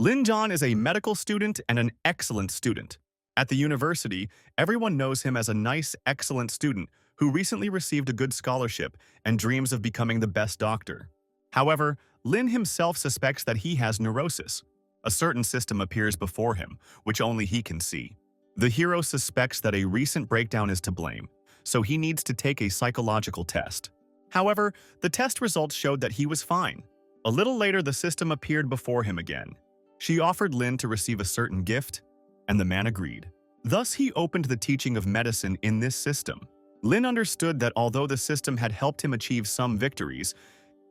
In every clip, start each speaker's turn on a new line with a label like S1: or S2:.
S1: Lin John is a medical student and an excellent student. At the university, everyone knows him as a nice, excellent student who recently received a good scholarship and dreams of becoming the best doctor. However, Lin himself suspects that he has neurosis. A certain system appears before him, which only he can see. The hero suspects that a recent breakdown is to blame, so he needs to take a psychological test. However, the test results showed that he was fine. A little later, the system appeared before him again. She offered Lin to receive a certain gift, and the man agreed. Thus, he opened the teaching of medicine in this system. Lin understood that although the system had helped him achieve some victories,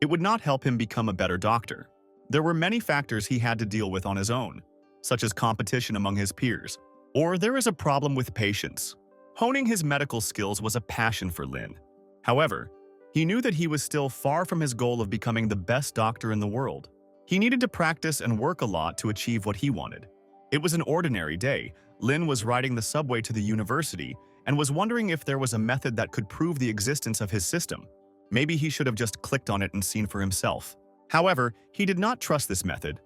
S1: it would not help him become a better doctor. There were many factors he had to deal with on his own, such as competition among his peers, or there is a problem with patience. Honing his medical skills was a passion for Lin. However, he knew that he was still far from his goal of becoming the best doctor in the world. He needed to practice and work a lot to achieve what he wanted. It was an ordinary day. Lin was riding the subway to the university and was wondering if there was a method that could prove the existence of his system. Maybe he should have just clicked on it and seen for himself. However, he did not trust this method.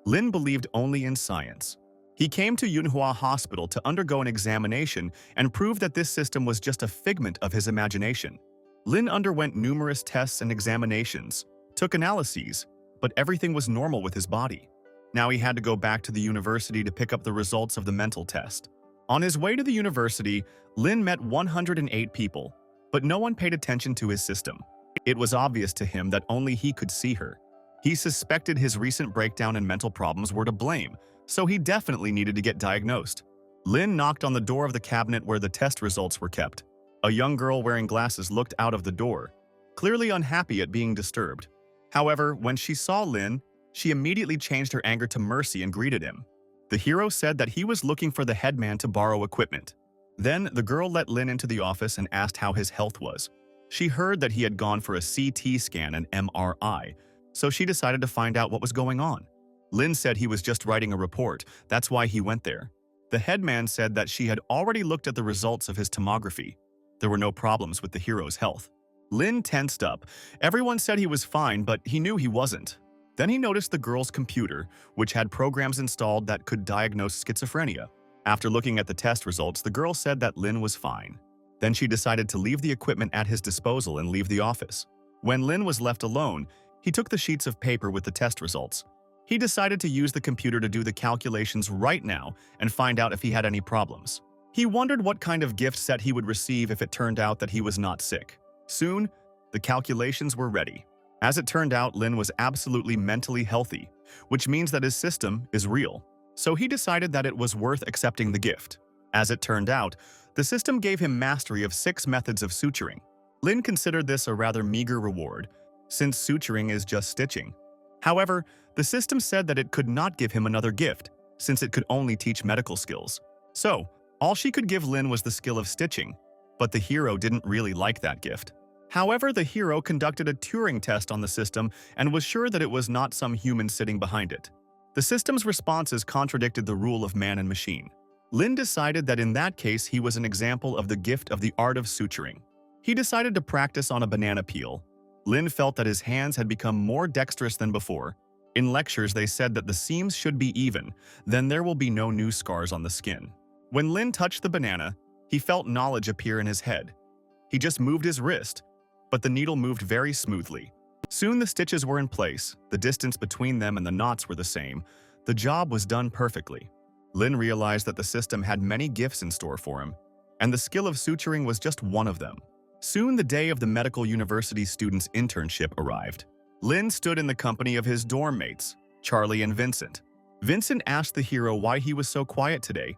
S1: Lin believed only in science. He came to Manhwa Hospital to undergo an examination and prove that this system was just a figment of his imagination. Lin underwent numerous tests and examinations, took analyses, but everything was normal with his body. Now he had to go back to the university to pick up the results of the mental test. On his way to the university, Lin met 108 people, but no one paid attention to his system. It was obvious to him that only he could see her. He suspected his recent breakdown and mental problems were to blame, so he definitely needed to get diagnosed. Lin knocked on the door of the cabinet where the test results were kept. A young girl wearing glasses looked out of the door, clearly unhappy at being disturbed. However, when she saw Lin, she immediately changed her anger to mercy and greeted him. The hero said that he was looking for the headman to borrow equipment. Then, the girl let Lin into the office and asked how his health was. She heard that he had gone for a CT scan and MRI, so she decided to find out what was going on. Lin said he was just writing a report, that's why he went there. The headman said that she had already looked at the results of his tomography. There were no problems with the hero's health. Lin tensed up. Everyone said he was fine, but he knew he wasn't. Then he noticed the girl's computer, which had programs installed that could diagnose schizophrenia. After looking at the test results, the girl said that Lin was fine. Then she decided to leave the equipment at his disposal and leave the office. When Lin was left alone, he took the sheets of paper with the test results. He decided to use the computer to do the calculations right now and find out if he had any problems. He wondered what kind of gift set he would receive if it turned out that he was not sick. Soon, the calculations were ready. As it turned out, Lin was absolutely mentally healthy, which means that his system is real. So he decided that it was worth accepting the gift. As it turned out, the system gave him mastery of 6 methods of suturing. Lin considered this a rather meager reward, since suturing is just stitching. However, the system said that it could not give him another gift, since it could only teach medical skills. So, all she could give Lin was the skill of stitching, but the hero didn't really like that gift. However, the hero conducted a Turing test on the system and was sure that it was not some human sitting behind it. The system's responses contradicted the rule of man and machine. Lin decided that in that case he was an example of the gift of the art of suturing. He decided to practice on a banana peel. Lin felt that his hands had become more dexterous than before. In lectures, they said that the seams should be even, then there will be no new scars on the skin. When Lin touched the banana, he felt knowledge appear in his head. He just moved his wrist, but the needle moved very smoothly. Soon the stitches were in place, the distance between them and the knots were the same. The job was done perfectly. Lin realized that the system had many gifts in store for him, and the skill of suturing was just one of them. Soon the day of the medical university student's internship arrived. Lin stood in the company of his dorm mates, Charlie and Vincent. Vincent asked the hero why he was so quiet today,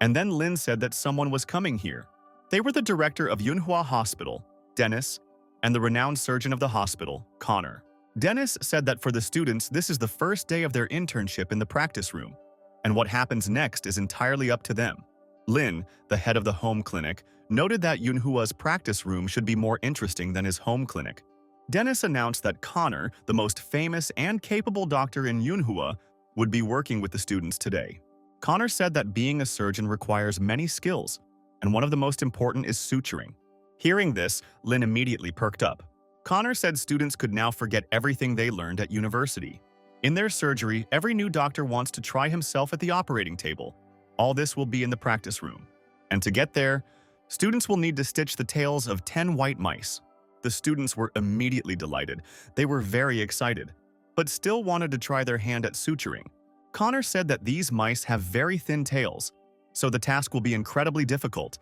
S1: and then Lin said that someone was coming here. They were the director of Manhua Hospital, Dennis, and the renowned surgeon of the hospital, Connor. Dennis said that for the students, this is the first day of their internship in the practice room, and what happens next is entirely up to them. Lin, the head of the home clinic, noted that Yunhua's practice room should be more interesting than his home clinic. Dennis announced that Connor, the most famous and capable doctor in Yunhua, would be working with the students today. Connor said that being a surgeon requires many skills, and one of the most important is suturing. Hearing this, Lin immediately perked up. Connor said students could now forget everything they learned at university. In their surgery, every new doctor wants to try himself at the operating table. All this will be in the practice room. And to get there, students will need to stitch the tails of 10 white mice. The students were immediately delighted. They were very excited, but still wanted to try their hand at suturing. Connor said that these mice have very thin tails, so the task will be incredibly difficult.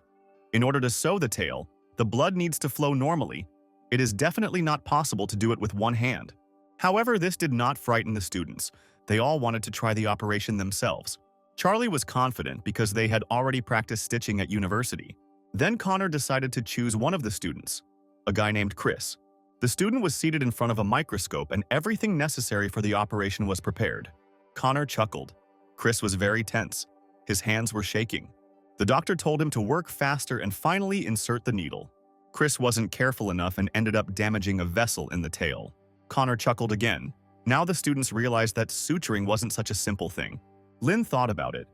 S1: In order to sew the tail, the blood needs to flow normally. It is definitely not possible to do it with one hand. However, this did not frighten the students. They all wanted to try the operation themselves. Charlie was confident because they had already practiced stitching at university. Then Connor decided to choose one of the students, a guy named Chris. The student was seated in front of a microscope and everything necessary for the operation was prepared. Connor chuckled. Chris was very tense. His hands were shaking. The doctor told him to work faster and finally insert the needle. Chris wasn't careful enough and ended up damaging a vessel in the tail. Connor chuckled again. Now the students realized that suturing wasn't such a simple thing. Lynn thought about it.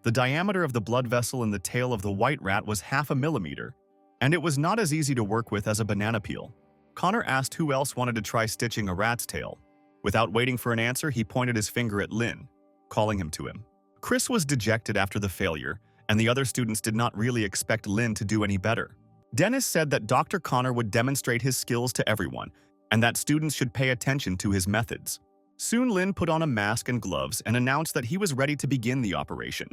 S1: The diameter of the blood vessel in the tail of the white rat was 0.5 millimeter, and it was not as easy to work with as a banana peel. Connor asked who else wanted to try stitching a rat's tail. Without waiting for an answer, he pointed his finger at Lynn, calling him to him. Chris was dejected after the failure, and the other students did not really expect Lynn to do any better. Dennis said that Dr. Connor would demonstrate his skills to everyone, and that students should pay attention to his methods. Soon Lynn put on a mask and gloves and announced that he was ready to begin the operation.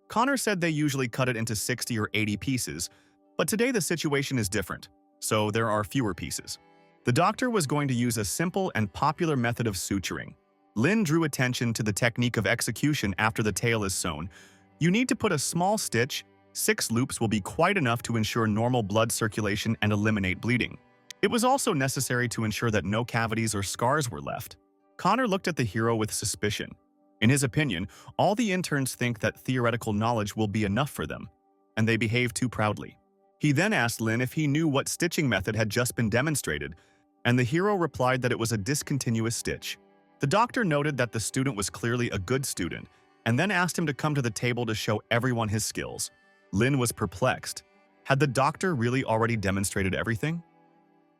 S1: Connor said they usually cut it into 60 or 80 pieces, but today the situation is different, so there are fewer pieces. The doctor was going to use a simple and popular method of suturing. Lynn drew attention to the technique of execution after the tail is sewn. You need to put a small stitch. 6 loops will be quite enough to ensure normal blood circulation and eliminate bleeding. It was also necessary to ensure that no cavities or scars were left. Connor looked at the hero with suspicion. In his opinion, all the interns think that theoretical knowledge will be enough for them, and they behave too proudly. He then asked Lynn if he knew what stitching method had just been demonstrated, and the hero replied that it was a discontinuous stitch. The doctor noted that the student was clearly a good student, and then asked him to come to the table to show everyone his skills. Lynn was perplexed. Had the doctor really already demonstrated everything?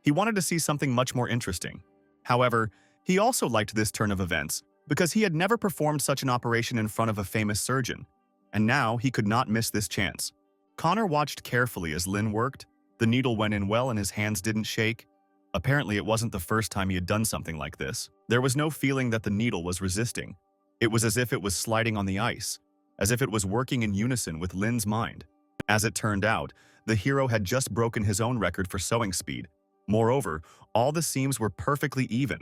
S1: He wanted to see something much more interesting. However, he also liked this turn of events because he had never performed such an operation in front of a famous surgeon, and now he could not miss this chance. Connor watched carefully as Lynn worked. The needle went in well and his hands didn't shake. Apparently, it wasn't the first time he had done something like this. There was no feeling that the needle was resisting. It was as if it was sliding on the ice, as if it was working in unison with Lynn's mind. As it turned out, the hero had just broken his own record for sewing speed. Moreover, all the seams were perfectly even.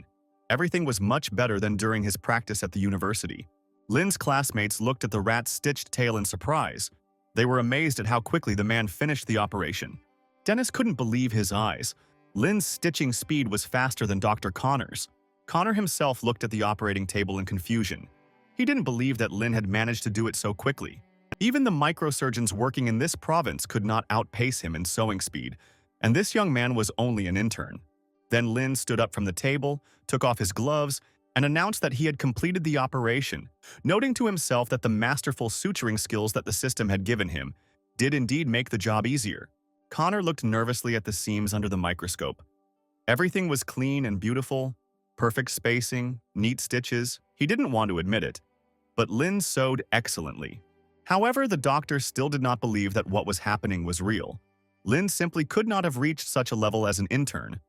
S1: Everything was much better than during his practice at the university. Lynn's classmates looked at the rat's stitched tail in surprise. They were amazed at how quickly the man finished the operation. Dennis couldn't believe his eyes. Lynn's stitching speed was faster than Dr. Connor's. Connor himself looked at the operating table in confusion. He didn't believe that Lynn had managed to do it so quickly. Even the microsurgeons working in this province could not outpace him in sewing speed, and this young man was only an intern. Then Lynn stood up from the table, took off his gloves, and announced that he had completed the operation, noting to himself that the masterful suturing skills that the system had given him did indeed make the job easier. Connor looked nervously at the seams under the microscope. Everything was clean and beautiful, perfect spacing, neat stitches. He didn't want to admit it, but Lynn sewed excellently. However, the doctor still did not believe that what was happening was real. Lynn simply could not have reached such a level as an intern.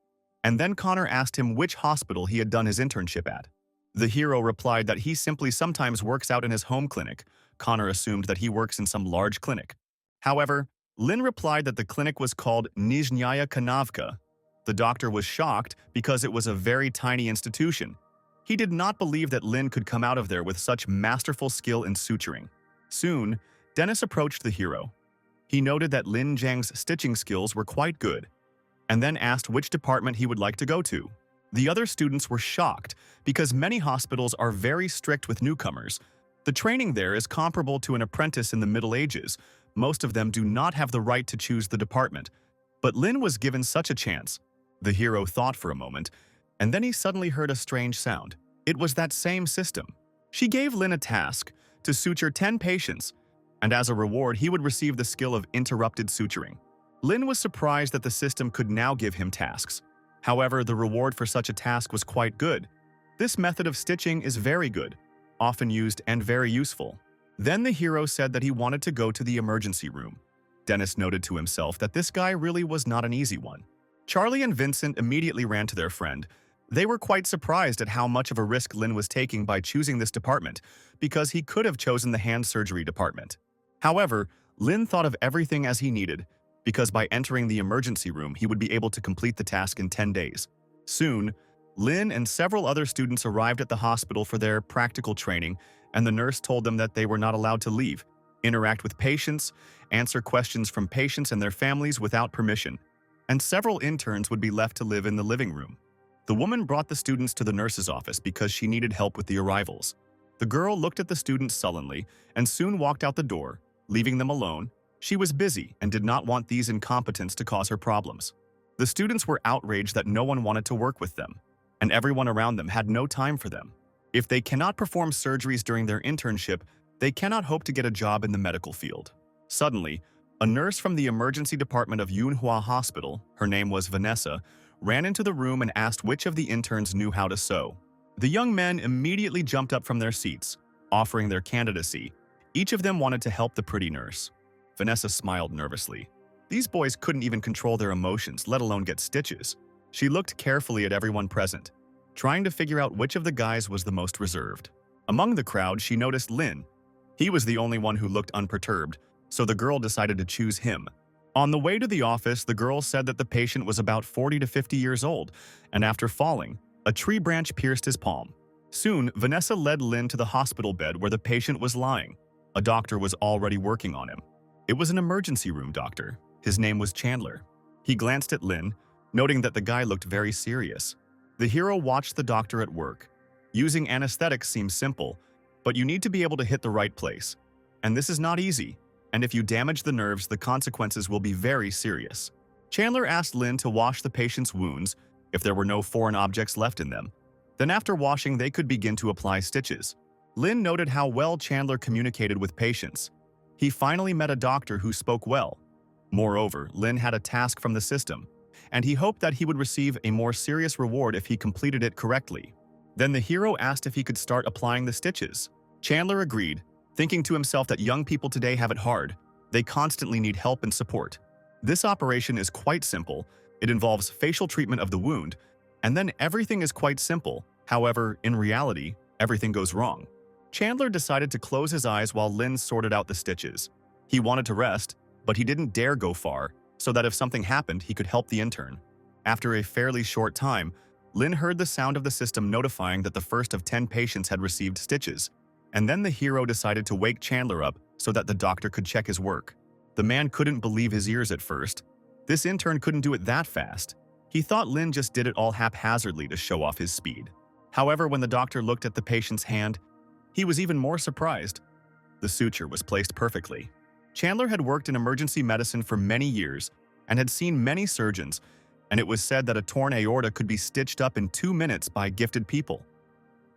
S1: And then Connor asked him which hospital he had done his internship at. The hero replied that he simply sometimes works out in his home clinic. Connor assumed that he works in some large clinic. However, Lynn replied that the clinic was called Nizhnaya Kanavka. The doctor was shocked because it was a very tiny institution. He did not believe that Lynn could come out of there with such masterful skill in suturing. Soon, Dennis approached the hero. He noted that Lin Jiang's stitching skills were quite good, and then asked which department he would like to go to. The other students were shocked because many hospitals are very strict with newcomers. The training there is comparable to an apprentice in the Middle Ages. Most of them do not have the right to choose the department, but Lin was given such a chance. The hero thought for a moment, and then he suddenly heard a strange sound. It was that same system. She gave Lin a task to suture 10 patients, and as a reward, he would receive the skill of interrupted suturing. Lin was surprised that the system could now give him tasks. However, the reward for such a task was quite good. This method of stitching is very good, often used and very useful. Then the hero said that he wanted to go to the emergency room. Dennis noted to himself that this guy really was not an easy one. Charlie and Vincent immediately ran to their friend. They were quite surprised at how much of a risk Lin was taking by choosing this department, because he could have chosen the hand surgery department. However, Lin thought of everything as he needed, because by entering the emergency room, he would be able to complete the task in 10 days. Soon, Lin and several other students arrived at the hospital for their practical training, and the nurse told them that they were not allowed to leave, interact with patients, answer questions from patients and their families without permission, and several interns would be left to live in the living room. The woman brought the students to the nurse's office because she needed help with the arrivals. The girl looked at the students sullenly and soon walked out the door, leaving them alone. She was busy and did not want these incompetents to cause her problems. The students were outraged that no one wanted to work with them, and everyone around them had no time for them. If they cannot perform surgeries during their internship, they cannot hope to get a job in the medical field. Suddenly, a nurse from the emergency department of Manhwa Hospital, her name was Vanessa, ran into the room and asked which of the interns knew how to sew. The young men immediately jumped up from their seats, offering their candidacy. Each of them wanted to help the pretty nurse. Vanessa smiled nervously. These boys couldn't even control their emotions, let alone get stitches. She looked carefully at everyone present, trying to figure out which of the guys was the most reserved. Among the crowd, she noticed Lin. He was the only one who looked unperturbed, so the girl decided to choose him. On the way to the office, the girl said that the patient was about 40 to 50 years old, and after falling, a tree branch pierced his palm. Soon, Vanessa led Lin to the hospital bed where the patient was lying. A doctor was already working on him. It was an emergency room doctor. His name was Chandler. He glanced at Lin, noting that the guy looked very serious. The hero watched the doctor at work. Using anesthetics seems simple, but you need to be able to hit the right place. And this is not easy. And if you damage the nerves, the consequences will be very serious. Chandler asked Lin to wash the patient's wounds if there were no foreign objects left in them. Then after washing, they could begin to apply stitches. Lin noted how well Chandler communicated with patients. He finally met a doctor who spoke well. Moreover, Lin had a task from the system, and he hoped that he would receive a more serious reward if he completed it correctly. Then the hero asked if he could start applying the stitches. Chandler agreed, thinking to himself that young people today have it hard. They constantly need help and support. This operation is quite simple. It involves facial treatment of the wound, and then everything is quite simple. However, in reality, everything goes wrong. Chandler decided to close his eyes while Lin sorted out the stitches. He wanted to rest, but he didn't dare go far, so that if something happened, he could help the intern. After a fairly short time, Lin heard the sound of the system notifying that the first of 10 patients had received stitches. And then the hero decided to wake Chandler up so that the doctor could check his work. The man couldn't believe his ears at first. This intern couldn't do it that fast. He thought Lin just did it all haphazardly to show off his speed. However, when the doctor looked at the patient's hand, he was even more surprised. The suture was placed perfectly. Chandler had worked in emergency medicine for many years and had seen many surgeons, and it was said that a torn aorta could be stitched up in 2 minutes by gifted people.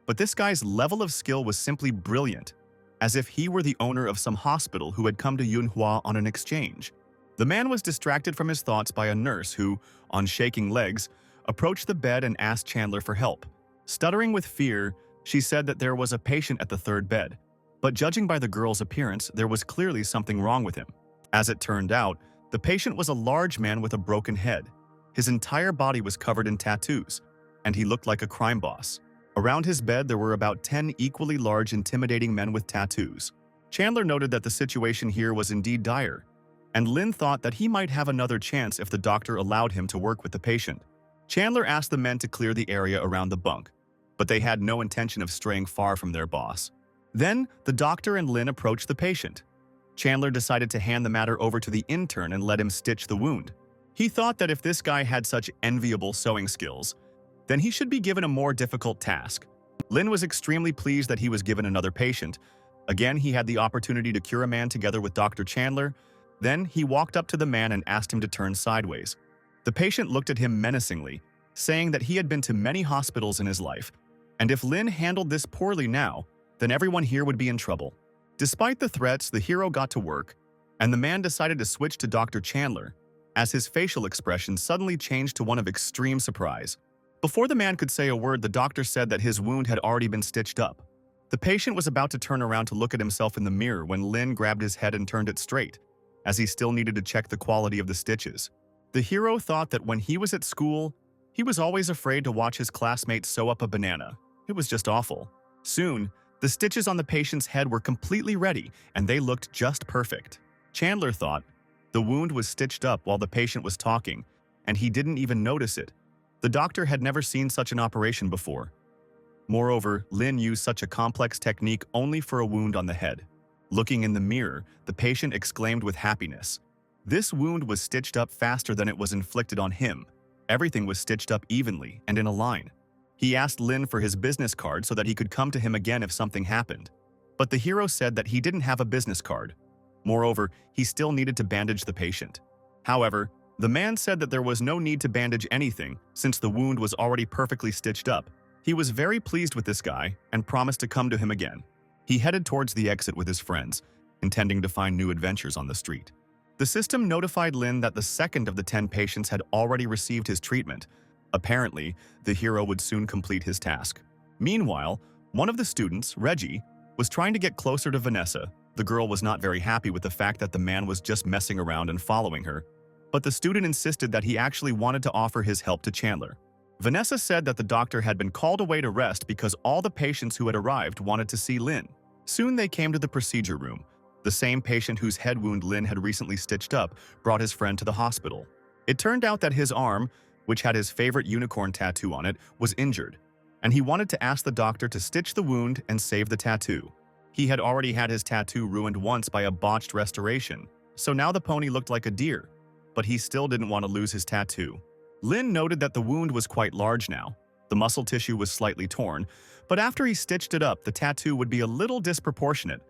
S1: But this guy's level of skill was simply brilliant, as if he were the owner of some hospital who had come to Manhua on an exchange. The man was distracted from his thoughts by a nurse who, on shaking legs, approached the bed and asked Chandler for help. Stuttering with fear, she said that there was a patient at the third bed, but judging by the girl's appearance, there was clearly something wrong with him. As it turned out, the patient was a large man with a broken head. His entire body was covered in tattoos, and he looked like a crime boss. Around his bed, there were about 10 equally large, intimidating men with tattoos. Chandler noted that the situation here was indeed dire, and Lin thought that he might have another chance if the doctor allowed him to work with the patient. Chandler asked the men to clear the area around the bunk, but they had no intention of straying far from their boss. Then, the doctor and Lin approached the patient. Chandler decided to hand the matter over to the intern and let him stitch the wound. He thought that if this guy had such enviable sewing skills, then he should be given a more difficult task. Lin was extremely pleased that he was given another patient. Again, he had the opportunity to cure a man together with Dr. Chandler. Then, he walked up to the man and asked him to turn sideways. The patient looked at him menacingly, saying that he had been to many hospitals in his life, and if Lin handled this poorly now, then everyone here would be in trouble. Despite the threats, the hero got to work, and the man decided to switch to Dr. Chandler, as his facial expression suddenly changed to one of extreme surprise. Before the man could say a word, the doctor said that his wound had already been stitched up. The patient was about to turn around to look at himself in the mirror when Lin grabbed his head and turned it straight, as he still needed to check the quality of the stitches. The hero thought that when he was at school, he was always afraid to watch his classmates sew up a banana. It was just awful. Soon, the stitches on the patient's head were completely ready, and they looked just perfect. Chandler thought the wound was stitched up while the patient was talking, and he didn't even notice it. The doctor had never seen such an operation before. Moreover, Lin used such a complex technique only for a wound on the head. Looking in the mirror, the patient exclaimed with happiness. This wound was stitched up faster than it was inflicted on him. Everything was stitched up evenly and in a line. He asked Lin for his business card so that he could come to him again if something happened. But the hero said that he didn't have a business card. Moreover, he still needed to bandage the patient. However, the man said that there was no need to bandage anything since the wound was already perfectly stitched up. He was very pleased with this guy and promised to come to him again. He headed towards the exit with his friends, intending to find new adventures on the street. The system notified Lin that the second of the 10 patients had already received his treatment. Apparently, the hero would soon complete his task. Meanwhile, one of the students, Reggie, was trying to get closer to Vanessa. The girl was not very happy with the fact that the man was just messing around and following her, but the student insisted that he actually wanted to offer his help to Chandler. Vanessa said that the doctor had been called away to rest because all the patients who had arrived wanted to see Lin. Soon they came to the procedure room. The same patient whose head wound Lin had recently stitched up brought his friend to the hospital. It turned out that his arm, which had his favorite unicorn tattoo on it, was injured, and he wanted to ask the doctor to stitch the wound and save the tattoo. He had already had his tattoo ruined once by a botched restoration, so now the pony looked like a deer, but he still didn't want to lose his tattoo. Lin noted that the wound was quite large now. The muscle tissue was slightly torn, but after he stitched it up, the tattoo would be a little disproportionate,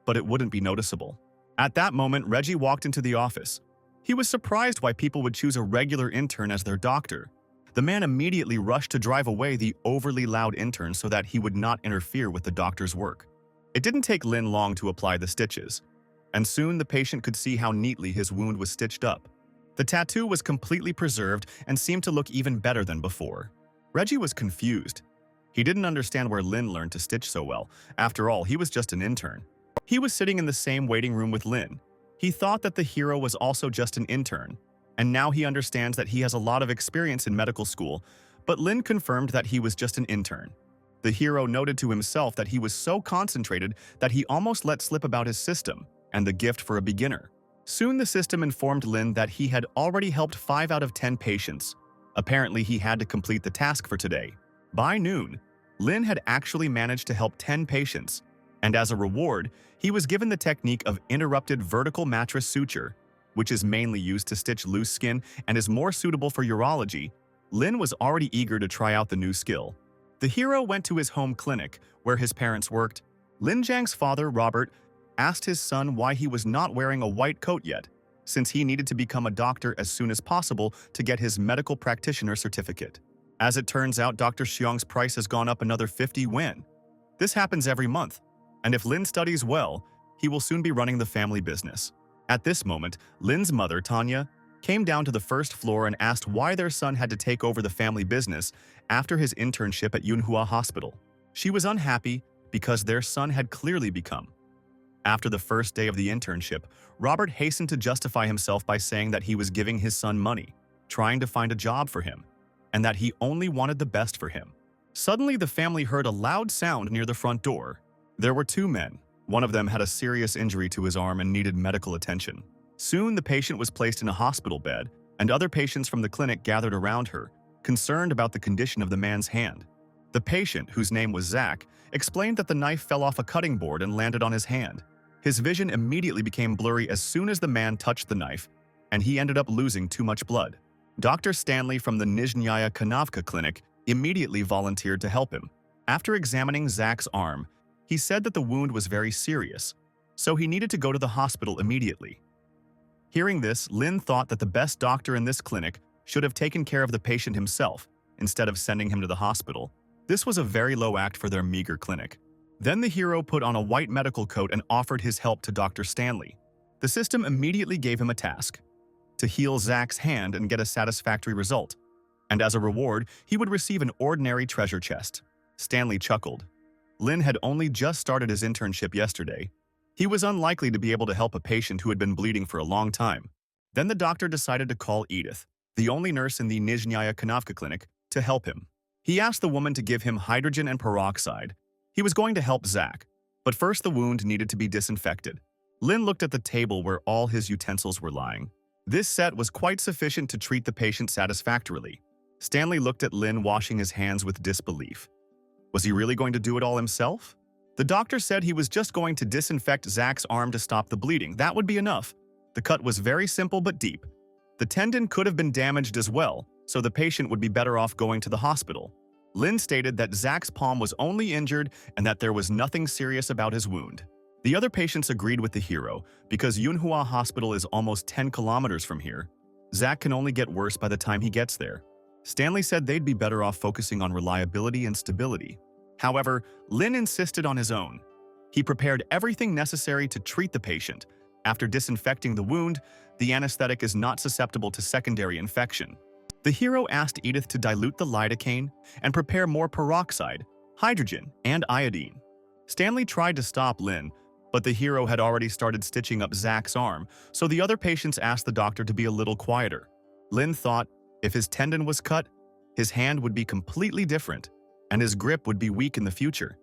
S1: but it wouldn't be noticeable. At that moment, Reggie walked into the office. He was surprised why people would choose a regular intern as their doctor. The man immediately rushed to drive away the overly loud intern so that he would not interfere with the doctor's work. It didn't take Lin long to apply the stitches, and soon the patient could see how neatly his wound was stitched up. The tattoo was completely preserved and seemed to look even better than before. Reggie was confused. He didn't understand where Lin learned to stitch so well. After all, he was just an intern. He was sitting in the same waiting room with Lin. He thought that the hero was also just an intern, and now he understands that he has a lot of experience in medical school, but Lin confirmed that he was just an intern. The hero noted to himself that he was so concentrated that he almost let slip about his system and the gift for a beginner. Soon the system informed Lin that he had already helped 5 out of 10 patients. Apparently, he had to complete the task for today. By noon, Lin had actually managed to help 10 patients, and as a reward, he was given the technique of interrupted vertical mattress suture, which is mainly used to stitch loose skin and is more suitable for urology. Lin was already eager to try out the new skill. The hero went to his home clinic, where his parents worked. Lin Jiang's father, Robert, asked his son why he was not wearing a white coat yet, since he needed to become a doctor as soon as possible to get his medical practitioner certificate. As it turns out, Dr. Xiong's price has gone up another 50 yuan. This happens every month, and if Lin studies well, he will soon be running the family business. At this moment, Lin's mother, Tanya, came down to the first floor and asked why their son had to take over the family business after his internship at Manhua Hospital. She was unhappy because their son had clearly become. After the first day of the internship, Robert hastened to justify himself by saying that he was giving his son money, trying to find a job for him, and that he only wanted the best for him. Suddenly, the family heard a loud sound near the front door. There were 2 men. One of them had a serious injury to his arm and needed medical attention. Soon, the patient was placed in a hospital bed, and other patients from the clinic gathered around her, concerned about the condition of the man's hand. The patient, whose name was Zach, explained that the knife fell off a cutting board and landed on his hand. His vision immediately became blurry as soon as the man touched the knife, and he ended up losing too much blood. Dr. Stanley from the Nizhnyaya Kanavka clinic immediately volunteered to help him. After examining Zach's arm, he said that the wound was very serious, so he needed to go to the hospital immediately. Hearing this, Lin thought that the best doctor in this clinic should have taken care of the patient himself instead of sending him to the hospital. This was a very low act for their meager clinic. Then the hero put on a white medical coat and offered his help to Dr. Stanley. The system immediately gave him a task: to heal Zach's hand and get a satisfactory result. and as a reward, he would receive an ordinary treasure chest. Stanley chuckled. Lin had only just started his internship yesterday. He was unlikely to be able to help a patient who had been bleeding for a long time. Then the doctor decided to call Edith, the only nurse in the Nizhnaya Kanavka clinic, to help him. He asked the woman to give him hydrogen and peroxide. He was going to help Zach, but first the wound needed to be disinfected. Lin looked at the table where all his utensils were lying. This set was quite sufficient to treat the patient satisfactorily. Stanley looked at Lin washing his hands with disbelief. Was he really going to do it all himself? The doctor said he was just going to disinfect Zach's arm to stop the bleeding. That would be enough. The cut was very simple but deep. The tendon could have been damaged as well, so the patient would be better off going to the hospital. Lin stated that Zach's palm was only injured and that there was nothing serious about his wound. The other patients agreed with the hero, because Manhua Hospital is almost 10 kilometers from here. Zach can only get worse by the time he gets there. Stanley said they'd be better off focusing on reliability and stability. However, Lin insisted on his own. He prepared everything necessary to treat the patient. After disinfecting the wound, the anesthetic is not susceptible to secondary infection. The hero asked Edith to dilute the lidocaine and prepare more peroxide, hydrogen, and iodine. Stanley tried to stop Lin, but the hero had already started stitching up Zach's arm, so the other patients asked the doctor to be a little quieter. Lin thought if his tendon was cut, his hand would be completely different, and his grip would be weak in the future.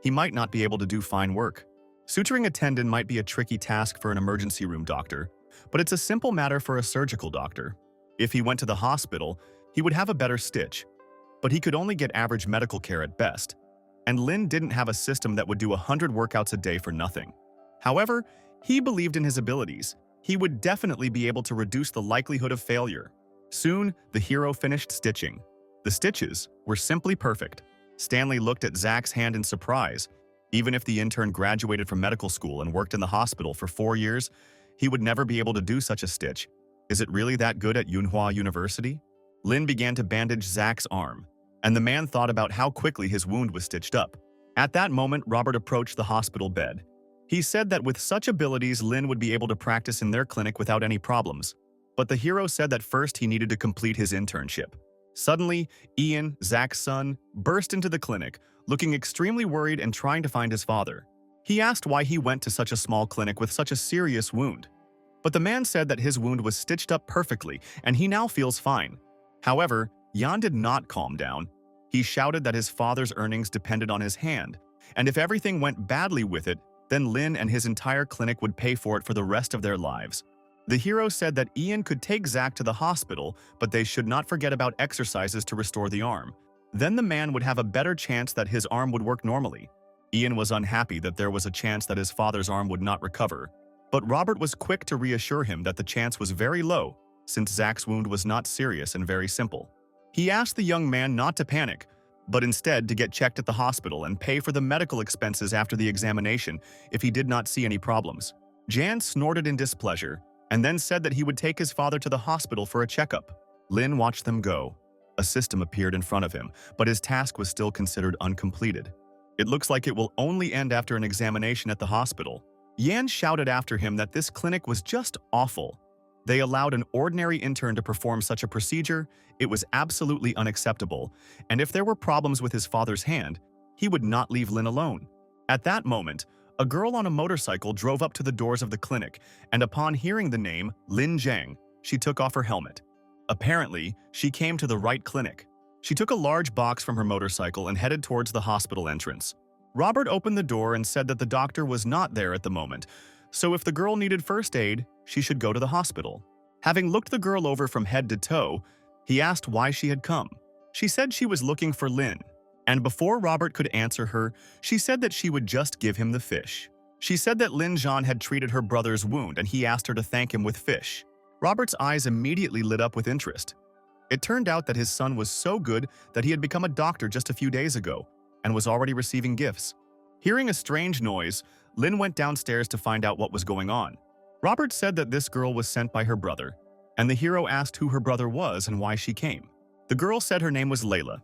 S1: He might not be able to do fine work. Suturing a tendon might be a tricky task for an emergency room doctor, but it's a simple matter for a surgical doctor. If he went to the hospital, he would have a better stitch, but he could only get average medical care at best. And Lin didn't have a system that would do 100 workouts a day for nothing. However, he believed in his abilities. He would definitely be able to reduce the likelihood of failure. Soon, the hero finished stitching. The stitches were simply perfect. Stanley looked at Zach's hand in surprise. Even if the intern graduated from medical school and worked in the hospital for 4 years, he would never be able to do such a stitch. Is it really that good at Manhwa University? Lin began to bandage Zach's arm, and the man thought about how quickly his wound was stitched up. At that moment, Robert approached the hospital bed. He said that with such abilities, Lin would be able to practice in their clinic without any problems. But the hero said that first he needed to complete his internship. Suddenly, Ian, Zach's son, burst into the clinic, looking extremely worried and trying to find his father. He asked why he went to such a small clinic with such a serious wound. But the man said that his wound was stitched up perfectly and he now feels fine. However, Jan did not calm down. He shouted that his father's earnings depended on his hand, and if everything went badly with it, then Lin and his entire clinic would pay for it for the rest of their lives. The hero said that Ian could take Zach to the hospital, but they should not forget about exercises to restore the arm. Then the man would have a better chance that his arm would work normally. Ian was unhappy that there was a chance that his father's arm would not recover, but Robert was quick to reassure him that the chance was very low, since Zach's wound was not serious and very simple. He asked the young man not to panic, but instead to get checked at the hospital and pay for the medical expenses after the examination if he did not see any problems. Jan snorted in displeasure and then said that he would take his father to the hospital for a checkup. Lin watched them go. A system appeared in front of him, but his task was still considered uncompleted. It looks like it will only end after an examination at the hospital. Yan shouted after him that this clinic was just awful. They allowed an ordinary intern to perform such a procedure. It was absolutely unacceptable, and if there were problems with his father's hand, he would not leave Lin alone. At that moment, a girl on a motorcycle drove up to the doors of the clinic, and upon hearing the name Lin Zhang, she took off her helmet. Apparently, she came to the right clinic. She took a large box from her motorcycle and headed towards the hospital entrance. Robert opened the door and said that the doctor was not there at the moment, so if the girl needed first aid, she should go to the hospital. Having looked the girl over from head to toe, he asked why she had come. She said she was looking for Lin, and before Robert could answer her, she said that she would just give him the fish. She said that Lin Zhan had treated her brother's wound and he asked her to thank him with fish. Robert's eyes immediately lit up with interest. It turned out that his son was so good that he had become a doctor just a few days ago and was already receiving gifts. Hearing a strange noise, Lin went downstairs to find out what was going on. Robert said that this girl was sent by her brother, and the hero asked who her brother was and why she came. The girl said her name was Layla,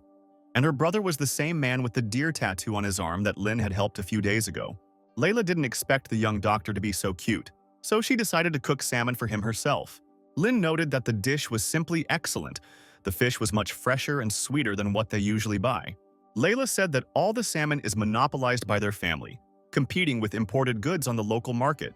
S1: and her brother was the same man with the deer tattoo on his arm that Lin had helped a few days ago. Layla didn't expect the young doctor to be so cute, so she decided to cook salmon for him herself. Lin noted that the dish was simply excellent. The fish was much fresher and sweeter than what they usually buy. Layla said that all the salmon is monopolized by their family, competing with imported goods on the local market.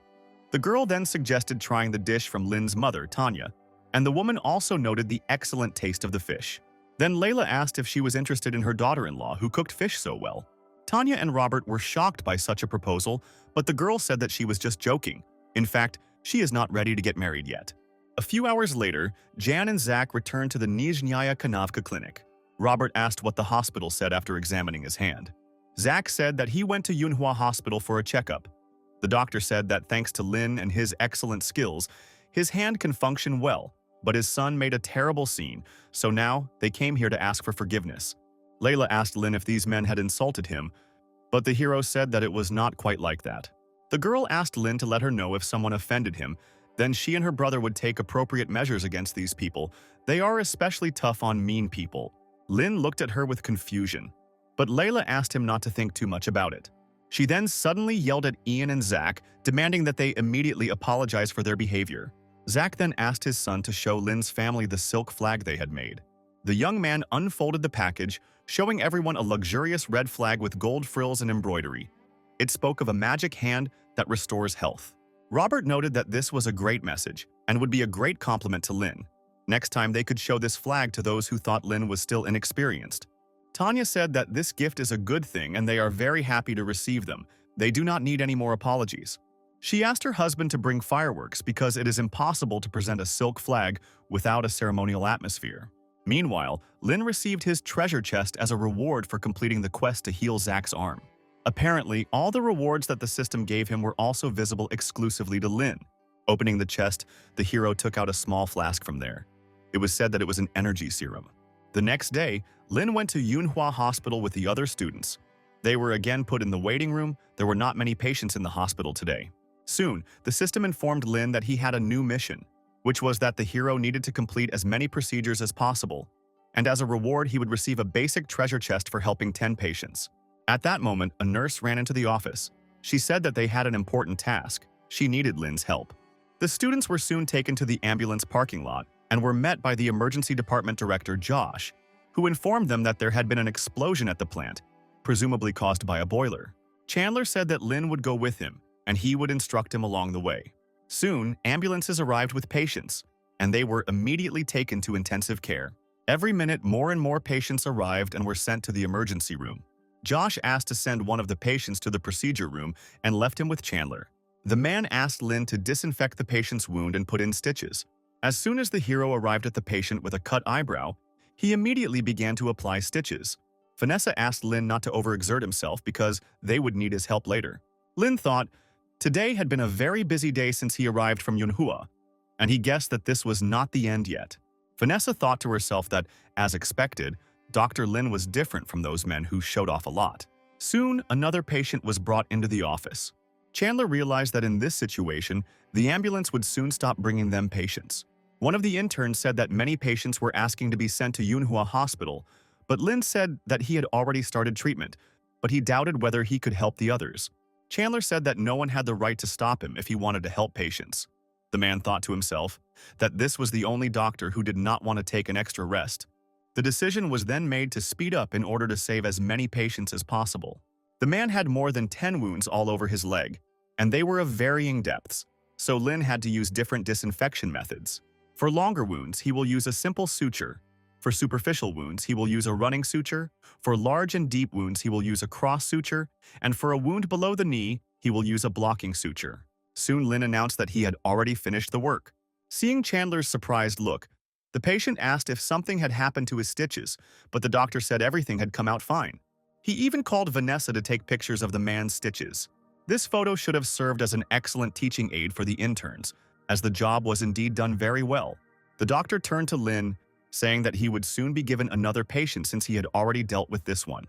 S1: The girl then suggested trying the dish from Lynn's mother, Tanya, and the woman also noted the excellent taste of the fish. Then Layla asked if she was interested in her daughter-in-law who cooked fish so well. Tanya and Robert were shocked by such a proposal, but the girl said that she was just joking. In fact, she is not ready to get married yet. A few hours later, Jan and Zach returned to the Nizhnyaya Kanavka clinic. Robert asked what the hospital said after examining his hand. Zach said that he went to Manhwa Hospital for a checkup. The doctor said that thanks to Lin and his excellent skills, his hand can function well, but his son made a terrible scene, so now they came here to ask for forgiveness. Layla asked Lin if these men had insulted him, but the hero said that it was not quite like that. The girl asked Lin to let her know if someone offended him, then she and her brother would take appropriate measures against these people. They are especially tough on mean people. Lin looked at her with confusion, but Layla asked him not to think too much about it. She then suddenly yelled at Ian and Zach, demanding that they immediately apologize for their behavior. Zach then asked his son to show Lin's family the silk flag they had made. The young man unfolded the package, showing everyone a luxurious red flag with gold frills and embroidery. It spoke of a magic hand that restores health. Robert noted that this was a great message and would be a great compliment to Lin. Next time they could show this flag to those who thought Lin was still inexperienced. Tanya said that this gift is a good thing and they are very happy to receive them. They do not need any more apologies. She asked her husband to bring fireworks because it is impossible to present a silk flag without a ceremonial atmosphere. Meanwhile, Lin received his treasure chest as a reward for completing the quest to heal Zach's arm. Apparently, all the rewards that the system gave him were also visible exclusively to Lin. Opening the chest, the hero took out a small flask from there. It was said that it was an energy serum. The next day, Lin went to Yunhua Hospital with the other students. They were again put in the waiting room. There were not many patients in the hospital today. Soon, the system informed Lin that he had a new mission, which was that the hero needed to complete as many procedures as possible, and as a reward he would receive a basic treasure chest for helping 10 patients. At that moment, a nurse ran into the office. She said that they had an important task. She needed Lin's help. The students were soon taken to the ambulance parking lot and were met by the emergency department director, Josh, who informed them that there had been an explosion at the plant, presumably caused by a boiler. Chandler said that Lin would go with him, and he would instruct him along the way. Soon, ambulances arrived with patients, and they were immediately taken to intensive care. Every minute, more and more patients arrived and were sent to the emergency room. Josh asked to send one of the patients to the procedure room and left him with Chandler. The man asked Lin to disinfect the patient's wound and put in stitches. As soon as the hero arrived at the patient with a cut eyebrow, he immediately began to apply stitches. Vanessa asked Lin not to overexert himself because they would need his help later. Lin thought, today had been a very busy day since he arrived from Yunhua, and he guessed that this was not the end yet. Vanessa thought to herself that, as expected, Dr. Lin was different from those men who showed off a lot. Soon, another patient was brought into the office. Chandler realized that in this situation, the ambulance would soon stop bringing them patients. One of the interns said that many patients were asking to be sent to Yunhua Hospital, but Lin said that he had already started treatment, but he doubted whether he could help the others. Chandler said that no one had the right to stop him if he wanted to help patients. The man thought to himself that this was the only doctor who did not want to take an extra rest. The decision was then made to speed up in order to save as many patients as possible. The man had more than 10 wounds all over his leg, and they were of varying depths, so Lin had to use different disinfection methods. For longer wounds, he will use a simple suture. For superficial wounds, he will use a running suture. For large and deep wounds, he will use a cross suture. And for a wound below the knee, he will use a blocking suture. Soon Lin announced that he had already finished the work. Seeing Chandler's surprised look, the patient asked if something had happened to his stitches, but the doctor said everything had come out fine. He even called Vanessa to take pictures of the man's stitches. This photo should have served as an excellent teaching aid for the interns, as the job was indeed done very well. The doctor turned to Lin, saying that he would soon be given another patient since he had already dealt with this one.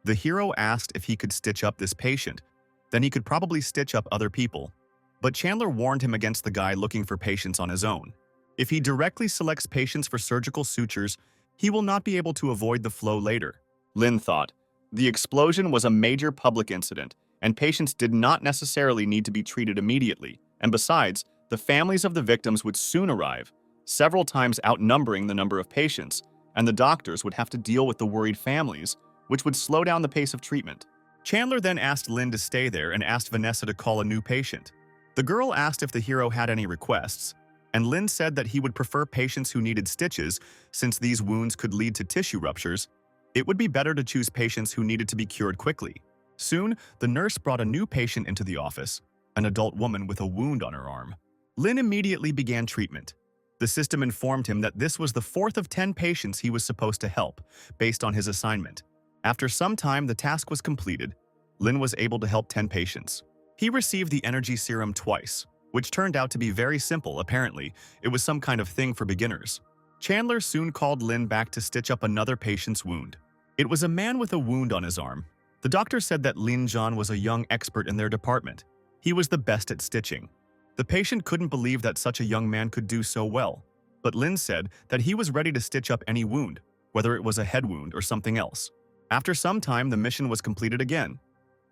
S1: The hero asked if he could stitch up this patient, then he could probably stitch up other people. But Chandler warned him against the guy looking for patients on his own. If he directly selects patients for surgical sutures, he will not be able to avoid the flow later. Lin thought, the explosion was a major public incident, and patients did not necessarily need to be treated immediately, and besides, the families of the victims would soon arrive, several times outnumbering the number of patients, and the doctors would have to deal with the worried families, which would slow down the pace of treatment. Chandler then asked Lynn to stay there and asked Vanessa to call a new patient. The girl asked if the hero had any requests, and Lynn said that he would prefer patients who needed stitches since these wounds could lead to tissue ruptures. It would be better to choose patients who needed to be cured quickly. Soon, the nurse brought a new patient into the office, an adult woman with a wound on her arm. Lynn immediately began treatment. The system informed him that this was the fourth of 10 patients he was supposed to help, based on his assignment. After some time, the task was completed. Lynn was able to help 10 patients. He received the energy serum twice, which turned out to be very simple. Apparently, it was some kind of thing for beginners. Chandler soon called Lynn back to stitch up another patient's wound. It was a man with a wound on his arm. The doctor said that Lin John was a young expert in their department. He was the best at stitching. The patient couldn't believe that such a young man could do so well, but Lin said that he was ready to stitch up any wound, whether it was a head wound or something else. After some time, the mission was completed again.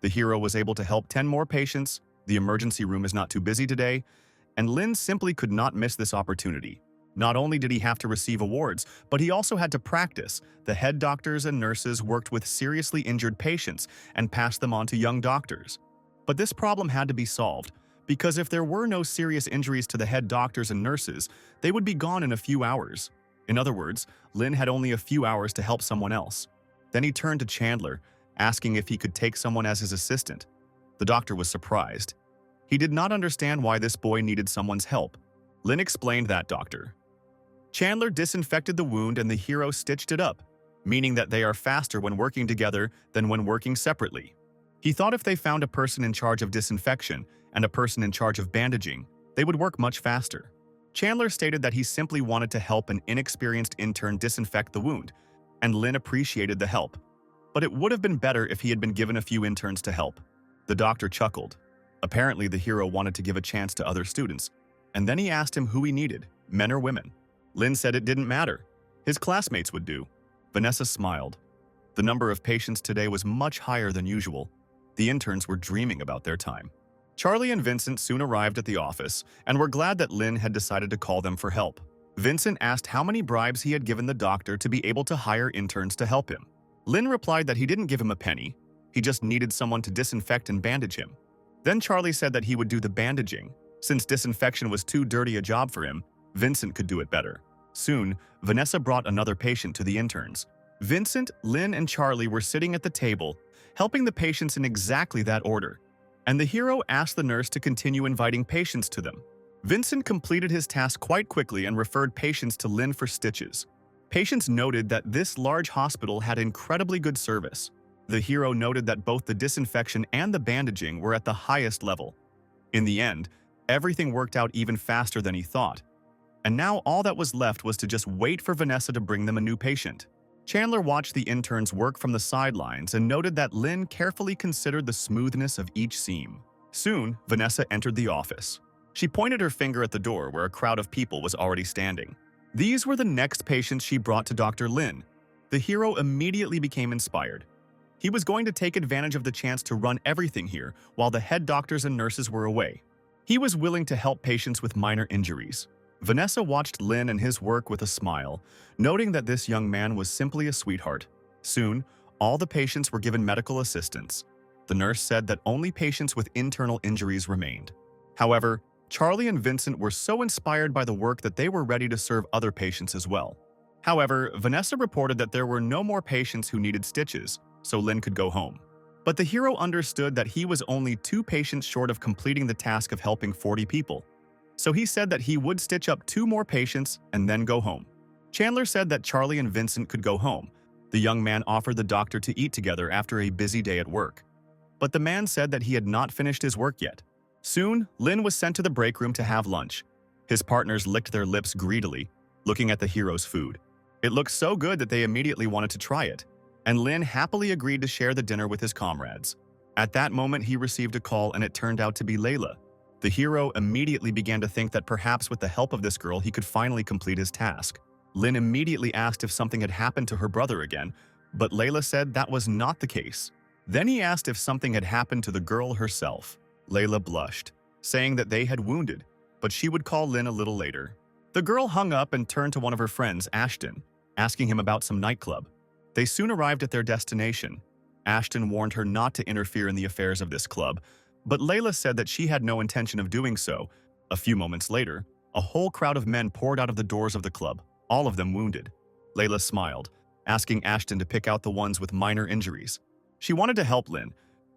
S1: The hero was able to help 10 more patients, the emergency room is not too busy today, and Lin simply could not miss this opportunity. Not only did he have to receive awards, but he also had to practice. The head doctors and nurses worked with seriously injured patients and passed them on to young doctors. But this problem had to be solved, because if there were no serious injuries to the head doctors and nurses, they would be gone in a few hours. In other words, Lin had only a few hours to help someone else. Then he turned to Chandler, asking if he could take someone as his assistant. The doctor was surprised. He did not understand why this boy needed someone's help. Lin explained that, Doctor. Chandler disinfected the wound and the hero stitched it up, meaning that they are faster when working together than when working separately. He thought if they found a person in charge of disinfection and a person in charge of bandaging, they would work much faster. Chandler stated that he simply wanted to help an inexperienced intern disinfect the wound, and Lin appreciated the help. But it would have been better if he had been given a few interns to help. The doctor chuckled. Apparently, the hero wanted to give a chance to other students, and then he asked him who he needed, men or women. Lin said it didn't matter. His classmates would do. Vanessa smiled. The number of patients today was much higher than usual. The interns were dreaming about their time. Charlie and Vincent soon arrived at the office and were glad that Lin had decided to call them for help. Vincent asked how many bribes he had given the doctor to be able to hire interns to help him. Lin replied that he didn't give him a penny. He just needed someone to disinfect and bandage him. Then Charlie said that he would do the bandaging. Since disinfection was too dirty a job for him, Vincent could do it better. Soon, Vanessa brought another patient to the interns. Vincent, Lin, and Charlie were sitting at the table, helping the patients in exactly that order. And the hero asked the nurse to continue inviting patients to them. Vincent completed his task quite quickly and referred patients to Lin for stitches. Patients noted that this large hospital had incredibly good service. The hero noted that both the disinfection and the bandaging were at the highest level. In the end, everything worked out even faster than he thought. And now all that was left was to just wait for Vanessa to bring them a new patient. Chandler watched the interns work from the sidelines and noted that Lin carefully considered the smoothness of each seam. Soon, Vanessa entered the office. She pointed her finger at the door where a crowd of people was already standing. These were the next patients she brought to Dr. Lin. The hero immediately became inspired. He was going to take advantage of the chance to run everything here while the head doctors and nurses were away. He was willing to help patients with minor injuries. Vanessa watched Lin and his work with a smile, noting that this young man was simply a sweetheart. Soon, all the patients were given medical assistance. The nurse said that only patients with internal injuries remained. However, Charlie and Vincent were so inspired by the work that they were ready to serve other patients as well. However, Vanessa reported that there were no more patients who needed stitches, so Lin could go home. But the hero understood that he was only 2 patients short of completing the task of helping 40 people. So he said that he would stitch up 2 more patients and then go home. Chandler said that Charlie and Vincent could go home. The young man offered the doctor to eat together after a busy day at work. But the man said that he had not finished his work yet. Soon, Lin was sent to the break room to have lunch. His partners licked their lips greedily, looking at the hero's food. It looked so good that they immediately wanted to try it, and Lin happily agreed to share the dinner with his comrades. At that moment, he received a call and it turned out to be Layla. The hero immediately began to think that perhaps with the help of this girl he could finally complete his task. Lin immediately asked if something had happened to her brother again, but Layla said that was not the case. Then he asked if something had happened to the girl herself. Layla blushed, saying that they had wounded, but she would call Lin a little later. The girl hung up and turned to one of her friends, Ashton. asking him about some nightclub. They soon arrived at their destination. Ashton warned her not to interfere in the affairs of this club, but Layla said that she had no intention of doing so. A few moments later, a whole crowd of men poured out of the doors of the club, all of them wounded. Layla smiled, asking Ashton to pick out the ones with minor injuries. She wanted to help Lin,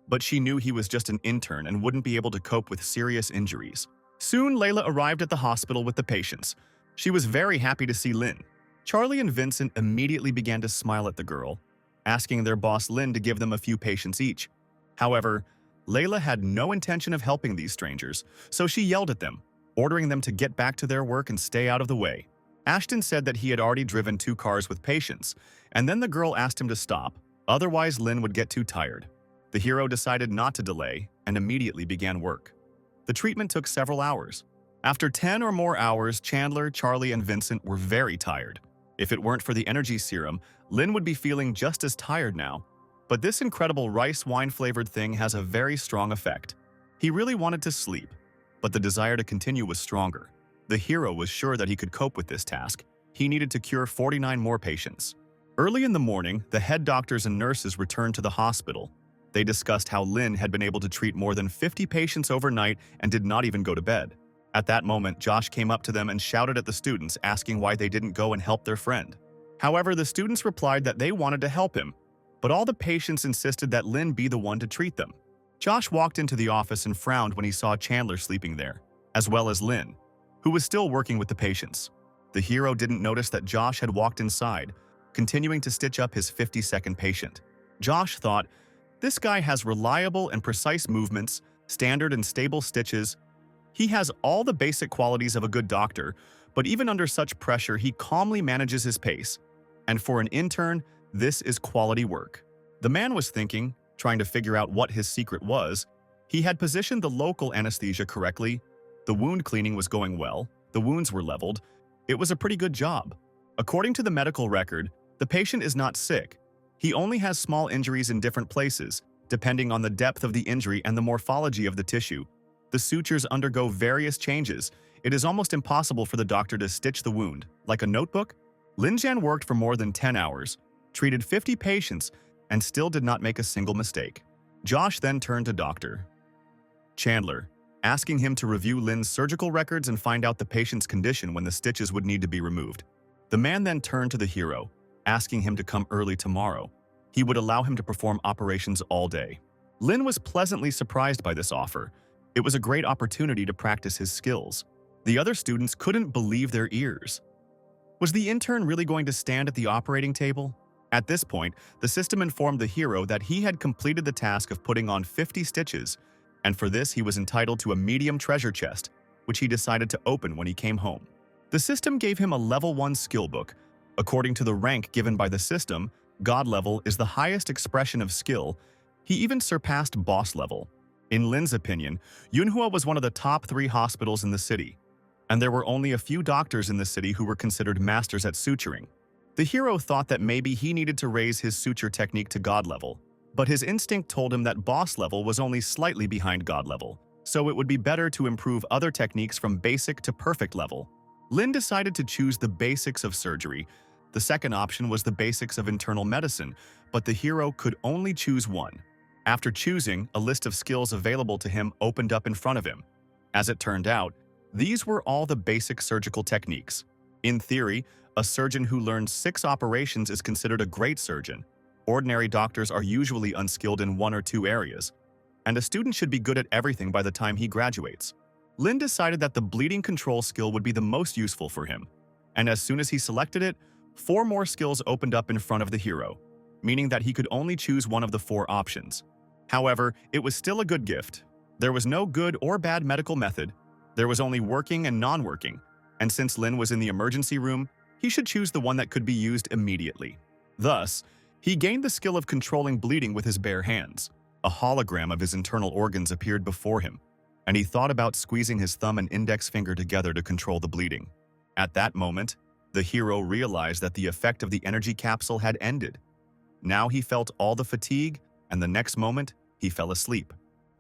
S1: but she knew he was just an intern and wouldn't be able to cope with serious injuries. Soon, Layla arrived at the hospital with the patients. She was very happy to see Lin. Charlie and Vincent immediately began to smile at the girl, asking their boss Lin to give them a few patients each. However, Layla had no intention of helping these strangers, so she yelled at them, ordering them to get back to their work and stay out of the way. Ashton said that he had already driven 2 cars with patients, and then the girl asked him to stop, otherwise Lin would get too tired. The hero decided not to delay and immediately began work. The treatment took several hours. After 10 or more hours, Chandler, Charlie, and Vincent were very tired. If it weren't for the energy serum, Lin would be feeling just as tired now. But this incredible rice wine-flavored thing has a very strong effect. He really wanted to sleep, but the desire to continue was stronger. The hero was sure that he could cope with this task. He needed to cure 49 more patients. Early in the morning, the head doctors and nurses returned to the hospital. They discussed how Lin had been able to treat more than 50 patients overnight and did not even go to bed. At that moment, Josh came up to them and shouted at the students, asking why they didn't go and help their friend. However, the students replied that they wanted to help him, but all the patients insisted that Lin be the one to treat them. Josh walked into the office and frowned when he saw Chandler sleeping there, as well as Lin, who was still working with the patients. The hero didn't notice that Josh had walked inside, continuing to stitch up his 52nd patient. Josh thought, "This guy has reliable and precise movements, standard and stable stitches. He has all the basic qualities of a good doctor, but even under such pressure, he calmly manages his pace. And for an intern, this is quality work." The man was thinking, trying to figure out what his secret was. He had positioned the local anesthesia correctly. The wound cleaning was going well. The wounds were leveled. It was a pretty good job. According to the medical record, the patient is not sick. He only has small injuries in different places, depending on the depth of the injury and the morphology of the tissue. The sutures undergo various changes. It is almost impossible for the doctor to stitch the wound, like a notebook. Lin Jian worked for more than 10 hours, treated 50 patients, and still did not make a single mistake. Josh then turned to Dr. Chandler, asking him to review Lin's surgical records and find out the patient's condition when the stitches would need to be removed. The man then turned to the hero, asking him to come early tomorrow. He would allow him to perform operations all day. Lin was pleasantly surprised by this offer. It was a great opportunity to practice his skills. The other students couldn't believe their ears. Was the intern really going to stand at the operating table? At this point, the system informed the hero that he had completed the task of putting on 50 stitches, and for this he was entitled to a medium treasure chest, which he decided to open when he came home. The system gave him a level 1 skill book. According to the rank given by the system, God level is the highest expression of skill. He even surpassed boss level. In Lin's opinion, Manhua was one of the top 3 hospitals in the city, and there were only a few doctors in the city who were considered masters at suturing. The hero thought that maybe he needed to raise his suture technique to God level, but his instinct told him that boss level was only slightly behind God level, so it would be better to improve other techniques from basic to perfect level. Lin decided to choose the basics of surgery. The second option was the basics of internal medicine, but the hero could only choose one. After choosing, a list of skills available to him opened up in front of him. As it turned out, these were all the basic surgical techniques. In theory, a surgeon who learns 6 operations is considered a great surgeon. Ordinary doctors are usually unskilled in 1 or 2 areas, and a student should be good at everything by the time he graduates. Lin decided that the bleeding control skill would be the most useful for him, and as soon as he selected it, 4 more skills opened up in front of the hero, meaning that he could only choose one of the 4 options. However, it was still a good gift. There was no good or bad medical method. There was only working and non-working, and since Lin was in the emergency room, he should choose the one that could be used immediately. Thus, he gained the skill of controlling bleeding with his bare hands. A hologram of his internal organs appeared before him, and he thought about squeezing his thumb and index finger together to control the bleeding. At that moment, the hero realized that the effect of the energy capsule had ended. Now he felt all the fatigue, and the next moment, he fell asleep.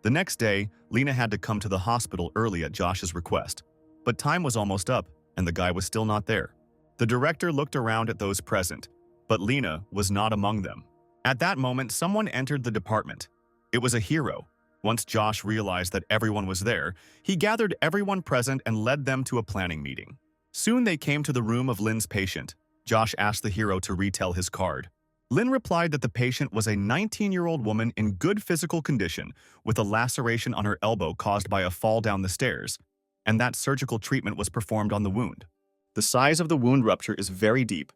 S1: The next day, Lena had to come to the hospital early at Josh's request, but time was almost up, and the guy was still not there. The director looked around at those present, but Lena was not among them. At that moment, someone entered the department. It was a hero. Once Josh realized that everyone was there, he gathered everyone present and led them to a planning meeting. Soon they came to the room of Lin's patient. Josh asked the hero to retell his card. Lin replied that the patient was a 19-year-old woman in good physical condition with a laceration on her elbow caused by a fall down the stairs, and that surgical treatment was performed on the wound. The size of the wound rupture is very deep,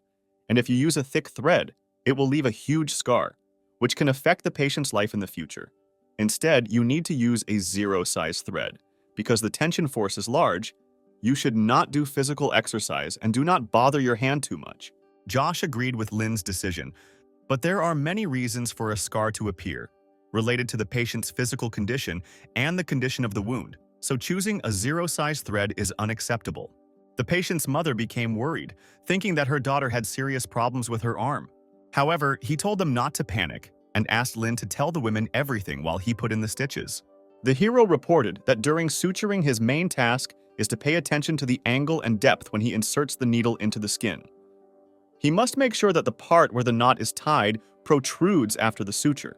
S1: and if you use a thick thread, it will leave a huge scar, which can affect the patient's life in the future. Instead, you need to use a zero-size thread. Because the tension force is large, you should not do physical exercise and do not bother your hand too much. Josh agreed with Lin's decision, but there are many reasons for a scar to appear, related to the patient's physical condition and the condition of the wound, so choosing a zero-size thread is unacceptable. The patient's mother became worried, thinking that her daughter had serious problems with her arm. However, he told them not to panic and asked Lin to tell the women everything while he put in the stitches. The hero reported that during suturing, his main task is to pay attention to the angle and depth when he inserts the needle into the skin. He must make sure that the part where the knot is tied protrudes after the suture,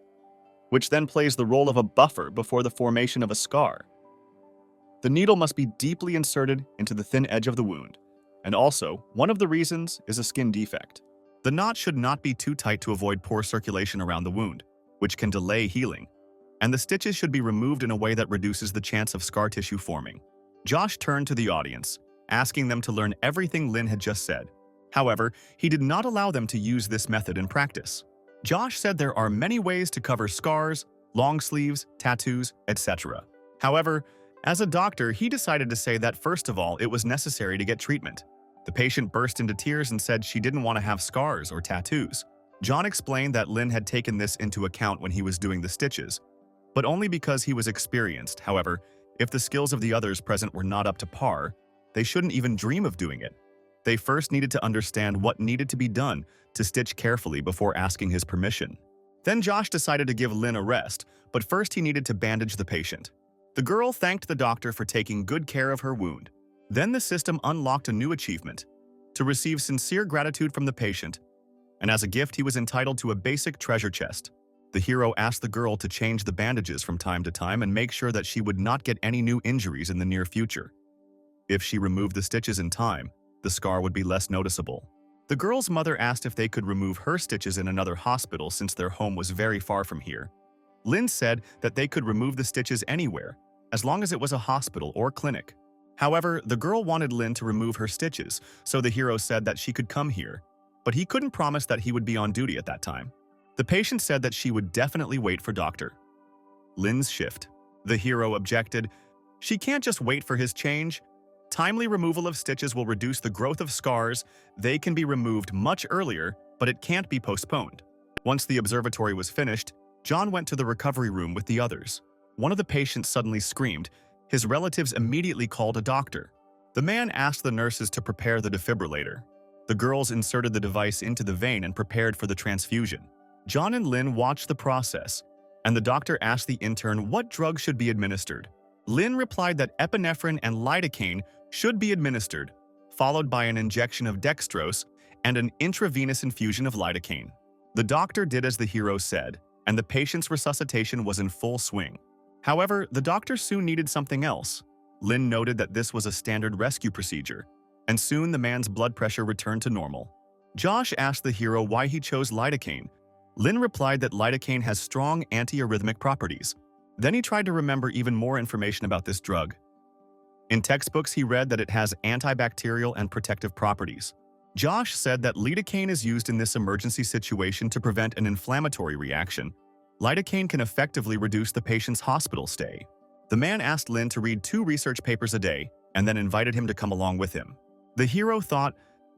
S1: which then plays the role of a buffer before the formation of a scar. The needle must be deeply inserted into the thin edge of the wound, and also, one of the reasons is a skin defect. The knot should not be too tight to avoid poor circulation around the wound, which can delay healing, and the stitches should be removed in a way that reduces the chance of scar tissue forming. Josh turned to the audience, asking them to learn everything Lin had just said. However, he did not allow them to use this method in practice. Josh said there are many ways to cover scars, long sleeves, tattoos, etc. However, as a doctor, he decided to say that first of all, it was necessary to get treatment. The patient burst into tears and said she didn't want to have scars or tattoos. John explained that Lin had taken this into account when he was doing the stitches, but only because he was experienced. However, if the skills of the others present were not up to par, they shouldn't even dream of doing it. They first needed to understand what needed to be done to stitch carefully before asking his permission. Then Josh decided to give Lin a rest, but first he needed to bandage the patient. The girl thanked the doctor for taking good care of her wound. Then the system unlocked a new achievement, to receive sincere gratitude from the patient, and as a gift he was entitled to a basic treasure chest. The hero asked the girl to change the bandages from time to time and make sure that she would not get any new injuries in the near future. If she removed the stitches in time, the scar would be less noticeable. The girl's mother asked if they could remove her stitches in another hospital since their home was very far from here. Lin said that they could remove the stitches anywhere, as long as it was a hospital or clinic. However, the girl wanted Lin to remove her stitches, so the hero said that she could come here, but he couldn't promise that he would be on duty at that time. The patient said that she would definitely wait for Dr. Lin's shift. The hero objected. She can't just wait for his change. Timely removal of stitches will reduce the growth of scars. They can be removed much earlier, but it can't be postponed. Once the observatory was finished, John went to the recovery room with the others. One of the patients suddenly screamed. His relatives immediately called a doctor. The man asked the nurses to prepare the defibrillator. The girls inserted the device into the vein and prepared for the transfusion. John and Lin watched the process, and the doctor asked the intern what drug should be administered. Lin replied that epinephrine and lidocaine should be administered, followed by an injection of dextrose and an intravenous infusion of lidocaine. The doctor did as the hero said, and the patient's resuscitation was in full swing. However, the doctor soon needed something else. Lin noted that this was a standard rescue procedure, and soon the man's blood pressure returned to normal. Josh asked the hero why he chose lidocaine. Lin replied that lidocaine has strong antiarrhythmic properties. Then he tried to remember even more information about this drug. In textbooks, he read that it has antibacterial and protective properties. Josh said that lidocaine is used in this emergency situation to prevent an inflammatory reaction. Lidocaine can effectively reduce the patient's hospital stay. The man asked Lin to read 2 research papers a day and then invited him to come along with him. The hero thought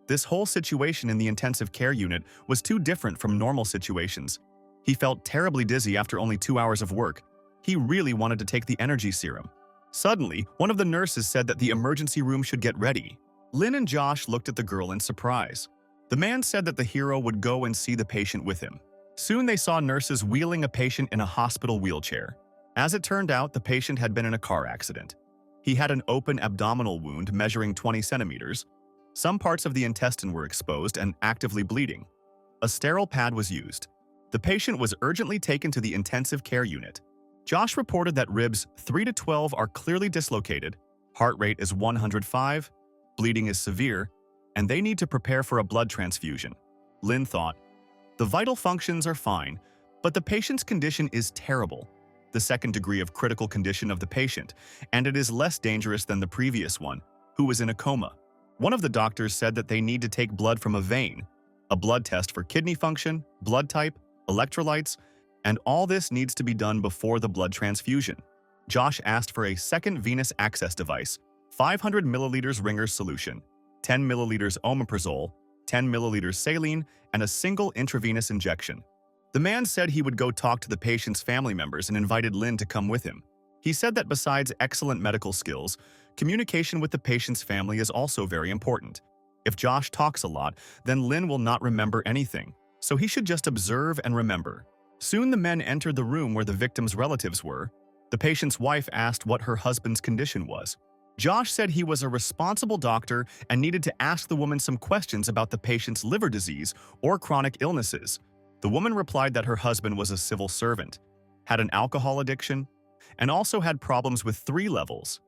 S1: this whole situation in the intensive care unit was too different from normal situations. He felt terribly dizzy after only 2 hours of work. He really wanted to take the energy serum. Suddenly, one of the nurses said that the emergency room should get ready. Lin and Josh looked at the girl in surprise. The man said that the hero would go and see the patient with him. Soon they saw nurses wheeling a patient in a hospital wheelchair. As it turned out, the patient had been in a car accident. He had an open abdominal wound measuring 20 centimeters. Some parts of the intestine were exposed and actively bleeding. A sterile pad was used. The patient was urgently taken to the intensive care unit. Josh reported that ribs 3 to 12 are clearly dislocated, heart rate is 105, bleeding is severe, and they need to prepare for a blood transfusion. Lin thought, the vital functions are fine, but the patient's condition is terrible, the second degree of critical condition of the patient, and it is less dangerous than the previous one, who was in a coma. One of the doctors said that they need to take blood from a vein, a blood test for kidney function, blood type, electrolytes, and all this needs to be done before the blood transfusion. Josh asked for a second venous access device, 500 milliliters Ringer's solution, 10 milliliters omeprazole, 10 milliliters saline, and a single intravenous injection. The man said he would go talk to the patient's family members and invited Lin to come with him. He said that besides excellent medical skills, communication with the patient's family is also very important. If Josh talks a lot, then Lin will not remember anything, so he should just observe and remember. Soon the men entered the room where the victim's relatives were. The patient's wife asked what her husband's condition was. Josh said he was a responsible doctor and needed to ask the woman some questions about the patient's liver disease or chronic illnesses. The woman replied that her husband was a civil servant, had an alcohol addiction, and also had problems with 3 levels: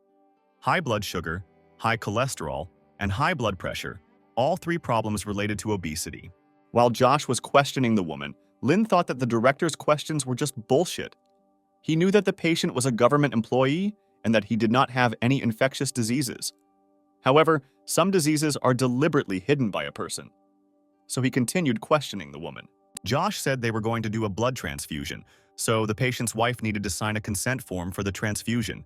S1: high blood sugar, high cholesterol, and high blood pressure, all 3 problems related to obesity. While Josh was questioning the woman, Lin thought that the director's questions were just bullshit. He knew that the patient was a government employee and that he did not have any infectious diseases. However, some diseases are deliberately hidden by a person. So he continued questioning the woman. Josh said they were going to do a blood transfusion, so the patient's wife needed to sign a consent form for the transfusion.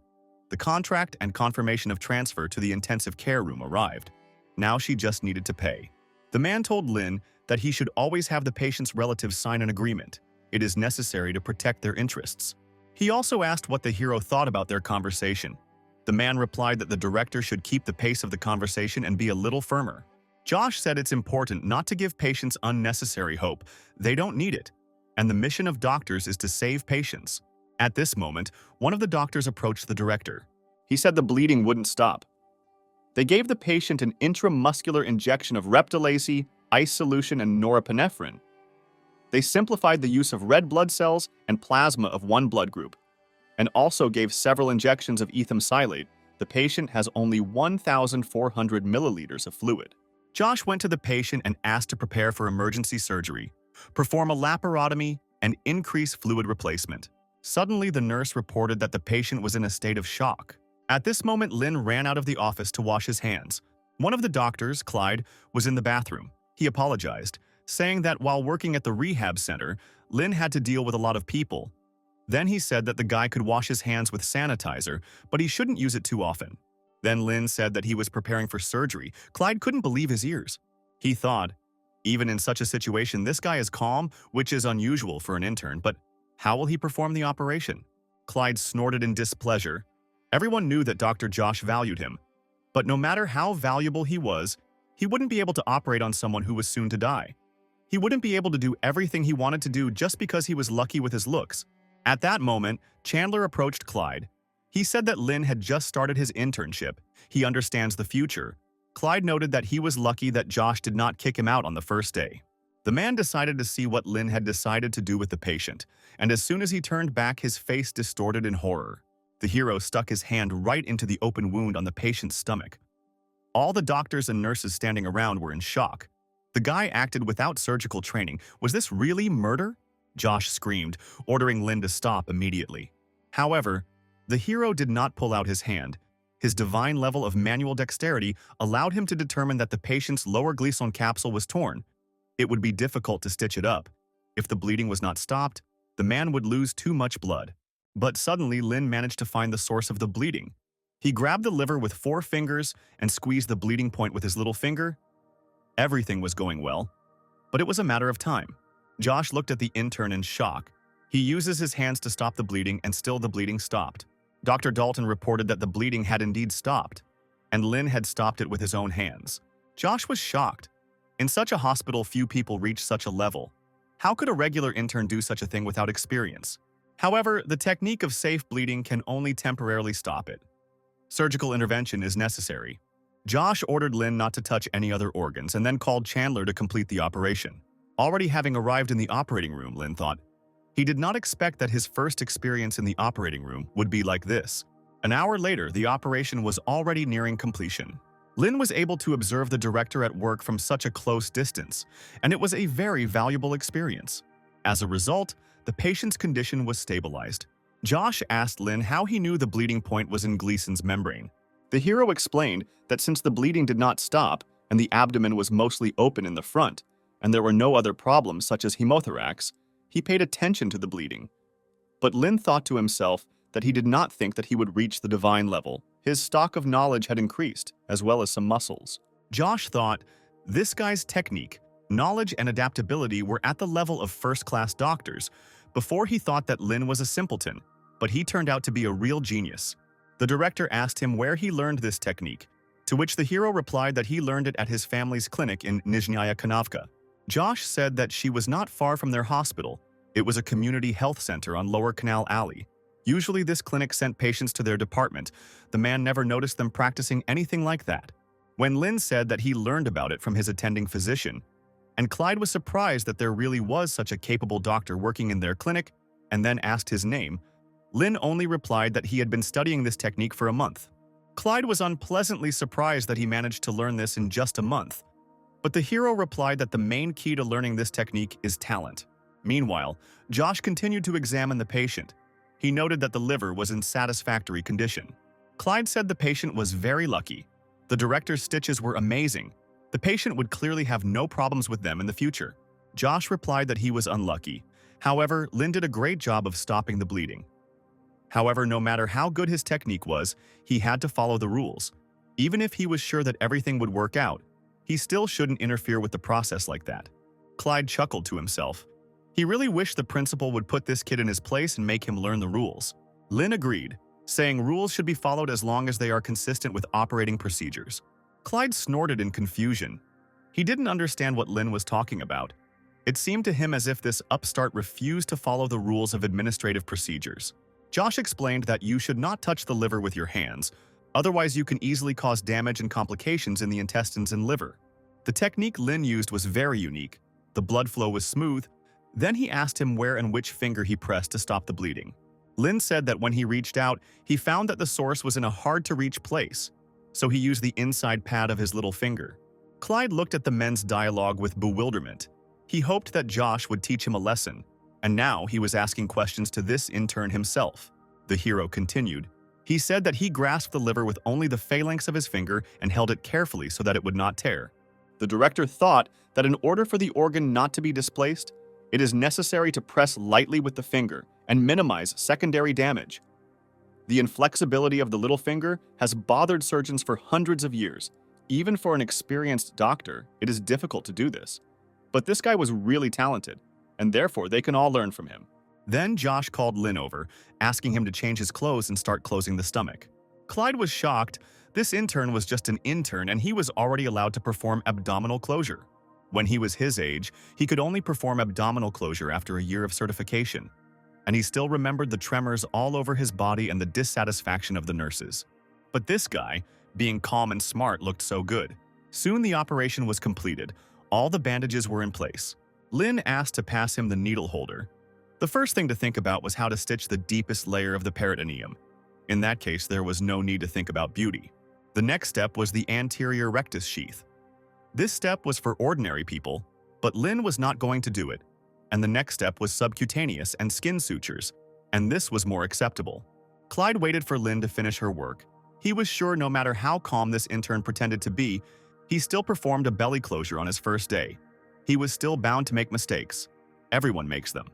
S1: The contract and confirmation of transfer to the intensive care room arrived. Now she just needed to pay. The man told Lin that he should always have the patient's relatives sign an agreement. It is necessary to protect their interests. He also asked what the hero thought about their conversation. The man replied that the director should keep the pace of the conversation and be a little firmer. Josh said it's important not to give patients unnecessary hope. They don't need it. And the mission of doctors is to save patients. At this moment, one of the doctors approached the director. He said the bleeding wouldn't stop. They gave the patient an intramuscular injection of Reptilacy, ice solution, and norepinephrine. They simplified the use of red blood cells and plasma of one blood group, and also gave several injections of ethyl silate. The patient has only 1,400 milliliters of fluid. Josh went to the patient and asked to prepare for emergency surgery, perform a laparotomy, and increase fluid replacement. Suddenly, the nurse reported that the patient was in a state of shock. At this moment, Lin ran out of the office to wash his hands. One of the doctors, Clyde, was in the bathroom. He apologized, saying that while working at the rehab center, Lin had to deal with a lot of people. Then he said that the guy could wash his hands with sanitizer, but he shouldn't use it too often. Then Lin said that he was preparing for surgery. Clyde couldn't believe his ears. He thought, even in such a situation, this guy is calm, which is unusual for an intern, but how will he perform the operation? Clyde snorted in displeasure. Everyone knew that Dr. Josh valued him, but no matter how valuable he was, he wouldn't be able to operate on someone who was soon to die. He wouldn't be able to do everything he wanted to do just because he was lucky with his looks. At that moment, Chandler approached Clyde. He said that Lin had just started his internship. He understands the future. Clyde noted that he was lucky that Josh did not kick him out on the first day. The man decided to see what Lin had decided to do with the patient, and as soon as he turned back, his face distorted in horror. The hero stuck his hand right into the open wound on the patient's stomach. All the doctors and nurses standing around were in shock. The guy acted without surgical training. Was this really murder? Josh screamed, ordering Lin to stop immediately. However, the hero did not pull out his hand. His divine level of manual dexterity allowed him to determine that the patient's lower Gleason capsule was torn. It would be difficult to stitch it up. If the bleeding was not stopped, the man would lose too much blood. But suddenly, Lin managed to find the source of the bleeding. He grabbed the liver with 4 fingers and squeezed the bleeding point with his little finger. Everything was going well, but it was a matter of time. Josh looked at the intern in shock. He uses his hands to stop the bleeding, and still the bleeding stopped. Dr. Dalton reported that the bleeding had indeed stopped, and Lin had stopped it with his own hands. Josh was shocked. In such a hospital, few people reach such a level. How could a regular intern do such a thing without experience? However, the technique of safe bleeding can only temporarily stop it. Surgical intervention is necessary. Josh ordered Lin not to touch any other organs and then called Chandler to complete the operation. Already having arrived in the operating room, Lin thought. He did not expect that his first experience in the operating room would be like this. An hour later, the operation was already nearing completion. Lin was able to observe the director at work from such a close distance, and it was a very valuable experience. As a result, the patient's condition was stabilized. Josh asked Lin how he knew the bleeding point was in Gleason's membrane. The hero explained that since the bleeding did not stop and the abdomen was mostly open in the front, and there were no other problems such as hemothorax, he paid attention to the bleeding. But Lin thought to himself that he did not think that he would reach the divine level. His stock of knowledge had increased, as well as some muscles. Josh thought, this guy's technique, knowledge, and adaptability were at the level of first-class doctors. Before he thought that Lin was a simpleton, but he turned out to be a real genius. The director asked him where he learned this technique, to which the hero replied that he learned it at his family's clinic in Nizhnaya Kanavka. Josh said that she was not far from their hospital. It was a community health center on Lower Canal Alley. Usually this clinic sent patients to their department. The man never noticed them practicing anything like that. When Lin said that he learned about it from his attending physician, and Clyde was surprised that there really was such a capable doctor working in their clinic, and then asked his name, Lin only replied that he had been studying this technique for a month. Clyde was unpleasantly surprised that he managed to learn this in just a month. But the hero replied that the main key to learning this technique is talent. Meanwhile, Josh continued to examine the patient. He noted that the liver was in satisfactory condition. Clyde said the patient was very lucky. The director's stitches were amazing. The patient would clearly have no problems with them in the future. Josh replied that he was unlucky. However, Lin did a great job of stopping the bleeding. However, no matter how good his technique was, he had to follow the rules. Even if he was sure that everything would work out, he still shouldn't interfere with the process like that. Clyde chuckled to himself. He really wished the principal would put this kid in his place and make him learn the rules. Lin agreed, saying rules should be followed as long as they are consistent with operating procedures. Clyde snorted in confusion. He didn't understand what Lin was talking about. It seemed to him as if this upstart refused to follow the rules of administrative procedures. Josh explained that you should not touch the liver with your hands, otherwise you can easily cause damage and complications in the intestines and liver. The technique Lin used was very unique. The blood flow was smooth. Then he asked him where and which finger he pressed to stop the bleeding. Lin said that when he reached out, he found that the source was in a hard-to-reach place, so he used the inside pad of his little finger. Clyde looked at the men's dialogue with bewilderment. He hoped that Josh would teach him a lesson, and now he was asking questions to this intern himself. The hero continued. He said that he grasped the liver with only the phalanx of his finger and held it carefully so that it would not tear. The director thought that in order for the organ not to be displaced, it is necessary to press lightly with the finger and minimize secondary damage. The inflexibility of the little finger has bothered surgeons for hundreds of years. Even for an experienced doctor, it is difficult to do this. But this guy was really talented, and therefore they can all learn from him. Then Josh called Lin over, asking him to change his clothes and start closing the stomach. Clyde was shocked. This intern was just an intern and he was already allowed to perform abdominal closure. When he was his age, he could only perform abdominal closure after a year of certification. And he still remembered the tremors all over his body and the dissatisfaction of the nurses. But this guy, being calm and smart, looked so good. Soon the operation was completed. All the bandages were in place. Lin asked to pass him the needle holder. The first thing to think about was how to stitch the deepest layer of the peritoneum. In that case, there was no need to think about beauty. The next step was the anterior rectus sheath. This step was for ordinary people, but Lin was not going to do it. And the next step was subcutaneous and skin sutures, and this was more acceptable. Clyde waited for Lin to finish her work. He was sure no matter how calm this intern pretended to be, he still performed a belly closure on his first day. He was still bound to make mistakes. Everyone makes them.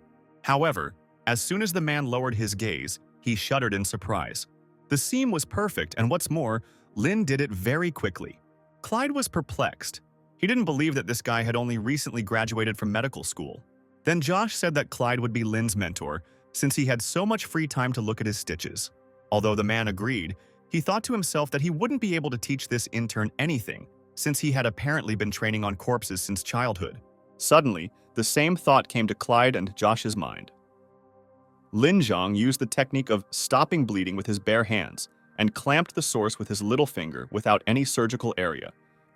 S1: However, as soon as the man lowered his gaze, he shuddered in surprise. The seam was perfect, and what's more, Lin did it very quickly. Clyde was perplexed. He didn't believe that this guy had only recently graduated from medical school. Then Josh said that Clyde would be Lin's mentor, since he had so much free time to look at his stitches. Although the man agreed, he thought to himself that he wouldn't be able to teach this intern anything, since he had apparently been training on corpses since childhood. Suddenly, the same thought came to Clyde and Josh's mind. Lin Zhang used the technique of stopping bleeding with his bare hands, and clamped the source with his little finger without any surgical area.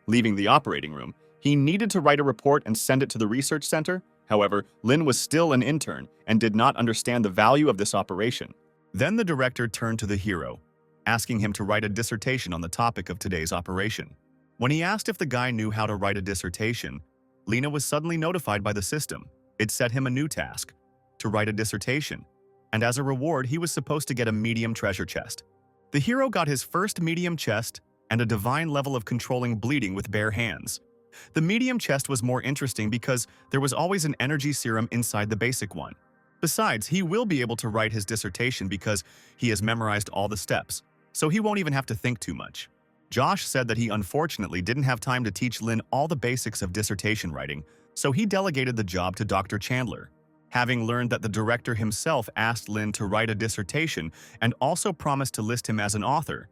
S1: Leaving the operating room, he needed to write a report and send it to the research center. However, Lin was still an intern and did not understand the value of this operation. Then the director turned to the hero, asking him to write a dissertation on the topic of today's operation. When he asked if the guy knew how to write a dissertation, Lina was suddenly notified by the system. It set him a new task, to write a dissertation, and as a reward, he was supposed to get a medium treasure chest. The hero got his first medium chest and a divine level of controlling bleeding with bare hands. The medium chest was more interesting because there was always an energy serum inside the basic one. Besides, he will be able to write his dissertation because he has memorized all the steps, so he won't even have to think too much. Josh said that he unfortunately didn't have time to teach Lin all the basics of dissertation writing, so he delegated the job to Dr. Chandler. Having learned that the director himself asked Lin to write a dissertation and also promised to list him as an author,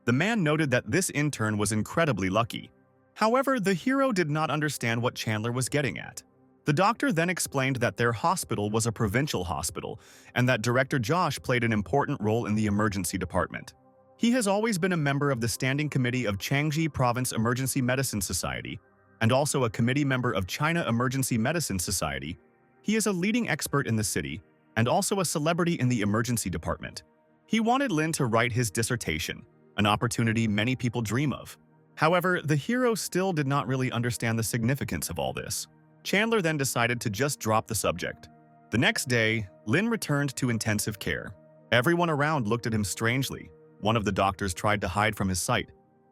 S1: the man noted that this intern was incredibly lucky. However, the hero did not understand what Chandler was getting at. The doctor then explained that their hospital was a provincial hospital and that Director Josh played an important role in the emergency department. He has always been a member of the Standing Committee of Changji Province Emergency Medicine Society and also a committee member of China Emergency Medicine Society. He is a leading expert in the city and also a celebrity in the emergency department. He wanted Lin to write his dissertation, an opportunity many people dream of. However, the hero still did not really understand the significance of all this. Chandler then decided to just drop the subject. The next day, Lin returned to intensive care. Everyone around looked at him strangely. One of the doctors tried to hide from his sight,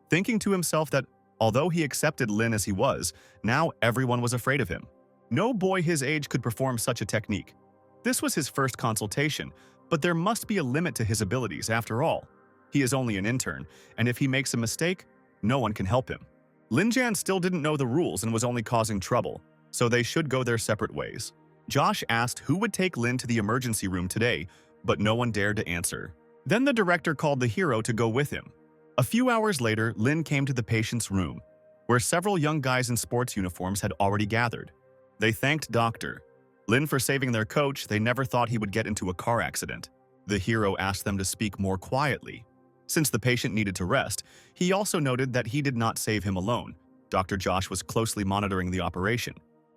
S1: thinking to himself that although he accepted Lin as he was, now everyone was afraid of him. No boy his age could perform such a technique. This was his first consultation, but there must be a limit to his abilities after all. He is only an intern, and if he makes a mistake, no one can help him. Lin Jan still didn't know the rules and was only causing trouble, so they should go their separate ways. Josh asked who would take Lin to the emergency room today, but no one dared to answer. Then the director called the hero to go with him. A few hours later, Lin came to the patient's room, where several young guys in sports uniforms had already gathered. They thanked Dr. Lin for saving their coach. They never thought he would get into a car accident. The hero asked them to speak more quietly. Since the patient needed to rest, he also noted that he did not save him alone. Dr. Josh was closely monitoring the operation.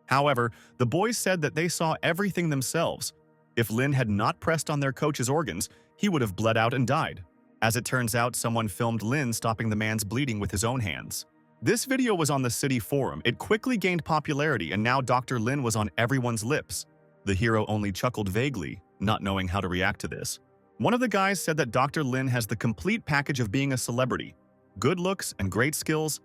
S1: However, the boys said that they saw everything themselves. If Lin had not pressed on their coach's organs, he would have bled out and died. As it turns out, someone filmed Lin stopping the man's bleeding with his own hands. This video was on the city forum. It quickly gained popularity, and now Dr. Lin was on everyone's lips. The hero only chuckled vaguely, not knowing how to react to this. One of the guys said that Dr. Lin has the complete package of being a celebrity, good looks and great skills,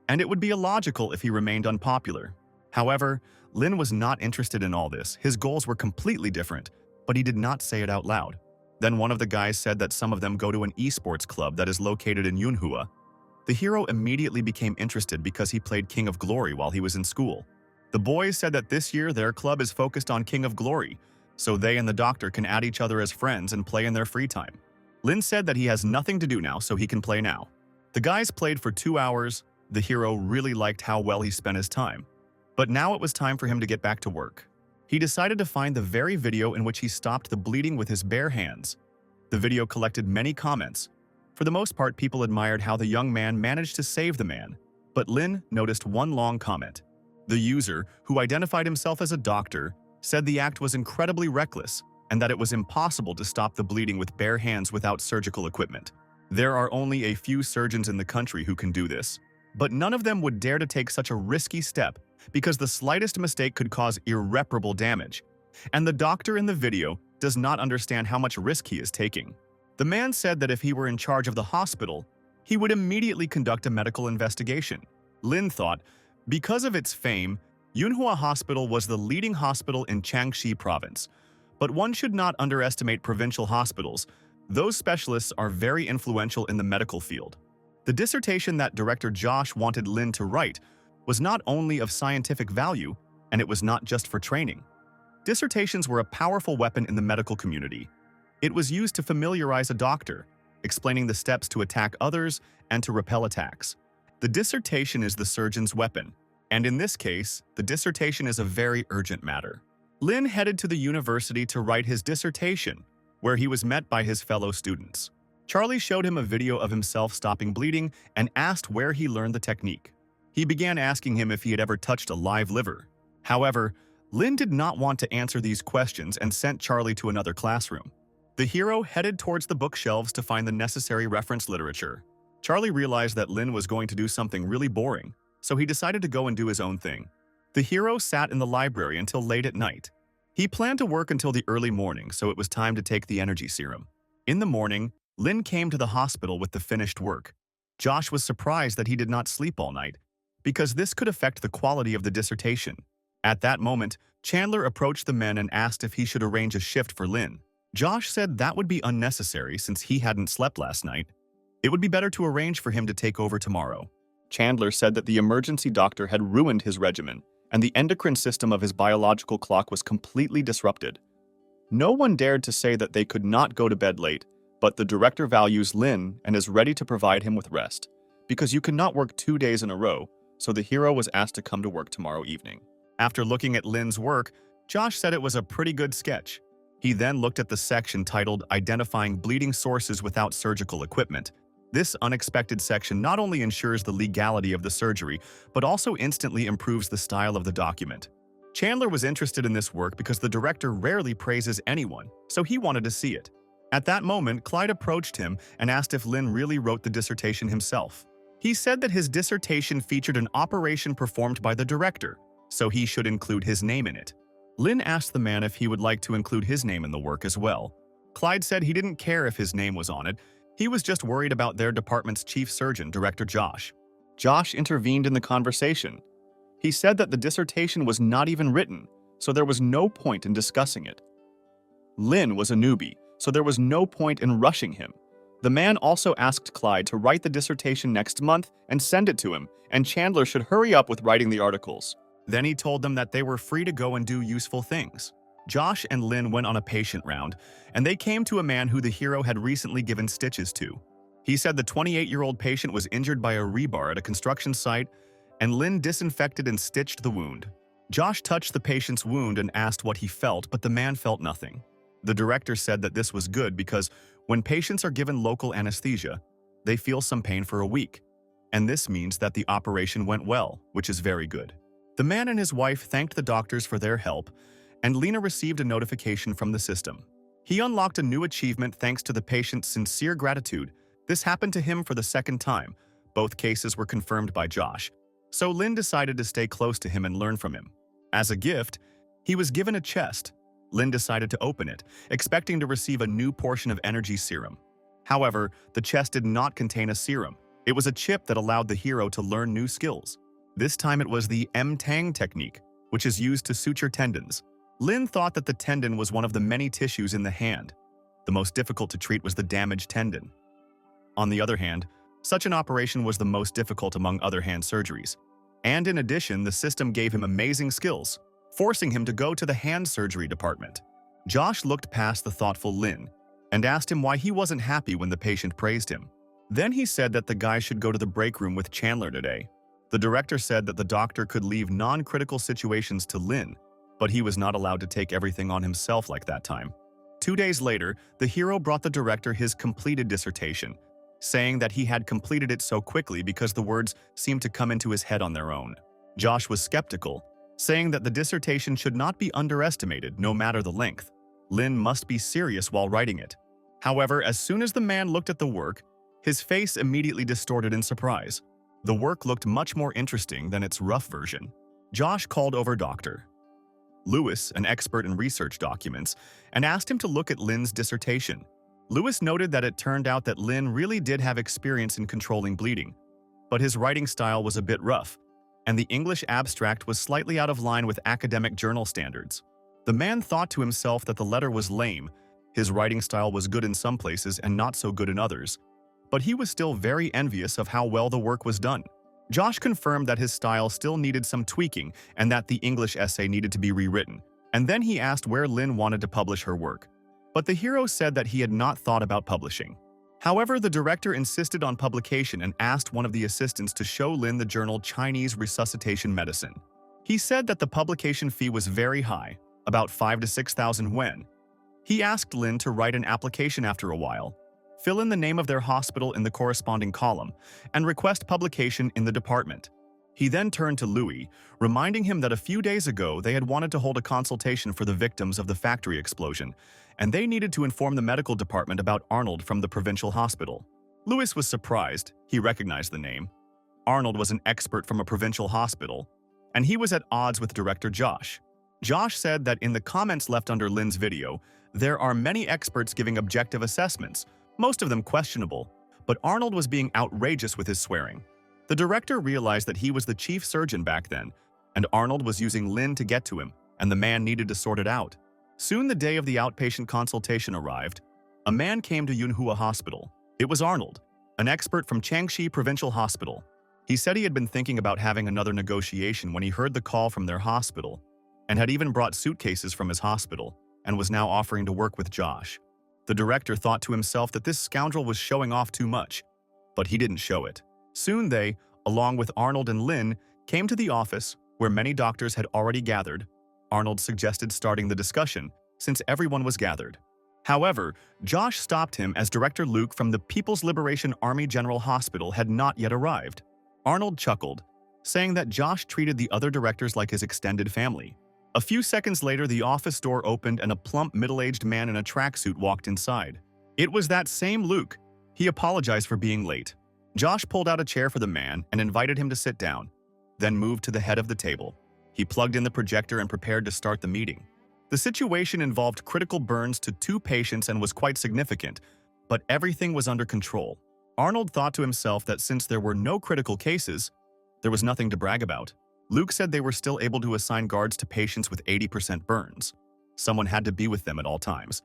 S1: and it would be illogical if he remained unpopular. However, Lin was not interested in all this. His goals were completely different, but he did not say it out loud. Then one of the guys said that some of them go to an esports club that is located in MANHUA. The hero immediately became interested because he played King of Glory while he was in school. The boys said that this year their club is focused on King of Glory, so they and the doctor can add each other as friends and play in their free time. Lin said that he has nothing to do now, so he can play now. The guys played for 2 hours. The hero really liked how well he spent his time. But now it was time for him to get back to work. He decided to find the very video in which he stopped the bleeding with his bare hands. The video collected many comments. For the most part, people admired how the young man managed to save the man. But Lin noticed one long comment. The user, who identified himself as a doctor, said the act was incredibly reckless and that it was impossible to stop the bleeding with bare hands without surgical equipment. There are only a few surgeons in the country who can do this, but none of them would dare to take such a risky step because the slightest mistake could cause irreparable damage. And the doctor in the video does not understand how much risk he is taking. The man said that if he were in charge of the hospital, he would immediately conduct a medical investigation. Lin thought, because of its fame, Manhua Hospital was the leading hospital in Changxi Province. But one should not underestimate provincial hospitals. Those specialists are very influential in the medical field. The dissertation that Director Josh wanted Lin to write was not only of scientific value, and it was not just for training. Dissertations were a powerful weapon in the medical community. It was used to familiarize a doctor, explaining the steps to attack others and to repel attacks. The dissertation is the surgeon's weapon, and in this case, the dissertation is a very urgent matter. Lin headed to the university to write his dissertation, where he was met by his fellow students. Charlie showed him a video of himself stopping bleeding and asked where he learned the technique. He began asking him if he had ever touched a live liver. However, Lin did not want to answer these questions and sent Charlie to another classroom. The hero headed towards the bookshelves to find the necessary reference literature. Charlie realized that Lin was going to do something really boring, so he decided to go and do his own thing. The hero sat in the library until late at night. He planned to work until the early morning, so it was time to take the energy serum. In the morning, Lin came to the hospital with the finished work. Josh was surprised that he did not sleep all night, because this could affect the quality of the dissertation. At that moment, Chandler approached the men and asked if he should arrange a shift for Lin. Josh said that would be unnecessary since he hadn't slept last night. It would be better to arrange for him to take over tomorrow. Chandler said that the emergency doctor had ruined his regimen, and the endocrine system of his biological clock was completely disrupted. No one dared to say that they could not go to bed late, but the director values Lin and is ready to provide him with rest, because you cannot work 2 days in a row, so the hero was asked to come to work tomorrow evening. After looking at Lin's work, Josh said it was a pretty good sketch. He then looked at the section titled Identifying Bleeding Sources Without Surgical Equipment. This unexpected section not only ensures the legality of the surgery, but also instantly improves the style of the document. Chandler was interested in this work because the director rarely praises anyone, so he wanted to see it. At that moment, Clyde approached him and asked if Lin really wrote the dissertation himself. He said that his dissertation featured an operation performed by the director, so he should include his name in it. Lin asked the man if he would like to include his name in the work as well. Clyde said he didn't care if his name was on it, he was just worried about their department's chief surgeon, Director Josh. Josh intervened in the conversation. He said that the dissertation was not even written, so there was no point in discussing it. Lin was a newbie, so there was no point in rushing him. The man also asked Clyde to write the dissertation next month and send it to him, and Chandler should hurry up with writing the articles. Then he told them that they were free to go and do useful things. Josh and Lin went on a patient round, and they came to a man who the hero had recently given stitches to. He said the 28-year-old patient was injured by a rebar at a construction site, and Lin disinfected and stitched the wound. Josh touched the patient's wound and asked what he felt, but the man felt nothing. The director said that this was good because when patients are given local anesthesia, they feel some pain for a week, and this means that the operation went well, which is very good. The man and his wife thanked the doctors for their help, and Lena received a notification from the system. He unlocked a new achievement thanks to the patient's sincere gratitude. This happened to him for the second time. Both cases were confirmed by Josh, so Lin decided to stay close to him and learn from him. As a gift, he was given a chest. Lin decided to open it, expecting to receive a new portion of energy serum. However, the chest did not contain a serum. It was a chip that allowed the hero to learn new skills. This time it was the M-Tang technique, which is used to suture tendons. Lin thought that the tendon was one of the many tissues in the hand. The most difficult to treat was the damaged tendon. On the other hand, such an operation was the most difficult among other hand surgeries. And in addition, the system gave him amazing skills, forcing him to go to the hand surgery department. Josh looked past the thoughtful Lin and asked him why he wasn't happy when the patient praised him. Then he said that the guy should go to the break room with Chandler today. The director said that the doctor could leave non-critical situations to Lin, but he was not allowed to take everything on himself like that time. 2 days later, the hero brought the director his completed dissertation, saying that he had completed it so quickly because the words seemed to come into his head on their own. Josh was skeptical, saying that the dissertation should not be underestimated no matter the length. Lin must be serious while writing it. However, as soon as the man looked at the work, his face immediately distorted in surprise. The work looked much more interesting than its rough version. Josh called over Dr. Lewis, an expert in research documents, and asked him to look at Lin's dissertation. Lewis noted that it turned out that Lin really did have experience in controlling bleeding, but his writing style was a bit rough, and the English abstract was slightly out of line with academic journal standards. The man thought to himself that the letter was lame. His writing style was good in some places and not so good in others, but he was still very envious of how well the work was done. Josh confirmed that his style still needed some tweaking and that the English essay needed to be rewritten, and then he asked where Lin wanted to publish her work. But the hero said that he had not thought about publishing. However, the director insisted on publication and asked one of the assistants to show Lin the journal Chinese Resuscitation Medicine. He said that the publication fee was very high, about 5,000 to 6,000 yuan. He asked Lin to write an application after a while. fill in the name of their hospital in the corresponding column, and request publication in the department. He then turned to Louis, reminding him that a few days ago they had wanted to hold a consultation for the victims of the factory explosion, and they needed to inform the medical department about Arnold from the provincial hospital. Louis was surprised. He recognized the name. Arnold was an expert from a provincial hospital, and he was at odds with director Josh. Josh said that in the comments left under Lin's video, there are many experts giving objective assessments, most of them questionable, but Arnold was being outrageous with his swearing. The director realized that he was the chief surgeon back then, and Arnold was using Lin to get to him, and the man needed to sort it out. Soon the day of the outpatient consultation arrived. A man came to Manhua Hospital. It was Arnold, an expert from Changshi Provincial Hospital. He said he had been thinking about having another negotiation when he heard the call from their hospital, and had even brought suitcases from his hospital, and was now offering to work with Josh. The director thought to himself that this scoundrel was showing off too much, but he didn't show it. Soon they, along with Arnold and Lin, came to the office where many doctors had already gathered. Arnold suggested starting the discussion, since everyone was gathered. However, Josh stopped him as Director Luke from the People's Liberation Army General Hospital had not yet arrived. Arnold chuckled, saying that Josh treated the other directors like his extended family. A few seconds later, the office door opened and a plump, middle-aged man in a tracksuit walked inside. It was that same Luke. He apologized for being late. Josh pulled out a chair for the man and invited him to sit down, then moved to the head of the table. He plugged in the projector and prepared to start the meeting. The situation involved critical burns to 2 patients and was quite significant, but everything was under control. Arnold thought to himself that since there were no critical cases, there was nothing to brag about. Luke said they were still able to assign guards to patients with 80% burns. Someone had to be with them at all times,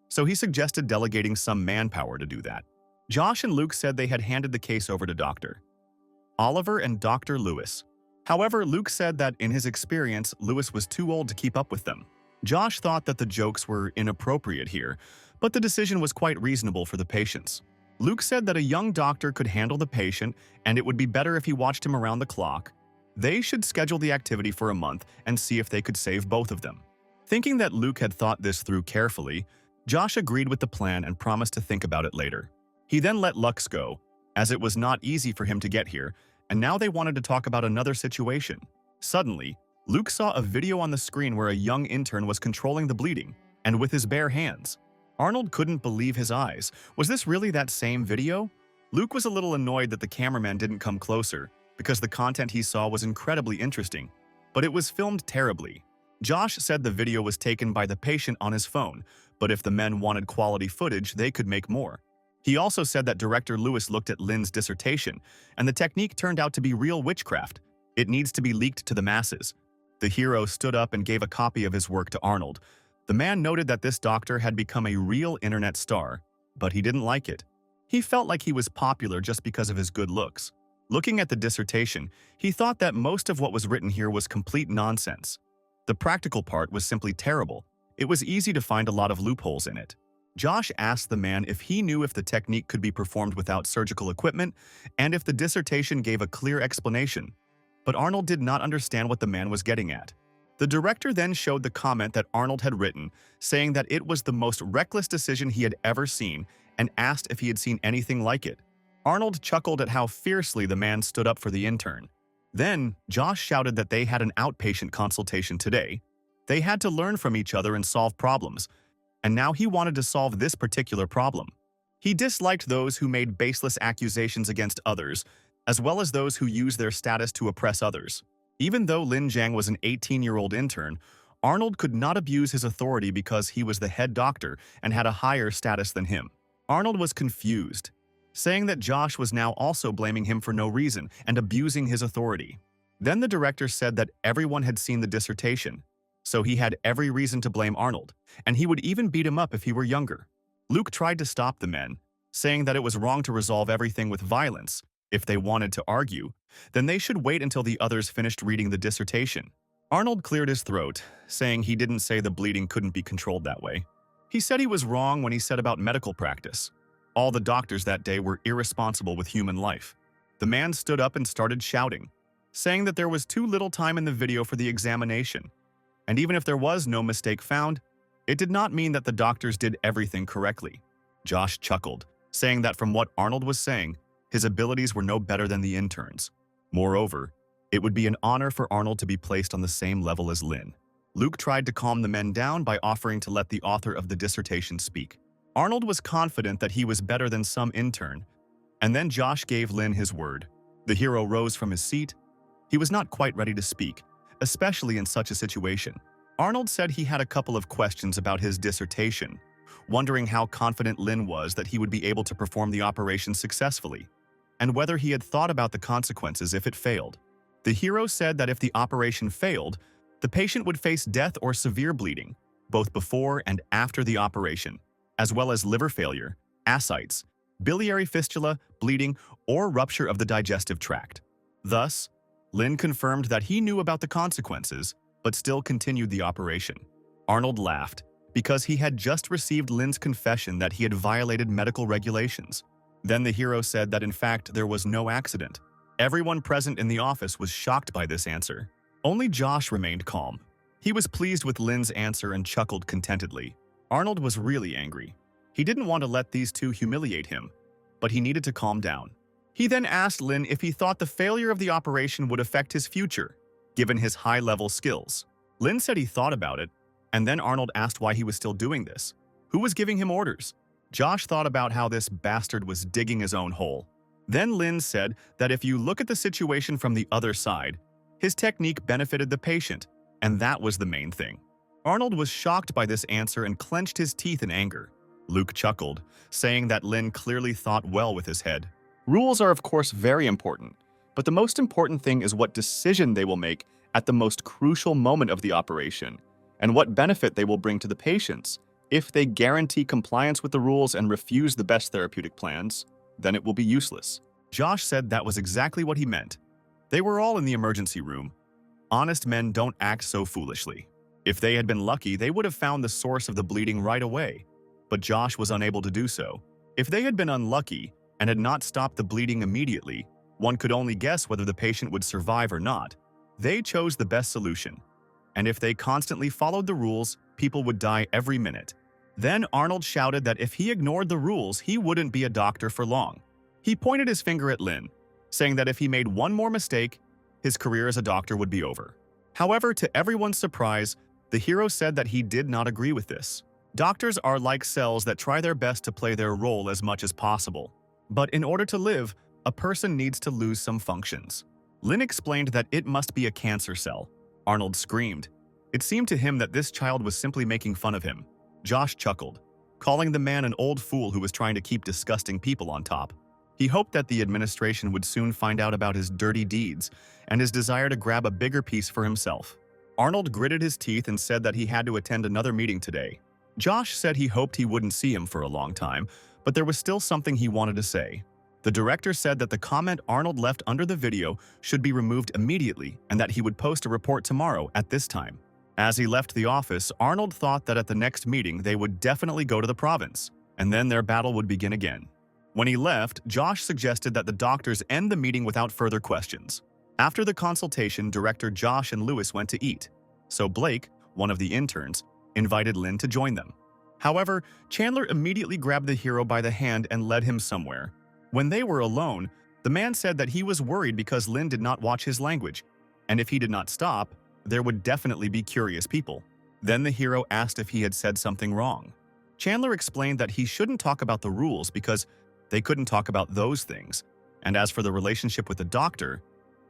S1: so he suggested delegating some manpower to do that. Josh and Luke said they had handed the case over to Dr. Oliver and Dr. Lewis. However, Luke said that in his experience, Lewis was too old to keep up with them. Josh thought that the jokes were inappropriate here, but the decision was quite reasonable for the patients. Luke said that a young doctor could handle the patient, and it would be better if he watched him around the clock. They should schedule the activity for a month and see if they could save both of them. Thinking that Luke had thought this through carefully, Josh agreed with the plan and promised to think about it later. He then let Lux go, as it was not easy for him to get here, and now they wanted to talk about another situation. Suddenly, Luke saw a video on the screen where a young intern was controlling the bleeding, and with his bare hands. Arnold couldn't believe his eyes. Was this really that same video? Luke was a little annoyed that the cameraman didn't come closer, because the content he saw was incredibly interesting, but it was filmed terribly. Josh said the video was taken by the patient on his phone, but if the men wanted quality footage, they could make more. He also said that Director Lewis looked at Lin's dissertation, and the technique turned out to be real witchcraft. It needs to be leaked to the masses. The hero stood up and gave a copy of his work to Arnold. The man noted that this doctor had become a real internet star, but he didn't like it. He felt like he was popular just because of his good looks. Looking at the dissertation, he thought that most of what was written here was complete nonsense. The practical part was simply terrible. It was easy to find a lot of loopholes in it. Josh asked the man if he knew if the technique could be performed without surgical equipment and if the dissertation gave a clear explanation. But Arnold did not understand what the man was getting at. The director then showed the comment that Arnold had written, saying that it was the most reckless decision he had ever seen, and asked if he had seen anything like it. Arnold chuckled at how fiercely the man stood up for the intern. Then, Josh shouted that they had an outpatient consultation today. They had to learn from each other and solve problems, and now he wanted to solve this particular problem. He disliked those who made baseless accusations against others, as well as those who used their status to oppress others. Even though Lin Jiang was an 18-year-old intern, Arnold could not abuse his authority because he was the head doctor and had a higher status than him. Arnold was confused, saying that Josh was now also blaming him for no reason and abusing his authority. Then the director said that everyone had seen the dissertation, so he had every reason to blame Arnold, and he would even beat him up if he were younger. Luke tried to stop the men, saying that it was wrong to resolve everything with violence. If they wanted to argue, then they should wait until the others finished reading the dissertation. Arnold cleared his throat, saying he didn't say the bleeding couldn't be controlled that way. He said he was wrong when he said about medical practice. All the doctors that day were irresponsible with human life. The man stood up and started shouting, saying that there was too little time in the video for the examination. And even if there was no mistake found, it did not mean that the doctors did everything correctly. Josh chuckled, saying that from what Arnold was saying, his abilities were no better than the interns. Moreover, it would be an honor for Arnold to be placed on the same level as Lin. Luke tried to calm the men down by offering to let the author of the dissertation speak. Arnold was confident that he was better than some intern, and then Josh gave Lin his word. The hero rose from his seat. He was not quite ready to speak, especially in such a situation. Arnold said he had a couple of questions about his dissertation, wondering how confident Lin was that he would be able to perform the operation successfully, and whether he had thought about the consequences if it failed. The hero said that if the operation failed, the patient would face death or severe bleeding, both before and after the operation, as well as liver failure, ascites, biliary fistula, bleeding, or rupture of the digestive tract. Thus, Lin confirmed that he knew about the consequences, but still continued the operation. Arnold laughed, because he had just received Lin's confession that he had violated medical regulations. Then the hero said that in fact there was no accident. Everyone present in the office was shocked by this answer. Only Josh remained calm. He was pleased with Lin's answer and chuckled contentedly. Arnold was really angry. He didn't want to let these two humiliate him, but he needed to calm down. He then asked Lin if he thought the failure of the operation would affect his future, given his high-level skills. Lin said he thought about it, and then Arnold asked why he was still doing this. Who was giving him orders? Josh thought about how this bastard was digging his own hole. Then Lin said that if you look at the situation from the other side, his technique benefited the patient, and that was the main thing. Arnold was shocked by this answer and clenched his teeth in anger. Luke chuckled, saying that Lin clearly thought well with his head. Rules are of course very important, but the most important thing is what decision they will make at the most crucial moment of the operation, and what benefit they will bring to the patients. If they guarantee compliance with the rules and refuse the best therapeutic plans, then it will be useless. Josh said that was exactly what he meant. They were all in the emergency room. Honest men don't act so foolishly. If they had been lucky, they would have found the source of the bleeding right away. But Josh was unable to do so. If they had been unlucky and had not stopped the bleeding immediately, one could only guess whether the patient would survive or not. They chose the best solution. And if they constantly followed the rules, people would die every minute. Then Arnold shouted that if he ignored the rules, he wouldn't be a doctor for long. He pointed his finger at Lin, saying that if he made one more mistake, his career as a doctor would be over. However, to everyone's surprise, the hero said that he did not agree with this. Doctors are like cells that try their best to play their role as much as possible. But in order to live, a person needs to lose some functions. Lin explained that it must be a cancer cell. Arnold screamed. It seemed to him that this child was simply making fun of him. Josh chuckled, calling the man an old fool who was trying to keep disgusting people on top. He hoped that the administration would soon find out about his dirty deeds and his desire to grab a bigger piece for himself. Arnold gritted his teeth and said that he had to attend another meeting today. Josh said he hoped he wouldn't see him for a long time, but there was still something he wanted to say. The director said that the comment Arnold left under the video should be removed immediately and that he would post a report tomorrow at this time. As he left the office, Arnold thought that at the next meeting they would definitely go to the province, and then their battle would begin again. When he left, Josh suggested that the doctors end the meeting without further questions. After the consultation, director Josh and Lewis went to eat, so Blake, one of the interns, invited Lin to join them. However, Chandler immediately grabbed the hero by the hand and led him somewhere. When they were alone, the man said that he was worried because Lin did not watch his language, and if he did not stop, there would definitely be curious people. Then the hero asked if he had said something wrong. Chandler explained that he shouldn't talk about the rules because they couldn't talk about those things, and as for the relationship with the doctor,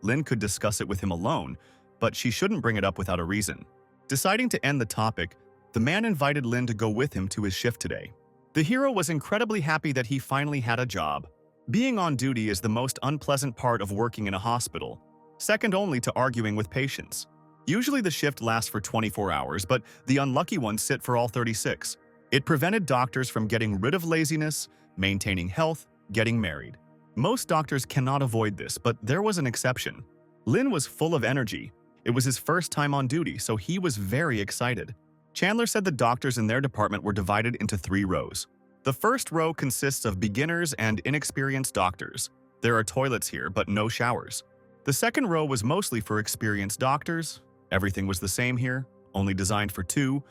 S1: Lin could discuss it with him alone, but she shouldn't bring it up without a reason. Deciding to end the topic, the man invited Lin to go with him to his shift today. The hero was incredibly happy that he finally had a job. Being on duty is the most unpleasant part of working in a hospital, second only to arguing with patients. Usually the shift lasts for 24 hours, but the unlucky ones sit for all 36. It prevented doctors from getting rid of laziness, maintaining health, getting married. Most doctors cannot avoid this, but there was an exception. Lin was full of energy. It was his first time on duty, so he was very excited. Chandler said the doctors in their department were divided into 3 rows. The first row consists of beginners and inexperienced doctors. There are toilets here, but no showers. The second row was mostly for experienced doctors. Everything was the same here, only designed for 2.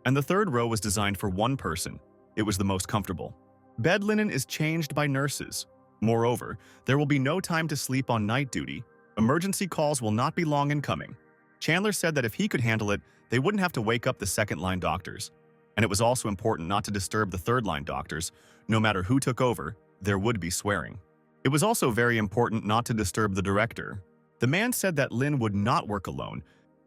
S1: And the third row was designed for 1 person. It was the most comfortable. Bed linen is changed by nurses. Moreover, there will be no time to sleep on night duty. Emergency calls will not be long in coming. Chandler said that if he could handle it, they wouldn't have to wake up the second-line doctors. And it was also important not to disturb the third-line doctors. No matter who took over, there would be swearing. It was also very important not to disturb the director. The man said that Lin would not work alone.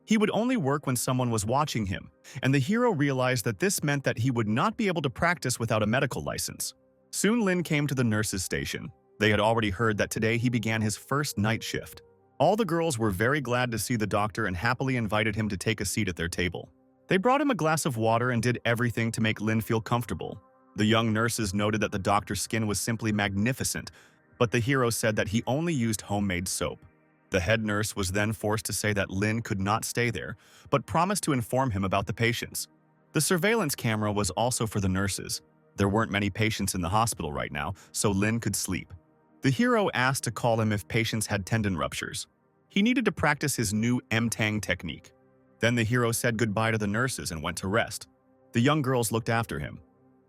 S1: He would only work when someone was watching him, and the hero realized that this meant that he would not be able to practice without a medical license. Soon Lin came to the nurses' station. They had already heard that today he began his first night shift. All the girls were very glad to see the doctor and happily invited him to take a seat at their table. They brought him a glass of water and did everything to make Lin feel comfortable. The young nurses noted that the doctor's skin was simply magnificent, but the hero said that he only used homemade soap. The head nurse was then forced to say that Lin could not stay there, but promised to inform him about the patients. The surveillance camera was also for the nurses. There weren't many patients in the hospital right now, so Lin could sleep. The hero asked to call him if patients had tendon ruptures. He needed to practice his new M-Tang technique. Then the hero said goodbye to the nurses and went to rest. The young girls looked after him.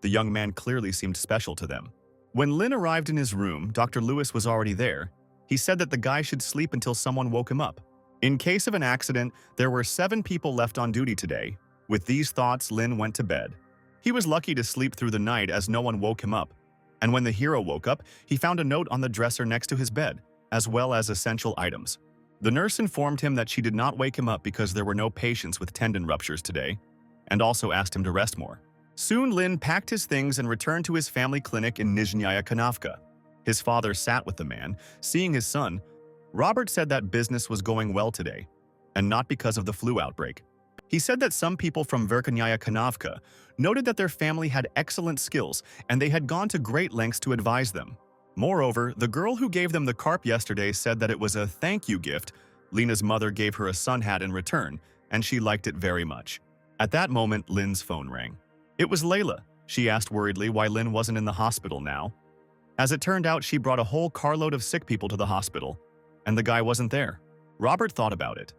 S1: The young man clearly seemed special to them. When Lin arrived in his room, Dr. Lewis was already there. He said that the guy should sleep until someone woke him up. In case of an accident, there were 7 people left on duty today. With these thoughts, Lin went to bed. He was lucky to sleep through the night as no one woke him up. And when the hero woke up, he found a note on the dresser next to his bed, as well as essential items. The nurse informed him that she did not wake him up because there were no patients with tendon ruptures today, and also asked him to rest more. Soon Lin packed his things and returned to his family clinic in Nizhnyaya Kanavka. His father sat with the man, seeing his son. Robert said that business was going well today, and not because of the flu outbreak. He said that some people from Verkhnyaya Kanavka noted that their family had excellent skills and they had gone to great lengths to advise them. Moreover, the girl who gave them the carp yesterday said that it was a thank you gift. Lena's mother gave her a sun hat in return, and she liked it very much. At that moment, Lin's phone rang. It was Layla. She asked worriedly why Lin wasn't in the hospital now. As it turned out, she brought a whole carload of sick people to the hospital, and the guy wasn't there. Robert thought about it.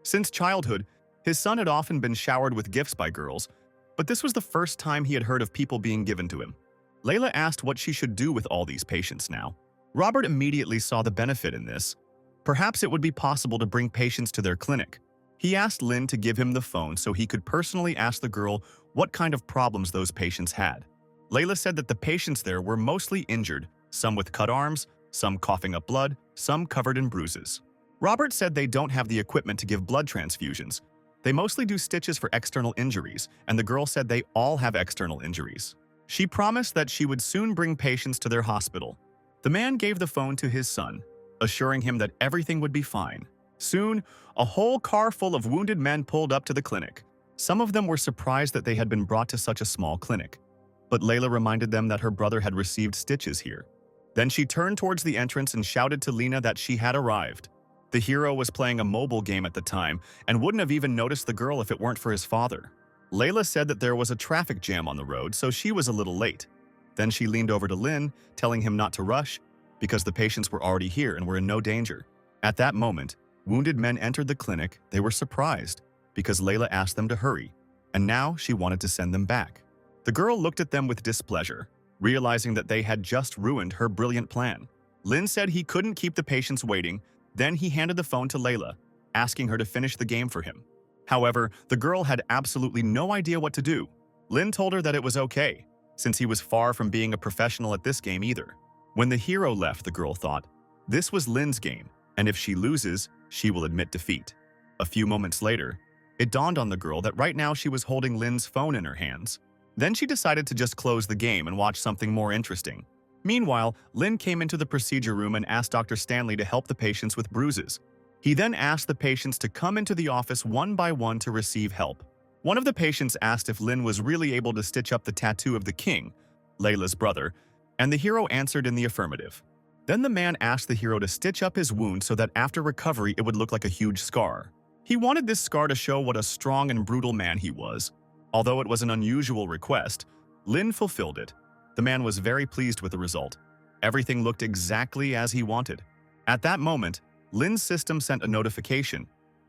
S1: Since childhood, his son had often been showered with gifts by girls, but this was the first time he had heard of people being given to him. Layla asked what she should do with all these patients now. Robert immediately saw the benefit in this. Perhaps it would be possible to bring patients to their clinic. He asked Lin to give him the phone so he could personally ask the girl what kind of problems those patients had. Layla said that the patients there were mostly injured, some with cut arms, some coughing up blood, some covered in bruises. Robert said they don't have the equipment to give blood transfusions. They mostly do stitches for external injuries, and the girl said they all have external injuries. She promised that she would soon bring patients to their hospital. The man gave the phone to his son, assuring him that everything would be fine. Soon, a whole car full of wounded men pulled up to the clinic. Some of them were surprised that they had been brought to such a small clinic. But Layla reminded them that her brother had received stitches here. Then she turned towards the entrance and shouted to Lena that she had arrived. The hero was playing a mobile game at the time and wouldn't have even noticed the girl if it weren't for his father. Layla said that there was a traffic jam on the road, so she was a little late. Then she leaned over to Lin, telling him not to rush, because the patients were already here and were in no danger. At that moment, wounded men entered the clinic. They were surprised, because Layla asked them to hurry, and now she wanted to send them back. The girl looked at them with displeasure, realizing that they had just ruined her brilliant plan. Lin said he couldn't keep the patients waiting. Then he handed the phone to Layla, asking her to finish the game for him. However, the girl had absolutely no idea what to do. Lin told her that it was okay, since he was far from being a professional at this game either. When the hero left, the girl thought, this was Lin's game, and if she loses, she will admit defeat. A few moments later, it dawned on the girl that right now she was holding Lin's phone in her hands. Then she decided to just close the game and watch something more interesting. Meanwhile, Lin came into the procedure room and asked Dr. Stanley to help the patients with bruises. He then asked the patients to come into the office one by one to receive help. One of the patients asked if Lin was really able to stitch up the tattoo of the king, Layla's brother, and the hero answered in the affirmative. Then the man asked the hero to stitch up his wound so that after recovery it would look like a huge scar. He wanted this scar to show what a strong and brutal man he was. Although it was an unusual request, Lin fulfilled it. The man was very pleased with the result. Everything looked exactly as he wanted. At that moment, Lin's system sent a notification.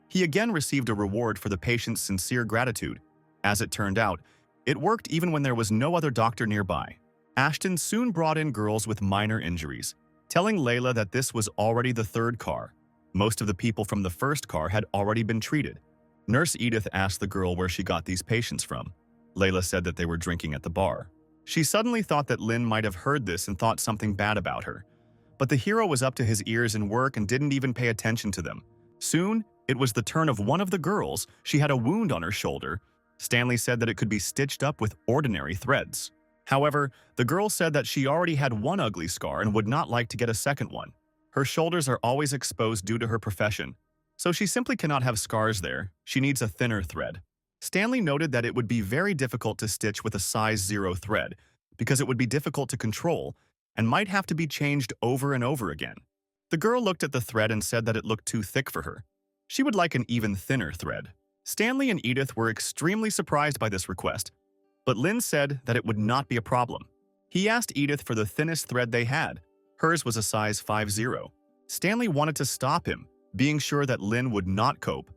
S1: He again received a reward for the patient's sincere gratitude. As it turned out, it worked even when there was no other doctor nearby. Ashton soon brought in girls with minor injuries, telling Layla that this was already the third car. Most of the people from the first car had already been treated. Nurse Edith asked the girl where she got these patients from. Layla said that they were drinking at the bar. She suddenly thought that Lin might have heard this and thought something bad about her. But the hero was up to his ears in work and didn't even pay attention to them. Soon, it was the turn of one of the girls. She had a wound on her shoulder. Stanley said that it could be stitched up with ordinary threads. However, the girl said that she already had one ugly scar and would not like to get a second one. Her shoulders are always exposed due to her profession, so she simply cannot have scars there. She needs a thinner thread. Stanley noted that it would be very difficult to stitch with a size 0 thread because it would be difficult to control and might have to be changed over and over again. The girl looked at the thread and said that it looked too thick for her. She would like an even thinner thread. Stanley and Edith were extremely surprised by this request, but Lin said that it would not be a problem. He asked Edith for the thinnest thread they had. Hers was a size 5-0. Stanley wanted to stop him, being sure that Lin would not cope,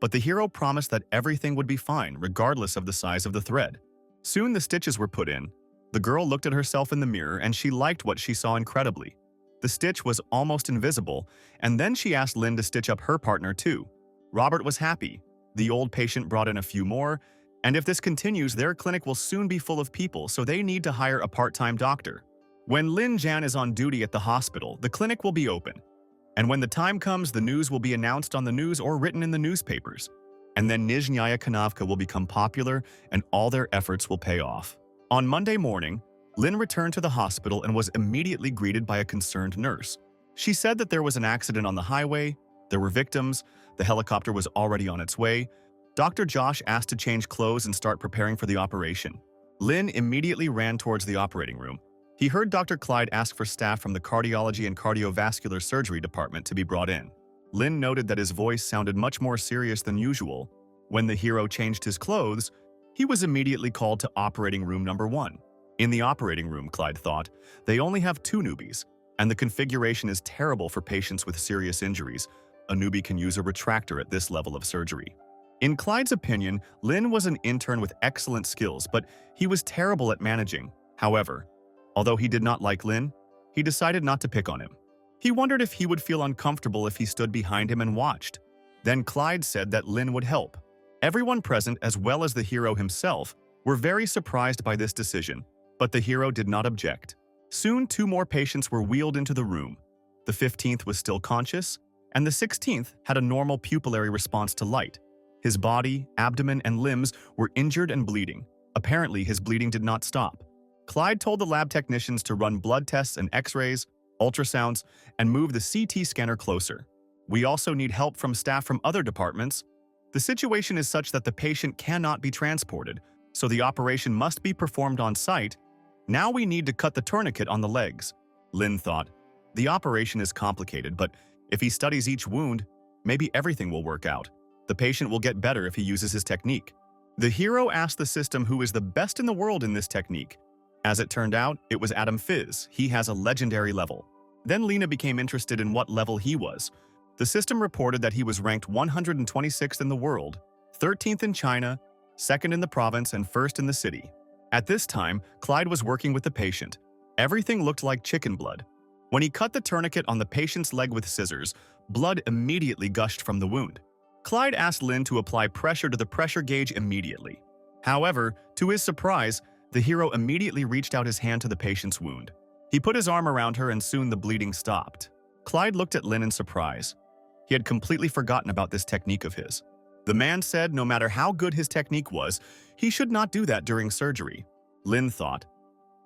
S1: but the hero promised that everything would be fine regardless of the size of the thread. Soon the stitches were put in. The girl looked at herself in the mirror and she liked what she saw incredibly. The stitch was almost invisible, and then she asked Lin to stitch up her partner too. Robert was happy. The old patient brought in a few more, and if this continues, their clinic will soon be full of people, so they need to hire a part-time doctor. When Lin Jan is on duty at the hospital, the clinic will be open. And when the time comes, the news will be announced on the news or written in the newspapers. And then Nizhnaya Kanavka will become popular and all their efforts will pay off. On Monday morning, Lin returned to the hospital and was immediately greeted by a concerned nurse. She said that there was an accident on the highway, there were victims, the helicopter was already on its way. Dr. Josh asked to change clothes and start preparing for the operation. Lin immediately ran towards the operating room. He heard Dr. Clyde ask for staff from the cardiology and cardiovascular surgery department to be brought in. Lin noted that his voice sounded much more serious than usual. When the hero changed his clothes, he was immediately called to operating room number 1. In the operating room, Clyde thought, they only have 2 newbies, and the configuration is terrible for patients with serious injuries. A newbie can use a retractor at this level of surgery. In Clyde's opinion, Lin was an intern with excellent skills, but he was terrible at managing. However, although he did not like Lin, he decided not to pick on him. He wondered if he would feel uncomfortable if he stood behind him and watched. Then Clyde said that Lin would help. Everyone present, as well as the hero himself, were very surprised by this decision, but the hero did not object. Soon 2 more patients were wheeled into the room. The 15th was still conscious, and the 16th had a normal pupillary response to light. His body, abdomen, and limbs were injured and bleeding. Apparently, his bleeding did not stop. Clyde told the lab technicians to run blood tests and x-rays, ultrasounds, and move the CT scanner closer. We also need help from staff from other departments. The situation is such that the patient cannot be transported, so the operation must be performed on site. Now we need to cut the tourniquet on the legs. Lin thought, the operation is complicated, but if he studies each wound, maybe everything will work out. The patient will get better if he uses his technique. The hero asked the system who is the best in the world in this technique. As it turned out, it was Adam Fizz. He has a legendary level. Then Lena became interested in what level he was. The system reported that he was ranked 126th in the world, 13th in China, 2nd in the province, and 1st in the city. At this time, Clyde was working with the patient. Everything looked like chicken blood. When he cut the tourniquet on the patient's leg with scissors, blood immediately gushed from the wound. Clyde asked Lin to apply pressure to the pressure gauge immediately. However, to his surprise, the hero immediately reached out his hand to the patient's wound. He put his arm around her and soon the bleeding stopped. Clyde looked at Lin in surprise. He had completely forgotten about this technique of his. The man said no matter how good his technique was, he should not do that during surgery. Lin thought,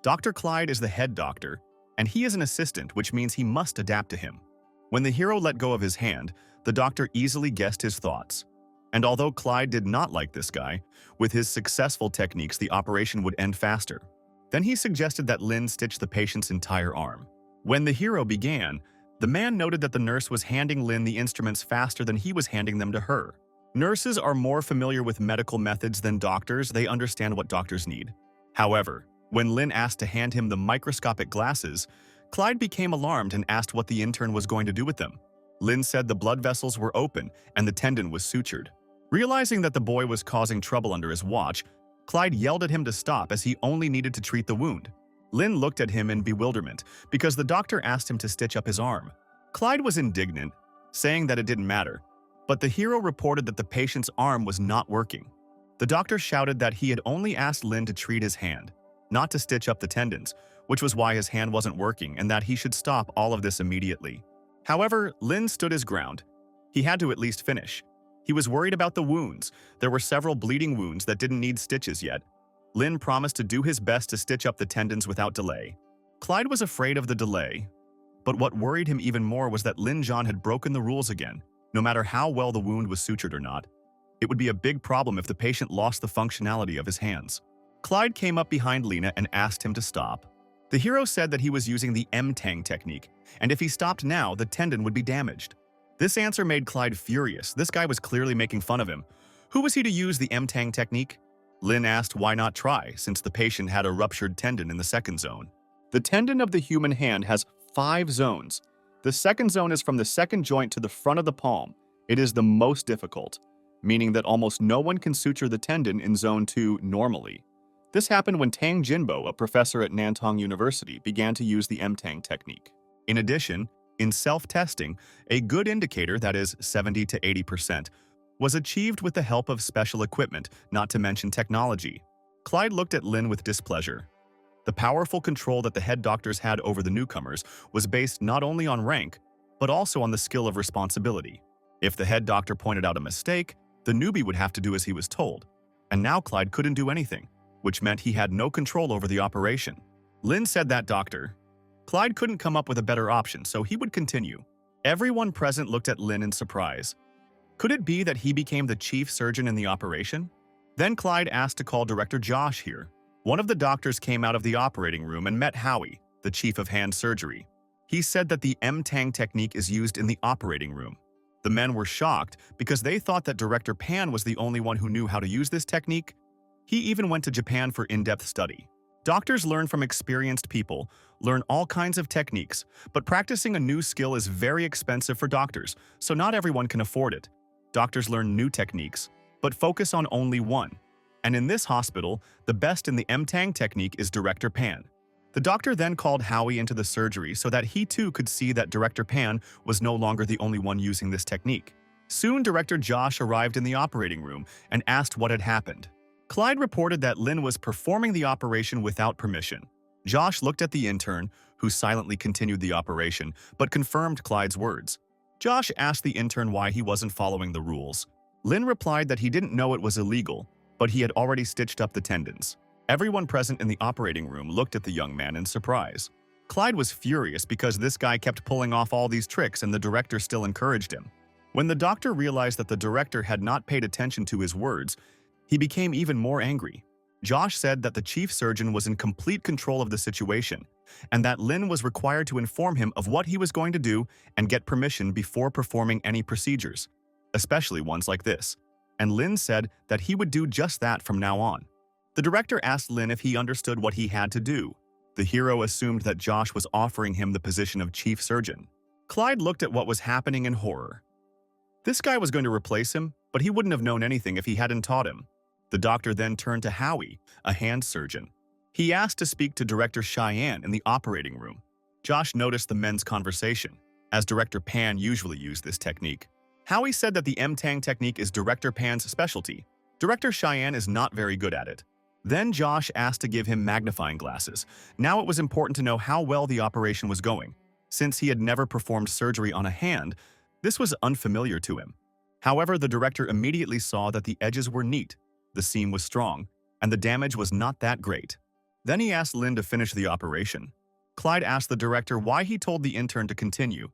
S1: Dr. Clyde is the head doctor, and he is an assistant, which means he must adapt to him. When the hero let go of his hand, the doctor easily guessed his thoughts. And although Clyde did not like this guy, with his successful techniques the operation would end faster. Then he suggested that Lin stitch the patient's entire arm. When the hero began, the man noted that the nurse was handing Lin the instruments faster than he was handing them to her. Nurses are more familiar with medical methods than doctors. They understand what doctors need. However, when Lin asked to hand him the microscopic glasses, Clyde became alarmed and asked what the intern was going to do with them. Lin said the blood vessels were open and the tendon was sutured. Realizing that the boy was causing trouble under his watch, Clyde yelled at him to stop as he only needed to treat the wound. Lin looked at him in bewilderment because the doctor asked him to stitch up his arm. Clyde was indignant, saying that it didn't matter, but the hero reported that the patient's arm was not working. The doctor shouted that he had only asked Lin to treat his hand, not to stitch up the tendons, which was why his hand wasn't working and that he should stop all of this immediately. However, Lin stood his ground. He had to at least finish. He was worried about the wounds. There were several bleeding wounds that didn't need stitches yet. Lin promised to do his best to stitch up the tendons without delay. Clyde was afraid of the delay, but what worried him even more was that Lin John had broken the rules again, no matter how well the wound was sutured or not. It would be a big problem if the patient lost the functionality of his hands. Clyde came up behind Lena and asked him to stop. The hero said that he was using the M-Tang technique, and if he stopped now, the tendon would be damaged. This answer made Clyde furious. This guy was clearly making fun of him. Who was he to use the M-Tang technique? Lin asked why not try, since the patient had a ruptured tendon in the second zone. The tendon of the human hand has 5 zones. The second zone is from the second joint to the front of the palm. It is the most difficult, meaning that almost no one can suture the tendon in zone 2 normally. This happened when Tang Jinbo, a professor at Nantong University, began to use the M-Tang technique. In addition, in self-testing, a good indicator, that is 70 to 80%, was achieved with the help of special equipment, not to mention technology. Clyde looked at Lin with displeasure. The powerful control that the head doctors had over the newcomers was based not only on rank, but also on the skill of responsibility. If the head doctor pointed out a mistake, the newbie would have to do as he was told. And now Clyde couldn't do anything, which meant he had no control over the operation. Lin said that doctor. Clyde couldn't come up with a better option, so he would continue. Everyone present looked at Lin in surprise. Could it be that he became the chief surgeon in the operation? Then Clyde asked to call Director Josh here. One of the doctors came out of the operating room and met Howie, the chief of hand surgery. He said that the M-Tang technique is used in the operating room. The men were shocked because they thought that Director Pan was the only one who knew how to use this technique. He even went to Japan for in-depth study. Doctors learn from experienced people, learn all kinds of techniques, but practicing a new skill is very expensive for doctors, so not everyone can afford it. Doctors learn new techniques, but focus on only one. And in this hospital, the best in the M-Tang technique is Director Pan. The doctor then called Howie into the surgery so that he too could see that Director Pan was no longer the only one using this technique. Soon, Director Josh arrived in the operating room and asked what had happened. Clyde reported that Lin was performing the operation without permission. Josh looked at the intern, who silently continued the operation, but confirmed Clyde's words. Josh asked the intern why he wasn't following the rules. Lin replied that he didn't know it was illegal, but he had already stitched up the tendons. Everyone present in the operating room looked at the young man in surprise. Clyde was furious because this guy kept pulling off all these tricks and the director still encouraged him. When the doctor realized that the director had not paid attention to his words, he became even more angry. Josh said that the chief surgeon was in complete control of the situation, and that Lin was required to inform him of what he was going to do and get permission before performing any procedures, especially ones like this. And Lin said that he would do just that from now on. The director asked Lin if he understood what he had to do. The hero assumed that Josh was offering him the position of chief surgeon. Clyde looked at what was happening in horror. This guy was going to replace him, but he wouldn't have known anything if he hadn't taught him. The doctor then turned to Howie, a hand surgeon. He asked to speak to Director Cheyenne in the operating room. Josh noticed the men's conversation, as Director Pan usually used this technique. Howie said that the M-Tang technique is Director Pan's specialty. Director Cheyenne is not very good at it. Then Josh asked to give him magnifying glasses. Now it was important to know how well the operation was going. Since he had never performed surgery on a hand, this was unfamiliar to him. However, the director immediately saw that the edges were neat, the seam was strong, and the damage was not that great. Then he asked Lin to finish the operation. Clyde asked the director why he told the intern to continue,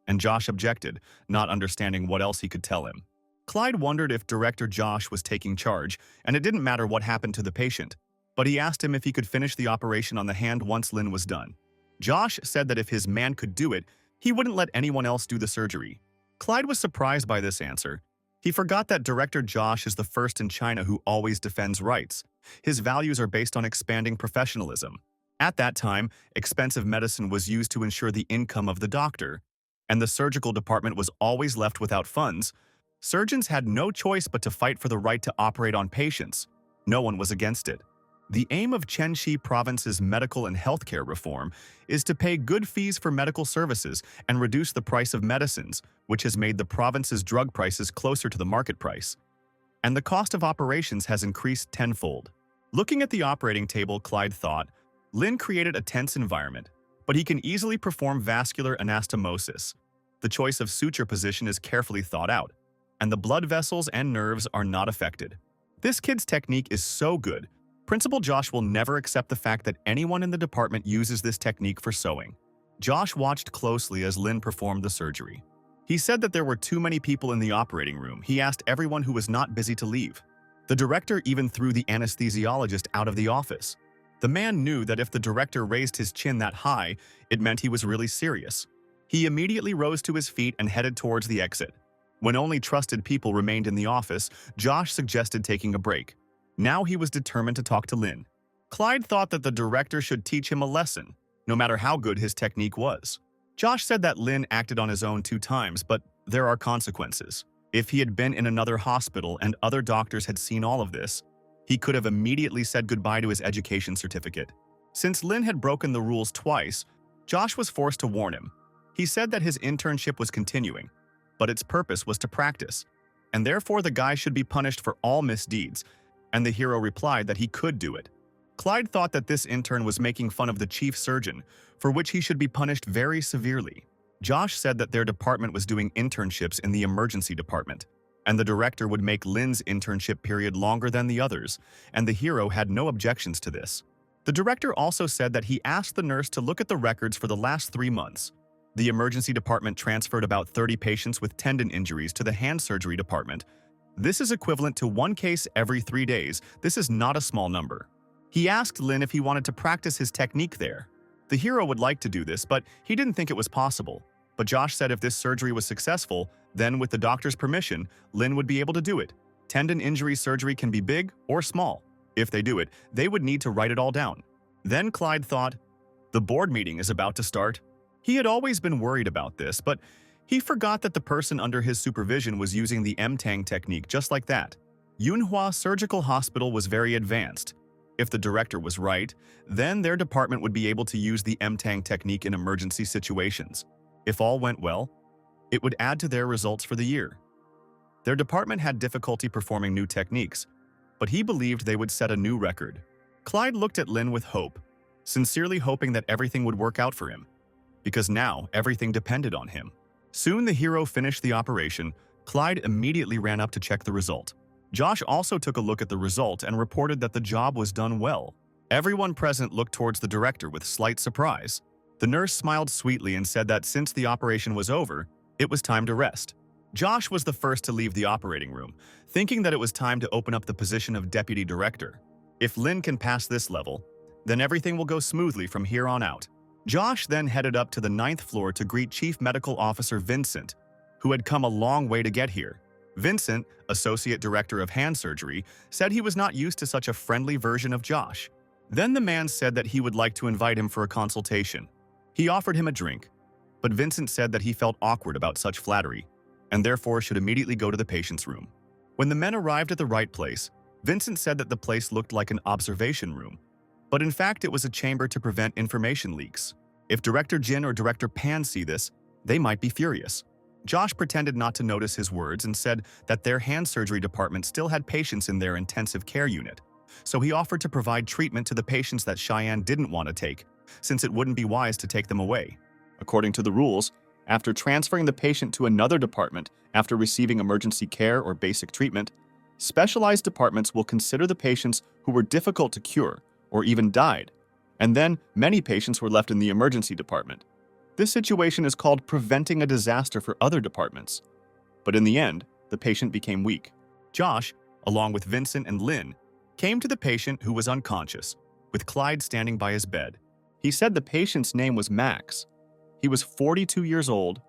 S1: and Josh objected, not understanding what else he could tell him. Clyde wondered if Director Josh was taking charge, and it didn't matter what happened to the patient, but he asked him if he could finish the operation on the hand once Lin was done. Josh said that if his man could do it, he wouldn't let anyone else do the surgery. Clyde was surprised by this answer. He forgot that Director Josh is the first in China who always defends rights. His values are based on expanding professionalism. At that time, expensive medicine was used to ensure the income of the doctor, and the surgical department was always left without funds. Surgeons had no choice but to fight for the right to operate on patients. No one was against it. The aim of Chenxi Province's medical and healthcare reform is to pay good fees for medical services and reduce the price of medicines, which has made the province's drug prices closer to the market price. And the cost of operations has increased tenfold. Looking at the operating table, Clyde thought, Lin created a tense environment, but he can easily perform vascular anastomosis. The choice of suture position is carefully thought out, and the blood vessels and nerves are not affected. This kid's technique is so good, Principal Josh will never accept the fact that anyone in the department uses this technique for sewing. Josh watched closely as Lin performed the surgery. He said that there were too many people in the operating room. He asked everyone who was not busy to leave. The director even threw the anesthesiologist out of the office. The man knew that if the director raised his chin that high, it meant he was really serious. He immediately rose to his feet and headed towards the exit. When only trusted people remained in the office, Josh suggested taking a break. Now he was determined to talk to Lin. Clyde thought that the director should teach him a lesson, no matter how good his technique was. Josh said that Lin acted on his own 2 times, but there are consequences. If he had been in another hospital and other doctors had seen all of this, he could have immediately said goodbye to his education certificate. Since Lin had broken the rules twice, Josh was forced to warn him. He said that his internship was continuing, but its purpose was to practice, and therefore the guy should be punished for all misdeeds, and the hero replied that he could do it. Clyde thought that this intern was making fun of the chief surgeon, for which he should be punished very severely. Josh said that their department was doing internships in the emergency department, and the director would make Lin's internship period longer than the others, and the hero had no objections to this. The director also said that he asked the nurse to look at the records for the last 3 months. The emergency department transferred about 30 patients with tendon injuries to the hand surgery department. This is equivalent to 1 case every 3 days. This is not a small number. He asked Lin if he wanted to practice his technique there. The hero would like to do this, but he didn't think it was possible. But Josh said if this surgery was successful, then with the doctor's permission, Lin would be able to do it. Tendon injury surgery can be big or small. If they do it, they would need to write it all down. Then Clyde thought, the board meeting is about to start. He had always been worried about this, but he forgot that the person under his supervision was using the MTang technique just like that. Manhua Surgical Hospital was very advanced. If the director was right, then their department would be able to use the MTang technique in emergency situations. If all went well, it would add to their results for the year. Their department had difficulty performing new techniques, but he believed they would set a new record. Clyde looked at Lin with hope, sincerely hoping that everything would work out for him, because now everything depended on him. Soon the hero finished the operation. Clyde immediately ran up to check the result. Josh also took a look at the result and reported that the job was done well. Everyone present looked towards the director with slight surprise. The nurse smiled sweetly and said that since the operation was over, it was time to rest. Josh was the first to leave the operating room, thinking that it was time to open up the position of deputy director. If Lin can pass this level, then everything will go smoothly from here on out. Josh then headed up to the 9th floor to greet Chief Medical Officer Vincent, who had come a long way to get here. Vincent, Associate Director of Hand Surgery, said he was not used to such a friendly version of Josh. Then the man said that he would like to invite him for a consultation. He offered him a drink, but Vincent said that he felt awkward about such flattery, and therefore should immediately go to the patient's room. When the men arrived at the right place, Vincent said that the place looked like an observation room, but in fact it was a chamber to prevent information leaks. If Director Jin or Director Pan see this, they might be furious. Josh pretended not to notice his words and said that their hand surgery department still had patients in their intensive care unit, so he offered to provide treatment to the patients that Cheyenne didn't want to take, since it wouldn't be wise to take them away. According to the rules, after transferring the patient to another department after receiving emergency care or basic treatment, specialized departments will consider the patients who were difficult to cure or even died, and then many patients were left in the emergency department. This situation is called preventing a disaster for other departments. But in the end, the patient became weak. Josh, along with Vincent and Lin, came to the patient who was unconscious, with Clyde standing by his bed. He said the patient's name was Max. He was 42 years old.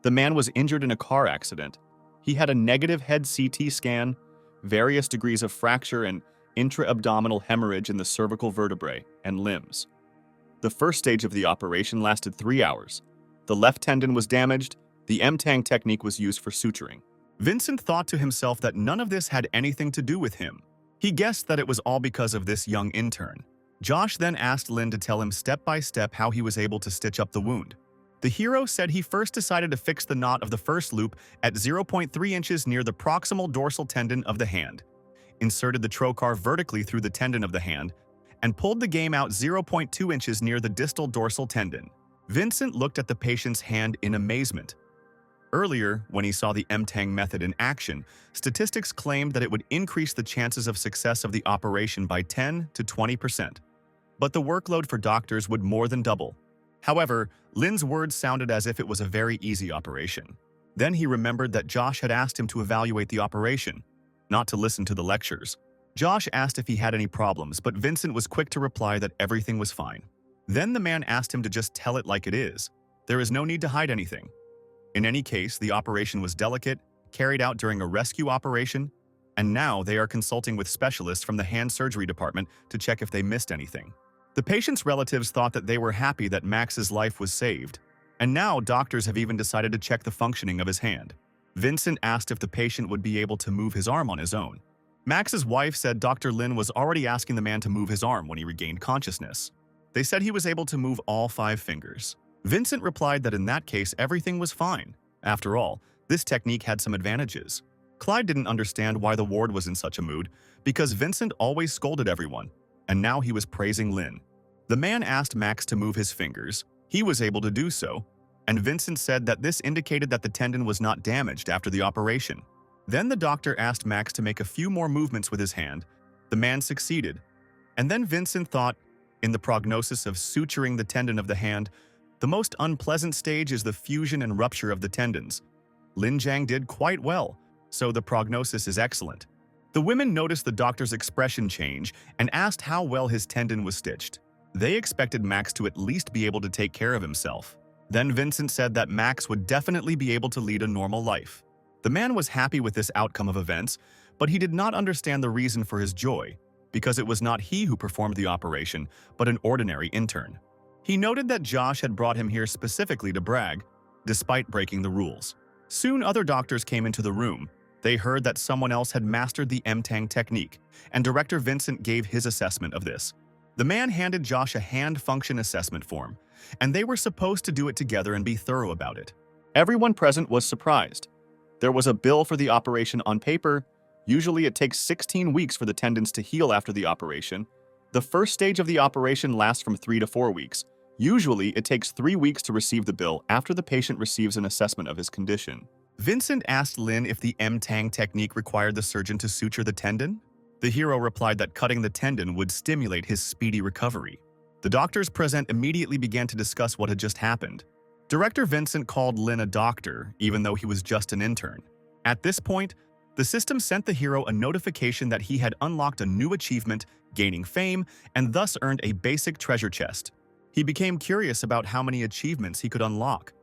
S1: The man was injured in a car accident. He had a negative head CT scan, various degrees of fracture and intra-abdominal hemorrhage in the cervical vertebrae and limbs. The first stage of the operation lasted 3 hours. The left tendon was damaged. The MTang technique was used for suturing. Vincent thought to himself that none of this had anything to do with him. He guessed that it was all because of this young intern. Josh then asked Lin to tell him step by step how he was able to stitch up the wound. The hero said he first decided to fix the knot of the first loop at 0.3 inches near the proximal dorsal tendon of the hand, inserted the trocar vertically through the tendon of the hand, and pulled the game out 0.2 inches near the distal dorsal tendon. Vincent looked at the patient's hand in amazement. Earlier, when he saw the MTANG method in action, statistics claimed that it would increase the chances of success of the operation by 10 to 20%. But the workload for doctors would more than double. However, Lin's words sounded as if it was a very easy operation. Then he remembered that Josh had asked him to evaluate the operation, not to listen to the lectures. Josh asked if he had any problems, but Vincent was quick to reply that everything was fine. Then the man asked him to just tell it like it is. There is no need to hide anything. In any case, the operation was delicate, carried out during a rescue operation, and now they are consulting with specialists from the hand surgery department to check if they missed anything. The patient's relatives thought that they were happy that Max's life was saved, and now doctors have even decided to check the functioning of his hand. Vincent asked if the patient would be able to move his arm on his own. Max's wife said Dr. Lin was already asking the man to move his arm when he regained consciousness. They said he was able to move all 5 fingers. Vincent replied that in that case everything was fine. After all, this technique had some advantages. Clyde didn't understand why the ward was in such a mood, because Vincent always scolded everyone, and now he was praising Lin. The man asked Max to move his fingers. He was able to do so, and Vincent said that this indicated that the tendon was not damaged after the operation. Then the doctor asked Max to make a few more movements with his hand. The man succeeded. And then Vincent thought, in the prognosis of suturing the tendon of the hand, the most unpleasant stage is the fusion and rupture of the tendons. Lin Jiang did quite well, so the prognosis is excellent. The women noticed the doctor's expression change and asked how well his tendon was stitched. They expected Max to at least be able to take care of himself. Then Vincent said that Max would definitely be able to lead a normal life. The man was happy with this outcome of events, but he did not understand the reason for his joy, because it was not he who performed the operation, but an ordinary intern. He noted that Josh had brought him here specifically to brag, despite breaking the rules. Soon other doctors came into the room. They heard that someone else had mastered the MTANG technique, and Director Vincent gave his assessment of this. The man handed Josh a hand function assessment form, and they were supposed to do it together and be thorough about it. Everyone present was surprised. There was a bill for the operation on paper. Usually it takes 16 weeks for the tendons to heal after the operation. The first stage of the operation lasts from 3 to 4 weeks. Usually it takes 3 weeks to receive the bill after the patient receives an assessment of his condition. Vincent asked Lin if the MTANG technique required the surgeon to suture the tendon. The hero replied that cutting the tendon would stimulate his speedy recovery. The doctors present immediately began to discuss what had just happened. Director Vincent called Lin a doctor, even though he was just an intern. At this point, the system sent the hero a notification that he had unlocked a new achievement, gaining fame, and thus earned a basic treasure chest. He became curious about how many achievements he could unlock,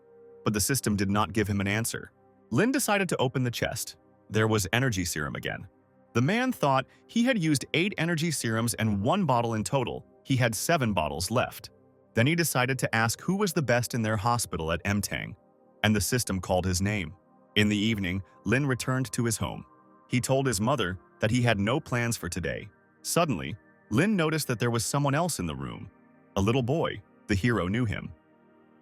S1: but the system did not give him an answer. Lin decided to open the chest. There was energy serum again. The man thought he had used 8 energy serums and 1 bottle in total. He had 7 bottles left. Then he decided to ask who was the best in their hospital at MTANG, and the system called his name. In the evening, Lin returned to his home. He told his mother that he had no plans for today. Suddenly, Lin noticed that there was someone else in the room. A little boy. The hero knew him.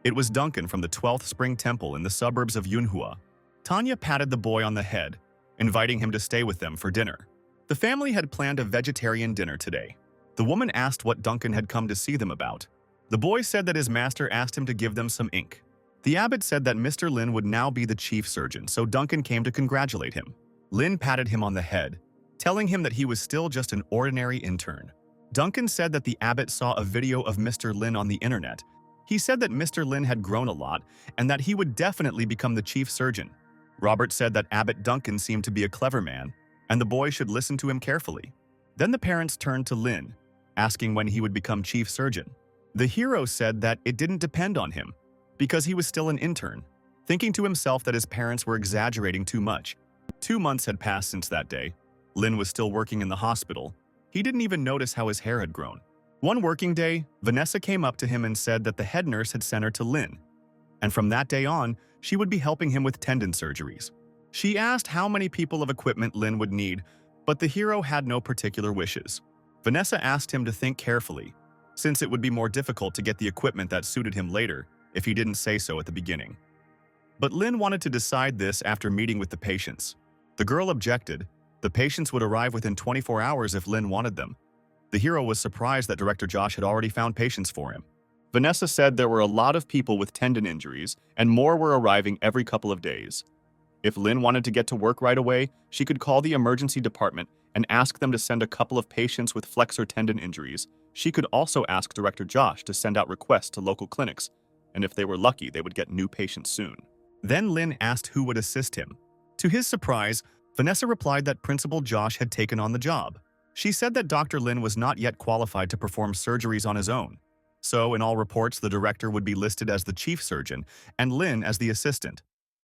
S1: It was Duncan from the 12th Spring Temple in the suburbs of Manhua. Tanya patted the boy on the head, inviting him to stay with them for dinner. The family had planned a vegetarian dinner today. The woman asked what Duncan had come to see them about. The boy said that his master asked him to give them some ink. The abbot said that Mr. Lin would now be the chief surgeon, so Duncan came to congratulate him. Lin patted him on the head, telling him that he was still just an ordinary intern. Duncan said that the abbot saw a video of Mr. Lin on the internet. He said that Mr. Lin had grown a lot and that he would definitely become the chief surgeon. Robert said that Abbot Duncan seemed to be a clever man, and the boy should listen to him carefully. Then the parents turned to Lin, asking when he would become chief surgeon. The hero said that it didn't depend on him, because he was still an intern, thinking to himself that his parents were exaggerating too much. 2 months had passed since that day. Lin was still working in the hospital. He didn't even notice how his hair had grown. One working day, Vanessa came up to him and said that the head nurse had sent her to Lin, and from that day on, she would be helping him with tendon surgeries. She asked how many people of equipment Lin would need, But the hero had no particular wishes. Vanessa asked him to think carefully, since it would be more difficult to get the equipment that suited him later if he didn't say so at the beginning. But Lin wanted to decide this after meeting with the patients. The girl objected. The patients would arrive within 24 hours if Lin wanted them. The hero was surprised that Director Josh had already found patients for him. Vanessa said there were a lot of people with tendon injuries, and more were arriving every couple of days. If Lin wanted to get to work right away, she could call the emergency department and ask them to send a couple of patients with flexor tendon injuries. She could also ask Director Josh to send out requests to local clinics, and if they were lucky, they would get new patients soon. Then Lin asked who would assist him. To his surprise, Vanessa replied that Principal Josh had taken on the job. She said that Dr. Lin was not yet qualified to perform surgeries on his own. So, in all reports, the director would be listed as the chief surgeon and Lin as the assistant.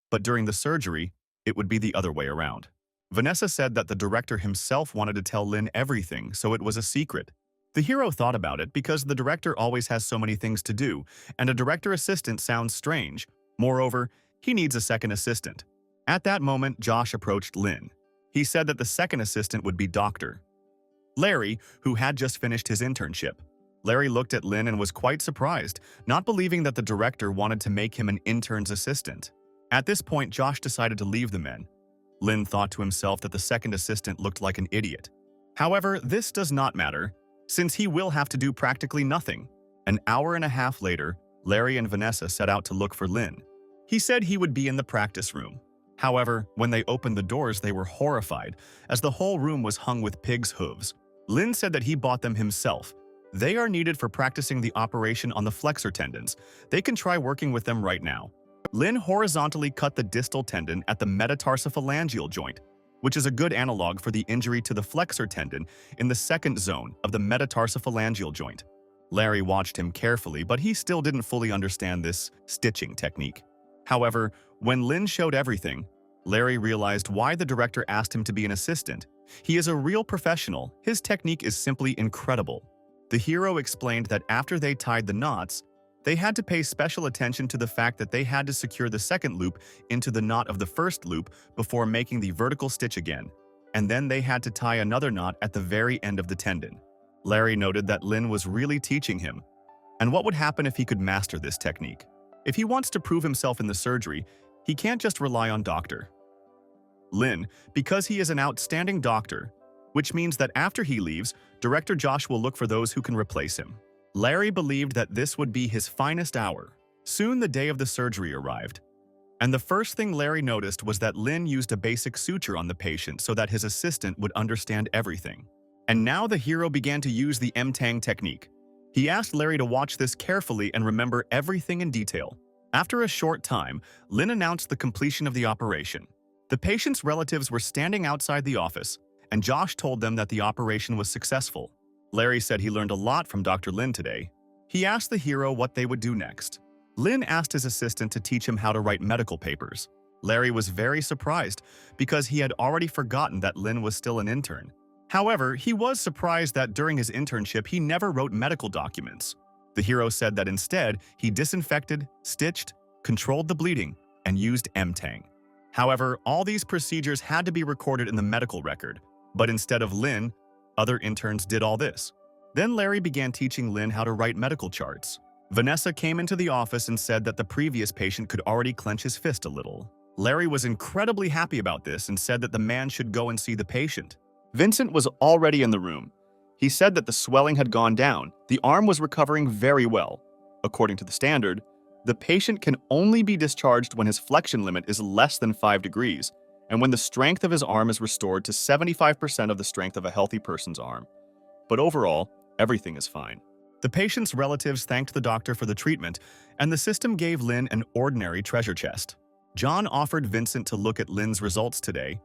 S1: But during the surgery, it would be the other way around. Vanessa said that the director himself wanted to tell Lin everything, so it was a secret. The hero thought about it because the director always has so many things to do, and a director assistant sounds strange. Moreover, he needs a second assistant. At that moment, Josh approached Lin. He said that the second assistant would be Dr. Larry, who had just finished his internship. Larry looked at Lin and was quite surprised, not believing that the director wanted to make him an intern's assistant. At this point, Josh decided to leave the men. Lin thought to himself that the second assistant looked like an idiot. However, this does not matter, since he will have to do practically nothing. An hour and a half later, Larry and Vanessa set out to look for Lin. He said he would be in the practice room. However, when they opened the doors, they were horrified, as the whole room was hung with pig's hooves. Lin said that he bought them himself. They are needed for practicing the operation on the flexor tendons. They can try working with them right now. Lin horizontally cut the distal tendon at the metatarsophalangeal joint, which is a good analog for the injury to the flexor tendon in the second zone of the metatarsophalangeal joint. Larry watched him carefully, but he still didn't fully understand this stitching technique. However, when Lin showed everything, Larry realized why the director asked him to be an assistant. He is a real professional. His technique is simply incredible. The hero explained that after they tied the knots, they had to pay special attention to the fact that they had to secure the second loop into the knot of the first loop before making the vertical stitch again, and then they had to tie another knot at the very end of the tendon. Larry noted that Lin was really teaching him, and what would happen if he could master this technique. If he wants to prove himself in the surgery, he can't just rely on Dr. Lin, because he is an outstanding doctor, which means that after he leaves, Director Josh will look for those who can replace him. Larry believed that this would be his finest hour. Soon the day of the surgery arrived, and the first thing Larry noticed was that Lin used a basic suture on the patient so that his assistant would understand everything. And now the hero began to use the M-Tang technique. He asked Larry to watch this carefully and remember everything in detail. After a short time, Lin announced the completion of the operation. The patient's relatives were standing outside the office, and Josh told them that the operation was successful. Larry said he learned a lot from Dr. Lin today. He asked the hero what they would do next. Lin asked his assistant to teach him how to write medical papers. Larry was very surprised because he had already forgotten that Lin was still an intern. However, he was surprised that during his internship he never wrote medical documents. The hero said that instead he disinfected, stitched, controlled the bleeding, and used M-Tang. However, all these procedures had to be recorded in the medical record, but instead of Lin, other interns did all this. Then Larry began teaching Lin how to write medical charts. Vanessa came into the office and said that the previous patient could already clench his fist a little. Larry was incredibly happy about this and said that the man should go and see the patient. Vincent was already in the room. He said that the swelling had gone down. The arm was recovering very well. According to the standard, the patient can only be discharged when his flexion limit is less than 5 degrees, and when the strength of his arm is restored to 75% of the strength of a healthy person's arm. But overall, everything is fine. The patient's relatives thanked the doctor for the treatment, and the system gave Lin an ordinary treasure chest. John offered Vincent to look at Lin's results today.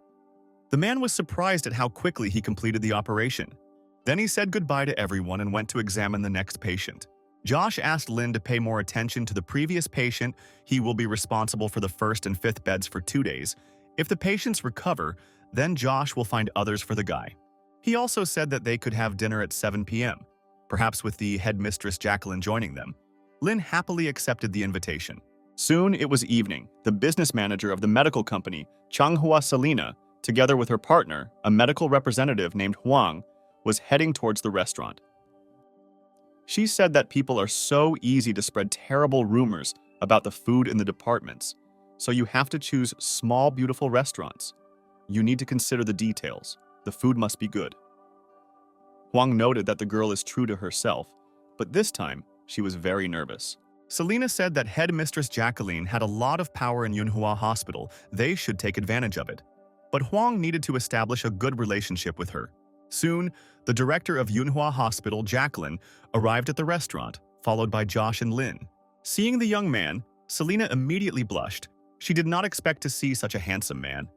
S1: The man was surprised at how quickly he completed the operation. Then he said goodbye to everyone and went to examine the next patient. Josh asked Lin to pay more attention to the previous patient. He will be responsible for the 1st and 5th beds for 2 days. If the patients recover, then Josh will find others for the guy. He also said that they could have dinner at 7 p.m., perhaps with the headmistress Jacqueline joining them. Lin happily accepted the invitation. Soon it was evening. The business manager of the medical company, Manhwa Selena, together with her partner, a medical representative named Huang, was heading towards the restaurant. She said that people are so easy to spread terrible rumors about the food in the departments, so you have to choose small, beautiful restaurants. You need to consider the details. The food must be good. Huang noted that the girl is true to herself, but this time, she was very nervous. Selena said that head mistress Jacqueline had a lot of power in Manhua Hospital. They should take advantage of it. But Huang needed to establish a good relationship with her. Soon, the director of Manhua Hospital, Jacqueline, arrived at the restaurant, followed by Josh and Lin. Seeing the young man, Selena immediately blushed. She did not expect to see such a handsome man.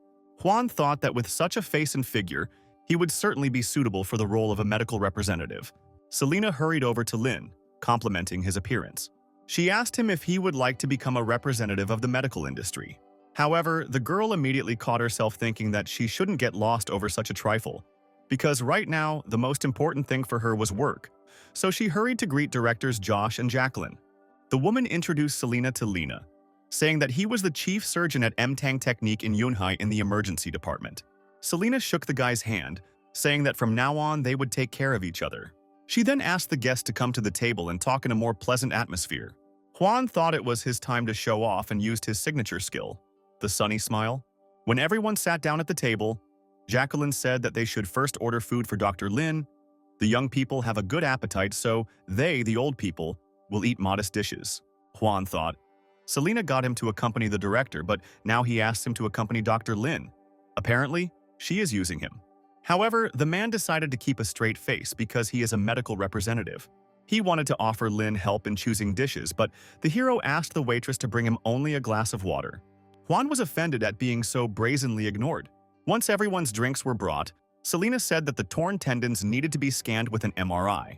S1: Huang thought that with such a face and figure, he would certainly be suitable for the role of a medical representative. Selena hurried over to Lin, complimenting his appearance. She asked him if he would like to become a representative of the medical industry. However, the girl immediately caught herself thinking that she shouldn't get lost over such a trifle, because right now, the most important thing for her was work. So she hurried to greet directors Josh and Jacqueline. The woman introduced Selena to Lena, saying that he was the chief surgeon at Mtang Technique in Yunhai in the emergency department. Selena shook the guy's hand, saying that from now on they would take care of each other. She then asked the guests to come to the table and talk in a more pleasant atmosphere. Juan thought it was his time to show off and used his signature skill, the sunny smile. When everyone sat down at the table, Jacqueline said that they should first order food for Dr. Lin. The young people have a good appetite, so they, the old people, will eat modest dishes, Juan thought. Selena got him to accompany the director, but now he asks him to accompany Dr. Lin. Apparently, she is using him. However, the man decided to keep a straight face because he is a medical representative. He wanted to offer Lin help in choosing dishes, but the hero asked the waitress to bring him only a glass of water. Juan was offended at being so brazenly ignored. Once everyone's drinks were brought, Selena said that the torn tendons needed to be scanned with an MRI.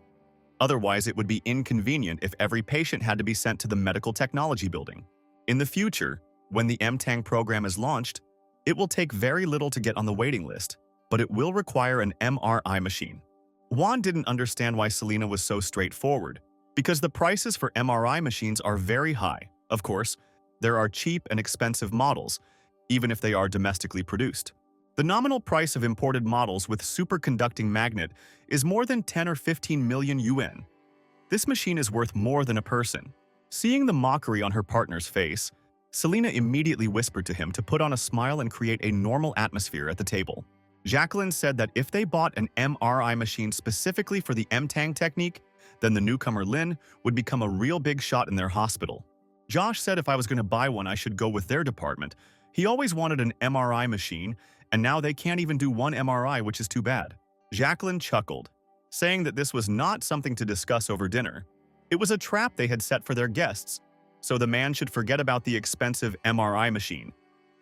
S1: Otherwise, it would be inconvenient if every patient had to be sent to the medical technology building. In the future, when the MTang program is launched, it will take very little to get on the waiting list, but it will require an MRI machine. Juan didn't understand why Selena was so straightforward, because the prices for MRI machines are very high. Of course, there are cheap and expensive models, even if they are domestically produced. The nominal price of imported models with superconducting magnet is more than 10 or 15 million yuan. This machine is worth more than a person. Seeing the mockery on her partner's face, Selena immediately whispered to him to put on a smile and create a normal atmosphere at the table. Jacqueline said that if they bought an MRI machine specifically for the Mtang technique, then the newcomer Lin would become a real big shot in their hospital. Josh said if I was going to buy one, I should go with their department. He always wanted an MRI machine, and now they can't even do one MRI, which is too bad. Jacqueline chuckled, saying that this was not something to discuss over dinner. It was a trap they had set for their guests, so the man should forget about the expensive MRI machine.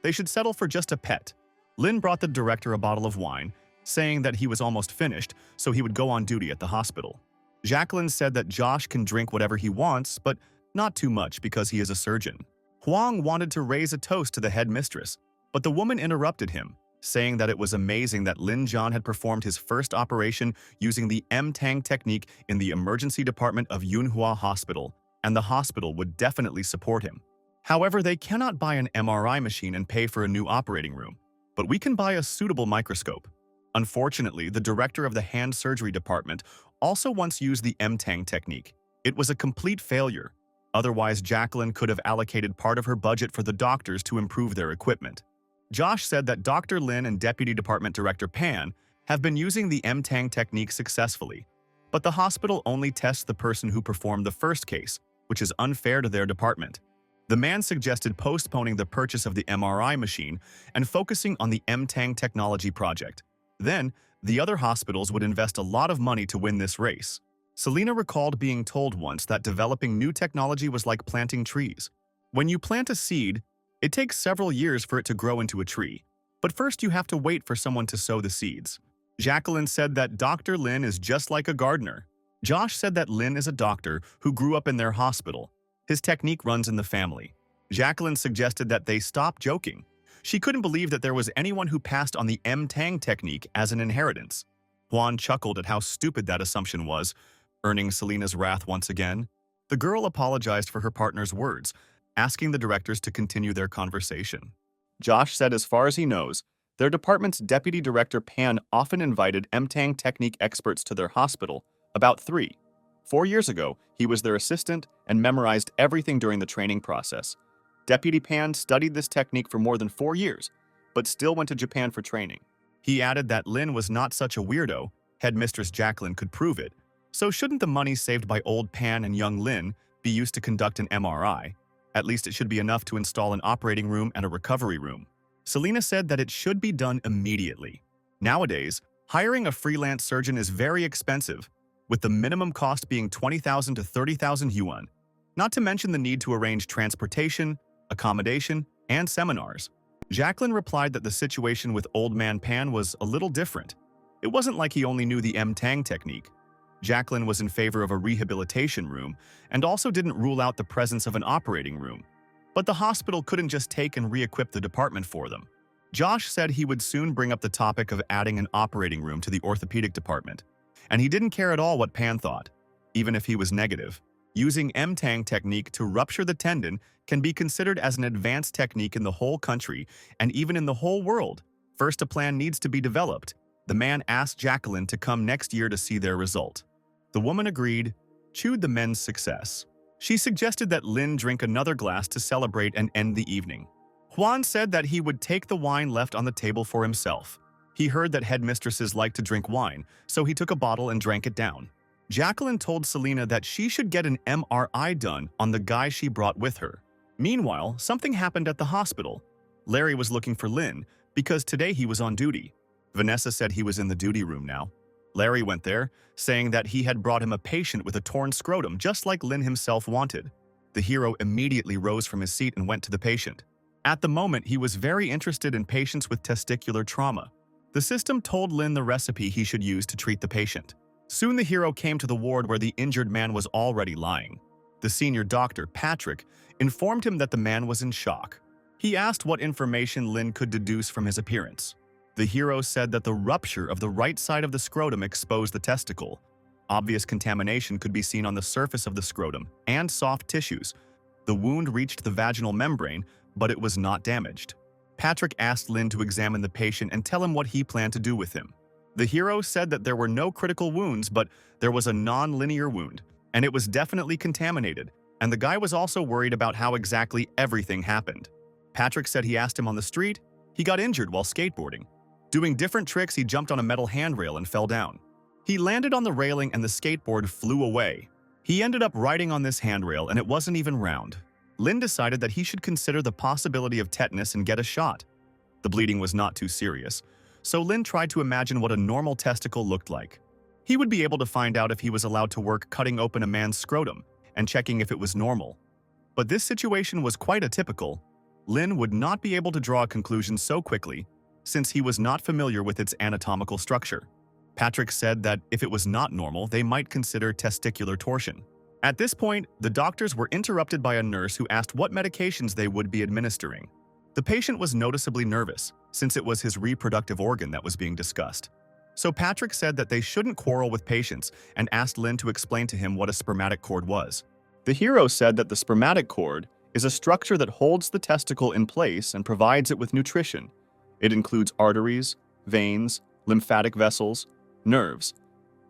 S1: They should settle for just a pet. Lin brought the director a bottle of wine, saying that he was almost finished, so he would go on duty at the hospital. Jacqueline said that Josh can drink whatever he wants, but not too much because he is a surgeon. Huang wanted to raise a toast to the head mistress, but the woman interrupted him, saying that it was amazing that Lin Zhan had performed his first operation using the Mtang technique in the emergency department of Yunhua Hospital, and the hospital would definitely support him. However, they cannot buy an MRI machine and pay for a new operating room, but we can buy a suitable microscope. Unfortunately, the director of the hand surgery department also once used the Mtang technique. It was a complete failure. Otherwise, Jacqueline could have allocated part of her budget for the doctors to improve their equipment. Josh said that Dr. Lin and Deputy Department Director Pan have been using the Mtang technique successfully, but the hospital only tests the person who performed the first case, which is unfair to their department. The man suggested postponing the purchase of the MRI machine and focusing on the Mtang technology project. Then, the other hospitals would invest a lot of money to win this race. Selena recalled being told once that developing new technology was like planting trees. When you plant a seed, it takes several years for it to grow into a tree, but first you have to wait for someone to sow the seeds. Jacqueline said that Dr. Lin is just like a gardener. Josh said that Lin is a doctor who grew up in their hospital. His technique runs in the family. Jacqueline suggested that they stop joking. She couldn't believe that there was anyone who passed on the Mtang technique as an inheritance. Juan chuckled at how stupid that assumption was, earning Selena's wrath once again. The girl apologized for her partner's words, asking the directors to continue their conversation. Josh said as far as he knows, Their department's deputy director Pan often invited MTang technique experts to their hospital. About 4 years ago, he was their assistant and memorized everything during the training process. Deputy Pan studied this technique for more than 4 years, but still went to Japan for training. He added that Lin was not such a weirdo, Headmistress Jacqueline could prove it, so shouldn't the money saved by old Pan and young Lin be used to conduct an MRI? At least it should be enough to install an operating room and a recovery room. Selena said that it should be done immediately. Nowadays, hiring a freelance surgeon is very expensive, with the minimum cost being 20,000 to 30,000 yuan, not to mention the need to arrange transportation, accommodation, and seminars. Jacqueline replied that the situation with Old Man Pan was a little different. It wasn't like he only knew the M-Tang technique. Jacqueline was in favor of a rehabilitation room and also didn't rule out the presence of an operating room. But the hospital couldn't just take and re-equip the department for them. Josh said he would soon bring up the topic of adding an operating room to the orthopedic department, and he didn't care at all what Pan thought, even if he was negative. Using M-Tang technique to rupture the tendon can be considered as an advanced technique in the whole country and even in the whole world. First, a plan needs to be developed. The man asked Jacqueline to come next year to see their result. The woman agreed, chewed the men's success. She suggested that Lin drink another glass to celebrate and end the evening. Juan said that he would take the wine left on the table for himself. He heard that headmistresses like to drink wine, so he took a bottle and drank it down. Jacqueline told Selena that she should get an MRI done on the guy she brought with her. Meanwhile, something happened at the hospital. Larry was looking for Lin because today he was on duty. Vanessa said he was in the duty room now. Larry went there, saying that he had brought him a patient with a torn scrotum just like Lin himself wanted. The hero immediately rose from his seat and went to the patient. At the moment, he was very interested in patients with testicular trauma. The system told Lin the recipe he should use to treat the patient. Soon the hero came to the ward where the injured man was already lying. The senior doctor, Patrick, informed him that the man was in shock. He asked what information Lin could deduce from his appearance. The hero said that the rupture of the right side of the scrotum exposed the testicle. Obvious contamination could be seen on the surface of the scrotum and soft tissues. The wound reached the vaginal membrane, but it was not damaged. Patrick asked Lin to examine the patient and tell him what he planned to do with him. The hero said that there were no critical wounds, but there was a non-linear wound, and it was definitely contaminated, and the guy was also worried about how exactly everything happened. Patrick said he asked him on the street. He got injured while skateboarding. Doing different tricks, he jumped on a metal handrail and fell down. He landed on the railing and the skateboard flew away. He ended up riding on this handrail and it wasn't even round. Lin decided that he should consider the possibility of tetanus and get a shot. The bleeding was not too serious, so Lin tried to imagine what a normal testicle looked like. He would be able to find out if he was allowed to work cutting open a man's scrotum and checking if it was normal. But this situation was quite atypical. Lin would not be able to draw a conclusion so quickly, since he was not familiar with its anatomical structure. Patrick said that if it was not normal, they might consider testicular torsion. At this point, the doctors were interrupted by a nurse who asked what medications they would be administering. The patient was noticeably nervous, since it was his reproductive organ that was being discussed. So Patrick said that they shouldn't quarrel with patients and asked Lin to explain to him what a spermatic cord was. The hero said that the spermatic cord is a structure that holds the testicle in place and provides it with nutrition. It includes arteries, veins, lymphatic vessels, nerves.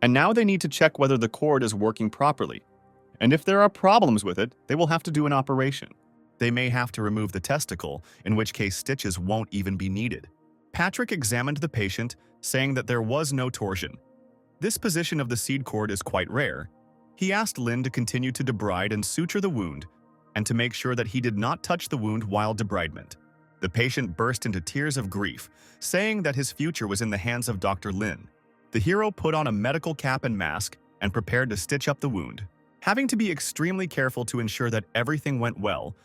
S1: And now they need to check whether the cord is working properly. And if there are problems with it, they will have to do an operation. They may have to remove the testicle, in which case stitches won't even be needed. Patrick examined the patient, saying that there was no torsion. This position of the seed cord is quite rare. He asked Lin to continue to debride and suture the wound, and to make sure that he did not touch the wound while debridement. The patient burst into tears of grief, saying that his future was in the hands of Dr. Lin. The hero put on a medical cap and mask and prepared to stitch up the wound. Having to be extremely careful to ensure that everything went well,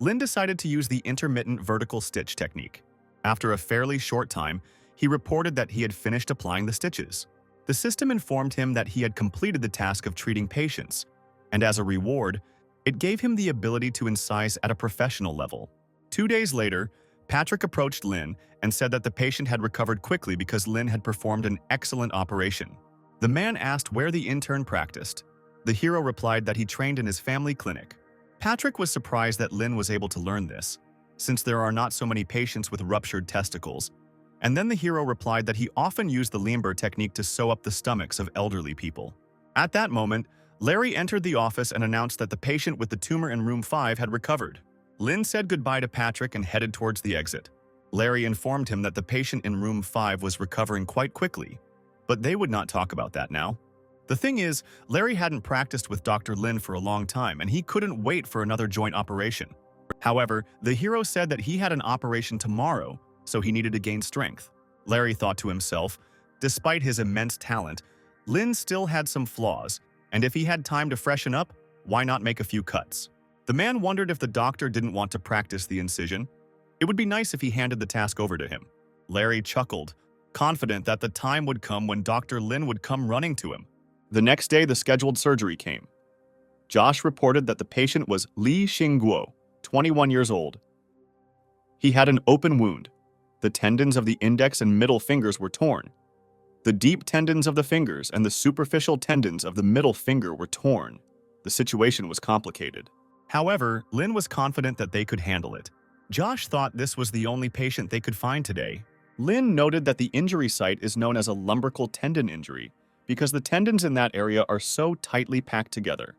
S1: Lin decided to use the intermittent vertical stitch technique. After a fairly short time, he reported that he had finished applying the stitches. The system informed him that he had completed the task of treating patients, and as a reward, it gave him the ability to incise at a professional level. 2 days later, Patrick approached Lin and said that the patient had recovered quickly because Lin had performed an excellent operation. The man asked where the intern practiced. The hero replied that he trained in his family clinic. Patrick was surprised that Lin was able to learn this, since there are not so many patients with ruptured testicles. And then the hero replied that he often used the Limber technique to sew up the stomachs of elderly people. At that moment, Larry entered the office and announced that the patient with the tumor in room 5 had recovered. Lynn said goodbye to Patrick and headed towards the exit. Larry informed him that the patient in room 5 was recovering quite quickly, but they would not talk about that now. The thing is, Larry hadn't practiced with Dr. Lin for a long time and he couldn't wait for another joint operation. However, the hero said that he had an operation tomorrow, so he needed to gain strength. Larry thought to himself, despite his immense talent, Lin still had some flaws, and if he had time to freshen up, why not make a few cuts? The man wondered if the doctor didn't want to practice the incision. It would be nice if he handed the task over to him. Larry chuckled, confident that the time would come when Dr. Lin would come running to him. The next day, the scheduled surgery came. Josh reported that the patient was Li Xingguo, 21 years old. He had an open wound. The tendons of the index and middle fingers were torn. The deep tendons of the fingers and the superficial tendons of the middle finger were torn. The situation was complicated. However, Lin was confident that they could handle it. Josh thought this was the only patient they could find today. Lin noted that the injury site is known as a lumbrical tendon injury because the tendons in that area are so tightly packed together.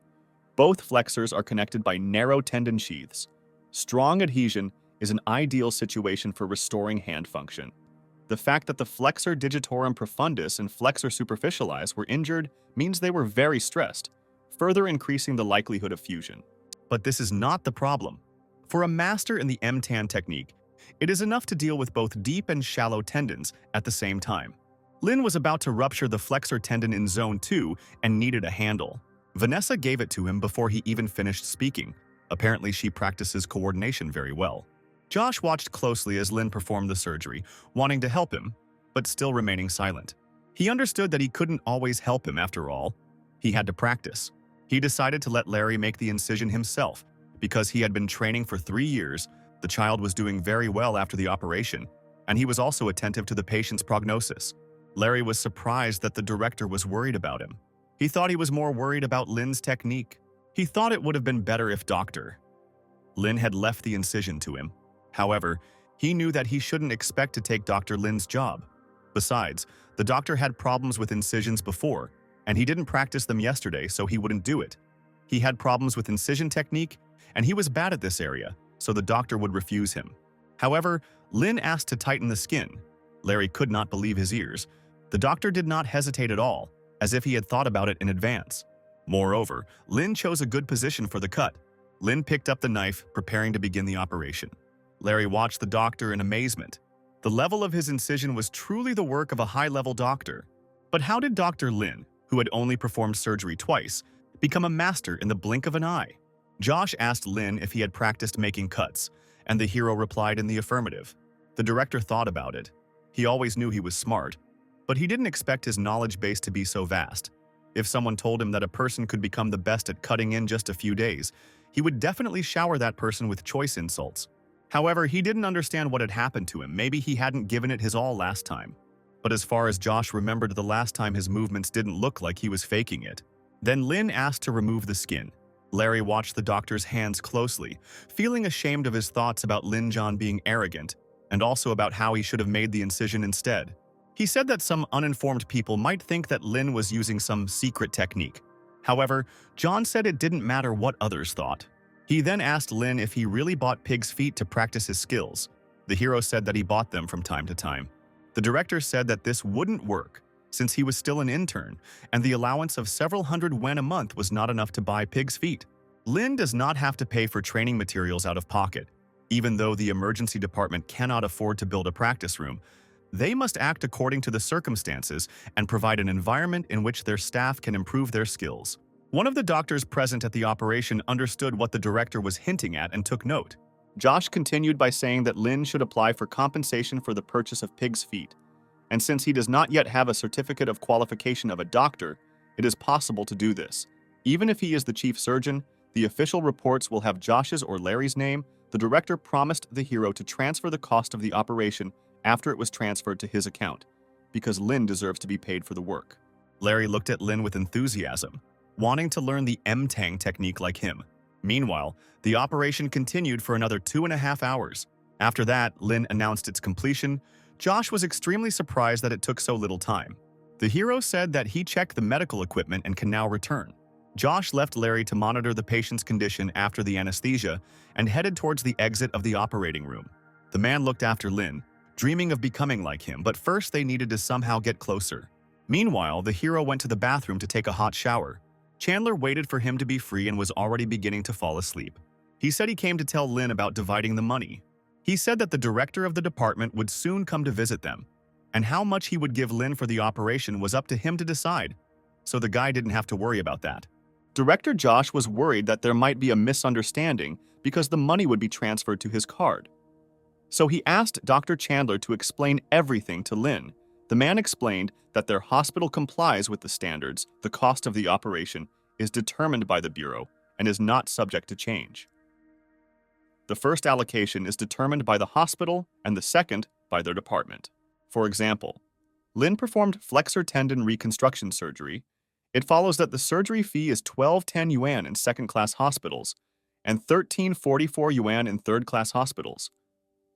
S1: Both flexors are connected by narrow tendon sheaths. Strong adhesion is an ideal situation for restoring hand function. The fact that the flexor digitorum profundus and flexor superficialis were injured means they were very stressed, further increasing the likelihood of fusion. But this is not the problem. For a master in the MTAN technique, it is enough to deal with both deep and shallow tendons at the same time. Lin was about to rupture the flexor tendon in zone 2 and needed a handle. Vanessa gave it to him before he even finished speaking. Apparently, she practices coordination very well. Josh watched closely as Lin performed the surgery, wanting to help him, but still remaining silent. He understood that he couldn't always help him after all. He had to practice. He decided to let Larry make the incision himself. Because he had been training for 3 years, the child was doing very well after the operation, and he was also attentive to the patient's prognosis. Larry was surprised that the director was worried about him. He thought he was more worried about Lin's technique. He thought it would have been better if Dr. Lin had left the incision to him. However, he knew that he shouldn't expect to take Dr. Lin's job. Besides, the doctor had problems with incisions before, and he didn't practice them yesterday, so he wouldn't do it. He had problems with incision technique, and he was bad at this area, so the doctor would refuse him. However, Lin asked to tighten the skin. Larry could not believe his ears. The doctor did not hesitate at all, as if he had thought about it in advance. Moreover, Lin chose a good position for the cut. Lin picked up the knife, preparing to begin the operation. Larry watched the doctor in amazement. The level of his incision was truly the work of a high-level doctor. But how did Dr. Lin, who had only performed surgery twice, become a master in the blink of an eye? Josh asked Lin if he had practiced making cuts, and the hero replied in the affirmative. The director thought about it. He always knew he was smart, but he didn't expect his knowledge base to be so vast. If someone told him that a person could become the best at cutting in just a few days, he would definitely shower that person with choice insults. However, he didn't understand what had happened to him. Maybe he hadn't given it his all last time. But as far as Josh remembered, the last time his movements didn't look like he was faking it. Then Lin asked to remove the skin. Larry watched the doctor's hands closely, feeling ashamed of his thoughts about Lin John being arrogant, and also about how he should have made the incision instead. He said that some uninformed people might think that Lin was using some secret technique. However, John said it didn't matter what others thought. He then asked Lin if he really bought pig's feet to practice his skills. The hero said that he bought them from time to time. The director said that this wouldn't work, since he was still an intern, and the allowance of several hundred yen a month was not enough to buy pig's feet. Lin does not have to pay for training materials out of pocket. Even though the emergency department cannot afford to build a practice room, they must act according to the circumstances and provide an environment in which their staff can improve their skills. One of the doctors present at the operation understood what the director was hinting at and took note. Josh continued by saying that Lin should apply for compensation for the purchase of pig's feet, and since he does not yet have a certificate of qualification of a doctor, it is possible to do this. Even if he is the chief surgeon, the official reports will have Josh's or Larry's name. The director promised the hero to transfer the cost of the operation after it was transferred to his account, because Lin deserves to be paid for the work. Larry looked at Lin with enthusiasm, wanting to learn the M-Tang technique like him. Meanwhile, the operation continued for another 2.5 hours. After that, Lin announced its completion, Josh was extremely surprised that it took so little time. The hero said that he checked the medical equipment and can now return. Josh left Larry to monitor the patient's condition after the anesthesia and headed towards the exit of the operating room. The man looked after Lin, dreaming of becoming like him, but first they needed to somehow get closer. Meanwhile, the hero went to the bathroom to take a hot shower. Chandler waited for him to be free and was already beginning to fall asleep. He said he came to tell Lin about dividing the money. He said that the director of the department would soon come to visit them, and how much he would give Lin for the operation was up to him to decide, so the guy didn't have to worry about that. Director Josh was worried that there might be a misunderstanding because the money would be transferred to his card. So he asked Dr. Chandler to explain everything to Lin. The man explained that their hospital complies with the standards. The cost of the operation is determined by the Bureau and is not subject to change. The first allocation is determined by the hospital and the second by their department. For example, Lin performed flexor tendon reconstruction surgery. It follows that the surgery fee is 1210 yuan in second-class hospitals and 1344 yuan in third-class hospitals.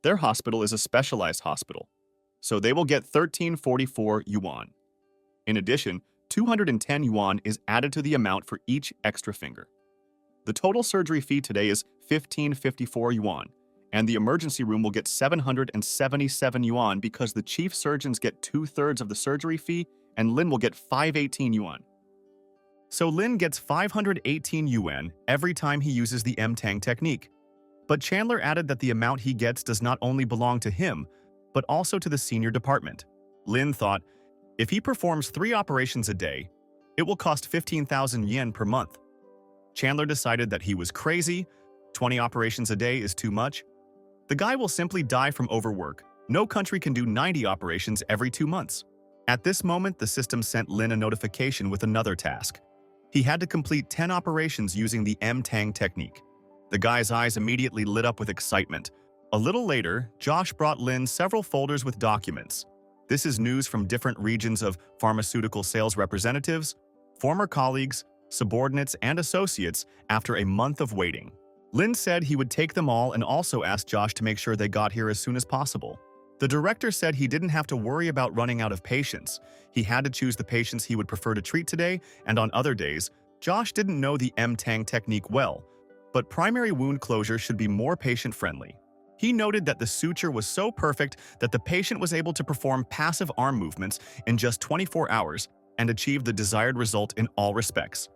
S1: Their hospital is a specialized hospital, so they will get 1344 yuan. In addition, 210 yuan is added to the amount for each extra finger. The total surgery fee today is 1554 yuan, and the emergency room will get 777 yuan because the chief surgeons get 2/3 of the surgery fee and Lin will get 518 yuan. So Lin gets 518 yuan every time he uses the M-Tang technique. But Chandler added that the amount he gets does not only belong to him, but also to the senior department. Lin thought, if he performs 3 operations a day, it will cost 15,000 yen per month. Chandler decided that he was crazy, 20 operations a day is too much. The guy will simply die from overwork. No country can do 90 operations every 2 months. At this moment, the system sent Lin a notification with another task. He had to complete 10 operations using the M-Tang technique. The guy's eyes immediately lit up with excitement. A little later, Josh brought Lin several folders with documents. This is news from different regions of pharmaceutical sales representatives, former colleagues, subordinates, and associates after a month of waiting. Lin said he would take them all and also asked Josh to make sure they got here as soon as possible. The director said he didn't have to worry about running out of patients. He had to choose the patients he would prefer to treat today, and on other days, Josh didn't know the M-Tang technique well, but primary wound closure should be more patient-friendly. He noted that the suture was so perfect that the patient was able to perform passive arm movements in just 24 hours and achieve the desired result in all respects.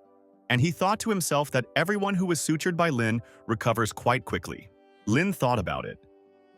S1: And he thought to himself that everyone who was sutured by Lin recovers quite quickly. Lin thought about it.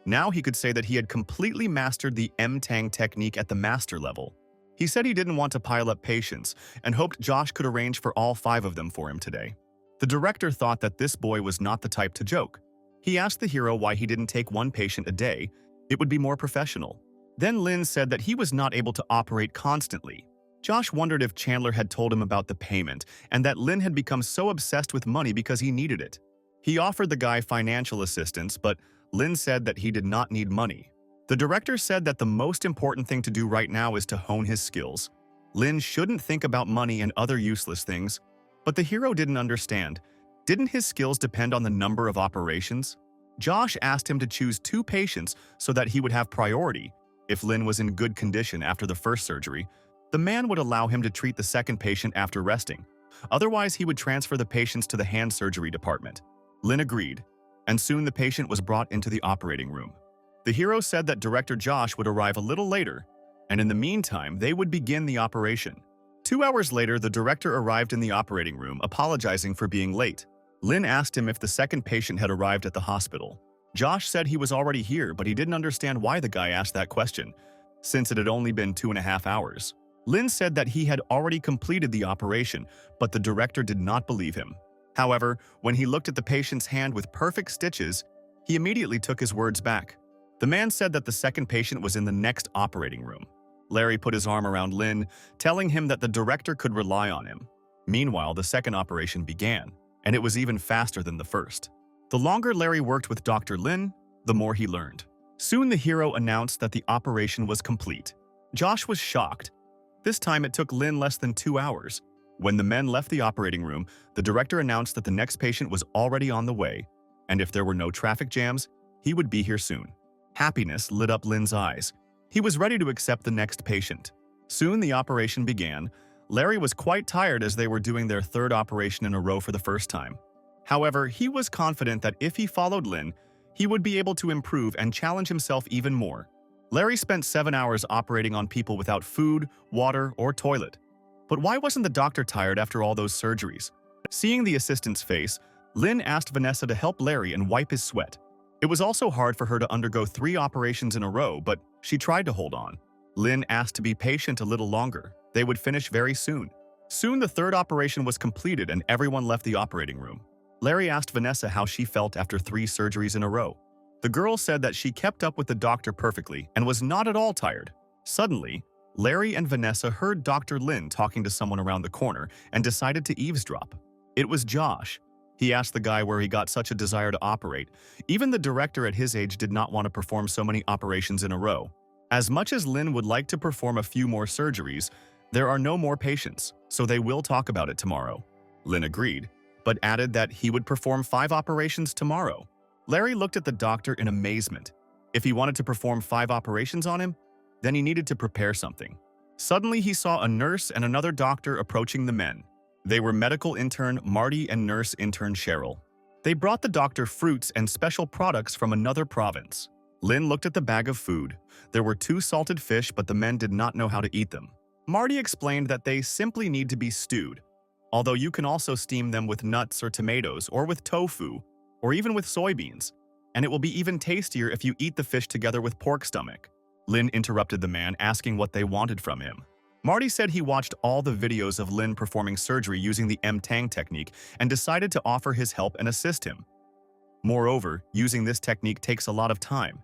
S1: Now he could say that he had completely mastered the M-Tang technique at the master level. He said he didn't want to pile up patients and hoped Josh could arrange for all 5 of them for him today. The director thought that this boy was not the type to joke. He asked the hero why he didn't take 1 patient a day. It would be more professional. Then Lin said that he was not able to operate constantly. Josh wondered if Chandler had told him about the payment and that Lin had become so obsessed with money because he needed it. He offered the guy financial assistance, but Lin said that he did not need money. The director said that the most important thing to do right now is to hone his skills. Lin shouldn't think about money and other useless things. But the hero didn't understand. Didn't his skills depend on the number of operations? Josh asked him to choose 2 patients so that he would have priority. If Lin was in good condition after the first surgery, the man would allow him to treat the second patient after resting. Otherwise, he would transfer the patients to the hand surgery department. Lin agreed, and soon the patient was brought into the operating room. The hero said that Director Josh would arrive a little later, and in the meantime, they would begin the operation. 2 hours later, the director arrived in the operating room, apologizing for being late. Lin asked him if the second patient had arrived at the hospital. Josh said he was already here, but he didn't understand why the guy asked that question, since it had only been 2.5 hours. Lin said that he had already completed the operation, but the director did not believe him. However, when he looked at the patient's hand with perfect stitches, he immediately took his words back. The man said that the second patient was in the next operating room. Larry put his arm around Lin, telling him that the director could rely on him. Meanwhile, the second operation began, and it was even faster than the first. The longer Larry worked with Dr. Lin, the more he learned. Soon the hero announced that the operation was complete. Josh was shocked. This time it took Lin less than 2 hours. When the men left the operating room, the director announced that the next patient was already on the way, and if there were no traffic jams, he would be here soon. Happiness lit up Lin's eyes. He was ready to accept the next patient. Soon the operation began. Larry was quite tired as they were doing their third operation in a row for the first time. However, he was confident that if he followed Lin, he would be able to improve and challenge himself even more. Larry spent 7 hours operating on people without food, water, or toilet. But why wasn't the doctor tired after all those surgeries? Seeing the assistant's face, Lin asked Vanessa to help Larry and wipe his sweat. It was also hard for her to undergo 3 operations in a row, but she tried to hold on. Lin asked to be patient a little longer. They would finish very soon. Soon the third operation was completed and everyone left the operating room. Larry asked Vanessa how she felt after 3 surgeries in a row. The girl said that she kept up with the doctor perfectly and was not at all tired. Suddenly, Larry and Vanessa heard Dr. Lin talking to someone around the corner and decided to eavesdrop. It was Josh. He asked the guy where he got such a desire to operate. Even the director at his age did not want to perform so many operations in a row. As much as Lin would like to perform a few more surgeries, there are no more patients, so they will talk about it tomorrow. Lin agreed, but added that he would perform 5 operations tomorrow. Larry looked at the doctor in amazement. If he wanted to perform 5 operations on him, then he needed to prepare something. Suddenly he saw a nurse and another doctor approaching the men. They were medical intern Marty and nurse intern Cheryl. They brought the doctor fruits and special products from another province. Lin looked at the bag of food. There were 2 salted fish, but the men did not know how to eat them. Marty explained that they simply need to be stewed, although you can also steam them with nuts or tomatoes or with tofu or even with soybeans, and it will be even tastier if you eat the fish together with pork stomach. Lin interrupted the man, asking what they wanted from him. Marty said he watched all the videos of Lin performing surgery using the M-Tang technique and decided to offer his help and assist him. Moreover, using this technique takes a lot of time,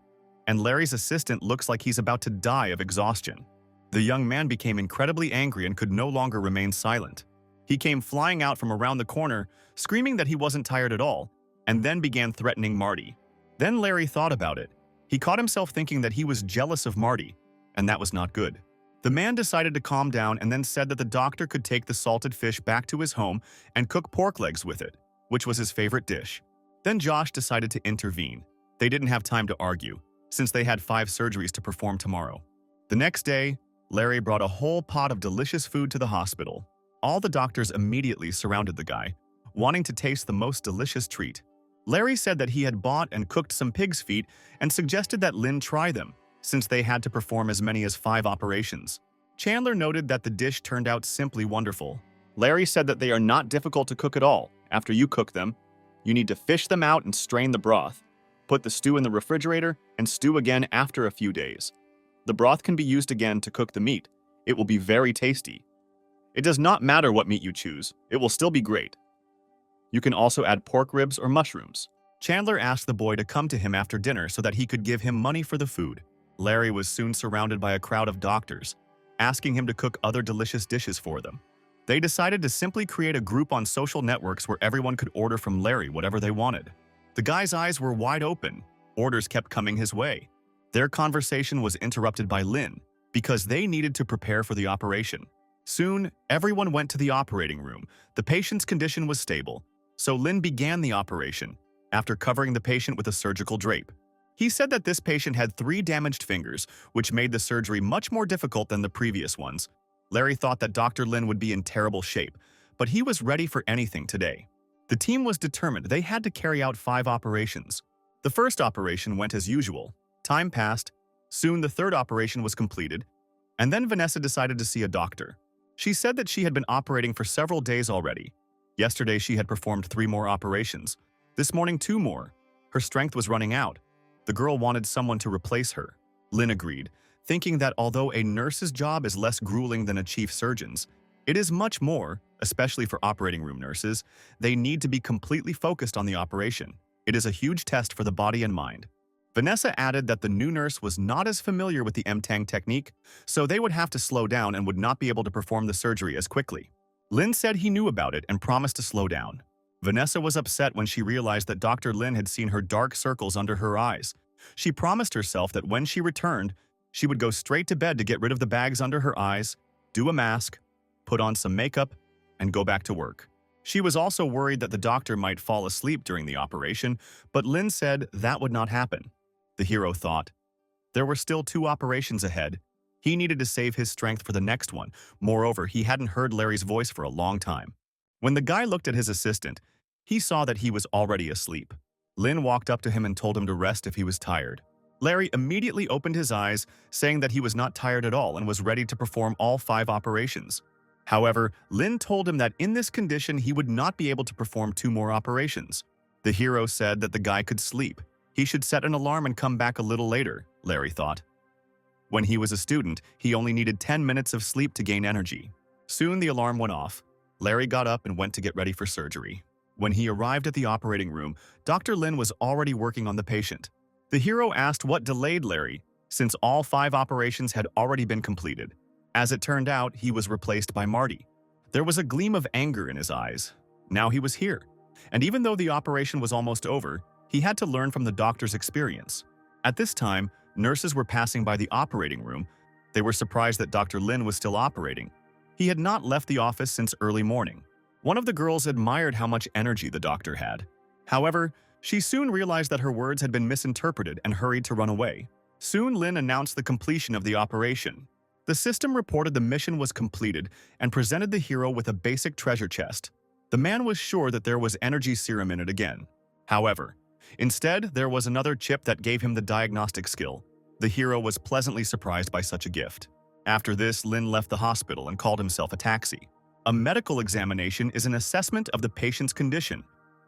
S1: and Larry's assistant looks like he's about to die of exhaustion. The young man became incredibly angry and could no longer remain silent. He came flying out from around the corner, screaming that he wasn't tired at all, and then began threatening Marty. Then Larry thought about it. He caught himself thinking that he was jealous of Marty, and that was not good. The man decided to calm down and then said that the doctor could take the salted fish back to his home and cook pork legs with it, which was his favorite dish. Then Josh decided to intervene. They didn't have time to argue, since they had 5 surgeries to perform tomorrow. The next day, Larry brought a whole pot of delicious food to the hospital. All the doctors immediately surrounded the guy, wanting to taste the most delicious treat. Larry said that he had bought and cooked some pig's feet and suggested that Lin try them, since they had to perform as many as 5 operations. Chandler noted that the dish turned out simply wonderful. Larry said that they are not difficult to cook at all. After you cook them, you need to fish them out and strain the broth. Put the stew in the refrigerator and stew again after a few days. The broth can be used again to cook the meat. It will be very tasty. It does not matter what meat you choose, it will still be great. You can also add pork ribs or mushrooms. Chandler asked the boy to come to him after dinner so that he could give him money for the food. Larry was soon surrounded by a crowd of doctors, asking him to cook other delicious dishes for them. They decided to simply create a group on social networks where everyone could order from Larry whatever they wanted. The guy's eyes were wide open. Orders kept coming his way. Their conversation was interrupted by Lin, because they needed to prepare for the operation. Soon, everyone went to the operating room. The patient's condition was stable, so Lin began the operation, after covering the patient with a surgical drape. He said that this patient had 3 damaged fingers, which made the surgery much more difficult than the previous ones. Larry thought that Dr. Lin would be in terrible shape, but he was ready for anything today. The team was determined they had to carry out 5 operations. The first operation went as usual. Time passed. Soon the third operation was completed, and then Vanessa decided to see a doctor. She said that she had been operating for several days already. Yesterday she had performed 3 more operations. This morning 2 more. Her strength was running out. The girl wanted someone to replace her. Lin agreed, thinking that although a nurse's job is less grueling than a chief surgeon's, it is much more, especially for operating room nurses. They need to be completely focused on the operation. It is a huge test for the body and mind. Vanessa added that the new nurse was not as familiar with the M-Tang technique, so they would have to slow down and would not be able to perform the surgery as quickly. Lin said he knew about it and promised to slow down. Vanessa was upset when she realized that Dr. Lin had seen her dark circles under her eyes. She promised herself that when she returned, she would go straight to bed to get rid of the bags under her eyes, do a mask, put on some makeup, and go back to work. She was also worried that the doctor might fall asleep during the operation, but Lin said that would not happen. The hero thought, There were still 2 operations ahead. He needed to save his strength for the next one. Moreover, he hadn't heard Larry's voice for a long time. When the guy looked at his assistant, he saw that he was already asleep. Lin walked up to him and told him to rest if he was tired. Larry immediately opened his eyes, saying that he was not tired at all and was ready to perform all 5 operations. However, Lin told him that in this condition he would not be able to perform 2 more operations. The hero said that the guy could sleep. He should set an alarm and come back a little later, Larry thought. When he was a student, he only needed 10 minutes of sleep to gain energy. Soon the alarm went off. Larry got up and went to get ready for surgery. When he arrived at the operating room, Dr. Lin was already working on the patient. The hero asked what delayed Larry, since all 5 operations had already been completed. As it turned out, he was replaced by Marty. There was a gleam of anger in his eyes. Now he was here. And even though the operation was almost over, he had to learn from the doctor's experience. At this time, nurses were passing by the operating room. They were surprised that Dr. Lin was still operating. He had not left the office since early morning. One of the girls admired how much energy the doctor had. However, she soon realized that her words had been misinterpreted and hurried to run away. Soon Lin announced the completion of the operation. The system reported the mission was completed and presented the hero with a basic treasure chest. The man was sure that there was energy serum in it again. However, instead, there was another chip that gave him the diagnostic skill. The hero was pleasantly surprised by such a gift. After this, Lin left the hospital and called himself a taxi. A medical examination is an assessment of the patient's condition,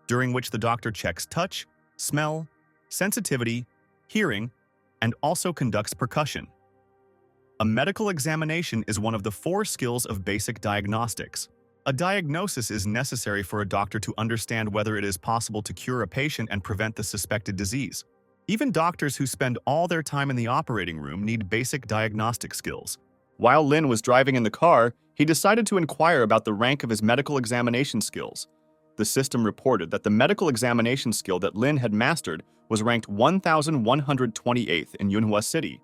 S1: during which the doctor checks touch, smell, sensitivity, hearing, and also conducts percussion. A medical examination is one of the 4 skills of basic diagnostics. A diagnosis is necessary for a doctor to understand whether it is possible to cure a patient and prevent the suspected disease. Even doctors who spend all their time in the operating room need basic diagnostic skills. While Lin was driving in the car, he decided to inquire about the rank of his medical examination skills. The system reported that the medical examination skill that Lin had mastered was ranked 1,128th in Manhwa City.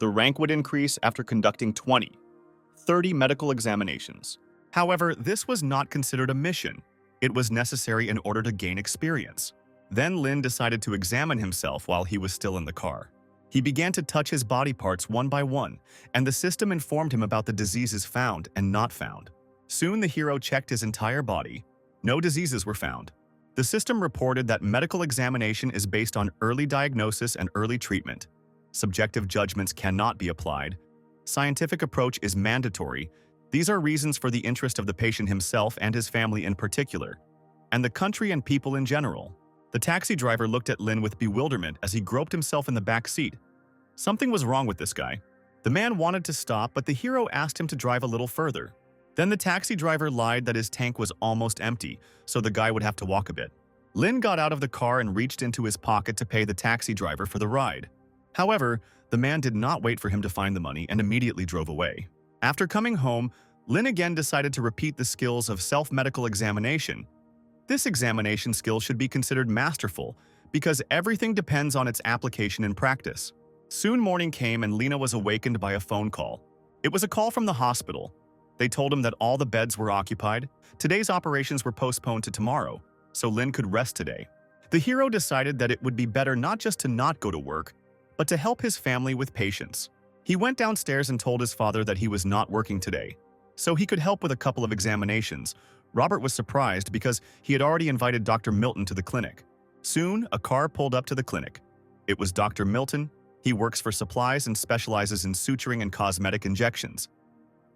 S1: The rank would increase after conducting 30 medical examinations. However, this was not considered a mission. It was necessary in order to gain experience. Then Lin decided to examine himself while he was still in the car. He began to touch his body parts one by one, and the system informed him about the diseases found and not found. Soon the hero checked his entire body. No diseases were found. The system reported that medical examination is based on early diagnosis and early treatment. Subjective judgments cannot be applied. Scientific approach is mandatory. These are reasons for the interest of the patient himself and his family in particular, and the country and people in general. The taxi driver looked at Lin with bewilderment as he groped himself in the back seat. Something was wrong with this guy. The man wanted to stop, but the hero asked him to drive a little further. Then the taxi driver lied that his tank was almost empty, so the guy would have to walk a bit. Lin got out of the car and reached into his pocket to pay the taxi driver for the ride. However, the man did not wait for him to find the money and immediately drove away. After coming home, Lin again decided to repeat the skills of self-medical examination. This examination skill should be considered masterful because everything depends on its application in practice. Soon morning came and Lina was awakened by a phone call. It was a call from the hospital. They told him that all the beds were occupied. Today's operations were postponed to tomorrow, so Lin could rest today. The hero decided that it would be better not just to not go to work, but to help his family with patients. He went downstairs and told his father that he was not working today, so he could help with a couple of examinations. Robert was surprised because he had already invited Dr. Milton to the clinic. Soon, a car pulled up to the clinic. It was Dr. Milton. He works for supplies and specializes in suturing and cosmetic injections.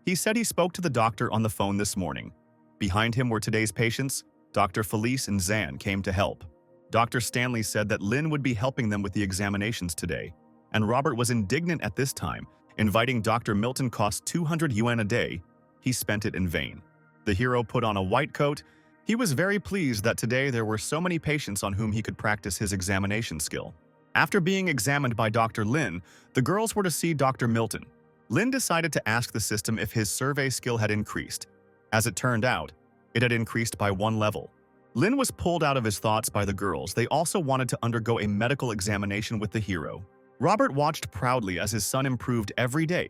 S1: He said he spoke to the doctor on the phone this morning. Behind him were today's patients. Dr. Felice and Zan came to help. Dr. Stanley said that Lin would be helping them with the examinations today, and Robert was indignant at this time. Inviting Dr. Milton cost 200 yuan a day. He spent it in vain. The hero put on a white coat. He was very pleased that today there were so many patients on whom he could practice his examination skill. After being examined by Dr. Lin, the girls were to see Dr. Milton. Lin decided to ask the system if his survey skill had increased. As it turned out, it had increased by 1 level. Lin was pulled out of his thoughts by the girls. They also wanted to undergo a medical examination with the hero. Robert watched proudly as his son improved every day,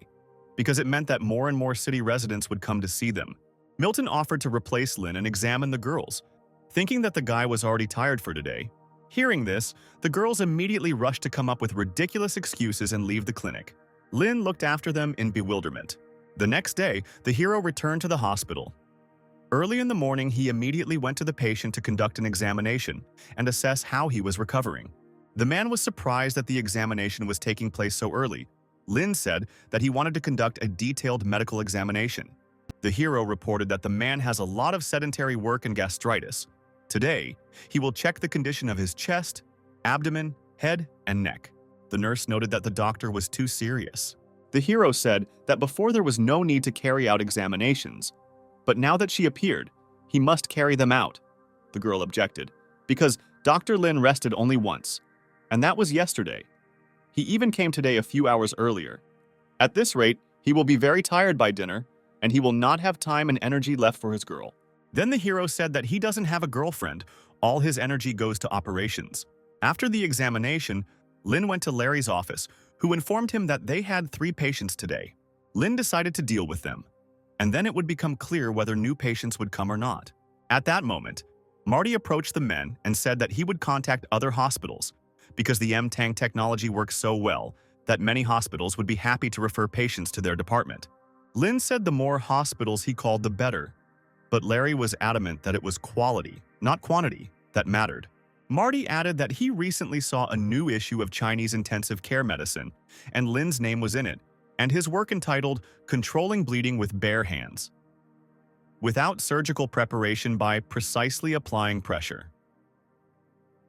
S1: because it meant that more and more city residents would come to see them. Milton offered to replace Lin and examine the girls. Thinking that the guy was already tired for today, Hearing this, the girls immediately rushed to come up with ridiculous excuses and leave the clinic. Lin looked after them in bewilderment. The next day, the hero returned to the hospital. Early in the morning, he immediately went to the patient to conduct an examination and assess how he was recovering. The man was surprised that the examination was taking place so early. Lin said that he wanted to conduct a detailed medical examination. The hero reported that the man has a lot of sedentary work and gastritis. Today, he will check the condition of his chest, abdomen, head, and neck. The nurse noted that the doctor was too serious. The hero said that before there was no need to carry out examinations, but now that she appeared, he must carry them out. The girl objected, because Dr. Lin rested only once, and that was yesterday. He even came today a few hours earlier. At this rate, he will be very tired by dinner, and he will not have time and energy left for his girl. Then the hero said that he doesn't have a girlfriend. All his energy goes to operations. After the examination, Lin went to Larry's office, who informed him that they had 3 patients today. Lin decided to deal with them, and then it would become clear whether new patients would come or not. At that moment, Marty approached the men and said that he would contact other hospitals because the M-Tang technology works so well that many hospitals would be happy to refer patients to their department. Lin said the more hospitals he called, the better. But Larry was adamant that it was quality, not quantity, that mattered. Marty added that he recently saw a new issue of Chinese intensive care medicine, and Lin's name was in it, and his work entitled Controlling Bleeding with Bare Hands, without surgical preparation by precisely applying pressure.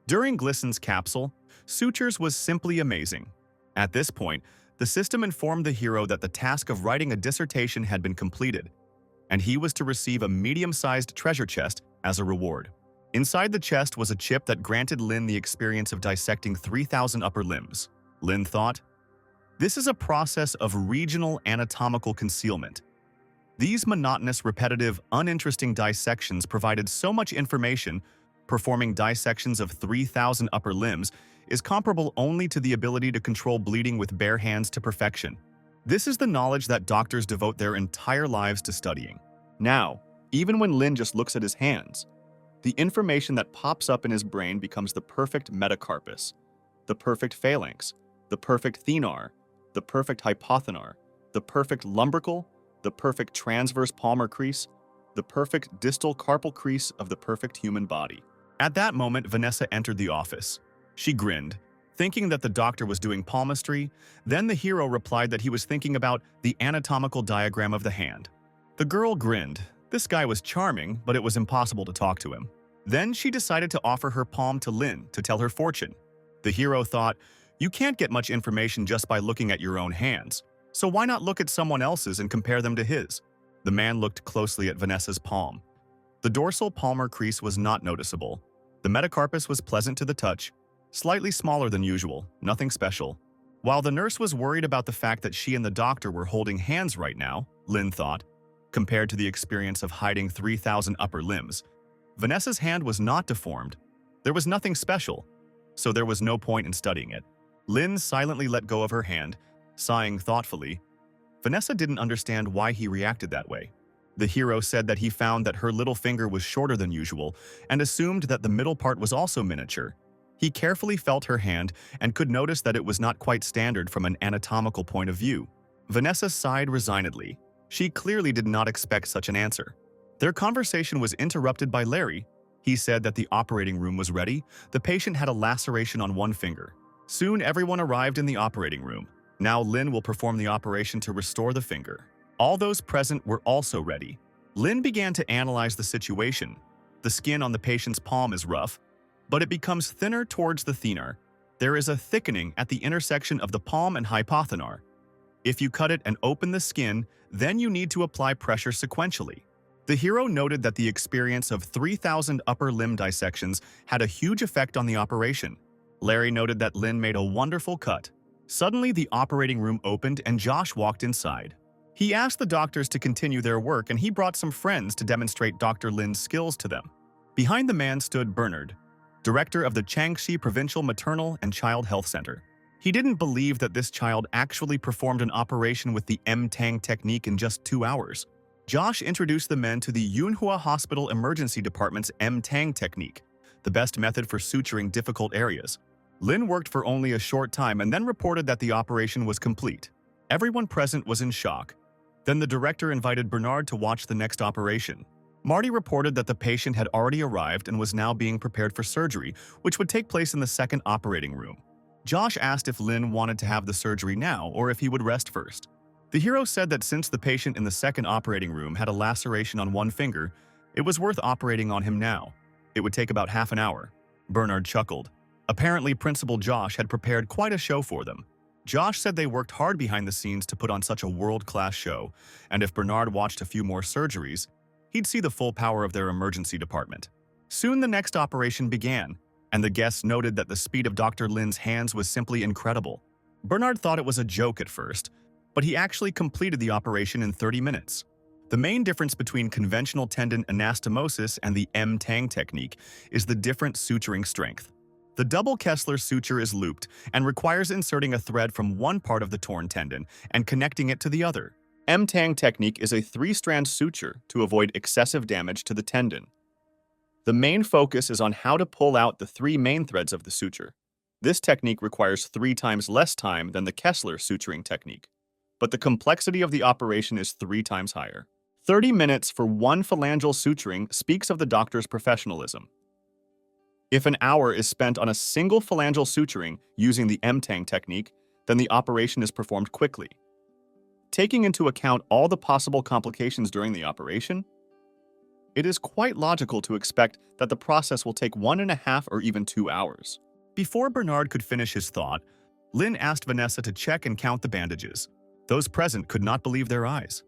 S1: During Glissen's capsule, sutures was simply amazing. At this point, the system informed the hero that the task of writing a dissertation had been completed, and he was to receive a medium-sized treasure chest as a reward. Inside the chest was a chip that granted Lin the experience of dissecting 3,000 upper limbs. Lin thought, "This is a process of regional anatomical concealment." These monotonous, repetitive, uninteresting dissections provided so much information. Performing dissections of 3,000 upper limbs is comparable only to the ability to control bleeding with bare hands to perfection. This is the knowledge that doctors devote their entire lives to studying. Now, even when Lin just looks at his hands, the information that pops up in his brain becomes the perfect metacarpus, the perfect phalanx, the perfect thenar, the perfect hypothenar, the perfect lumbrical, the perfect transverse palmar crease, the perfect distal carpal crease of the perfect human body. At that moment, Vanessa entered the office. She grinned, thinking that the doctor was doing palmistry. Then the hero replied that he was thinking about the anatomical diagram of the hand. The girl grinned. This guy was charming, but it was impossible to talk to him. Then she decided to offer her palm to Lin to tell her fortune. The hero thought, "You can't get much information just by looking at your own hands, so why not look at someone else's and compare them to his?" The man looked closely at Vanessa's palm. The dorsal palmar crease was not noticeable. The metacarpus was pleasant to the touch, slightly smaller than usual, nothing special. While the nurse was worried about the fact that she and the doctor were holding hands right now, Lin thought, compared to the experience of hiding 3,000 upper limbs, Vanessa's hand was not deformed. There was nothing special, so there was no point in studying it. Lin silently let go of her hand, sighing thoughtfully. Vanessa didn't understand why he reacted that way. The hero said that he found that her little finger was shorter than usual and assumed that the middle part was also miniature. He carefully felt her hand and could notice that it was not quite standard from an anatomical point of view. Vanessa sighed resignedly. She clearly did not expect such an answer. Their conversation was interrupted by Larry. He said that the operating room was ready. The patient had a laceration on one finger. Soon everyone arrived in the operating room. Now Lin will perform the operation to restore the finger. All those present were also ready. Lin began to analyze the situation. The skin on the patient's palm is rough, but it becomes thinner towards the thenar. There is a thickening at the intersection of the palm and hypothenar. If you cut it and open the skin, then you need to apply pressure sequentially. The hero noted that the experience of 3,000 upper limb dissections had a huge effect on the operation. Larry noted that Lin made a wonderful cut. Suddenly, the operating room opened and Josh walked inside. He asked the doctors to continue their work and he brought some friends to demonstrate Dr. Lin's skills to them. Behind the man stood Bernard, director of the Changxi Provincial Maternal and Child Health Center. He didn't believe that this child actually performed an operation with the M-Tang technique in just 2 hours. Josh introduced the men to the Manhua Hospital Emergency Department's M-Tang technique. the best method for suturing difficult areas. Lin worked for only a short time and then reported that the operation was complete. Everyone present was in shock. Then the director invited Bernard to watch the next operation. Marty reported that the patient had already arrived and was now being prepared for surgery, which would take place in the second operating room. Josh asked if Lin wanted to have the surgery now or if he would rest first. The hero said that since the patient in the second operating room had a laceration on one finger, it was worth operating on him now. It would take about half an hour. Bernard chuckled. Apparently, Principal Josh had prepared quite a show for them. Josh said they worked hard behind the scenes to put on such a world-class show, and if Bernard watched a few more surgeries, he'd see the full power of their emergency department. Soon the next operation began, and the guests noted that the speed of Dr. Lin's hands was simply incredible. Bernard thought it was a joke at first, but he actually completed the operation in 30 minutes. The main difference between conventional tendon anastomosis and the M-Tang technique is the different suturing strength. The double Kessler suture is looped and requires inserting a thread from one part of the torn tendon and connecting it to the other. M-Tang technique is a 3-strand suture to avoid excessive damage to the tendon. The main focus is on how to pull out the 3 main threads of the suture. This technique requires 3 times less time than the Kessler suturing technique, but the complexity of the operation is 3 times higher. 30 minutes for one phalangeal suturing speaks of the doctor's professionalism. If an hour is spent on a single phalangeal suturing using the M-Tang technique, then the operation is performed quickly. Taking into account all the possible complications during the operation, it is quite logical to expect that the process will take 1.5 or even 2 hours. Before Bernard could finish his thought, Lin asked Vanessa to check and count the bandages. Those present could not believe their eyes.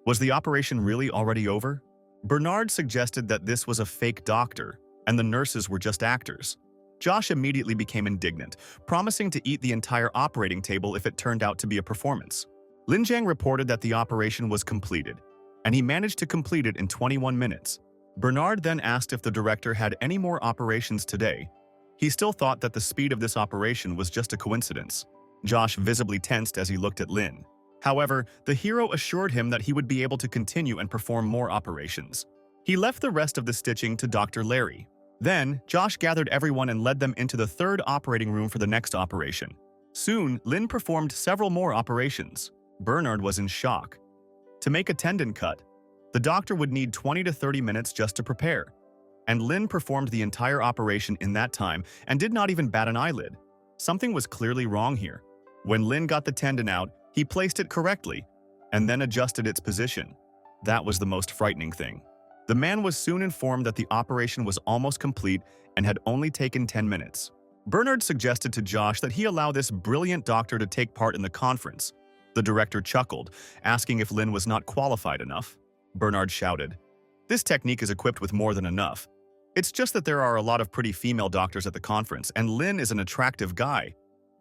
S1: Was the operation really already over? Bernard suggested that this was a fake doctor, and the nurses were just actors. Josh immediately became indignant, promising to eat the entire operating table if it turned out to be a performance. Lin Jiang reported that the operation was completed, and he managed to complete it in 21 minutes. Bernard then asked if the director had any more operations today. He still thought that the speed of this operation was just a coincidence. Josh visibly tensed as he looked at Lin. However, the hero assured him that he would be able to continue and perform more operations. He left the rest of the stitching to Dr. Larry. Then, Josh gathered everyone and led them into the third operating room for the next operation. Soon, Lin performed several more operations. Bernard was in shock. To make a tendon cut, the doctor would need 20 to 30 minutes just to prepare. And Lin performed the entire operation in that time and did not even bat an eyelid. Something was clearly wrong here. When Lin got the tendon out, he placed it correctly and then adjusted its position. That was the most frightening thing. The man was soon informed that the operation was almost complete and had only taken 10 minutes. Bernard suggested to Josh that he allow this brilliant doctor to take part in the conference. The director chuckled, asking if Lin was not qualified enough. Bernard shouted, "This technique is equipped with more than enough. It's just that there are a lot of pretty female doctors at the conference, and Lin is an attractive guy.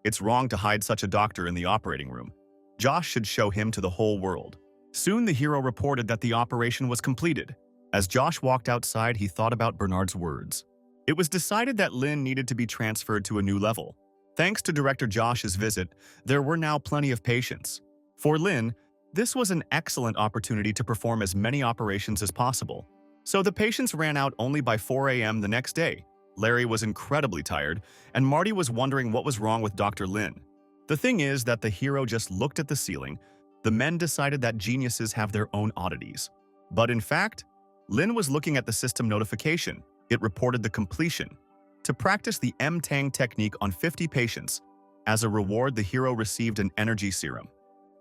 S1: It's wrong to hide such a doctor in the operating room. Josh should show him to the whole world." Soon the hero reported that the operation was completed. As Josh walked outside, he thought about Bernard's words. It was decided that Lin needed to be transferred to a new level. Thanks to Director Josh's visit, there were now plenty of patients. For Lin, this was an excellent opportunity to perform as many operations as possible. So the patients ran out only by 4 a.m. the next day. Larry was incredibly tired, and Marty was wondering what was wrong with Dr. Lin. The thing is that the hero just looked at the ceiling. The men decided that geniuses have their own oddities. But in fact, Lin was looking at the system notification. It reported the completion. To practice the M-Tang technique on 50 patients, as a reward the hero received an energy serum.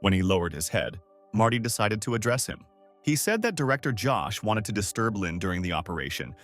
S1: When he lowered his head, Marty decided to address him. He said that Director Josh wanted to disturb Lin during the operation,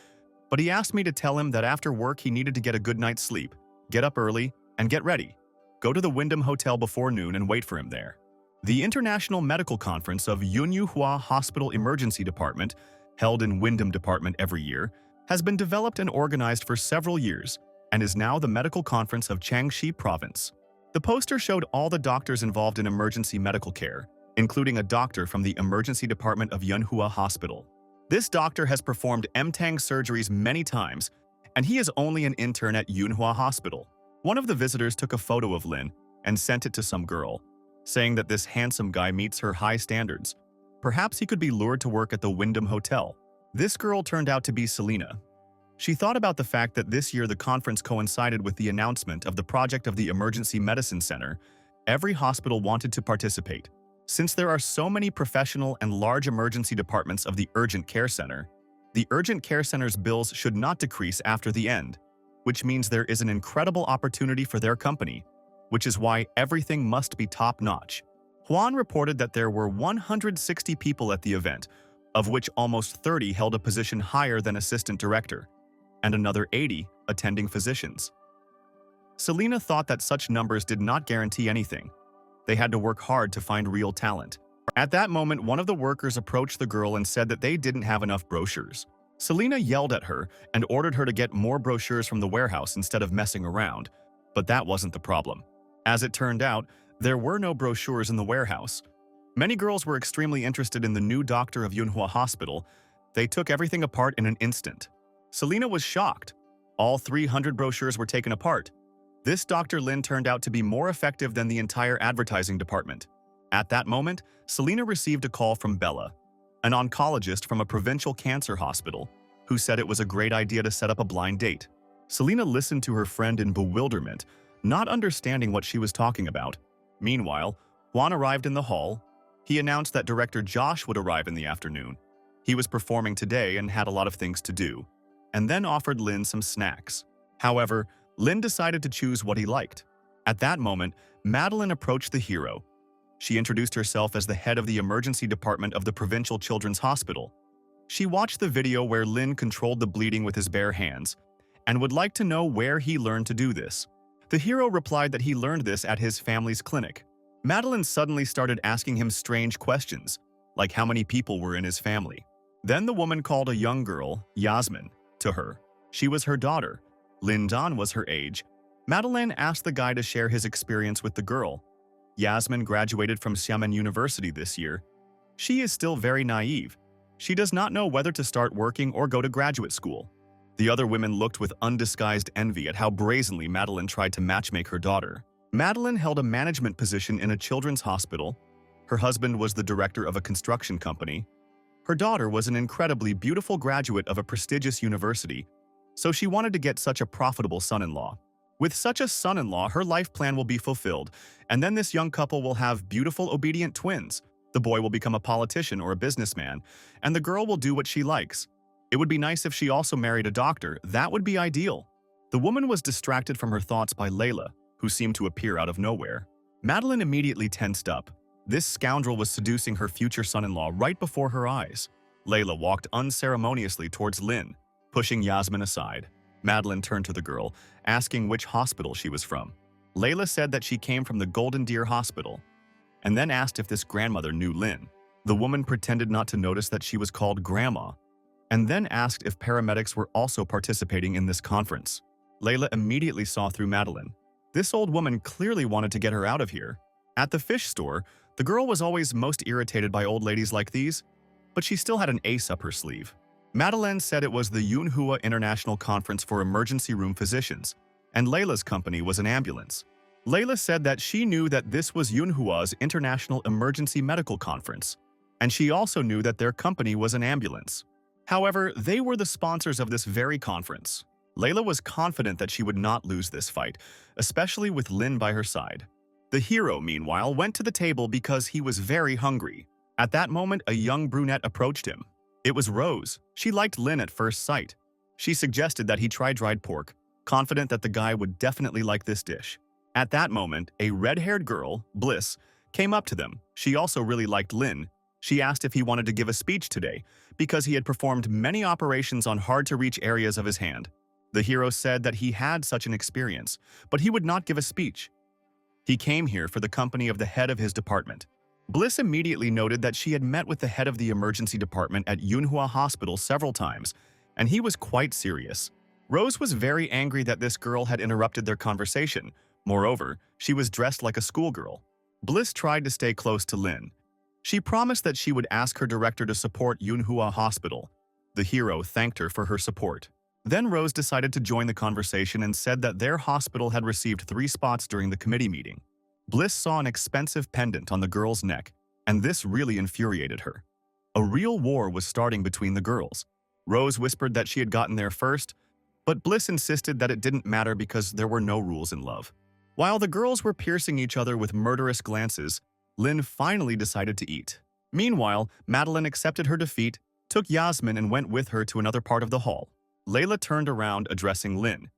S1: but he asked me to tell him that after work he needed to get a good night's sleep, get up early, and get ready. Go to the Wyndham Hotel before noon and wait for him there. The International Medical Conference of Manhwa Hospital Emergency Department, held in Wyndham Department every year, has been developed and organized for several years and is now the medical conference of Jiangxi Province. The poster showed all the doctors involved in emergency medical care, including a doctor from the emergency department of Manhua Hospital. This doctor has performed M-Tang surgeries many times, and he is only an intern at Manhua Hospital. One of the visitors took a photo of Lin and sent it to some girl, saying that this handsome guy meets her high standards. Perhaps he could be lured to work at the Wyndham Hotel. This girl turned out to be Selena. She thought about the fact that this year the conference coincided with the announcement of the project of the Emergency Medicine Center. Every hospital wanted to participate. Since there are so many professional and large emergency departments of the Urgent Care Center, the Urgent Care Center's bills should not decrease after the end, which means there is an incredible opportunity for their company, which is why everything must be top-notch. Juan reported that there were 160 people at the event, of which almost 30 held a position higher than assistant director, and another 80 attending physicians. Selena thought that such numbers did not guarantee anything. They had to work hard to find real talent. At that moment, one of the workers approached the girl and said that they didn't have enough brochures. Selena yelled at her and ordered her to get more brochures from the warehouse instead of messing around, but that wasn't the problem. As it turned out, there were no brochures in the warehouse. Many girls were extremely interested in the new doctor of Manhwa Hospital. They took everything apart in an instant. Selena was shocked. All 300 brochures were taken apart. This Dr. Lin turned out to be more effective than the entire advertising department. At that moment, Selena received a call from Bella, an oncologist from a provincial cancer hospital, who said it was a great idea to set up a blind date. Selena listened to her friend in bewilderment, not understanding what she was talking about. Meanwhile, Juan arrived in the hall. He announced that director Josh would arrive in the afternoon. He was performing today and had a lot of things to do, and then offered Lin some snacks. However, Lin decided to choose what he liked. At that moment, Madeline approached the hero. She introduced herself as the head of the emergency department of the provincial children's hospital. She watched the video where Lin controlled the bleeding with his bare hands and would like to know where he learned to do this. The hero replied that he learned this at his family's clinic. Madeline suddenly started asking him strange questions, like how many people were in his family. Then the woman called a young girl, Yasmin, to her. She was her daughter. Lin Dan was her age. Madeline asked the guy to share his experience with the girl. Yasmin graduated from Xiamen University this year. She is still very naive. She does not know whether to start working or go to graduate school. The other women looked with undisguised envy at how brazenly Madeline tried to matchmake her daughter. Madeline held a management position in a children's hospital. Her husband was the director of a construction company. Her daughter was an incredibly beautiful graduate of a prestigious university, so she wanted to get such a profitable son-in-law. With such a son-in-law, her life plan will be fulfilled, and then this young couple will have beautiful, obedient twins. The boy will become a politician or a businessman, and the girl will do what she likes. It would be nice if she also married a doctor. That would be ideal. The woman was distracted from her thoughts by Layla, who seemed to appear out of nowhere. Madeline immediately tensed up. This scoundrel was seducing her future son-in-law right before her eyes. Layla walked unceremoniously towards Lin, pushing Yasmin aside. Madeline turned to the girl, asking which hospital she was from. Layla said that she came from the Golden Deer Hospital, and then asked if this grandmother knew Lin. The woman pretended not to notice that she was called Grandma, and then asked if paramedics were also participating in this conference. Layla immediately saw through Madeline. This old woman clearly wanted to get her out of here. At the fish store, the girl was always most irritated by old ladies like these, but she still had an ace up her sleeve. Madeline said it was the Manhua International Conference for Emergency Room Physicians, and Layla's company was an ambulance. Layla said that she knew that this was Manhua's International Emergency Medical Conference, and she also knew that their company was an ambulance. However, they were the sponsors of this very conference. Layla was confident that she would not lose this fight, especially with Lin by her side. The hero, meanwhile, went to the table because he was very hungry. At that moment, a young brunette approached him. It was Rose. She liked Lin at first sight. She suggested that he try dried pork, confident that the guy would definitely like this dish. At that moment, a red-haired girl, Bliss, came up to them. She also really liked Lin. She asked if he wanted to give a speech today, because he had performed many operations on hard-to-reach areas of his hand. The hero said that he had such an experience, but he would not give a speech. He came here for the company of the head of his department. Bliss immediately noted that she had met with the head of the emergency department at Manhua Hospital several times, and he was quite serious. Rose was very angry that this girl had interrupted their conversation. Moreover, she was dressed like a schoolgirl. Bliss tried to stay close to Lin. She promised that she would ask her director to support Manhua Hospital. The hero thanked her for her support. Then Rose decided to join the conversation and said that their hospital had received 3 spots during the committee meeting. Bliss saw an expensive pendant on the girl's neck, and this really infuriated her. A real war was starting between the girls. Rose whispered that she had gotten there first, But Bliss insisted that it didn't matter because there were no rules in love. While the girls were piercing each other with murderous glances, Lin finally decided to eat. Meanwhile, Madeline accepted her defeat, took Yasmin and went with her to another part of the hall. Layla turned around addressing Lin,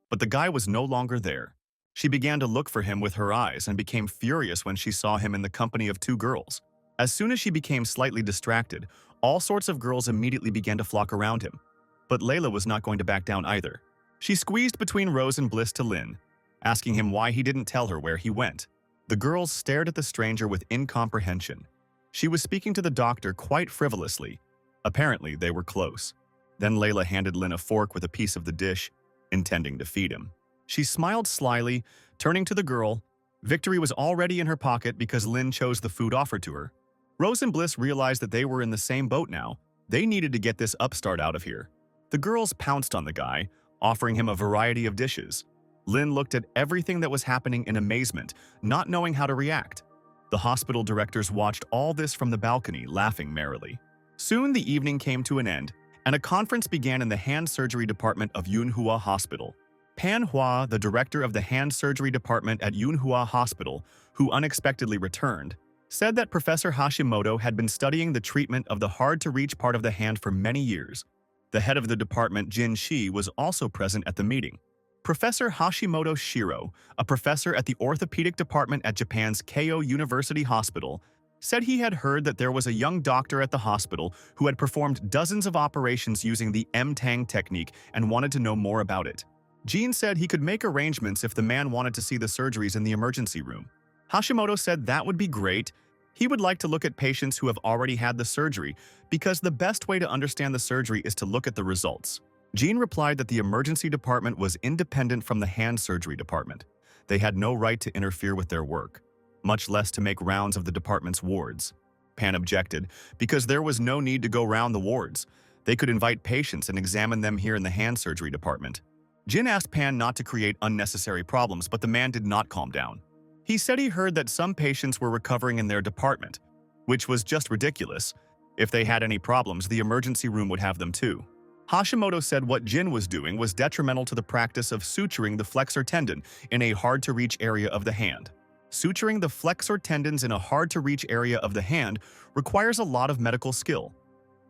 S1: but the guy was no longer there. She began to look for him with her eyes and became furious when she saw him in the company of two girls. As soon as she became slightly distracted, all sorts of girls immediately began to flock around him. But Layla was not going to back down either. She squeezed between Rose and Bliss to Lin, asking him why he didn't tell her where he went. The girls stared at the stranger with incomprehension. She was speaking to the doctor quite frivolously. Apparently, they were close. Then Layla handed Lin a fork with a piece of the dish, intending to feed him. She smiled slyly, turning to the girl. Victory was already in her pocket because Lin chose the food offered to her. Rose and Bliss realized that they were in the same boat now. They needed to get this upstart out of here. The girls pounced on the guy, offering him a variety of dishes. Lin looked at everything that was happening in amazement, not knowing how to react. The hospital directors watched all this from the balcony, laughing merrily. Soon the evening came to an end, and a conference began in the hand surgery department of Manhua Hospital. Manhwa, the director of the hand surgery department at Manhua Hospital, who unexpectedly returned, said that Professor Hashimoto had been studying the treatment of the hard-to-reach part of the hand for many years. The head of the department, Jin Shi, was also present at the meeting. Professor Hashimoto Shiro, a professor at the orthopedic department at Japan's Keio University Hospital, said he had heard that there was a young doctor at the hospital who had performed dozens of operations using the M-Tang technique and wanted to know more about it. Jin said he could make arrangements if the man wanted to see the surgeries in the emergency room. Hashimoto said that would be great. He would like to look at patients who have already had the surgery because the best way to understand the surgery is to look at the results. Jin replied that the emergency department was independent from the hand surgery department. They had no right to interfere with their work, much less to make rounds of the department's wards. Pan objected because there was no need to go round the wards. They could invite patients and examine them here in the hand surgery department. Jin asked Pan not to create unnecessary problems, but the man did not calm down. He said he heard that some patients were recovering in their department, which was just ridiculous. If they had any problems, the emergency room would have them too. Hashimoto said what Jin was doing was detrimental to the practice of suturing the flexor tendon in a hard-to-reach area of the hand. Suturing the flexor tendons in a hard-to-reach area of the hand requires a lot of medical skill.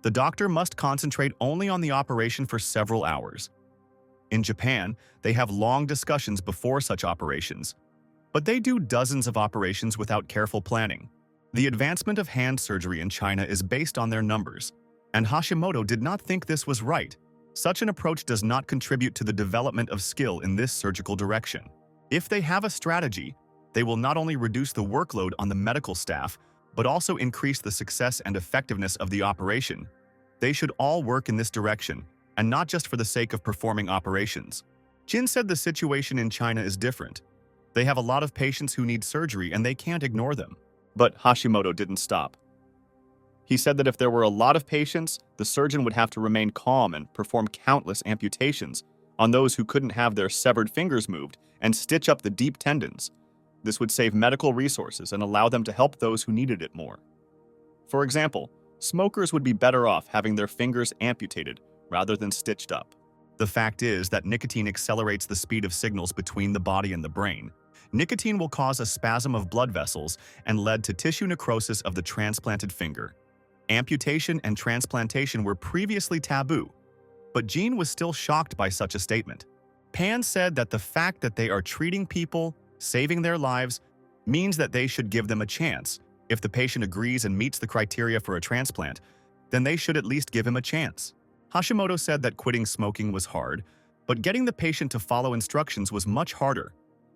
S1: The doctor must concentrate only on the operation for several hours. In Japan, they have long discussions before such operations, but they do dozens of operations without careful planning. The advancement of hand surgery in China is based on their numbers, and Hashimoto did not think this was right. Such an approach does not contribute to the development of skill in this surgical direction. If they have a strategy, they will not only reduce the workload on the medical staff, but also increase the success and effectiveness of the operation. They should all work in this direction, and not just for the sake of performing operations. Jin said the situation in China is different. They have a lot of patients who need surgery and they can't ignore them. But Hashimoto didn't stop. He said that if there were a lot of patients, the surgeon would have to remain calm and perform countless amputations on those who couldn't have their severed fingers moved and stitch up the deep tendons. This would save medical resources and allow them to help those who needed it more. For example, smokers would be better off having their fingers amputated rather than stitched up. The fact is that nicotine accelerates the speed of signals between the body and the brain. Nicotine will cause a spasm of blood vessels and lead to tissue necrosis of the transplanted finger. Amputation and transplantation were previously taboo, but Jean was still shocked by such a statement. Pan said that the fact that they are treating people, saving their lives, means that they should give them a chance. If the patient agrees and meets the criteria for a transplant, then they should at least give him a chance. Hashimoto said that quitting smoking was hard, but getting the patient to follow instructions was much harder.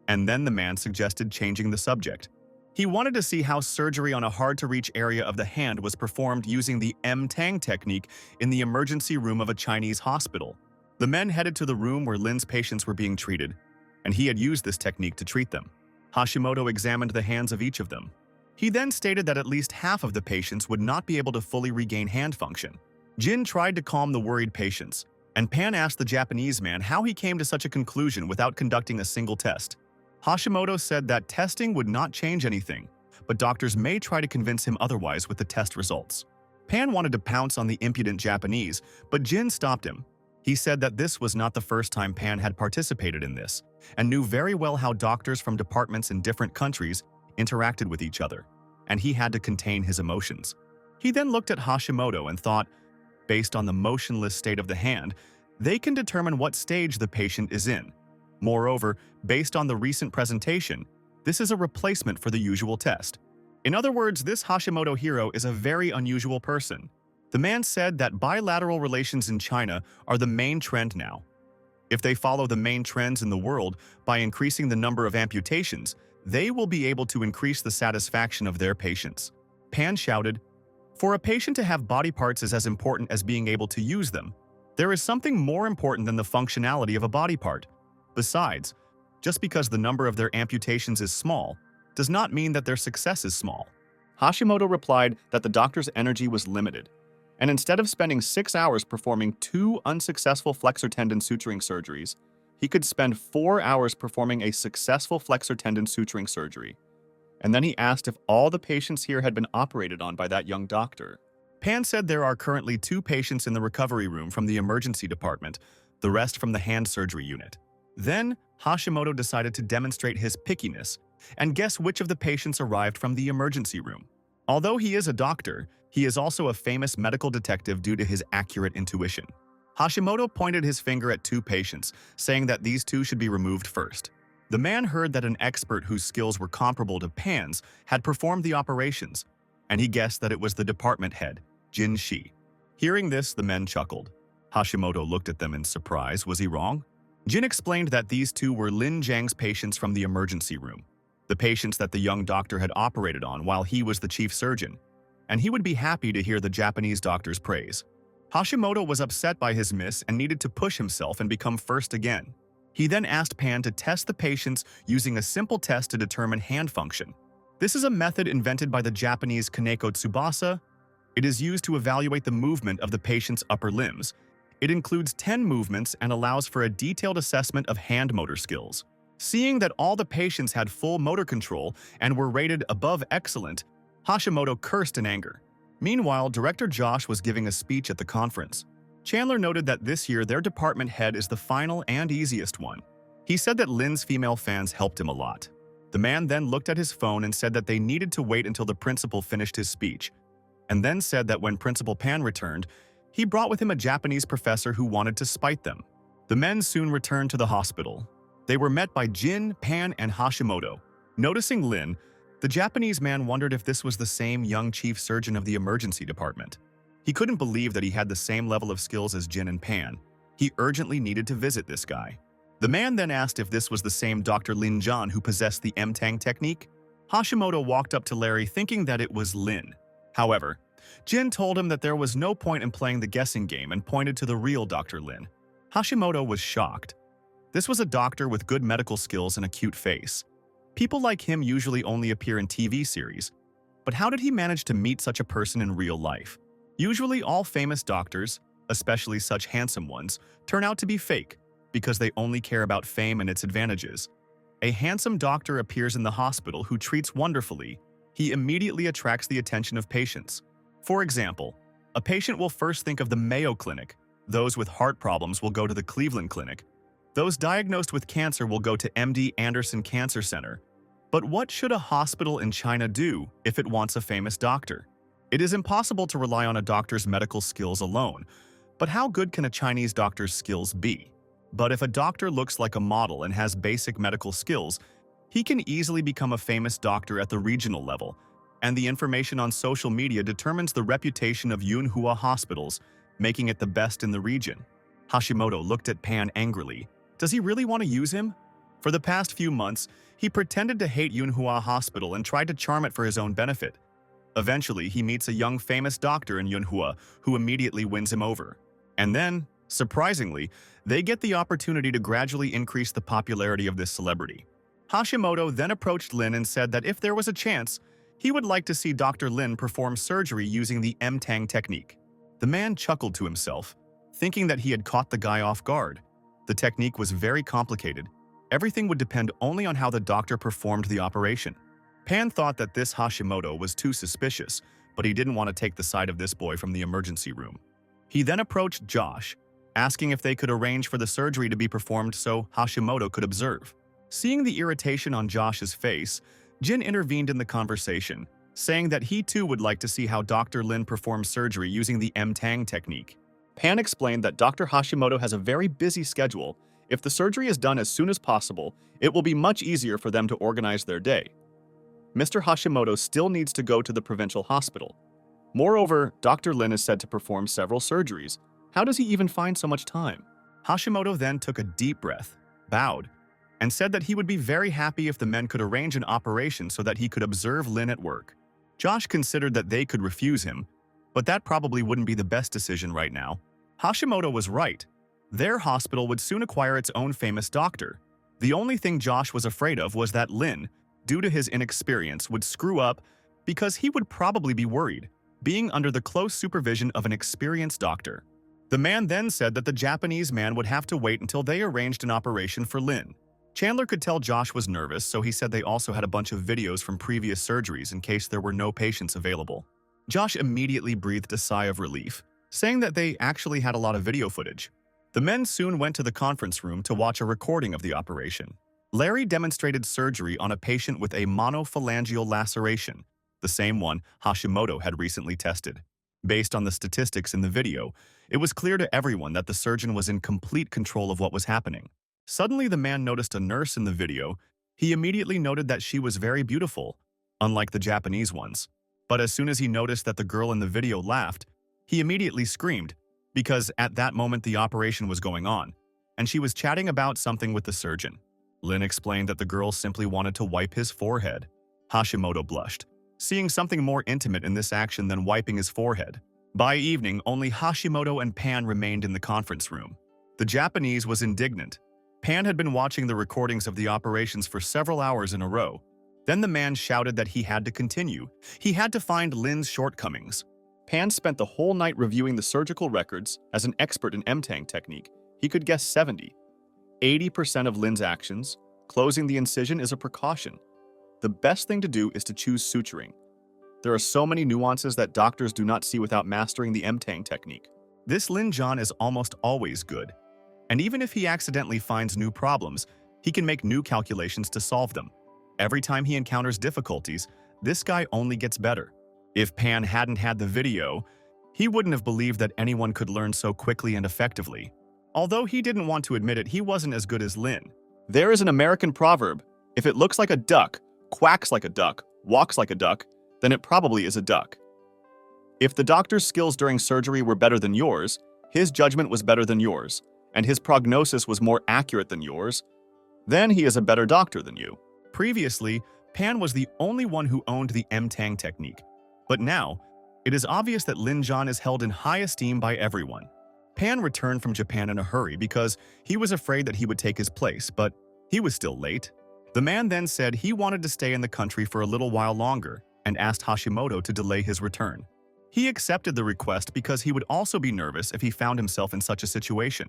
S1: And then the man suggested changing the subject. He wanted to see how surgery on a hard-to-reach area of the hand was performed using the M-Tang technique in the emergency room of a Chinese hospital. The men headed to the room where Lin's patients were being treated, and he had used this technique to treat them. Hashimoto examined the hands of each of them. He then stated that at least half of the patients would not be able to fully regain hand function. Jin tried to calm the worried patients, and Pan asked the Japanese man how he came to such a conclusion without conducting a single test. Hashimoto said that testing would not change anything, but doctors may try to convince him otherwise with the test results. Pan wanted to pounce on the impudent Japanese, but Jin stopped him. He said that this was not the first time Pan had participated in this, and knew very well how doctors from departments in different countries interacted with each other, and he had to contain his emotions. He then looked at Hashimoto and thought, based on the motionless state of the hand, they can determine what stage the patient is in. Moreover, based on the recent presentation, this is a replacement for the usual test. In other words, this Hashimoto hero is a very unusual person. The man said that bilateral relations in China are the main trend now. If they follow the main trends in the world by increasing the number of amputations, they will be able to increase the satisfaction of their patients. Pan shouted, "For a patient to have body parts is as important as being able to use them. There is something more important than the functionality of a body part. Besides, just because the number of their amputations is small, does not mean that their success is small." Hashimoto replied that the doctor's energy was limited, and instead of spending 6 hours performing 2 unsuccessful flexor tendon suturing surgeries, he could spend 4 hours performing a successful flexor tendon suturing surgery. And then he asked if all the patients here had been operated on by that young doctor. Pan said there are currently 2 patients in the recovery room from the emergency department, the rest from the hand surgery unit. Then, Hashimoto decided to demonstrate his pickiness and guess which of the patients arrived from the emergency room. Although he is a doctor, he is also a famous medical detective due to his accurate intuition. Hashimoto pointed his finger at 2 patients, saying that these 2 should be removed first. The man heard that an expert whose skills were comparable to Pan's had performed the operations, and he guessed that it was the department head, Jin Shi. Hearing this, the men chuckled. Hashimoto looked at them in surprise. Was he wrong? Jin explained that these 2 were Lin Jiang's patients from the emergency room, the patients that the young doctor had operated on while he was the chief surgeon, and he would be happy to hear the Japanese doctor's praise. Hashimoto was upset by his miss and needed to push himself and become first again. He then asked Pan to test the patients using a simple test to determine hand function. This is a method invented by the Japanese Kaneko Tsubasa. It is used to evaluate the movement of the patient's upper limbs. It includes 10 movements and allows for a detailed assessment of hand motor skills. Seeing that all the patients had full motor control and were rated above excellent, Hashimoto cursed in anger. Meanwhile, Director Josh was giving a speech at the conference. Chandler noted that this year their department head is the final and easiest one. He said that Lin's female fans helped him a lot. The man then looked at his phone and said that they needed to wait until the principal finished his speech, and then said that when Principal Pan returned, he brought with him a Japanese professor who wanted to spite them. The men soon returned to the hospital. They were met by Jin, Pan, and Hashimoto. Noticing Lin, the Japanese man wondered if this was the same young chief surgeon of the emergency department. He couldn't believe that he had the same level of skills as Jin and Pan. He urgently needed to visit this guy. The man then asked if this was the same Dr. Lin Jian who possessed the M-Tang technique. Hashimoto walked up to Larry thinking that it was Lin. However, Jin told him that there was no point in playing the guessing game and pointed to the real Dr. Lin. Hashimoto was shocked. This was a doctor with good medical skills and a cute face. People like him usually only appear in TV series, but how did he manage to meet such a person in real life? Usually all famous doctors, especially such handsome ones, turn out to be fake because they only care about fame and its advantages. A handsome doctor appears in the hospital who treats wonderfully. He immediately attracts the attention of patients. For example, a patient will first think of the Mayo Clinic. Those with heart problems will go to the Cleveland Clinic. Those diagnosed with cancer will go to MD Anderson Cancer Center. But what should a hospital in China do if it wants a famous doctor? It is impossible to rely on a doctor's medical skills alone, but how good can a Chinese doctor's skills be? But if a doctor looks like a model and has basic medical skills, he can easily become a famous doctor at the regional level, and the information on social media determines the reputation of Manhua hospitals, making it the best in the region. Hashimoto looked at Pan angrily. Does he really want to use him? For the past few months, he pretended to hate Manhua Hospital and tried to charm it for his own benefit. Eventually, he meets a young famous doctor in Manhua who immediately wins him over. And then, surprisingly, they get the opportunity to gradually increase the popularity of this celebrity. Hashimoto then approached Lin and said that if there was a chance, he would like to see Dr. Lin perform surgery using the M-Tang technique. The man chuckled to himself, thinking that he had caught the guy off guard. The technique was very complicated. Everything would depend only on how the doctor performed the operation. Pan thought that this Hashimoto was too suspicious, but he didn't want to take the side of this boy from the emergency room. He then approached Josh. asking if they could arrange for the surgery to be performed so Hashimoto could observe. Seeing the irritation on Josh's face, Jin intervened in the conversation, saying that he too would like to see how Dr. Lin performs surgery using the M-Tang technique. Pan explained that Dr. Hashimoto has a very busy schedule. If the surgery is done as soon as possible, it will be much easier for them to organize their day. Mr. Hashimoto still needs to go to the provincial hospital. Moreover, Dr. Lin is said to perform several surgeries. How does he even find so much time? Hashimoto then took a deep breath, bowed, and said that he would be very happy if the men could arrange an operation so that he could observe Lin at work. Josh considered that they could refuse him, but that probably wouldn't be the best decision right now. Hashimoto was right. Their hospital would soon acquire its own famous doctor. The only thing Josh was afraid of was that Lin, due to his inexperience, would screw up because he would probably be worried, being under the close supervision of an experienced doctor. The man then said that the Japanese man would have to wait until they arranged an operation for Lin. Chandler could tell Josh was nervous, so he said they also had a bunch of videos from previous surgeries in case there were no patients available. Josh immediately breathed a sigh of relief, saying that they actually had a lot of video footage. The men soon went to the conference room to watch a recording of the operation. Larry demonstrated surgery on a patient with a monophalangeal laceration, the same one Hashimoto had recently tested. Based on the statistics in the video, it was clear to everyone that the surgeon was in complete control of what was happening. Suddenly, the man noticed a nurse in the video. He immediately noted that she was very beautiful, unlike the Japanese ones. But as soon as he noticed that the girl in the video laughed, he immediately screamed, because at that moment the operation was going on, and she was chatting about something with the surgeon. Lin explained that the girl simply wanted to wipe his forehead. Hashimoto blushed, seeing something more intimate in this action than wiping his forehead. By evening, only Hashimoto and Pan remained in the conference room. The Japanese was indignant. Pan had been watching the recordings of the operations for several hours in a row. Then the man shouted that he had to continue. He had to find Lin's shortcomings. Pan spent the whole night reviewing the surgical records. As an expert in M-Tang technique, he could guess 80% of Lin's actions. Closing the incision is a precaution. The best thing to do is to choose suturing. There are so many nuances that doctors do not see without mastering the M-Tang technique. This Lin John is almost always good. And even if he accidentally finds new problems, he can make new calculations to solve them. Every time he encounters difficulties, this guy only gets better. If Pan hadn't had the video, he wouldn't have believed that anyone could learn so quickly and effectively. Although he didn't want to admit it, he wasn't as good as Lin. There is an American proverb, if it looks like a duck, quacks like a duck, walks like a duck, then it probably is a duck. If the doctor's skills during surgery were better than yours, his judgment was better than yours, and his prognosis was more accurate than yours, then he is a better doctor than you. Previously, Pan was the only one who owned the M-Tang technique. But now, it is obvious that Lin John is held in high esteem by everyone. Pan returned from Japan in a hurry because he was afraid that he would take his place, but he was still late. The man then said he wanted to stay in the country for a little while longer and asked Hashimoto to delay his return. He accepted the request because he would also be nervous if he found himself in such a situation.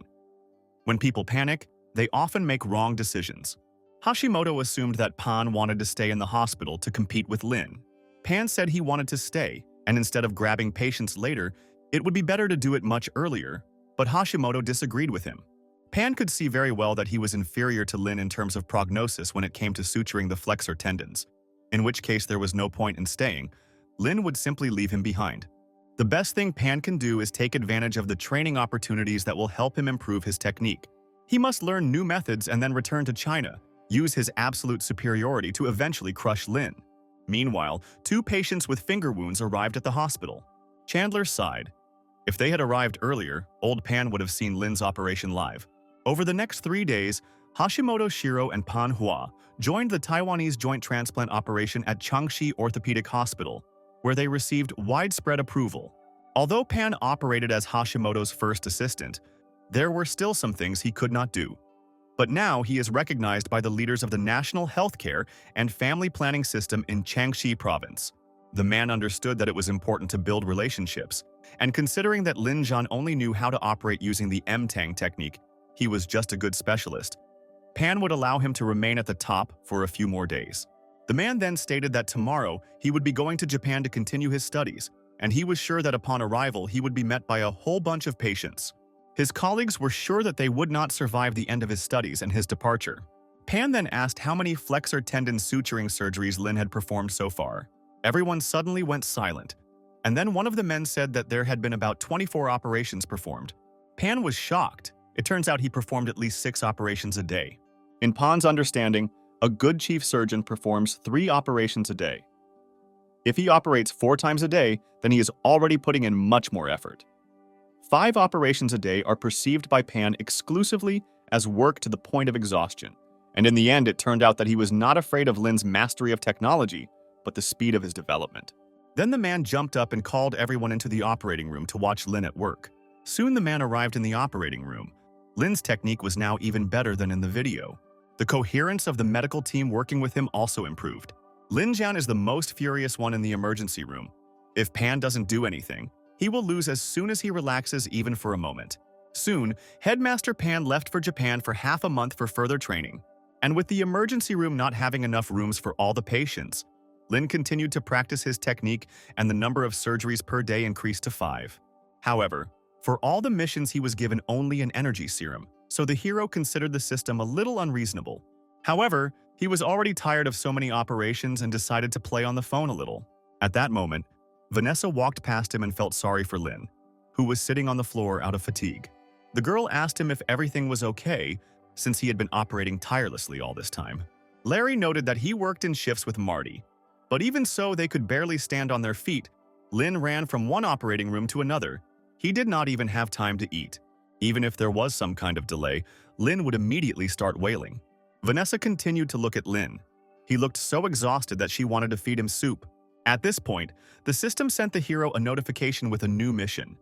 S1: When people panic, they often make wrong decisions. Hashimoto assumed that Pan wanted to stay in the hospital to compete with Lin. Pan said he wanted to stay, and instead of grabbing patients later, it would be better to do it much earlier, but Hashimoto disagreed with him. Pan could see very well that he was inferior to Lin in terms of prognosis when it came to suturing the flexor tendons, in which case there was no point in staying. Lin would simply leave him behind. The best thing Pan can do is take advantage of the training opportunities that will help him improve his technique. He must learn new methods and then return to China, use his absolute superiority to eventually crush Lin. Meanwhile, 2 patients with finger wounds arrived at the hospital. Chandler sighed. If they had arrived earlier, old Pan would have seen Lin's operation live. Over the next 3 days, Hashimoto, Shiro, and Manhua joined the Taiwanese joint transplant operation at Changshi Orthopedic Hospital, where they received widespread approval. Although Pan operated as Hashimoto's first assistant, there were still some things he could not do. But now he is recognized by the leaders of the National Healthcare and Family Planning System in Changshi Province. The man understood that it was important to build relationships, and considering that Lin Zhan only knew how to operate using the M-Tang technique, he was just a good specialist. Pan would allow him to remain at the top for a few more days. The man then stated that tomorrow he would be going to Japan to continue his studies, and he was sure that upon arrival he would be met by a whole bunch of patients. His colleagues were sure that they would not survive the end of his studies and his departure. Pan then asked how many flexor tendon suturing surgeries Lin had performed so far. Everyone suddenly went silent, and then one of the men said that there had been about 24 operations performed. Pan was shocked. It turns out he performed at least 6 operations a day. In Pan's understanding, a good chief surgeon performs 3 operations a day. If he operates 4 times a day, then he is already putting in much more effort. 5 operations a day are perceived by Pan exclusively as work to the point of exhaustion, and in the end it turned out that he was not afraid of Lin's mastery of technology, but the speed of his development. Then the man jumped up and called everyone into the operating room to watch Lin at work. Soon the man arrived in the operating room. Lin's technique was now even better than in the video. The coherence of the medical team working with him also improved. Lin Jian is the most furious one in the emergency room. If Pan doesn't do anything, he will lose as soon as he relaxes even for a moment. Soon, Headmaster Pan left for Japan for half a month for further training. And with the emergency room not having enough rooms for all the patients, Lin continued to practice his technique and the number of surgeries per day increased to 5. However, for all the missions he was given only an energy serum, so the hero considered the system a little unreasonable. However, he was already tired of so many operations and decided to play on the phone a little. At that moment, Vanessa walked past him and felt sorry for Lin, who was sitting on the floor out of fatigue. The girl asked him if everything was okay, since he had been operating tirelessly all this time. Larry noted that he worked in shifts with Marty, but even so they could barely stand on their feet. Lin ran from one operating room to another. He did not even have time to eat. Even if there was some kind of delay, Lin would immediately start wailing. Vanessa continued to look at Lin. He looked so exhausted that she wanted to feed him soup. At this point, the system sent the hero a notification with a new mission.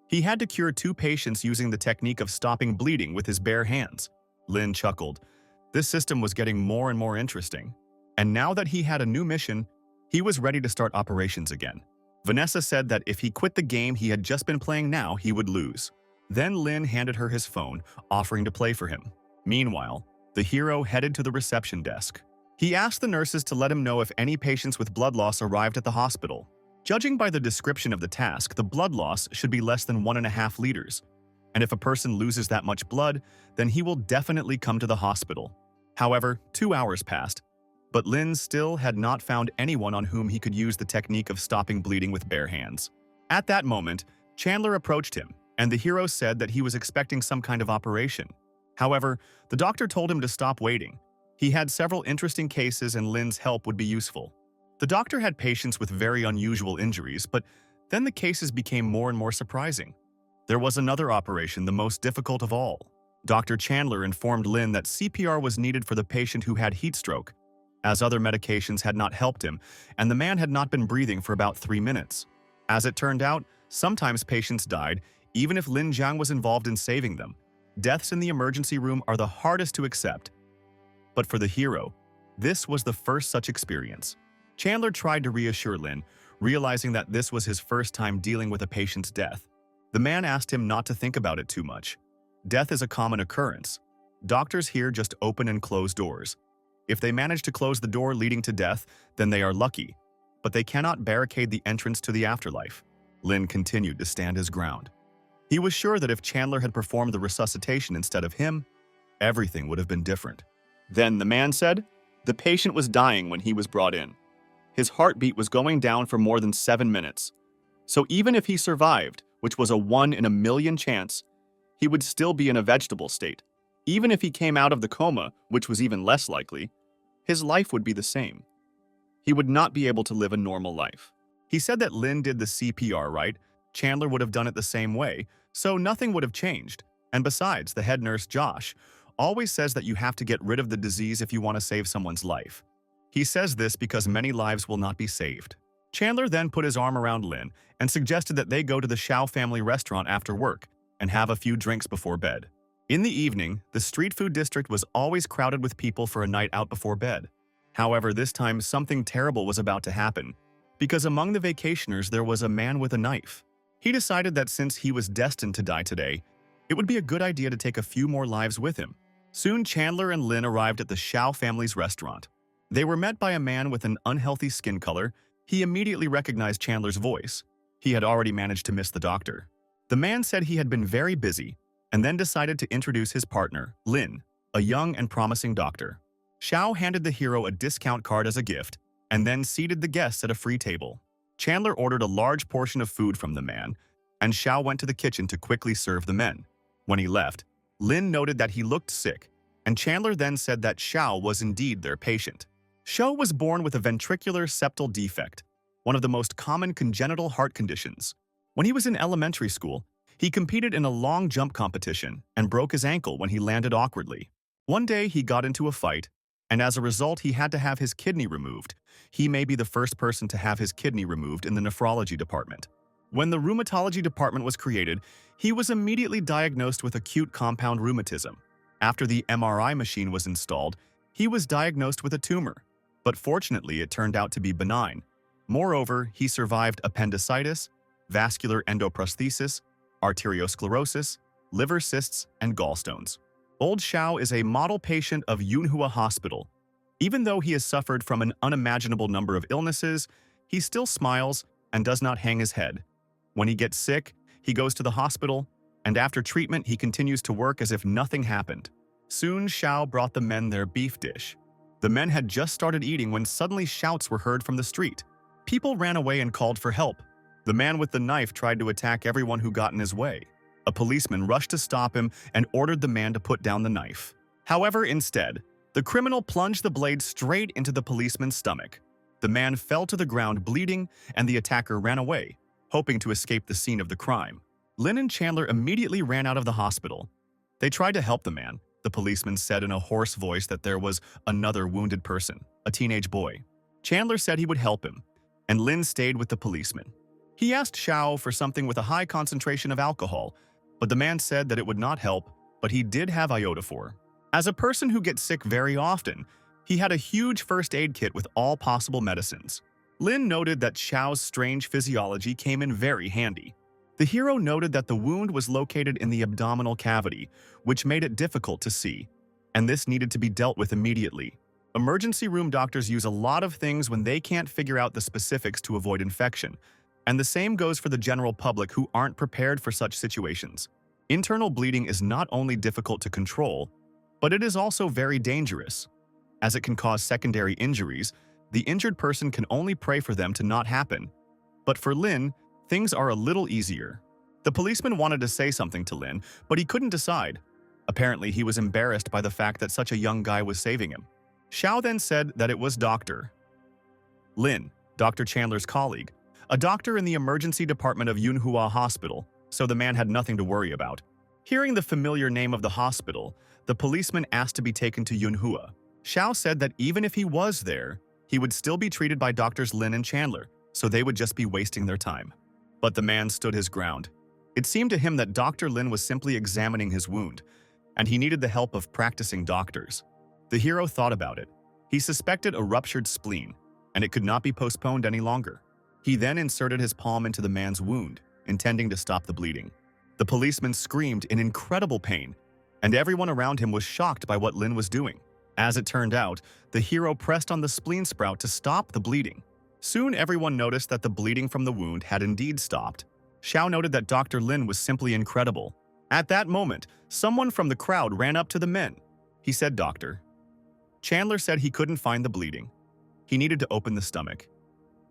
S1: He had to cure 2 patients using the technique of stopping bleeding with his bare hands. Lin chuckled. This system was getting more and more interesting. And now that he had a new mission, he was ready to start operations again. Vanessa said that if he quit the game he had just been playing now, he would lose. Then Lin handed her his phone, offering to play for him. Meanwhile, the hero headed to the reception desk. He asked the nurses to let him know if any patients with blood loss arrived at the hospital. Judging by the description of the task, the blood loss should be less than 1.5 liters. And if a person loses that much blood, then he will definitely come to the hospital. However, 2 hours passed, but Lin still had not found anyone on whom he could use the technique of stopping bleeding with bare hands. At that moment, Chandler approached him, and the hero said that he was expecting some kind of operation. However, the doctor told him to stop waiting. He had several interesting cases and Lin's help would be useful. The doctor had patients with very unusual injuries, but then the cases became more and more surprising. There was another operation, the most difficult of all. Dr. Chandler informed Lin that CPR was needed for the patient who had heat stroke, as other medications had not helped him, and the man had not been breathing for about 3 minutes. As it turned out, sometimes patients died, even if Lin Jiang was involved in saving them. Deaths in the emergency room are the hardest to accept. But for the hero, this was the first such experience. Chandler tried to reassure Lin, realizing that this was his first time dealing with a patient's death. The man asked him not to think about it too much. Death is a common occurrence. Doctors here just open and close doors. If they manage to close the door leading to death, then they are lucky, but they cannot barricade the entrance to the afterlife. Lin continued to stand his ground. He was sure that if Chandler had performed the resuscitation instead of him, everything would have been different. Then the man said, the patient was dying when he was brought in. His heartbeat was going down for more than 7 minutes. So even if he survived, which was a 1 in a million chance, he would still be in a vegetable state. Even if he came out of the coma, which was even less likely, his life would be the same. He would not be able to live a normal life. He said that Lin did the CPR right, Chandler would have done it the same way, so nothing would have changed. And besides, the head nurse, Josh, always says that you have to get rid of the disease if you want to save someone's life. He says this because many lives will not be saved. Chandler then put his arm around Lin and suggested that they go to the Shao family restaurant after work and have a few drinks before bed. In the evening, the street food district was always crowded with people for a night out before bed. However, this time something terrible was about to happen, because among the vacationers there was a man with a knife. He decided that since he was destined to die today, it would be a good idea to take a few more lives with him. Soon Chandler and Lin arrived at the Shao family's restaurant. They were met by a man with an unhealthy skin color. He immediately recognized Chandler's voice. He had already managed to miss the doctor. The man said he had been very busy, and then decided to introduce his partner, Lin, a young and promising doctor. Xiao handed the hero a discount card as a gift, and then seated the guests at a free table. Chandler ordered a large portion of food from the man, and Xiao went to the kitchen to quickly serve the men. When he left, Lin noted that he looked sick, and Chandler then said that Xiao was indeed their patient. Xiao was born with a ventricular septal defect, one of the most common congenital heart conditions. When he was in elementary school, he competed in a long jump competition and broke his ankle when he landed awkwardly. One day he got into a fight, and as a result he had to have his kidney removed. He may be the first person to have his kidney removed in the nephrology department. When the rheumatology department was created, he was immediately diagnosed with acute compound rheumatism. After the MRI machine was installed, he was diagnosed with a tumor, but fortunately it turned out to be benign. Moreover, he survived appendicitis, vascular endoprosthesis, arteriosclerosis, liver cysts, and gallstones. Old Xiao is a model patient of MANHUA Hospital. Even though he has suffered from an unimaginable number of illnesses, he still smiles and does not hang his head. When he gets sick, he goes to the hospital, and after treatment he continues to work as if nothing happened. Soon Xiao brought the men their beef dish. The men had just started eating when suddenly shouts were heard from the street. People ran away and called for help. The man with the knife tried to attack everyone who got in his way. A policeman rushed to stop him and ordered the man to put down the knife. However, instead, the criminal plunged the blade straight into the policeman's stomach. The man fell to the ground bleeding, and the attacker ran away, hoping to escape the scene of the crime. Lin and Chandler immediately ran out of the hospital. They tried to help the man. The policeman said in a hoarse voice that there was another wounded person, a teenage boy. Chandler said he would help him, and Lin stayed with the policeman. He asked Xiao for something with a high concentration of alcohol, but the man said that it would not help, but he did have iodophor. As a person who gets sick very often, he had a huge first aid kit with all possible medicines. Lin noted that Xiao's strange physiology came in very handy. The hero noted that the wound was located in the abdominal cavity, which made it difficult to see, and this needed to be dealt with immediately. Emergency room doctors use a lot of things when they can't figure out the specifics to avoid infection, and the same goes for the general public who aren't prepared for such situations. Internal bleeding is not only difficult to control, but it is also very dangerous. As it can cause secondary injuries, the injured person can only pray for them to not happen. But for Lin, things are a little easier. The policeman wanted to say something to Lin, but he couldn't decide. Apparently, he was embarrassed by the fact that such a young guy was saving him. Xiao then said that it was Dr. Lin, Dr. Chandler's colleague, a doctor in the emergency department of MANHUA Hospital, so the man had nothing to worry about. Hearing the familiar name of the hospital, the policeman asked to be taken to MANHUA. Xiao said that even if he was there, he would still be treated by Doctors Lin and Chandler, so they would just be wasting their time. But the man stood his ground. It seemed to him that Dr. Lin was simply examining his wound, and he needed the help of practicing doctors. The hero thought about it. He suspected a ruptured spleen, and it could not be postponed any longer. He then inserted his palm into the man's wound, intending to stop the bleeding. The policeman screamed in incredible pain, and everyone around him was shocked by what Lin was doing. As it turned out, the hero pressed on the spleen sprout to stop the bleeding. Soon everyone noticed that the bleeding from the wound had indeed stopped. Xiao noted that Dr. Lin was simply incredible. At that moment, someone from the crowd ran up to the men. He said, "Doctor." Chandler said he couldn't find the bleeding. He needed to open the stomach.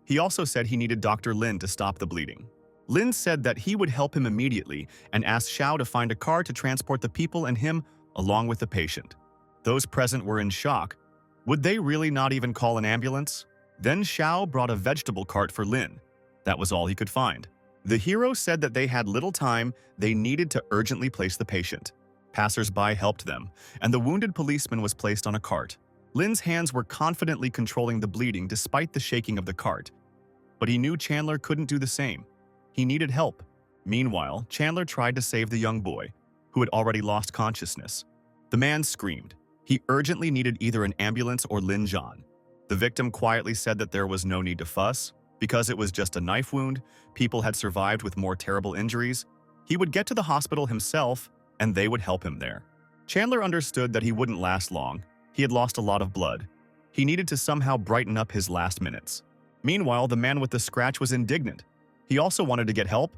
S1: He also said he needed Dr. Lin to stop the bleeding. Lin said that he would help him immediately and asked Xiao to find a car to transport the people and him along with the patient. Those present were in shock. Would they really not even call an ambulance? Then Xiao brought a vegetable cart for Lin. That was all he could find. The hero said that they had little time, they needed to urgently place the patient. Passers-by helped them, and the wounded policeman was placed on a cart. Lin's hands were confidently controlling the bleeding despite the shaking of the cart. But he knew Chandler couldn't do the same. He needed help. Meanwhile, Chandler tried to save the young boy, who had already lost consciousness. The man screamed. He urgently needed either an ambulance or Lin Zhan. The victim quietly said that there was no need to fuss, because it was just a knife wound, people had survived with more terrible injuries. He would get to the hospital himself, and they would help him there. Chandler understood that he wouldn't last long. He had lost a lot of blood. He needed to somehow brighten up his last minutes. Meanwhile, the man with the scratch was indignant. He also wanted to get help,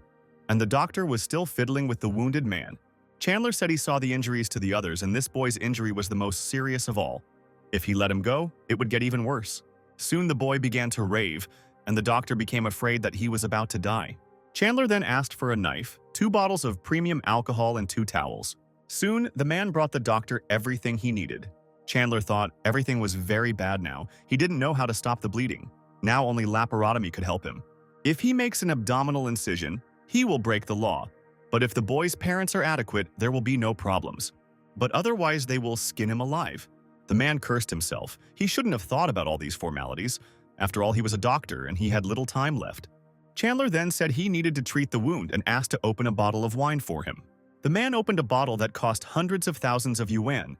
S1: and the doctor was still fiddling with the wounded man. Chandler said he saw the injuries to the others, and this boy's injury was the most serious of all. If he let him go, it would get even worse. Soon the boy began to rave, and the doctor became afraid that he was about to die. Chandler then asked for a knife, 2 bottles of premium alcohol, and 2 towels. Soon, the man brought the doctor everything he needed. Chandler thought everything was very bad now. He didn't know how to stop the bleeding. Now only laparotomy could help him. If he makes an abdominal incision, he will break the law. But if the boy's parents are adequate, there will be no problems. But otherwise, they will skin him alive. The man cursed himself. He shouldn't have thought about all these formalities. After all, he was a doctor and he had little time left. Chandler then said he needed to treat the wound and asked to open a bottle of wine for him. The man opened a bottle that cost hundreds of thousands of yuan,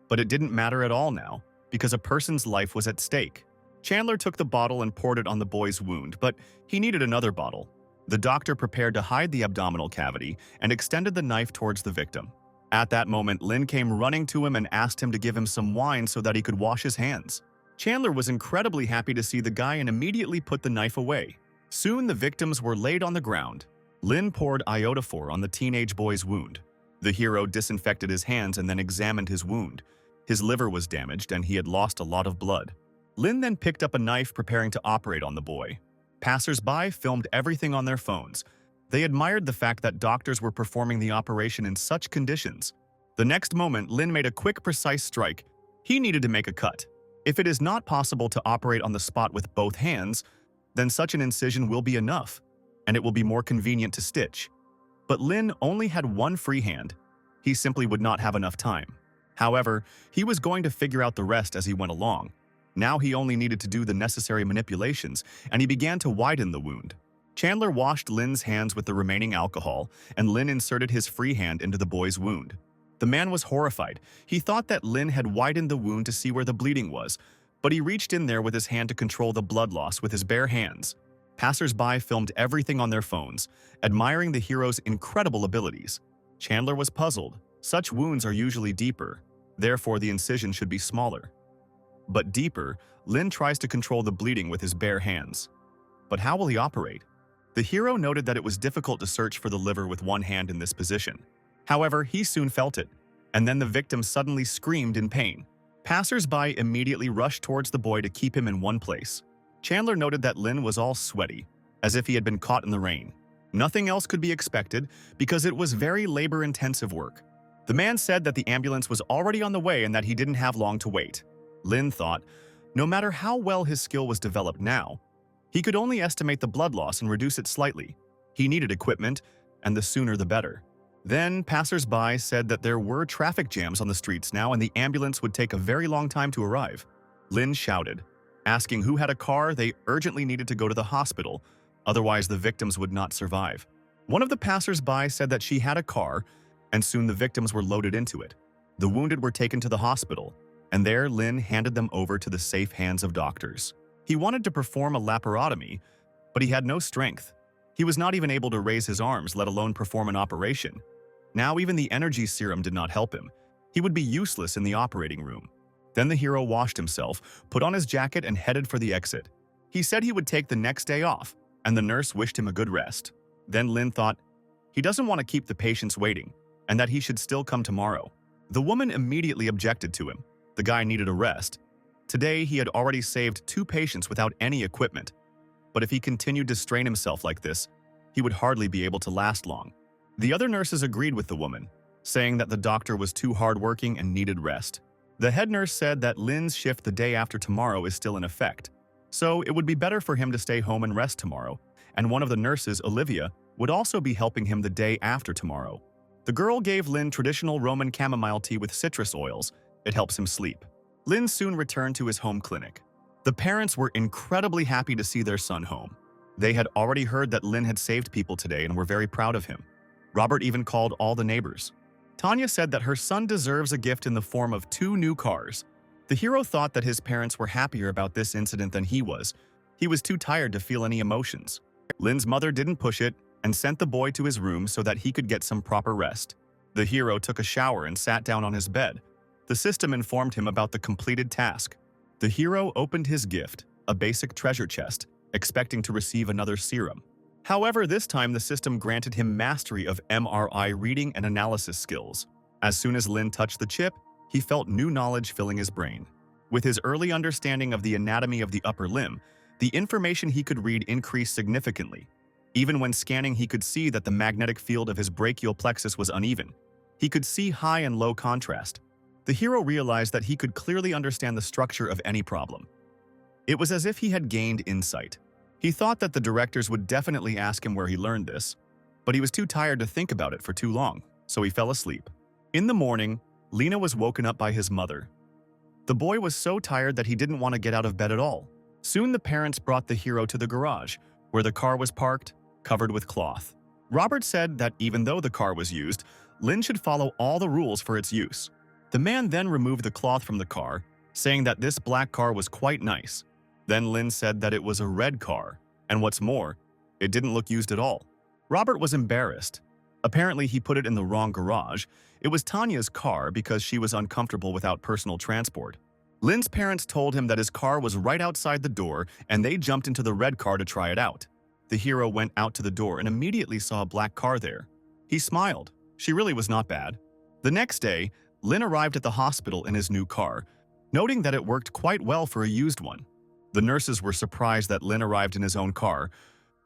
S1: but it didn't matter at all now because a person's life was at stake. Chandler took the bottle and poured it on the boy's wound, but he needed another bottle. The doctor prepared to hide the abdominal cavity and extended the knife towards the victim. At that moment, Lin came running to him and asked him to give him some wine so that he could wash his hands. Chandler was incredibly happy to see the guy and immediately put the knife away. Soon the victims were laid on the ground. Lin poured iodophor on the teenage boy's wound. The hero disinfected his hands and then examined his wound. His liver was damaged and he had lost a lot of blood. Lin then picked up a knife preparing to operate on the boy. Passers-by filmed everything on their phones. They admired the fact that doctors were performing the operation in such conditions. The next moment, Lin made a quick, precise strike. He needed to make a cut. If it is not possible to operate on the spot with both hands, then such an incision will be enough, and it will be more convenient to stitch. But Lin only had one free hand. He simply would not have enough time. However, he was going to figure out the rest as he went along. Now he only needed to do the necessary manipulations, and he began to widen the wound. Chandler washed Lin's hands with the remaining alcohol, and Lin inserted his free hand into the boy's wound. The man was horrified. He thought that Lin had widened the wound to see where the bleeding was, but he reached in there with his hand to control the blood loss with his bare hands. Passers-by filmed everything on their phones, admiring the hero's incredible abilities. Chandler was puzzled. Such wounds are usually deeper, therefore the incision should be smaller. But deeper, Lin tries to control the bleeding with his bare hands. But how will he operate? The hero noted that it was difficult to search for the liver with one hand in this position. However, he soon felt it, and then the victim suddenly screamed in pain. Passers-by immediately rushed towards the boy to keep him in one place. Chandler noted that Lin was all sweaty, as if he had been caught in the rain. Nothing else could be expected because it was very labor-intensive work. The man said that the ambulance was already on the way and that he didn't have long to wait. Lin thought, no matter how well his skill was developed now, he could only estimate the blood loss and reduce it slightly. He needed equipment, and the sooner the better. Then, passers-by said that there were traffic jams on the streets now and the ambulance would take a very long time to arrive. Lin shouted, asking who had a car. They urgently needed to go to the hospital, otherwise the victims would not survive. One of the passers-by said that she had a car, and soon the victims were loaded into it. The wounded were taken to the hospital, and there Lin handed them over to the safe hands of doctors. He wanted to perform a laparotomy, but he had no strength. He was not even able to raise his arms, let alone perform an operation. Now even the energy serum did not help him. He would be useless in the operating room. Then the hero washed himself, put on his jacket, and headed for the exit. He said he would take the next day off, and the nurse wished him a good rest. Then Lin thought, he doesn't want to keep the patients waiting, and that he should still come tomorrow. The woman immediately objected to him. The guy needed a rest. Today, he had already saved 2 patients without any equipment. But if he continued to strain himself like this, he would hardly be able to last long. The other nurses agreed with the woman, saying that the doctor was too hardworking and needed rest. The head nurse said that Lin's shift the day after tomorrow is still in effect, so it would be better for him to stay home and rest tomorrow, and one of the nurses, Olivia, would also be helping him the day after tomorrow. The girl gave Lin traditional Roman chamomile tea with citrus oils. It helps him sleep. Lin soon returned to his home clinic. The parents were incredibly happy to see their son home. They had already heard that Lin had saved people today and were very proud of him. Robert even called all the neighbors. Tanya said that her son deserves a gift in the form of 2 new cars. The hero thought that his parents were happier about this incident than he was. He was too tired to feel any emotions. Lin's mother didn't push it and sent the boy to his room so that he could get some proper rest. The hero took a shower and sat down on his bed. The system informed him about the completed task. The hero opened his gift, a basic treasure chest, expecting to receive another serum. However, this time the system granted him mastery of MRI reading and analysis skills. As soon as Lin touched the chip, he felt new knowledge filling his brain. With his early understanding of the anatomy of the upper limb, the information he could read increased significantly. Even when scanning, he could see that the magnetic field of his brachial plexus was uneven. He could see high and low contrast. The hero realized that he could clearly understand the structure of any problem. It was as if he had gained insight. He thought that the directors would definitely ask him where he learned this, but he was too tired to think about it for too long, so he fell asleep. In the morning, Lena was woken up by his mother. The boy was so tired that he didn't want to get out of bed at all. Soon the parents brought the hero to the garage, where the car was parked, covered with cloth. Robert said that even though the car was used, Lin should follow all the rules for its use. The man then removed the cloth from the car, saying that this black car was quite nice. Then Lin said that it was a red car, and what's more, it didn't look used at all. Robert was embarrassed. Apparently, he put it in the wrong garage. It was Tanya's car because she was uncomfortable without personal transport. Lin's parents told him that his car was right outside the door, and they jumped into the red car to try it out. The hero went out to the door and immediately saw a black car there. He smiled. She really was not bad. The next day, Lin arrived at the hospital in his new car, noting that it worked quite well for a used one. The nurses were surprised that Lin arrived in his own car.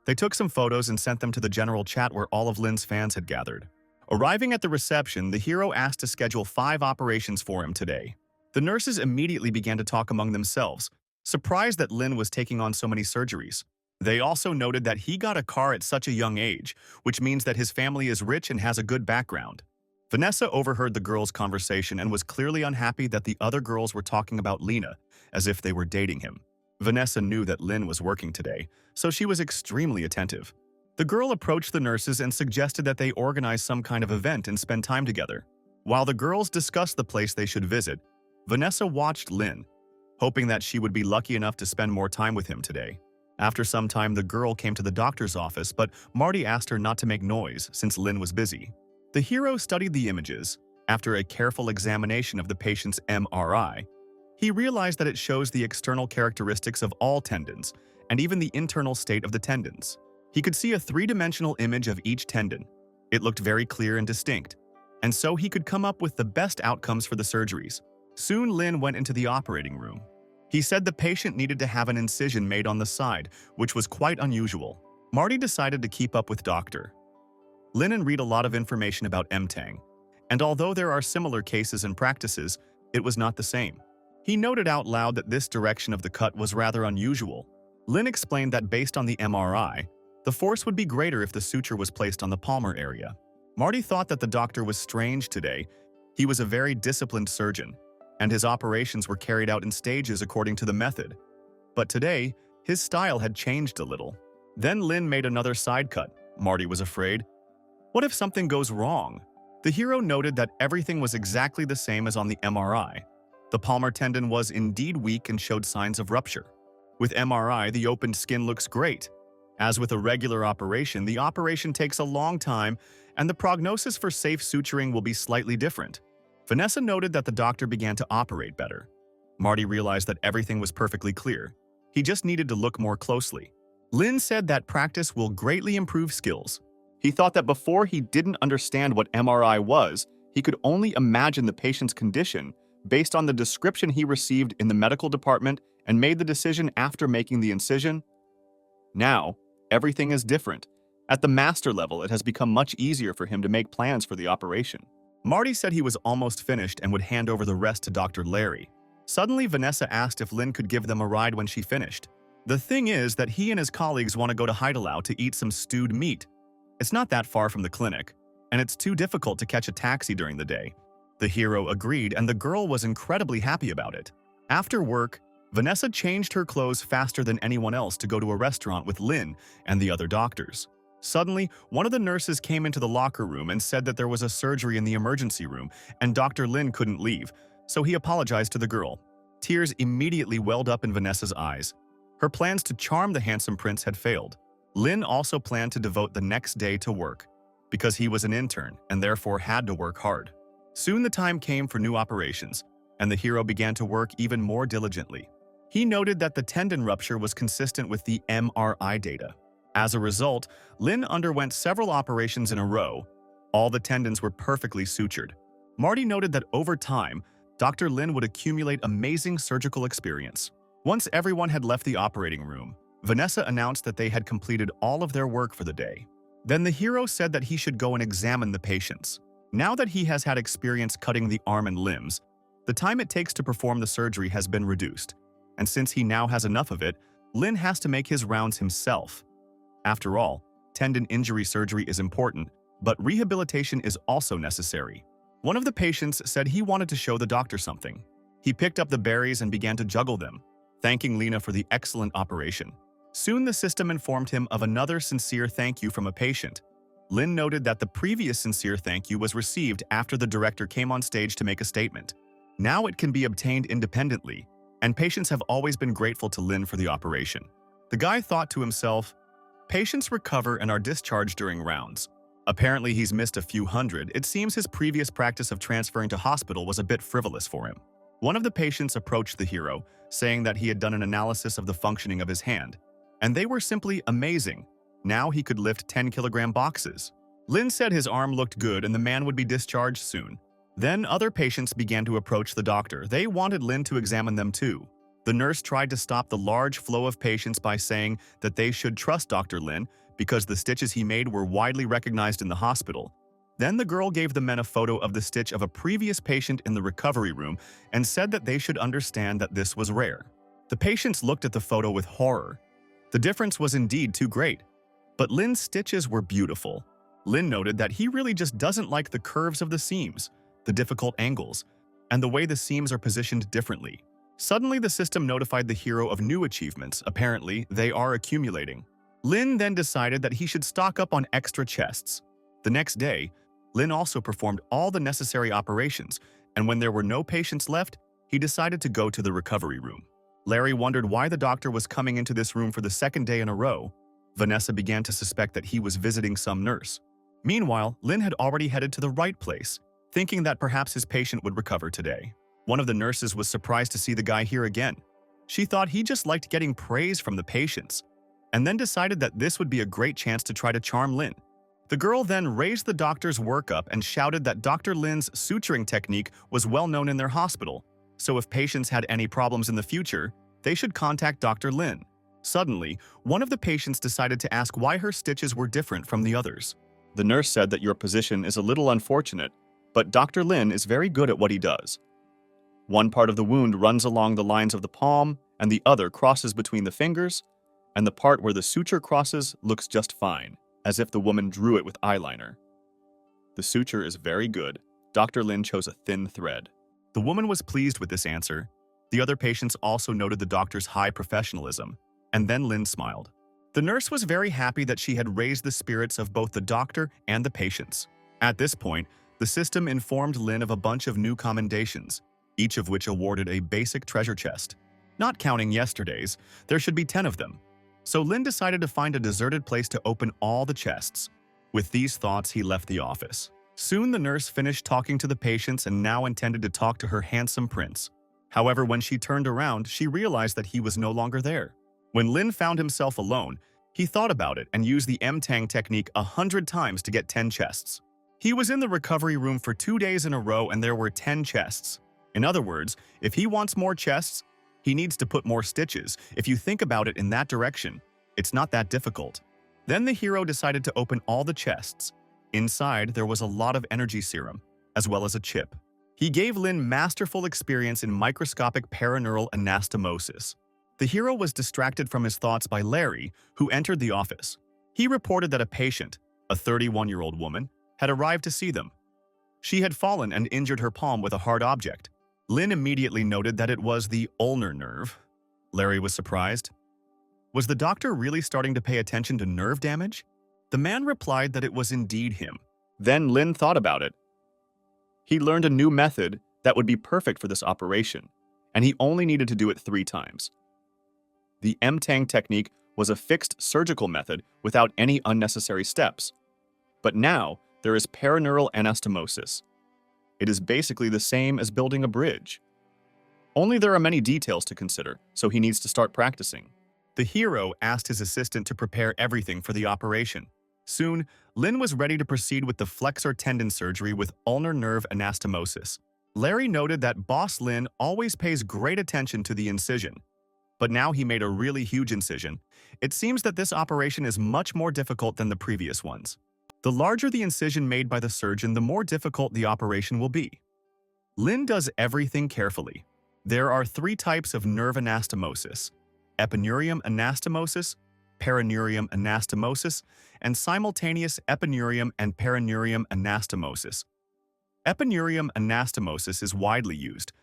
S1: They took some photos and sent them to the general chat where all of Lin's fans had gathered. Arriving at the reception, the hero asked to schedule 5 operations for him today. The nurses immediately began to talk among themselves, surprised that Lin was taking on so many surgeries. They also noted that he got a car at such a young age, which means that his family is rich and has a good background. Vanessa overheard the girls' conversation and was clearly unhappy that the other girls were talking about Lena, as if they were dating him. Vanessa knew that Lin was working today, so she was extremely attentive. The girl approached the nurses and suggested that they organize some kind of event and spend time together. While the girls discussed the place they should visit, Vanessa watched Lin, hoping that she would be lucky enough to spend more time with him today. After some time, the girl came to the doctor's office, but Marty asked her not to make noise since Lin was busy. The hero studied the images. After a careful examination of the patient's MRI, he realized that it shows the external characteristics of all tendons, and even the internal state of the tendons. He could see a 3-dimensional image of each tendon. It looked very clear and distinct, and so he could come up with the best outcomes for the surgeries. Soon Lin went into the operating room. He said the patient needed to have an incision made on the side, which was quite unusual. Marty decided to keep up with Dr. Lin and read a lot of information about MTang, and although there are similar cases and practices, it was not the same. He noted out loud that this direction of the cut was rather unusual. Lin explained that based on the MRI, the force would be greater if the suture was placed on the palmar area. Marty thought that the doctor was strange today. He was a very disciplined surgeon, and his operations were carried out in stages according to the method. But today, his style had changed a little. Then Lin made another side cut. Marty was afraid. What if something goes wrong? The hero noted that everything was exactly the same as on the MRI. The palmar tendon was indeed weak and showed signs of rupture. With MRI, the opened skin looks great. As with a regular operation, the operation takes a long time, and the prognosis for safe suturing will be slightly different. Vanessa noted that the doctor began to operate better. Marty realized that everything was perfectly clear. He just needed to look more closely. Lin said that practice will greatly improve skills. He thought that before he didn't understand what MRI was, he could only imagine the patient's condition based on the description he received in the medical department and made the decision after making the incision. Now, everything is different. At the master level, it has become much easier for him to make plans for the operation. Marty said he was almost finished and would hand over the rest to Dr. Larry. Suddenly, Vanessa asked if Lin could give them a ride when she finished. The thing is that he and his colleagues want to go to Heidelau to eat some stewed meat. It's not that far from the clinic, and it's too difficult to catch a taxi during the day. The hero agreed, and the girl was incredibly happy about it. After work, Vanessa changed her clothes faster than anyone else to go to a restaurant with Lin and the other doctors. Suddenly, one of the nurses came into the locker room and said that there was a surgery in the emergency room, and Dr. Lin couldn't leave, so he apologized to the girl. Tears immediately welled up in Vanessa's eyes. Her plans to charm the handsome prince had failed. Lin also planned to devote the next day to work, because he was an intern and therefore had to work hard. Soon the time came for new operations, and the hero began to work even more diligently. He noted that the tendon rupture was consistent with the MRI data. As a result, Lin underwent several operations in a row. All the tendons were perfectly sutured. Marty noted that over time, Dr. Lin would accumulate amazing surgical experience. Once everyone had left the operating room, Vanessa announced that they had completed all of their work for the day. Then the hero said that he should go and examine the patients. Now that he has had experience cutting the arm and limbs, the time it takes to perform the surgery has been reduced. And since he now has enough of it, Lin has to make his rounds himself. After all, tendon injury surgery is important, but rehabilitation is also necessary. One of the patients said he wanted to show the doctor something. He picked up the berries and began to juggle them, thanking Lena for the excellent operation. Soon the system informed him of another sincere thank you from a patient. Lin noted that the previous sincere thank you was received after the director came on stage to make a statement. Now it can be obtained independently, and patients have always been grateful to Lin for the operation. The guy thought to himself, patients recover and are discharged during rounds. Apparently he's missed a few hundred. It seems his previous practice of transferring to hospital was a bit frivolous for him. One of the patients approached the hero, saying that he had done an analysis of the functioning of his hand, and they were simply amazing. Now he could lift 10-kilogram boxes. Lin said his arm looked good and the man would be discharged soon. Then other patients began to approach the doctor. They wanted Lin to examine them too. The nurse tried to stop the large flow of patients by saying that they should trust Dr. Lin because the stitches he made were widely recognized in the hospital. Then the girl gave the men a photo of the stitch of a previous patient in the recovery room and said that they should understand that this was rare. The patients looked at the photo with horror. The difference was indeed too great. But Lin's stitches were beautiful. Lin noted that he really just doesn't like the curves of the seams, the difficult angles, and the way the seams are positioned differently. Suddenly, the system notified the hero of new achievements. Apparently, they are accumulating. Lin then decided that he should stock up on extra chests. The next day, Lin also performed all the necessary operations, and when there were no patients left, he decided to go to the recovery room. Larry wondered why the doctor was coming into this room for the second day in a row. Vanessa began to suspect that he was visiting some nurse. Meanwhile, Lin had already headed to the right place, thinking that perhaps his patient would recover today. One of the nurses was surprised to see the guy here again. She thought he just liked getting praise from the patients, and then decided that this would be a great chance to try to charm Lin. The girl then raised the doctor's work up and shouted that Dr. Lin's suturing technique was well known in their hospital, so if patients had any problems in the future, they should contact Dr. Lin. Suddenly, one of the patients decided to ask why her stitches were different from the others. The nurse said that your position is a little unfortunate, but Dr. Lin is very good at what he does. One part of the wound runs along the lines of the palm, and the other crosses between the fingers, and the part where the suture crosses looks just fine, as if the woman drew it with eyeliner. The suture is very good. Dr. Lin chose a thin thread. The woman was pleased with this answer. The other patients also noted the doctor's high professionalism, and then Lin smiled. The nurse was very happy that she had raised the spirits of both the doctor and the patients. At this point, the system informed Lin of a bunch of new commendations, each of which awarded a basic treasure chest. Not counting yesterday's, there should be 10 of them. So Lin decided to find a deserted place to open all the chests. With these thoughts, he left the office. Soon the nurse finished talking to the patients and now intended to talk to her handsome prince. However, when she turned around, she realized that he was no longer there. When Lin found himself alone, he thought about it and used the M-Tang technique 100 times to get 10 chests. He was in the recovery room for 2 days in a row and there were 10 chests. In other words, if he wants more chests, he needs to put more stitches. If you think about it in that direction, it's not that difficult. Then the hero decided to open all the chests. Inside, there was a lot of energy serum, as well as a chip. He gave Lin masterful experience in microscopic paraneural anastomosis. The hero was distracted from his thoughts by Larry, who entered the office. He reported that a patient, a 31-year-old woman, had arrived to see them. She had fallen and injured her palm with a hard object. Lin immediately noted that it was the ulnar nerve. Larry was surprised. Was the doctor really starting to pay attention to nerve damage? The man replied that it was indeed him. Then Lin thought about it. He learned a new method that would be perfect for this operation, and he only needed to do it 3 times. The M-Tang technique was a fixed surgical method without any unnecessary steps. But now, there is paraneural anastomosis. It is basically the same as building a bridge. Only there are many details to consider, so he needs to start practicing. The hero asked his assistant to prepare everything for the operation. Soon, Lin was ready to proceed with the flexor tendon surgery with ulnar nerve anastomosis. Larry noted that Boss Lin always pays great attention to the incision, but now he made a really huge incision. It seems that this operation is much more difficult than the previous ones. The larger the incision made by the surgeon, the more difficult the operation will be. Lin does everything carefully. There are 3 types of nerve anastomosis: epineurium anastomosis, perineurium anastomosis, and simultaneous epineurium and perineurium anastomosis. Epineurium anastomosis is widely used,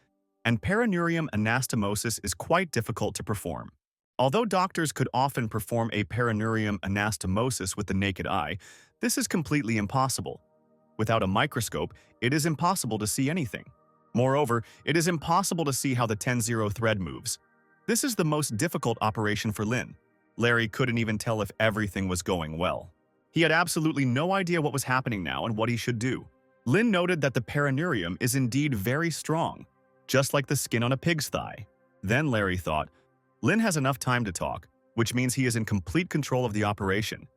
S1: and perineurium anastomosis is quite difficult to perform. Although doctors could often perform a perineurium anastomosis with the naked eye, this is completely impossible. Without a microscope, it is impossible to see anything. Moreover, it is impossible to see how the 10-0 thread moves. This is the most difficult operation for Lin. Larry couldn't even tell if everything was going well. He had absolutely no idea what was happening now and what he should do. Lin noted that the perineurium is indeed very strong, just like the skin on a pig's thigh. Then Larry thought, Lin has enough time to talk, which means he is in complete control of the operation.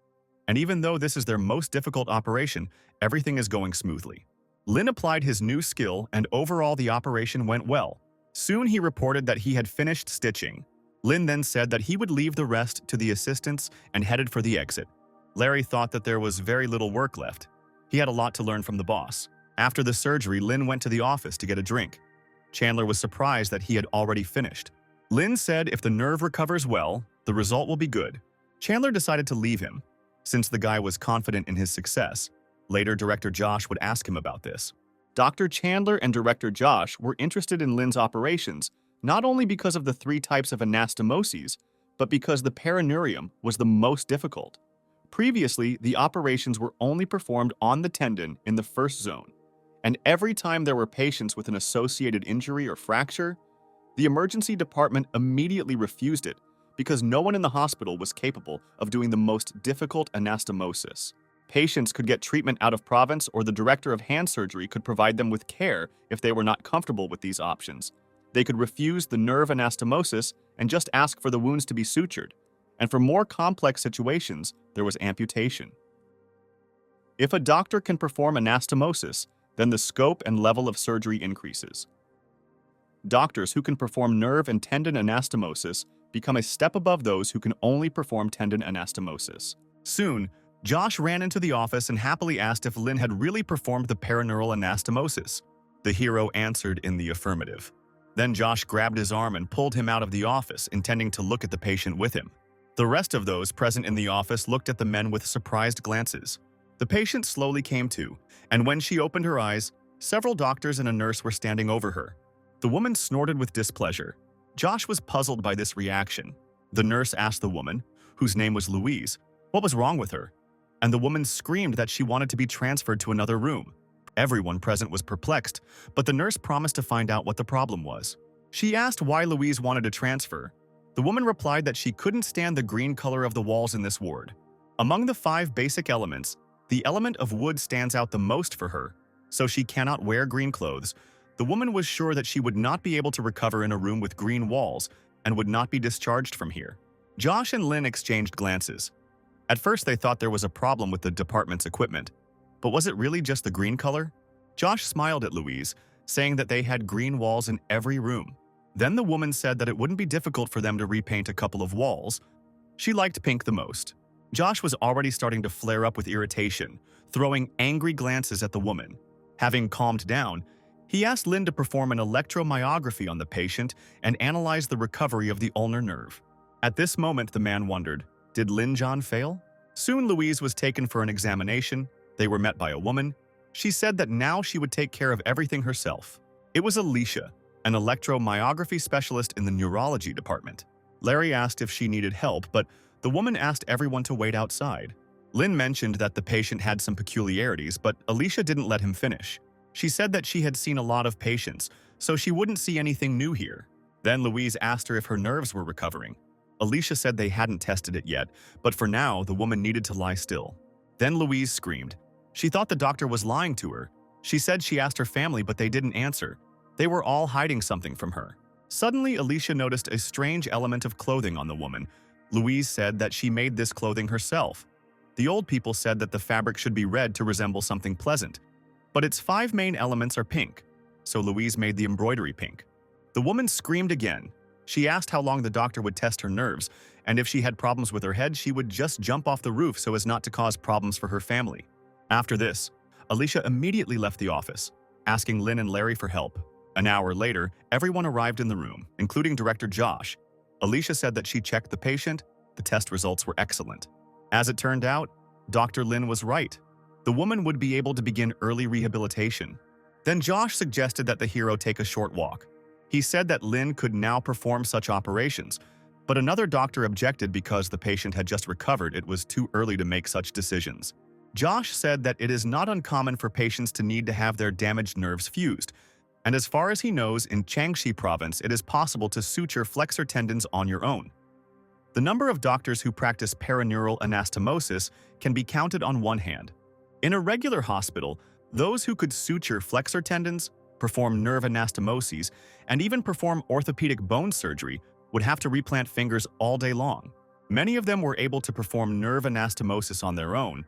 S1: And even though this is their most difficult operation, everything is going smoothly. Lin applied his new skill, and overall the operation went well. Soon he reported that he had finished stitching. Lin then said that he would leave the rest to the assistants and headed for the exit. Larry thought that there was very little work left. He had a lot to learn from the boss. After the surgery, Lin went to the office to get a drink. Chandler was surprised that he had already finished. Lin said if the nerve recovers well, the result will be good. Chandler decided to leave him, since the guy was confident in his success. Later, Director Josh would ask him about this. Dr. Chandler and Director Josh were interested in Lin's operations, not only because of the 3 types of anastomoses, but because the perineurium was the most difficult. Previously, the operations were only performed on the tendon in the first zone, and every time there were patients with an associated injury or fracture, the emergency department immediately refused it because no one in the hospital was capable of doing the most difficult anastomosis. Patients could get treatment out of province, or the director of hand surgery could provide them with care if they were not comfortable with these options. They could refuse the nerve anastomosis and just ask for the wounds to be sutured, and for more complex situations, there was amputation. If a doctor can perform anastomosis, then the scope and level of surgery increases. Doctors who can perform nerve and tendon anastomosis become a step above those who can only perform tendon anastomosis. Soon, Josh ran into the office and happily asked if Lin had really performed the perineural anastomosis. The hero answered in the affirmative. Then Josh grabbed his arm and pulled him out of the office, intending to look at the patient with him. The rest of those present in the office looked at the men with surprised glances. The patient slowly came to, and when she opened her eyes, several doctors and a nurse were standing over her. The woman snorted with displeasure. Josh was puzzled by this reaction. The nurse asked the woman, whose name was Louise, what was wrong with her, and the woman screamed that she wanted to be transferred to another room. Everyone present was perplexed, but the nurse promised to find out what the problem was. She asked why Louise wanted to transfer. The woman replied that she couldn't stand the green color of the walls in this ward. Among the 5 basic elements, the element of wood stands out the most for her, so she cannot wear green clothes. The woman was sure that she would not be able to recover in a room with green walls and would not be discharged from here. Josh and Lin exchanged glances. At first, they thought there was a problem with the department's equipment. But was it really just the green color? Josh smiled at Louise, saying that they had green walls in every room. Then the woman said that it wouldn't be difficult for them to repaint a couple of walls. She liked pink the most. Josh was already starting to flare up with irritation, throwing angry glances at the woman. Having calmed down, he asked Lin to perform an electromyography on the patient and analyze the recovery of the ulnar nerve. At this moment, the man wondered, did Lin John fail? Soon Louise was taken for an examination. They were met by a woman. She said that now she would take care of everything herself. It was Alicia, an electromyography specialist in the neurology department. Larry asked if she needed help, but the woman asked everyone to wait outside. Lin mentioned that the patient had some peculiarities, but Alicia didn't let him finish. She said that she had seen a lot of patients, so she wouldn't see anything new here. Then Louise asked her if her nerves were recovering. Alicia said they hadn't tested it yet, but for now, the woman needed to lie still. Then Louise screamed. She thought the doctor was lying to her. She said she asked her family, but they didn't answer. They were all hiding something from her. Suddenly, Alicia noticed a strange element of clothing on the woman. Louise said that she made this clothing herself. The old people said that the fabric should be red to resemble something pleasant, but its 5 main elements are pink, so Louise made the embroidery pink. The woman screamed again. She asked how long the doctor would test her nerves, and if she had problems with her head, she would just jump off the roof so as not to cause problems for her family. After this, Alicia immediately left the office, asking Lynn and Larry for help. An hour later, everyone arrived in the room, including Director Josh. Alicia said that she checked the patient. The test results were excellent. As it turned out, Dr. Lynn was right. The woman would be able to begin early rehabilitation. Then Josh suggested that the hero take a short walk. He said that Lynn could now perform such operations, but another doctor objected because the patient had just recovered. It was too early to make such decisions. Josh said that it is not uncommon for patients to need to have their damaged nerves fused, and as far as he knows, in Jiangxi province, it is possible to suture flexor tendons on your own. The number of doctors who practice perineural anastomosis can be counted on one hand. In a regular hospital, those who could suture flexor tendons, perform nerve anastomoses, and even perform orthopedic bone surgery would have to replant fingers all day long. Many of them were able to perform nerve anastomosis on their own,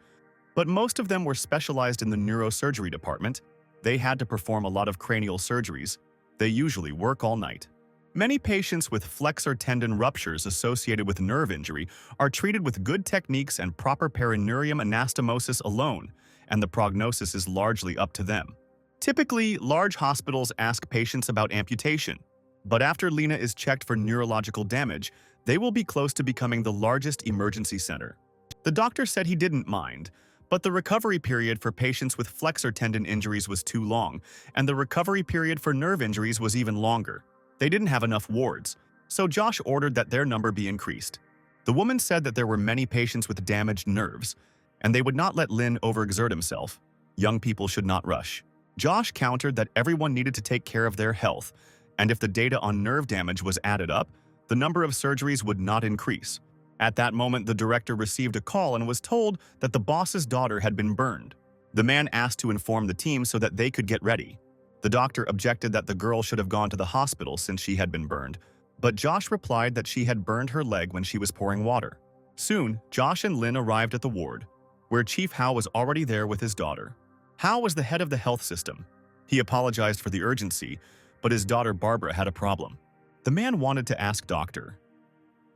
S1: but most of them were specialized in the neurosurgery department. They had to perform a lot of cranial surgeries. They usually work all night. Many patients with flexor tendon ruptures associated with nerve injury are treated with good techniques and proper perineurium anastomosis alone, and the prognosis is largely up to them. Typically, large hospitals ask patients about amputation, but after Lena is checked for neurological damage, they will be close to becoming the largest emergency center. The doctor said he didn't mind, but the recovery period for patients with flexor tendon injuries was too long, and the recovery period for nerve injuries was even longer. They didn't have enough wards, so Josh ordered that their number be increased. The woman said that there were many patients with damaged nerves, and they would not let Lin overexert himself. Young people should not rush. Josh countered that everyone needed to take care of their health, and if the data on nerve damage was added up, the number of surgeries would not increase. At that moment, the director received a call and was told that the boss's daughter had been burned. The man asked to inform the team so that they could get ready. The doctor objected that the girl should have gone to the hospital since she had been burned, but Josh replied that she had burned her leg when she was pouring water. Soon, Josh and Lin arrived at the ward, where Chief Hao was already there with his daughter. Hao was the head of the health system. He apologized for the urgency, but his daughter Barbara had a problem. The man wanted to ask Dr.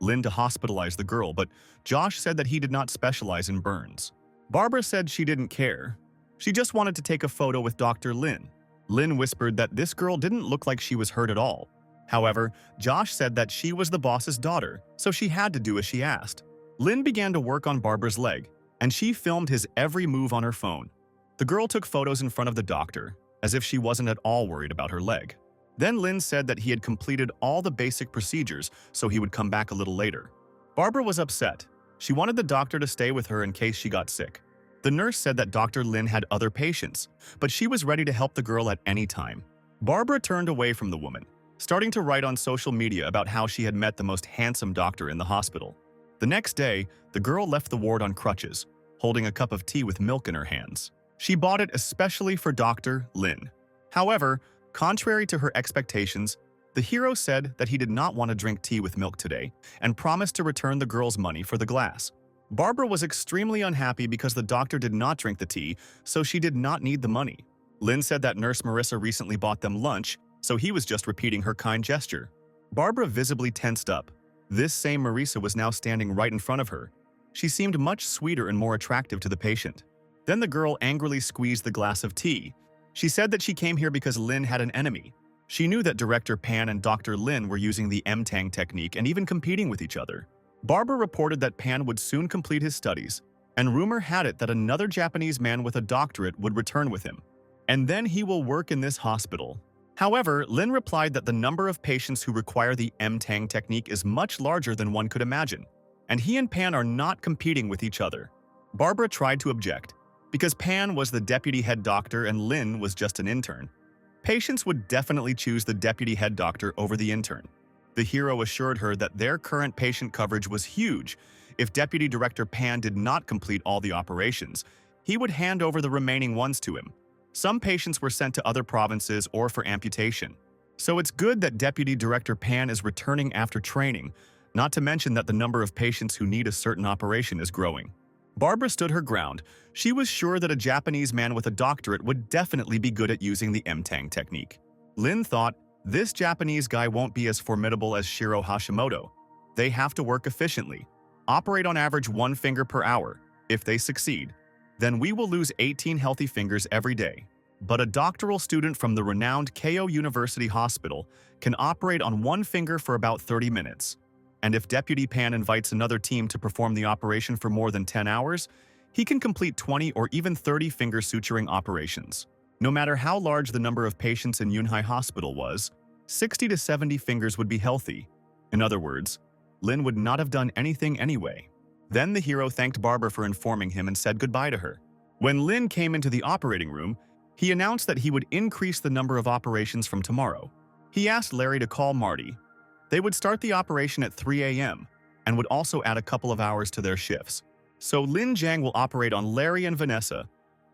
S1: Lin to hospitalize the girl, but Josh said that he did not specialize in burns. Barbara said she didn't care. She just wanted to take a photo with Dr. Lin. Lin whispered that this girl didn't look like she was hurt at all. However, Josh said that she was the boss's daughter, so she had to do as she asked. Lin began to work on Barbara's leg, and she filmed his every move on her phone. The girl took photos in front of the doctor, as if she wasn't at all worried about her leg. Then Lin said that he had completed all the basic procedures, so he would come back a little later. Barbara was upset. She wanted the doctor to stay with her in case she got sick. The nurse said that Dr. Lin had other patients, but she was ready to help the girl at any time. Barbara turned away from the woman, starting to write on social media about how she had met the most handsome doctor in the hospital. The next day, the girl left the ward on crutches, holding a cup of tea with milk in her hands. She bought it especially for Dr. Lin. However, contrary to her expectations, the hero said that he did not want to drink tea with milk today and promised to return the girl's money for the glass. Barbara was extremely unhappy because the doctor did not drink the tea, so she did not need the money. Lin said that Nurse Marissa recently bought them lunch, so he was just repeating her kind gesture. Barbara visibly tensed up. This same Marissa was now standing right in front of her. She seemed much sweeter and more attractive to the patient. Then the girl angrily squeezed the glass of tea. She said that she came here because Lin had an enemy. She knew that Director Pan and Dr. Lin were using the M-Tang technique and even competing with each other. Barbara reported that Pan would soon complete his studies, and rumor had it that another Japanese man with a doctorate would return with him. And then he will work in this hospital. However, Lin replied that the number of patients who require the M-Tang technique is much larger than one could imagine, and he and Pan are not competing with each other. Barbara tried to object, because Pan was the deputy head doctor and Lin was just an intern. Patients would definitely choose the deputy head doctor over the intern. The hero assured her that their current patient coverage was huge. If Deputy Director Pan did not complete all the operations, he would hand over the remaining ones to him. Some patients were sent to other provinces or for amputation. So it's good that Deputy Director Pan is returning after training, Not to mention that the number of patients who need a certain operation is growing. Barbara stood her ground. She was sure that a Japanese man with a doctorate would definitely be good at using the M-Tang technique. Lin thought, this Japanese guy won't be as formidable as Shiro Hashimoto. They have to work efficiently, operate on average 1 finger per hour. If they succeed, then we will lose 18 healthy fingers every day. But a doctoral student from the renowned Keio University Hospital can operate on 1 finger for about 30 minutes. And if Deputy Pan invites another team to perform the operation for more than 10 hours, he can complete 20 or even 30 finger suturing operations. No matter how large the number of patients in Yunhai Hospital was, 60 to 70 fingers would be healthy. In other words, Lin would not have done anything anyway. Then the hero thanked Barbara for informing him and said goodbye to her. When Lin came into the operating room, he announced that he would increase the number of operations from tomorrow. He asked Larry to call Marty. They would start the operation at 3 a.m. and would also add a couple of hours to their shifts. So Lin Jiang will operate on Larry and Vanessa,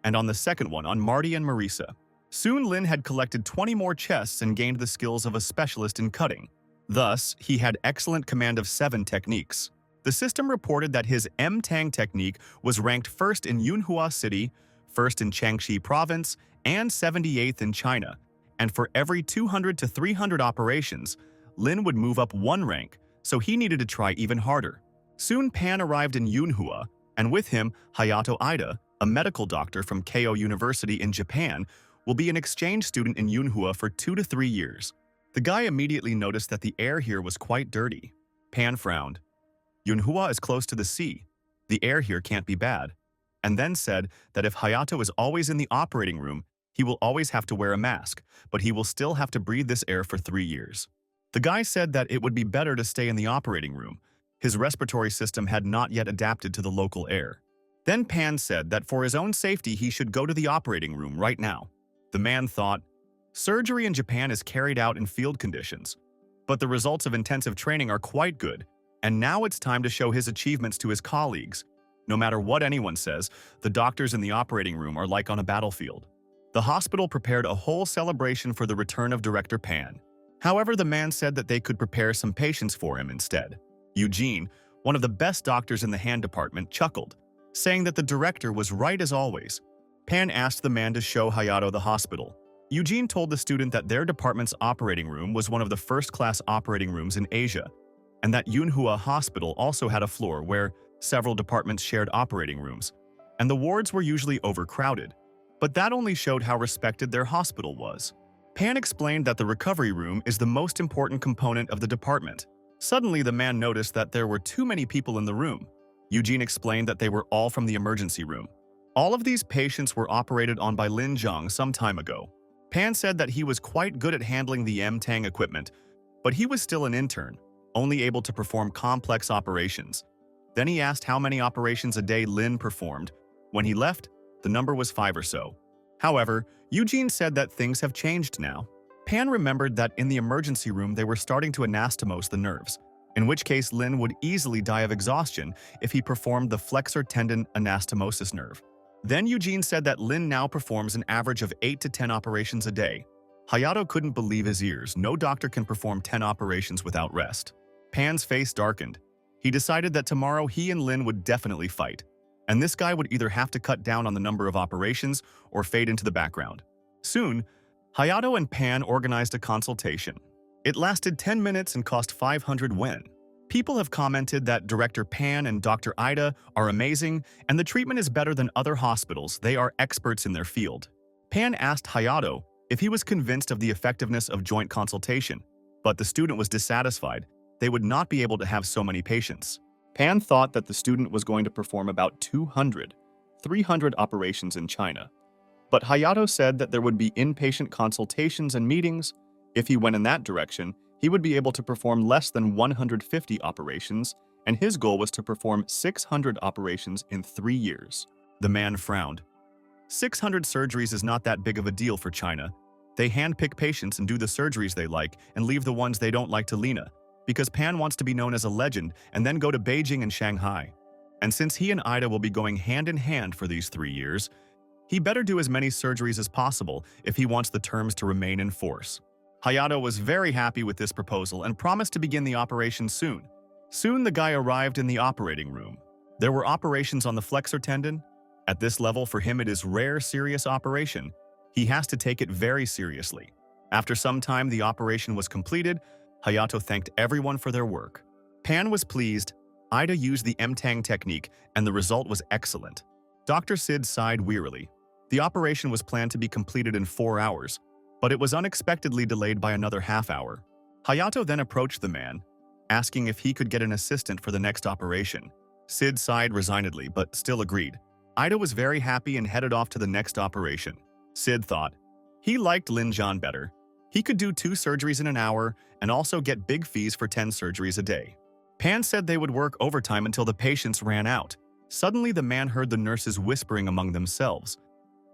S1: and on the second one on Marty and Marisa. Soon Lin had collected 20 more chests and gained the skills of a specialist in cutting. Thus, he had excellent command of 7 techniques. The system reported that his M-Tang technique was ranked first in Yunhua City, first in Jiangxi Province, and 78th in China. And for every 200 to 300 operations, Lin would move up 1 rank, so he needed to try even harder. Soon Pan arrived in Yunhua, and with him, Hayato Ida, a medical doctor from Keio University in Japan, will be an exchange student in Yunhua for 2 to 3 years. The guy immediately noticed that the air here was quite dirty. Pan frowned. Yunhua is close to the sea. The air here can't be bad. And then said that if Hayato is always in the operating room, he will always have to wear a mask, but he will still have to breathe this air for 3 years. The guy said that it would be better to stay in the operating room. His respiratory system had not yet adapted to the local air. Then Pan said that for his own safety he should go to the operating room right now. The man thought, surgery in Japan is carried out in field conditions, but the results of intensive training are quite good, and now it's time to show his achievements to his colleagues. No matter what anyone says, the doctors in the operating room are like on a battlefield. The hospital prepared a whole celebration for the return of Director Pan. However, the man said that they could prepare some patients for him instead. Eugene, one of the best doctors in the hand department, chuckled, saying that the director was right as always. Pan asked the man to show Hayato the hospital. Eugene told the student that their department's operating room was one of the first-class operating rooms in Asia, and that Yunhua Hospital also had a floor where several departments shared operating rooms, and the wards were usually overcrowded. But that only showed how respected their hospital was. Pan explained that the recovery room is the most important component of the department. Suddenly, the man noticed that there were too many people in the room. Eugene explained that they were all from the emergency room. All of these patients were operated on by Lin Jiang some time ago. Pan said that he was quite good at handling the M-Tang equipment, but he was still an intern, only able to perform complex operations. Then he asked how many operations a day Lin performed. When he left, the number was 5 or so. However, Eugene said that things have changed now. Pan remembered that in the emergency room they were starting to anastomose the nerves, in which case Lin would easily die of exhaustion if he performed the flexor tendon anastomosis nerve. Then Eugene said that Lin now performs an average of 8 to 10 operations a day. Hayato couldn't believe his ears. No doctor can perform 10 operations without rest. Pan's face darkened. He decided that tomorrow he and Lin would definitely fight, and this guy would either have to cut down on the number of operations or fade into the background. Soon, Hayato and Pan organized a consultation. It lasted 10 minutes and cost 500 yen. People have commented that Director Pan and Dr. Ida are amazing, and the treatment is better than other hospitals. They are experts in their field. Pan asked Hayato if he was convinced of the effectiveness of joint consultation, but the student was dissatisfied. They would not be able to have so many patients. Pan thought that the student was going to perform about 200, 300 operations in China. But Hayato said that there would be inpatient consultations and meetings. If he went in that direction, he would be able to perform less than 150 operations, and his goal was to perform 600 operations in 3 years. The man frowned. 600 surgeries is not that big of a deal for China. They handpick patients and do the surgeries they like and leave the ones they don't like to Lena, because Pan wants to be known as a legend and then go to Beijing and Shanghai. And since he and Ida will be going hand in hand for these 3 years, he better do as many surgeries as possible if he wants the terms to remain in force. Hayato was very happy with this proposal and promised to begin the operation soon. Soon the guy arrived in the operating room. There were operations on the flexor tendon. At this level, for him it is rare serious operation. He has to take it very seriously. After some time the operation was completed, Hayato thanked everyone for their work. Pan was pleased. Ida used the M-Tang technique and the result was excellent. Dr. Sid sighed wearily. The operation was planned to be completed in 4 hours, but it was unexpectedly delayed by another half hour. Hayato then approached the man, asking if he could get an assistant for the next operation. Sid sighed resignedly, but still agreed. Ida was very happy and headed off to the next operation. Sid thought. He liked Lin John better. He could do 2 surgeries in an hour and also get big fees for 10 surgeries a day. Pan said they would work overtime until the patients ran out. Suddenly the man heard the nurses whispering among themselves.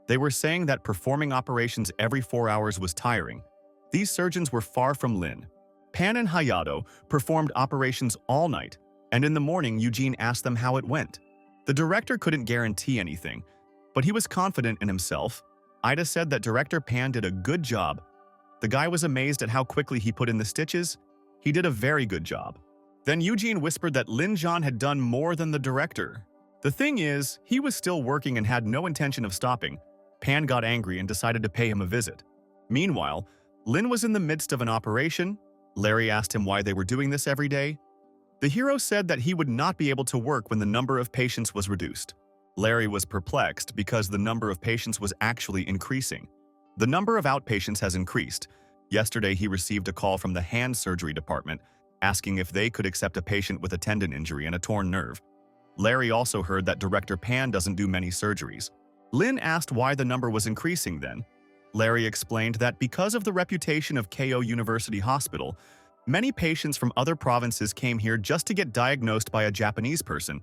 S1: They were saying that performing operations every 4 hours was tiring. These surgeons were far from Lin. Pan and Hayato performed operations all night, and in the morning Eugene asked them how it went. The director couldn't guarantee anything, but he was confident in himself. Ida said that Director Pan did a good job. The guy was amazed at how quickly he put in the stitches. He did a very good job. Then Eugene whispered that Lin John had done more than the director. The thing is, he was still working and had no intention of stopping. Pan got angry and decided to pay him a visit. Meanwhile, Lin was in the midst of an operation. Larry asked him why they were doing this every day. The hero said that he would not be able to work when the number of patients was reduced. Larry was perplexed because the number of patients was actually increasing. The number of outpatients has increased. Yesterday, he received a call from the hand surgery department asking if they could accept a patient with a tendon injury and a torn nerve. Larry also heard that Director Pan doesn't do many surgeries. Lin asked why the number was increasing then. Larry explained that because of the reputation of Keio University Hospital, many patients from other provinces came here just to get diagnosed by a Japanese person.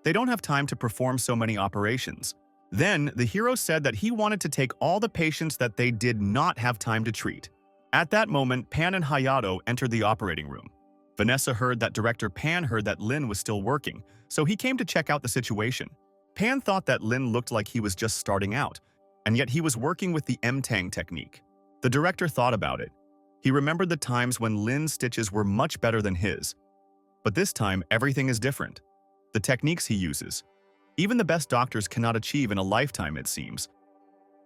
S1: They don't have time to perform so many operations. Then, the hero said that he wanted to take all the patients that they did not have time to treat. At that moment, Pan and Hayato entered the operating room. Vanessa heard that Director Pan heard that Lin was still working, so he came to check out the situation. Pan thought that Lin looked like he was just starting out, and yet he was working with the M-Tang technique. The director thought about it. He remembered the times when Lin's stitches were much better than his. But this time, everything is different. The techniques he uses. Even the best doctors cannot achieve in a lifetime, it seems.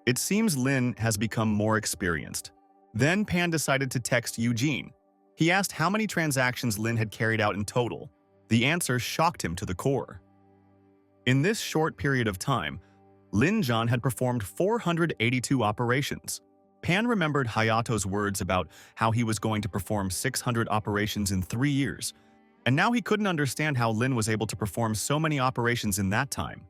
S1: It seems Lin has become more experienced. Then Pan decided to text Eugene. He asked how many transactions Lin had carried out in total. The answer shocked him to the core. In this short period of time, Lin John had performed 482 operations. Pan remembered Hayato's words about how he was going to perform 600 operations in 3 years, and now he couldn't understand how Lin was able to perform so many operations in that time.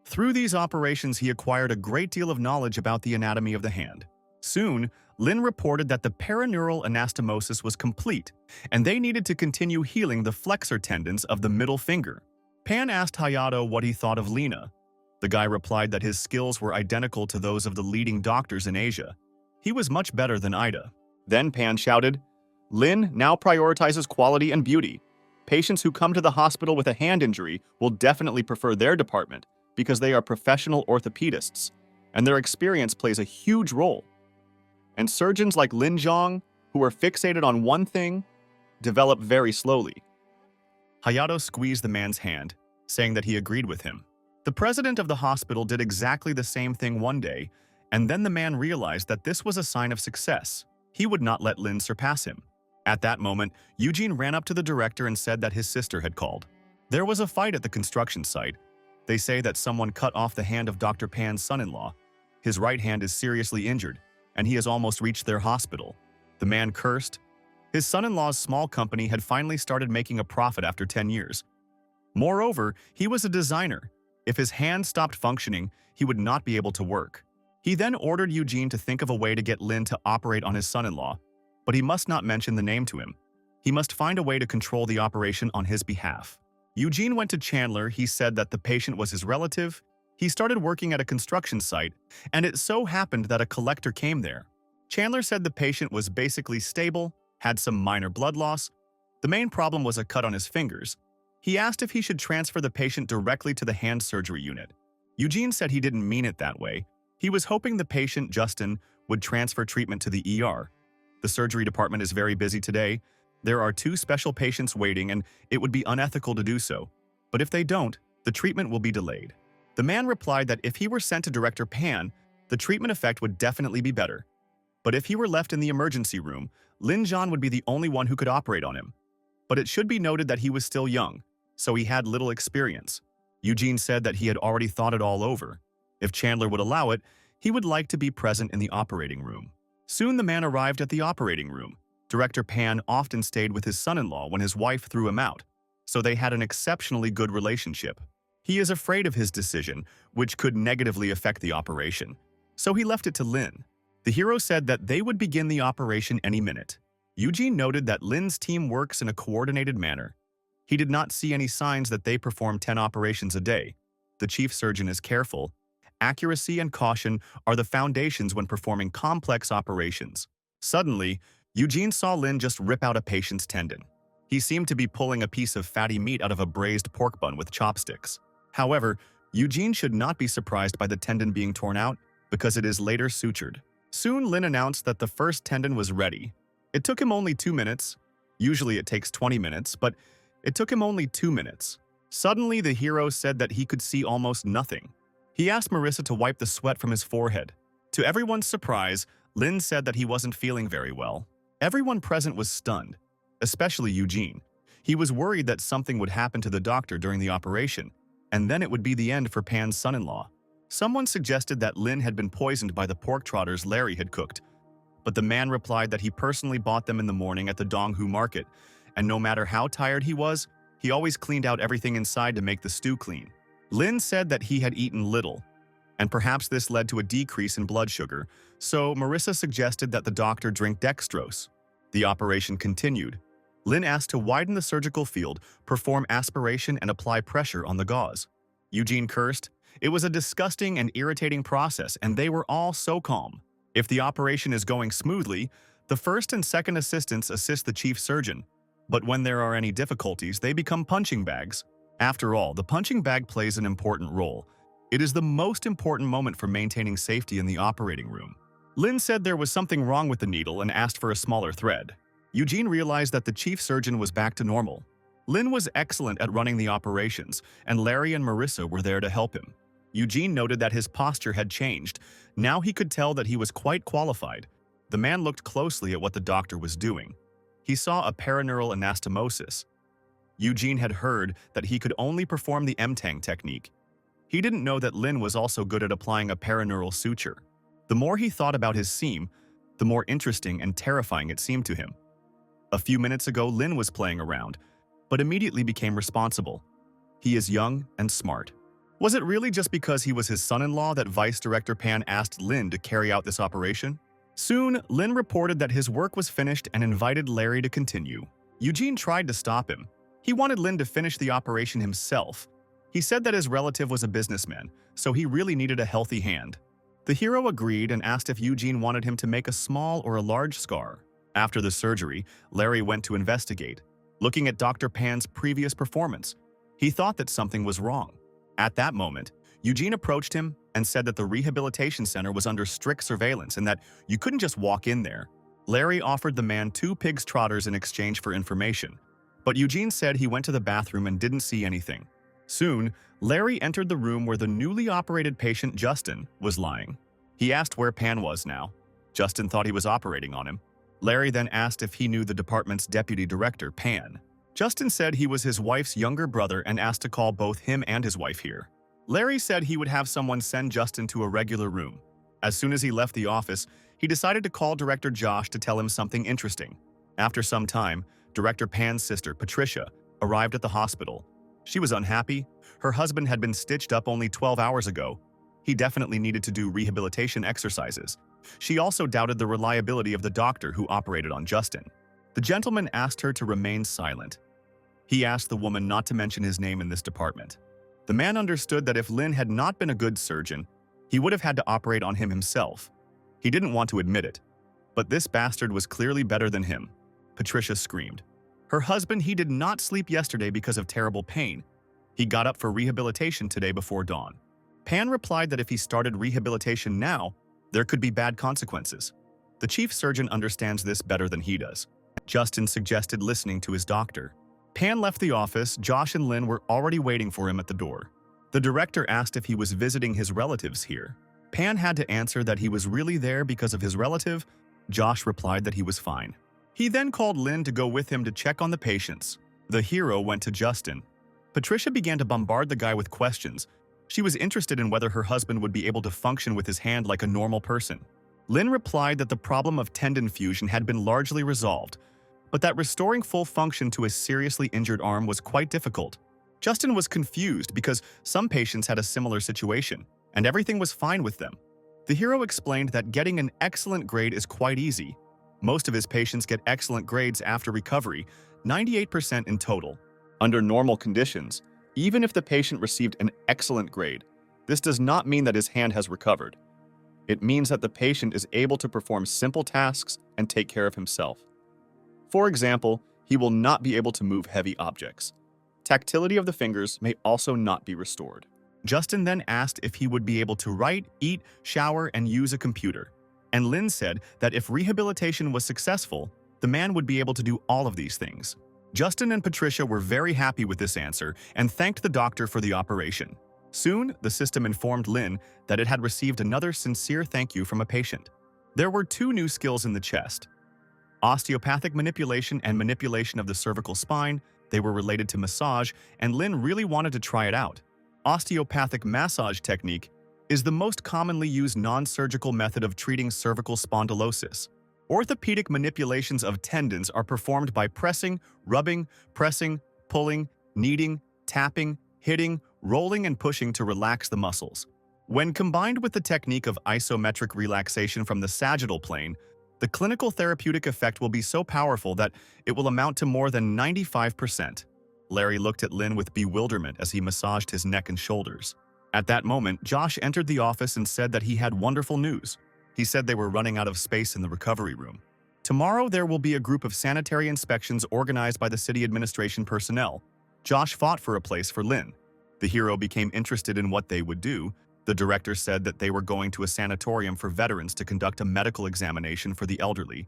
S1: Through these operations, he acquired a great deal of knowledge about the anatomy of the hand. Soon, Lin reported that the perineural anastomosis was complete, and they needed to continue healing the flexor tendons of the middle finger. Pan asked Hayato what he thought of Lina. The guy replied that his skills were identical to those of the leading doctors in Asia. He was much better than Ida. Then Pan shouted, "Lin now prioritizes quality and beauty. Patients who come to the hospital with a hand injury will definitely prefer their department because they are professional orthopedists, and their experience plays a huge role. And surgeons like Lin Zhang, who are fixated on one thing, develop very slowly." Hayato squeezed the man's hand, saying that he agreed with him. The president of the hospital did exactly the same thing one day, and then the man realized that this was a sign of success. He would not let Lin surpass him. At that moment, Eugene ran up to the director and said that his sister had called. There was a fight at the construction site. They say that someone cut off the hand of Dr. Pan's son-in-law. His right hand is seriously injured, and he has almost reached their hospital. The man cursed. His son-in-law's small company had finally started making a profit after 10 years. Moreover, he was a designer. If his hand stopped functioning, he would not be able to work. He then ordered Eugene to think of a way to get Lin to operate on his son-in-law, but he must not mention the name to him. He must find a way to control the operation on his behalf. Eugene went to Chandler. He said that the patient was his relative. He started working at a construction site, and it so happened that a collector came there. Chandler said the patient was basically stable, had some minor blood loss. The main problem was a cut on his fingers. He asked if he should transfer the patient directly to the hand surgery unit. Eugene said he didn't mean it that way. He was hoping the patient, Justin, would transfer treatment to the ER. The surgery department is very busy today. There are two special patients waiting and it would be unethical to do so. But if they don't, the treatment will be delayed. The man replied that if he were sent to Director Pan, the treatment effect would definitely be better. But if he were left in the emergency room, Lin Zhan would be the only one who could operate on him. But it should be noted that he was still young, so he had little experience. Eugene said that he had already thought it all over. If Chandler would allow it, he would like to be present in the operating room. Soon the man arrived at the operating room. Director Pan often stayed with his son-in-law when his wife threw him out, so they had an exceptionally good relationship. He is afraid of his decision, which could negatively affect the operation, so he left it to Lin. The hero said that they would begin the operation any minute. Eugene noted that Lin's team works in a coordinated manner. He did not see any signs that they perform 10 operations a day. The chief surgeon is careful. Accuracy and caution are the foundations when performing complex operations. Suddenly, Eugene saw Lin just rip out a patient's tendon. He seemed to be pulling a piece of fatty meat out of a braised pork bun with chopsticks. However, Eugene should not be surprised by the tendon being torn out because it is later sutured. Soon, Lin announced that the first tendon was ready. It took him only 2 minutes. Usually it takes 20 minutes, but it took him only 2 minutes. Suddenly, the hero said that he could see almost nothing. He asked Marissa to wipe the sweat from his forehead. To everyone's surprise, Lin said that he wasn't feeling very well. Everyone present was stunned, especially Eugene. He was worried that something would happen to the doctor during the operation, and then it would be the end for Pan's son-in-law. Someone suggested that Lin had been poisoned by the pork trotters Larry had cooked, but the man replied that he personally bought them in the morning at the Donghu market, and no matter how tired he was, he always cleaned out everything inside to make the stew clean. Lin said that he had eaten little, and perhaps this led to a decrease in blood sugar, so Marissa suggested that the doctor drink dextrose. The operation continued. Lin asked to widen the surgical field, perform aspiration, and apply pressure on the gauze. Eugene cursed. It was a disgusting and irritating process, and they were all so calm. If the operation is going smoothly, the first and second assistants assist the chief surgeon. But when there are any difficulties, they become punching bags. After all, the punching bag plays an important role. It is the most important moment for maintaining safety in the operating room. Lin said there was something wrong with the needle and asked for a smaller thread. Eugene realized that the chief surgeon was back to normal. Lin was excellent at running the operations, and Larry and Marissa were there to help him. Eugene noted that his posture had changed. Now he could tell that he was quite qualified. The man looked closely at what the doctor was doing. He saw a paraneural anastomosis. Eugene had heard that he could only perform the M-Tang technique. He didn't know that Lin was also good at applying a paraneural suture. The more he thought about his seam, the more interesting and terrifying it seemed to him. A few minutes ago, Lin was playing around, but immediately became responsible. He is young and smart. Was it really just because he was his son-in-law that Vice Director Pan asked Lin to carry out this operation? Soon, Lin reported that his work was finished and invited Larry to continue. Eugene tried to stop him. He wanted Lin to finish the operation himself. He said that his relative was a businessman, so he really needed a healthy hand. The hero agreed and asked if Eugene wanted him to make a small or a large scar. After the surgery, Larry went to investigate. Looking at Dr. Pan's previous performance, he thought that something was wrong. At that moment, Eugene approached him and said that the rehabilitation center was under strict surveillance and that you couldn't just walk in there. Larry offered the man 2 pig's trotters in exchange for information, but Eugene said he went to the bathroom and didn't see anything. Soon, Larry entered the room where the newly operated patient Justin was lying. He asked where Pan was now. Justin thought he was operating on him. Larry then asked if he knew the department's deputy director, Pan. Justin said he was his wife's younger brother and asked to call both him and his wife here. Larry said he would have someone send Justin to a regular room. As soon as he left the office, he decided to call Director Josh to tell him something interesting. After some time, Director Pan's sister, Patricia, arrived at the hospital. She was unhappy. Her husband had been stitched up only 12 hours ago. He definitely needed to do rehabilitation exercises. She also doubted the reliability of the doctor who operated on Justin. The gentleman asked her to remain silent. He asked the woman not to mention his name in this department. The man understood that if Lin had not been a good surgeon, he would have had to operate on him himself. He didn't want to admit it, but this bastard was clearly better than him. Patricia screamed. Her husband, he did not sleep yesterday because of terrible pain. He got up for rehabilitation today before dawn. Pan replied that if he started rehabilitation now, there could be bad consequences. The chief surgeon understands this better than he does. Justin suggested listening to his doctor. Pan left the office. Josh and Lin were already waiting for him at the door. The director asked if he was visiting his relatives here. Pan had to answer that he was really there because of his relative. Josh replied that he was fine. He then called Lin to go with him to check on the patients. The hero went to Justin. Patricia began to bombard the guy with questions. She was interested in whether her husband would be able to function with his hand like a normal person. Lin replied that the problem of tendon fusion had been largely resolved, but that restoring full function to a seriously injured arm was quite difficult. Justin was confused because some patients had a similar situation, and everything was fine with them. The hero explained that getting an excellent grade is quite easy. Most of his patients get excellent grades after recovery, 98% in total. Under normal conditions, even if the patient received an excellent grade, this does not mean that his hand has recovered. It means that the patient is able to perform simple tasks and take care of himself. For example, he will not be able to move heavy objects. Tactility of the fingers may also not be restored. Justin then asked if he would be able to write, eat, shower, and use a computer. And Lin said that if rehabilitation was successful, the man would be able to do all of these things. Justin and Patricia were very happy with this answer and thanked the doctor for the operation. Soon, the system informed Lin that it had received another sincere thank you from a patient. There were 2 new skills in the chest: osteopathic manipulation and manipulation of the cervical spine. They were related to massage, and Lin really wanted to try it out. Osteopathic massage technique is the most commonly used non-surgical method of treating cervical spondylosis. Orthopedic manipulations of tendons are performed by pressing, rubbing, pressing, pulling, kneading, tapping, hitting, rolling, and pushing to relax the muscles. When combined with the technique of isometric relaxation from the sagittal plane, the clinical therapeutic effect will be so powerful that it will amount to more than 95%. Larry looked at Lin with bewilderment as he massaged his neck and shoulders. At that moment, Josh entered the office and said that he had wonderful news. He said they were running out of space in the recovery room. Tomorrow, there will be a group of sanitary inspections organized by the city administration personnel. Josh fought for a place for Lin. The hero became interested in what they would do. The director said that they were going to a sanatorium for veterans to conduct a medical examination for the elderly,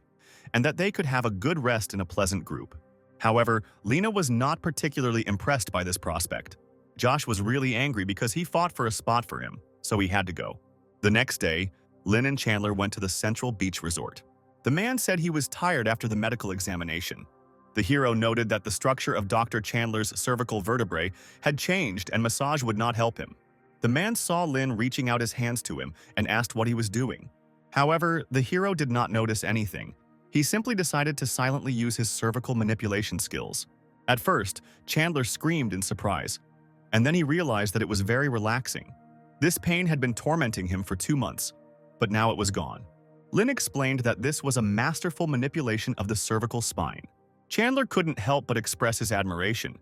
S1: and that they could have a good rest in a pleasant group. However, Lena was not particularly impressed by this prospect. Josh was really angry because he fought for a spot for him, so he had to go. The next day, Lin and Chandler went to the Central Beach Resort. The man said he was tired after the medical examination. The hero noted that the structure of Dr. Chandler's cervical vertebrae had changed and massage would not help him. The man saw Lin reaching out his hands to him and asked what he was doing. However, the hero did not notice anything. He simply decided to silently use his cervical manipulation skills. At first, Chandler screamed in surprise, and then he realized that it was very relaxing. This pain had been tormenting him for 2 months, but now it was gone. Lin explained that this was a masterful manipulation of the cervical spine. Chandler couldn't help but express his admiration.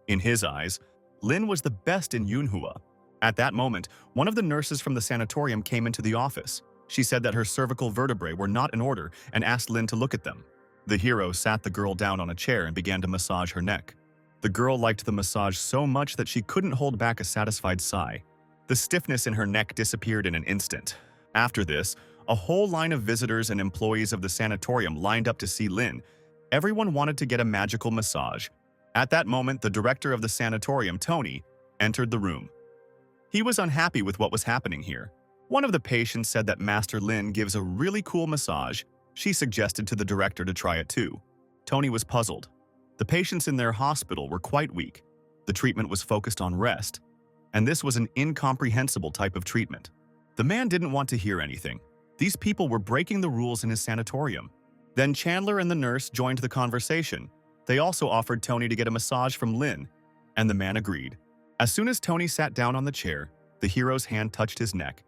S1: In his eyes, Lin was the best in MANHUA. At that moment, one of the nurses from the sanatorium came into the office. She said that her cervical vertebrae were not in order and asked Lin to look at them. The hero sat the girl down on a chair and began to massage her neck. The girl liked the massage so much that she couldn't hold back a satisfied sigh. The stiffness in her neck disappeared in an instant. After this, a whole line of visitors and employees of the sanatorium lined up to see Lin. Everyone wanted to get a magical massage. At that moment, the director of the sanatorium, Tony, entered the room. He was unhappy with what was happening here. One of the patients said that Master Lin gives a really cool massage. She suggested to the director to try it too. Tony was puzzled. The patients in their hospital were quite weak. The treatment was focused on rest, and this was an incomprehensible type of treatment. The man didn't want to hear anything. These people were breaking the rules in his sanatorium. Then Chandler and the nurse joined the conversation. They also offered Tony to get a massage from Lin, and the man agreed. As soon as Tony sat down on the chair, the hero's hand touched his neck,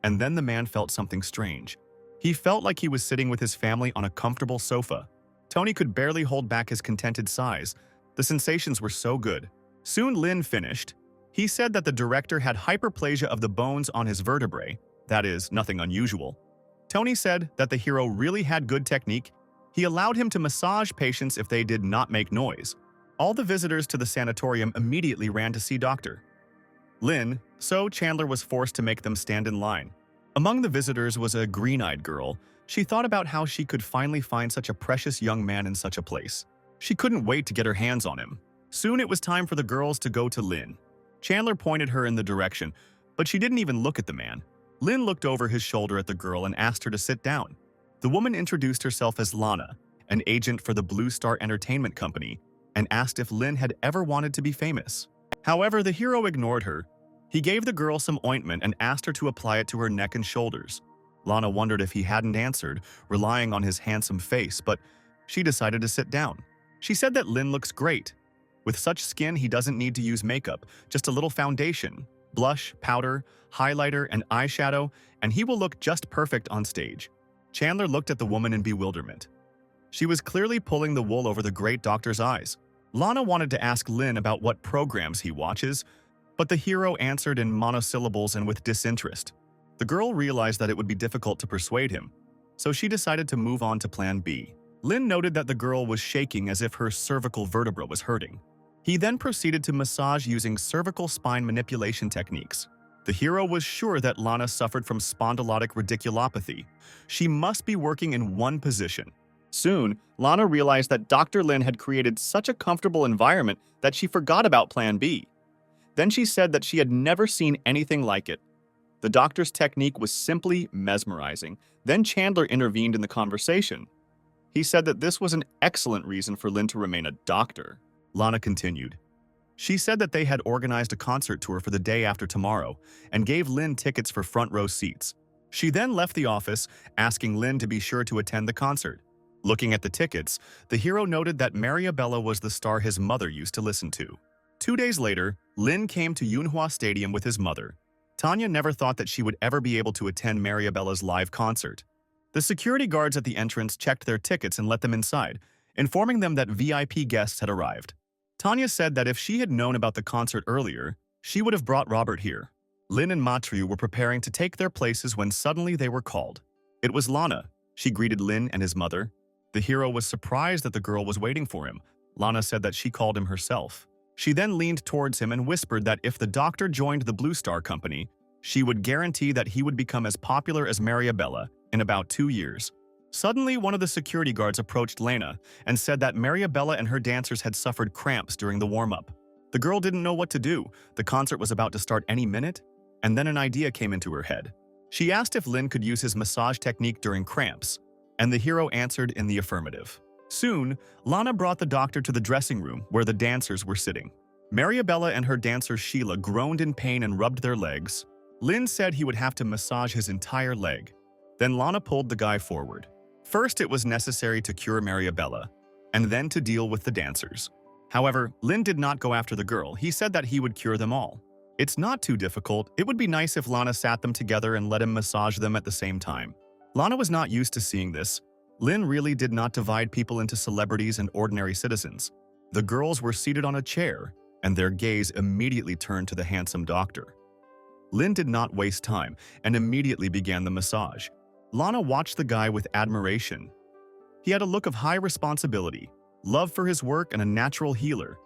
S1: and then the man felt something strange. He felt like he was sitting with his family on a comfortable sofa. Tony could barely hold back his contented sighs. The sensations were so good. Soon Lin finished. He said that the director had hyperplasia of the bones on his vertebrae. That is, nothing unusual. Tony said that the hero really had good technique. He allowed him to massage patients if they did not make noise. All the visitors to the sanatorium immediately ran to see Dr. Lin, so Chandler was forced to make them stand in line. Among the visitors was a green-eyed girl. She thought about how she could finally find such a precious young man in such a place. She couldn't wait to get her hands on him. Soon it was time for the girls to go to Lin. Chandler pointed her in the direction, but she didn't even look at the man. Lin looked over his shoulder at the girl and asked her to sit down. The woman introduced herself as Lana, an agent for the Blue Star Entertainment Company, and asked if Lin had ever wanted to be famous. However, the hero ignored her. He gave the girl some ointment and asked her to apply it to her neck and shoulders. Lana wondered if he hadn't answered, relying on his handsome face, but she decided to sit down. She said that Lin looks great. With such skin, he doesn't need to use makeup, just a little foundation, blush, powder, highlighter, and eyeshadow, and he will look just perfect on stage. Chandler looked at the woman in bewilderment. She was clearly pulling the wool over the great doctor's eyes. Lana wanted to ask Lin about what programs he watches, but the hero answered in monosyllables and with disinterest. The girl realized that it would be difficult to persuade him, so she decided to move on to plan B. Lin noted that the girl was shaking as if her cervical vertebra was hurting. He then proceeded to massage using cervical spine manipulation techniques. The hero was sure that Lana suffered from spondylotic radiculopathy. She must be working in one position. Soon, Lana realized that Dr. Lin had created such a comfortable environment that she forgot about Plan B. Then she said that she had never seen anything like it. The doctor's technique was simply mesmerizing. Then Chandler intervened in the conversation. He said that this was an excellent reason for Lin to remain a doctor. Lana continued. She said that they had organized a concert tour for the day after tomorrow and gave Lin tickets for front row seats. She then left the office, asking Lin to be sure to attend the concert. Looking at the tickets, the hero noted that Mariabella was the star his mother used to listen to. 2 days later, Lin came to Manhwa Stadium with his mother. Tanya never thought that she would ever be able to attend Mariabella's live concert. The security guards at the entrance checked their tickets and let them inside, informing them that VIP guests had arrived. Tanya said that if she had known about the concert earlier, she would have brought Robert here. Lin and Matthew were preparing to take their places when suddenly they were called. It was Lana. She greeted Lin and his mother. The hero was surprised that the girl was waiting for him. Lana said that she called him herself. She then leaned towards him and whispered that if the doctor joined the Blue Star Company, she would guarantee that he would become as popular as Mariabella in about 2 years. Suddenly, one of the security guards approached Lena and said that Mariabella and her dancers had suffered cramps during the warm-up. The girl didn't know what to do. The concert was about to start any minute, and then an idea came into her head. She asked if Lin could use his massage technique during cramps, and the hero answered in the affirmative. Soon, Lana brought the doctor to the dressing room where the dancers were sitting. Mariabella and her dancer Sheila groaned in pain and rubbed their legs. Lin said he would have to massage his entire leg. Then Lana pulled the guy forward. First, it was necessary to cure Mariabella, and then to deal with the dancers. However, Lin did not go after the girl. He said that he would cure them all. It's not too difficult. It would be nice if Lana sat them together and let him massage them at the same time. Lana was not used to seeing this. Lin really did not divide people into celebrities and ordinary citizens. The girls were seated on a chair, and their gaze immediately turned to the handsome doctor. Lin did not waste time and immediately began the massage. Lana watched the guy with admiration. He had a look of high responsibility, love for his work, and a natural healer.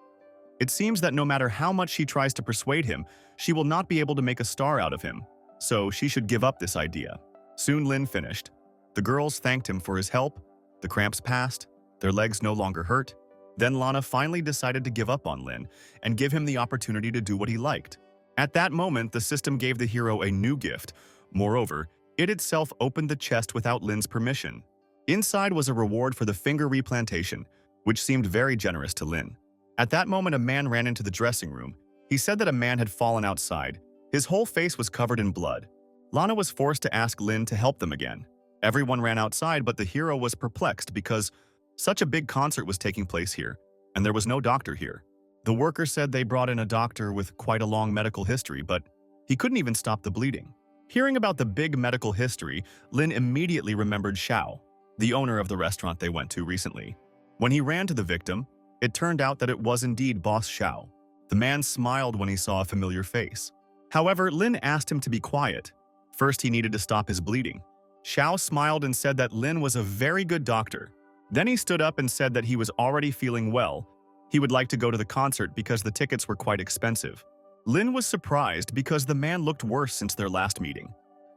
S1: It seems that no matter how much she tries to persuade him, she will not be able to make a star out of him, so she should give up this idea. Soon Lin finished. The girls thanked him for his help. The cramps passed. Their legs no longer hurt. Then Lana finally decided to give up on Lin and give him the opportunity to do what he liked. At that moment, the system gave the hero a new gift. Moreover, it itself opened the chest without Lin's permission. Inside was a reward for the finger replantation, which seemed very generous to Lin. At that moment, a man ran into the dressing room. He said that a man had fallen outside. His whole face was covered in blood. Lana was forced to ask Lin to help them again. Everyone ran outside, but the hero was perplexed because such a big concert was taking place here, and there was no doctor here. The worker said they brought in a doctor with quite a long medical history, but he couldn't even stop the bleeding. Hearing about the big medical history, Lin immediately remembered Xiao, the owner of the restaurant they went to recently. When he ran to the victim, it turned out that it was indeed Boss Xiao. The man smiled when he saw a familiar face. However, Lin asked him to be quiet. First, he needed to stop his bleeding. Xiao smiled and said that Lin was a very good doctor. Then he stood up and said that he was already feeling well. He would like to go to the concert because the tickets were quite expensive. Lin was surprised because the man looked worse since their last meeting.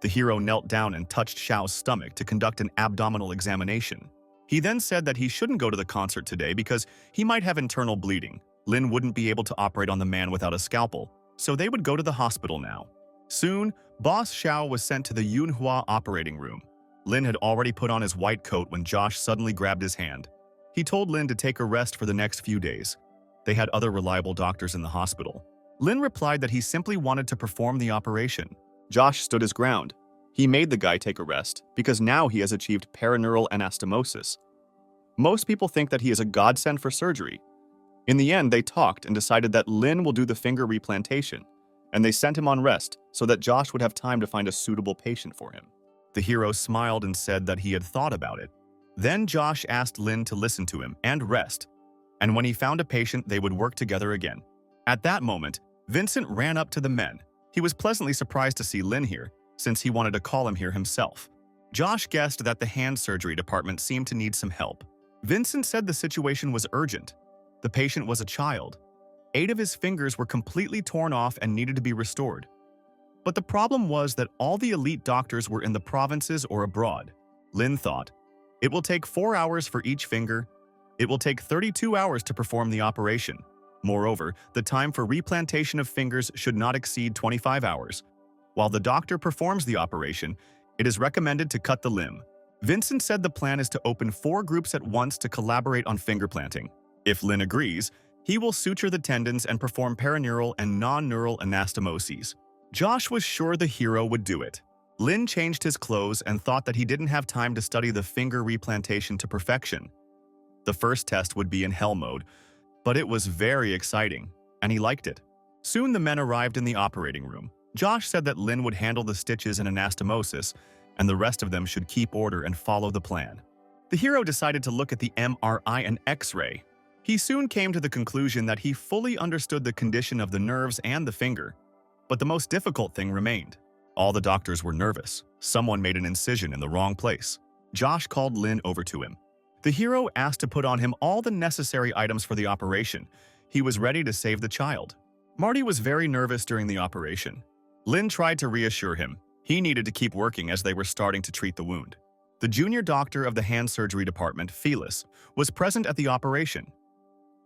S1: The hero knelt down and touched Xiao's stomach to conduct an abdominal examination. He then said that he shouldn't go to the concert today because he might have internal bleeding. Lin wouldn't be able to operate on the man without a scalpel, so they would go to the hospital now. Soon, Boss Xiao was sent to the Manhua operating room. Lin had already put on his white coat when Josh suddenly grabbed his hand. He told Lin to take a rest for the next few days. They had other reliable doctors in the hospital. Lin replied that he simply wanted to perform the operation. Josh stood his ground. He made the guy take a rest because now he has achieved perineural anastomosis. Most people think that he is a godsend for surgery. In the end, they talked and decided that Lin will do the finger replantation, and they sent him on rest so that Josh would have time to find a suitable patient for him. The hero smiled and said that he had thought about it. Then Josh asked Lin to listen to him and rest, and when he found a patient, they would work together again. At that moment, Vincent ran up to the men. He was pleasantly surprised to see Lin here, since he wanted to call him here himself. Josh guessed that the hand surgery department seemed to need some help. Vincent said the situation was urgent. The patient was a child. 8 of his fingers were completely torn off and needed to be restored. But the problem was that all the elite doctors were in the provinces or abroad. Lin thought, it will take 4 hours for each finger. It will take 32 hours to perform the operation. Moreover, the time for replantation of fingers should not exceed 25 hours. While the doctor performs the operation, it is recommended to cut the limb. Vincent said the plan is to open 4 groups at once to collaborate on finger planting. If Lin agrees, he will suture the tendons and perform perineural and non-neural anastomoses. Josh was sure the hero would do it. Lin changed his clothes and thought that he didn't have time to study the finger replantation to perfection. The first test would be in hell mode, but it was very exciting, and he liked it. Soon the men arrived in the operating room. Josh said that Lin would handle the stitches and anastomosis, and the rest of them should keep order and follow the plan. The hero decided to look at the MRI and X-ray. He soon came to the conclusion that he fully understood the condition of the nerves and the finger. But the most difficult thing remained. All the doctors were nervous. Someone made an incision in the wrong place. Josh called Lin over to him. The hero asked to put on him all the necessary items for the operation. He was ready to save the child. Marty was very nervous during the operation. Lin tried to reassure him. He needed to keep working as they were starting to treat the wound. The junior doctor of the hand surgery department, Felix, was present at the operation.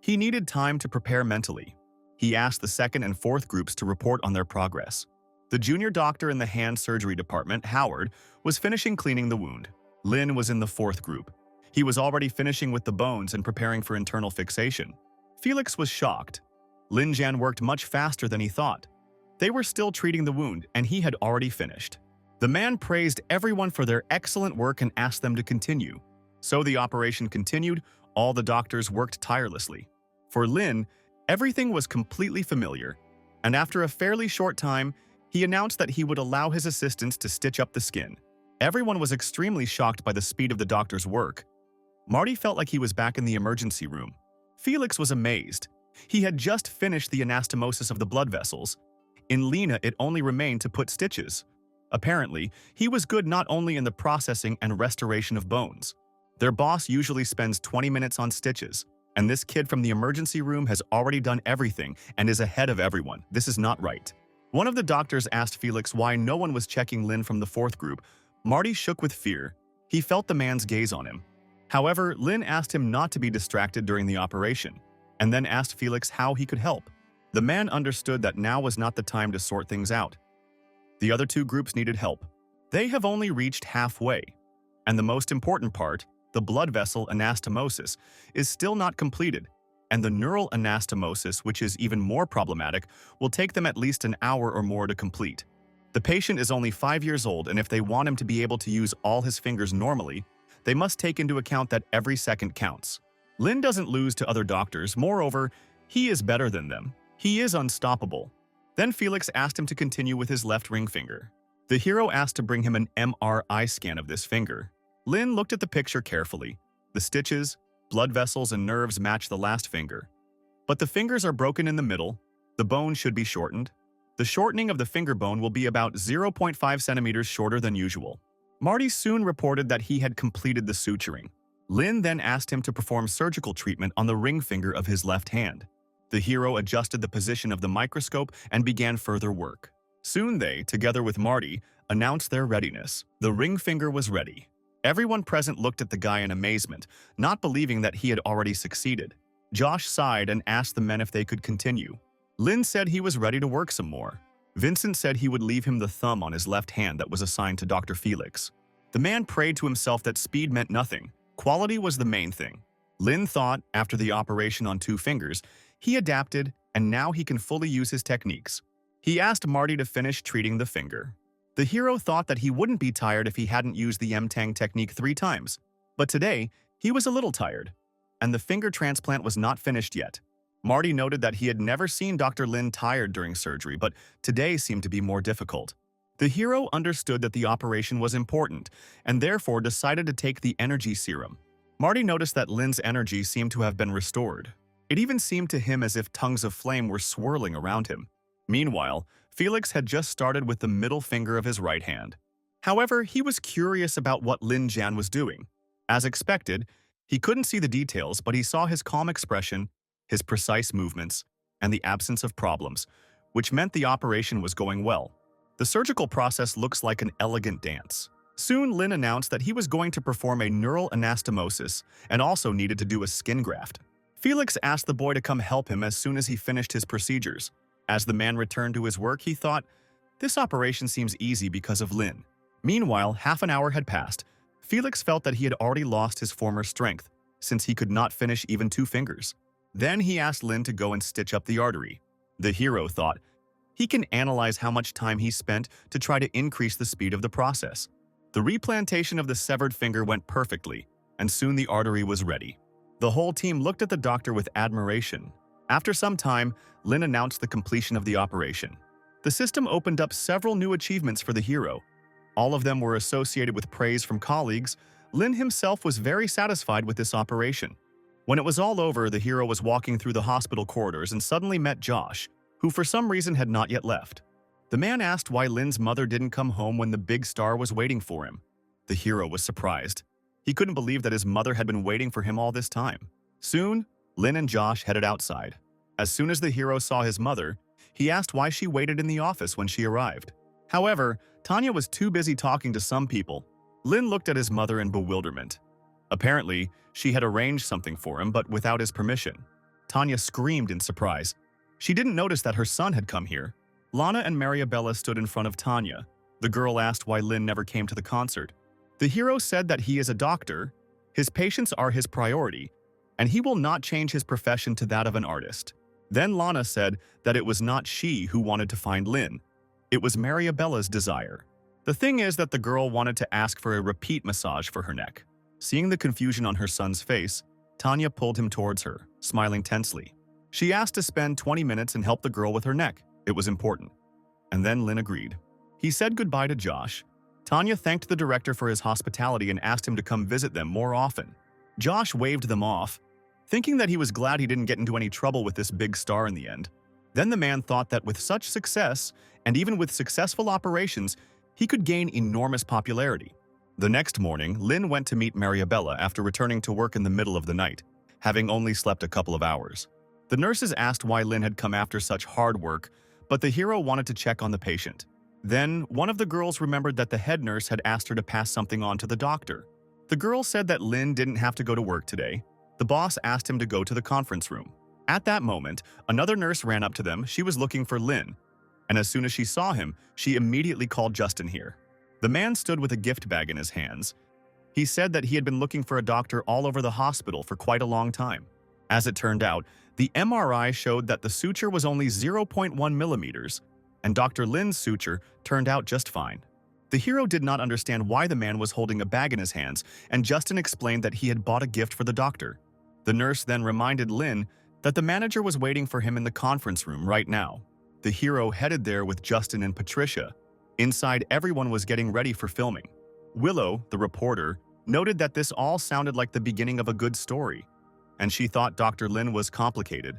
S1: He needed time to prepare mentally. He asked the second and fourth groups to report on their progress. The junior doctor in the hand surgery department, Howard, was finishing cleaning the wound. Lin was in the fourth group. He was already finishing with the bones and preparing for internal fixation. Felix was shocked. Lin Jian worked much faster than he thought. They were still treating the wound, and he had already finished. The man praised everyone for their excellent work and asked them to continue. So the operation continued. All the doctors worked tirelessly. For Lin, everything was completely familiar, and after a fairly short time, he announced that he would allow his assistants to stitch up the skin. Everyone was extremely shocked by the speed of the doctor's work. Marty felt like he was back in the emergency room. Felix was amazed. He had just finished the anastomosis of the blood vessels. In Lena, it only remained to put stitches. Apparently, he was good not only in the processing and restoration of bones. Their boss usually spends 20 minutes on stitches, and this kid from the emergency room has already done everything and is ahead of everyone. This is not right. One of the doctors asked Felix why no one was checking Lin from the fourth group. Marty shook with fear. He felt the man's gaze on him. However, Lin asked him not to be distracted during the operation, and then asked Felix how he could help. The man understood that now was not the time to sort things out. The other 2 groups needed help. They have only reached halfway, and the most important part, the blood vessel anastomosis, is still not completed, and the neural anastomosis, which is even more problematic, will take them at least an hour or more to complete. The patient is only 5 years old, and if they want him to be able to use all his fingers normally, they must take into account that every second counts. Lin doesn't lose to other doctors. Moreover, he is better than them. He is unstoppable. Then Felix asked him to continue with his left ring finger. The hero asked to bring him an MRI scan of this finger. Lin looked at the picture carefully. The stitches, blood vessels, and nerves match the last finger. But the fingers are broken in the middle. The bone should be shortened. The shortening of the finger bone will be about 0.5 centimeters shorter than usual. Marty soon reported that he had completed the suturing. Lin then asked him to perform surgical treatment on the ring finger of his left hand. The hero adjusted the position of the microscope and began further work. Soon they, together with Marty, announced their readiness. The ring finger was ready. Everyone present looked at the guy in amazement, not believing that he had already succeeded. Josh sighed and asked the men if they could continue. Lin said he was ready to work some more. Vincent said he would leave him the thumb on his left hand that was assigned to Dr. Felix. The man prayed to himself that speed meant nothing. Quality was the main thing. Lin thought, after the operation on 2 fingers, he adapted and now he can fully use his techniques. He asked Marty to finish treating the finger. The hero thought that he wouldn't be tired if he hadn't used the M-Tang technique 3 times. But today, he was a little tired. And the finger transplant was not finished yet. Marty noted that he had never seen Dr. Lin tired during surgery, but today seemed to be more difficult. The hero understood that the operation was important, and therefore decided to take the energy serum. Marty noticed that Lin's energy seemed to have been restored. It even seemed to him as if tongues of flame were swirling around him. Meanwhile, Felix had just started with the middle finger of his right hand. However, he was curious about what Lin Jian was doing. As expected, he couldn't see the details, but he saw his calm expression, his precise movements, and the absence of problems, which meant the operation was going well. The surgical process looks like an elegant dance. Soon, Lin announced that he was going to perform a neural anastomosis and also needed to do a skin graft. Felix asked the boy to come help him as soon as he finished his procedures. As the man returned to his work, he thought, "This operation seems easy because of Lin." Meanwhile, half an hour had passed. Felix felt that he had already lost his former strength, since he could not finish even 2 fingers. Then he asked Lin to go and stitch up the artery. The hero thought, he can analyze how much time he spent to try to increase the speed of the process. The replantation of the severed finger went perfectly, and soon the artery was ready. The whole team looked at the doctor with admiration. After some time, Lin announced the completion of the operation. The system opened up several new achievements for the hero. All of them were associated with praise from colleagues. Lin himself was very satisfied with this operation. When it was all over, the hero was walking through the hospital corridors and suddenly met Josh, who for some reason had not yet left. The man asked why Lin's mother didn't come home when the big star was waiting for him. The hero was surprised. He couldn't believe that his mother had been waiting for him all this time. Soon, Lin and Josh headed outside. As soon as the hero saw his mother, he asked why she waited in the office when she arrived. However, Tanya was too busy talking to some people. Lin looked at his mother in bewilderment. Apparently, she had arranged something for him, but without his permission. Tanya screamed in surprise. She didn't notice that her son had come here. Lana and Mariabella stood in front of Tanya. The girl asked why Lin never came to the concert. The hero said that he is a doctor, his patients are his priority, and he will not change his profession to that of an artist. Then Lana said that it was not she who wanted to find Lin. It was Mariabella's desire. The thing is that the girl wanted to ask for a repeat massage for her neck. Seeing the confusion on her son's face, Tanya pulled him towards her, smiling tensely. She asked to spend 20 minutes and help the girl with her neck. It was important. And then Lin agreed. He said goodbye to Josh. Tanya thanked the director for his hospitality and asked him to come visit them more often. Josh waved them off, thinking that he was glad he didn't get into any trouble with this big star in the end. Then the man thought that with such success, and even with successful operations, he could gain enormous popularity. The next morning, Lin went to meet Mariabella after returning to work in the middle of the night, having only slept a couple of hours. The nurses asked why Lin had come after such hard work, but the hero wanted to check on the patient. Then, one of the girls remembered that the head nurse had asked her to pass something on to the doctor. The girl said that Lin didn't have to go to work today. The boss asked him to go to the conference room. At that moment, another nurse ran up to them. She was looking for Lin, and as soon as she saw him, she immediately called Justin here. The man stood with a gift bag in his hands. He said that he had been looking for a doctor all over the hospital for quite a long time. As it turned out, the MRI showed that the suture was only 0.1 millimeters, and Dr. Lin's suture turned out just fine. The hero did not understand why the man was holding a bag in his hands, and Justin explained that he had bought a gift for the doctor. The nurse then reminded Lin that the manager was waiting for him in the conference room right now. The hero headed there with Justin and Patricia. Inside, everyone was getting ready for filming. Willow, the reporter, noted that this all sounded like the beginning of a good story, and she thought Dr. Lin was complicated.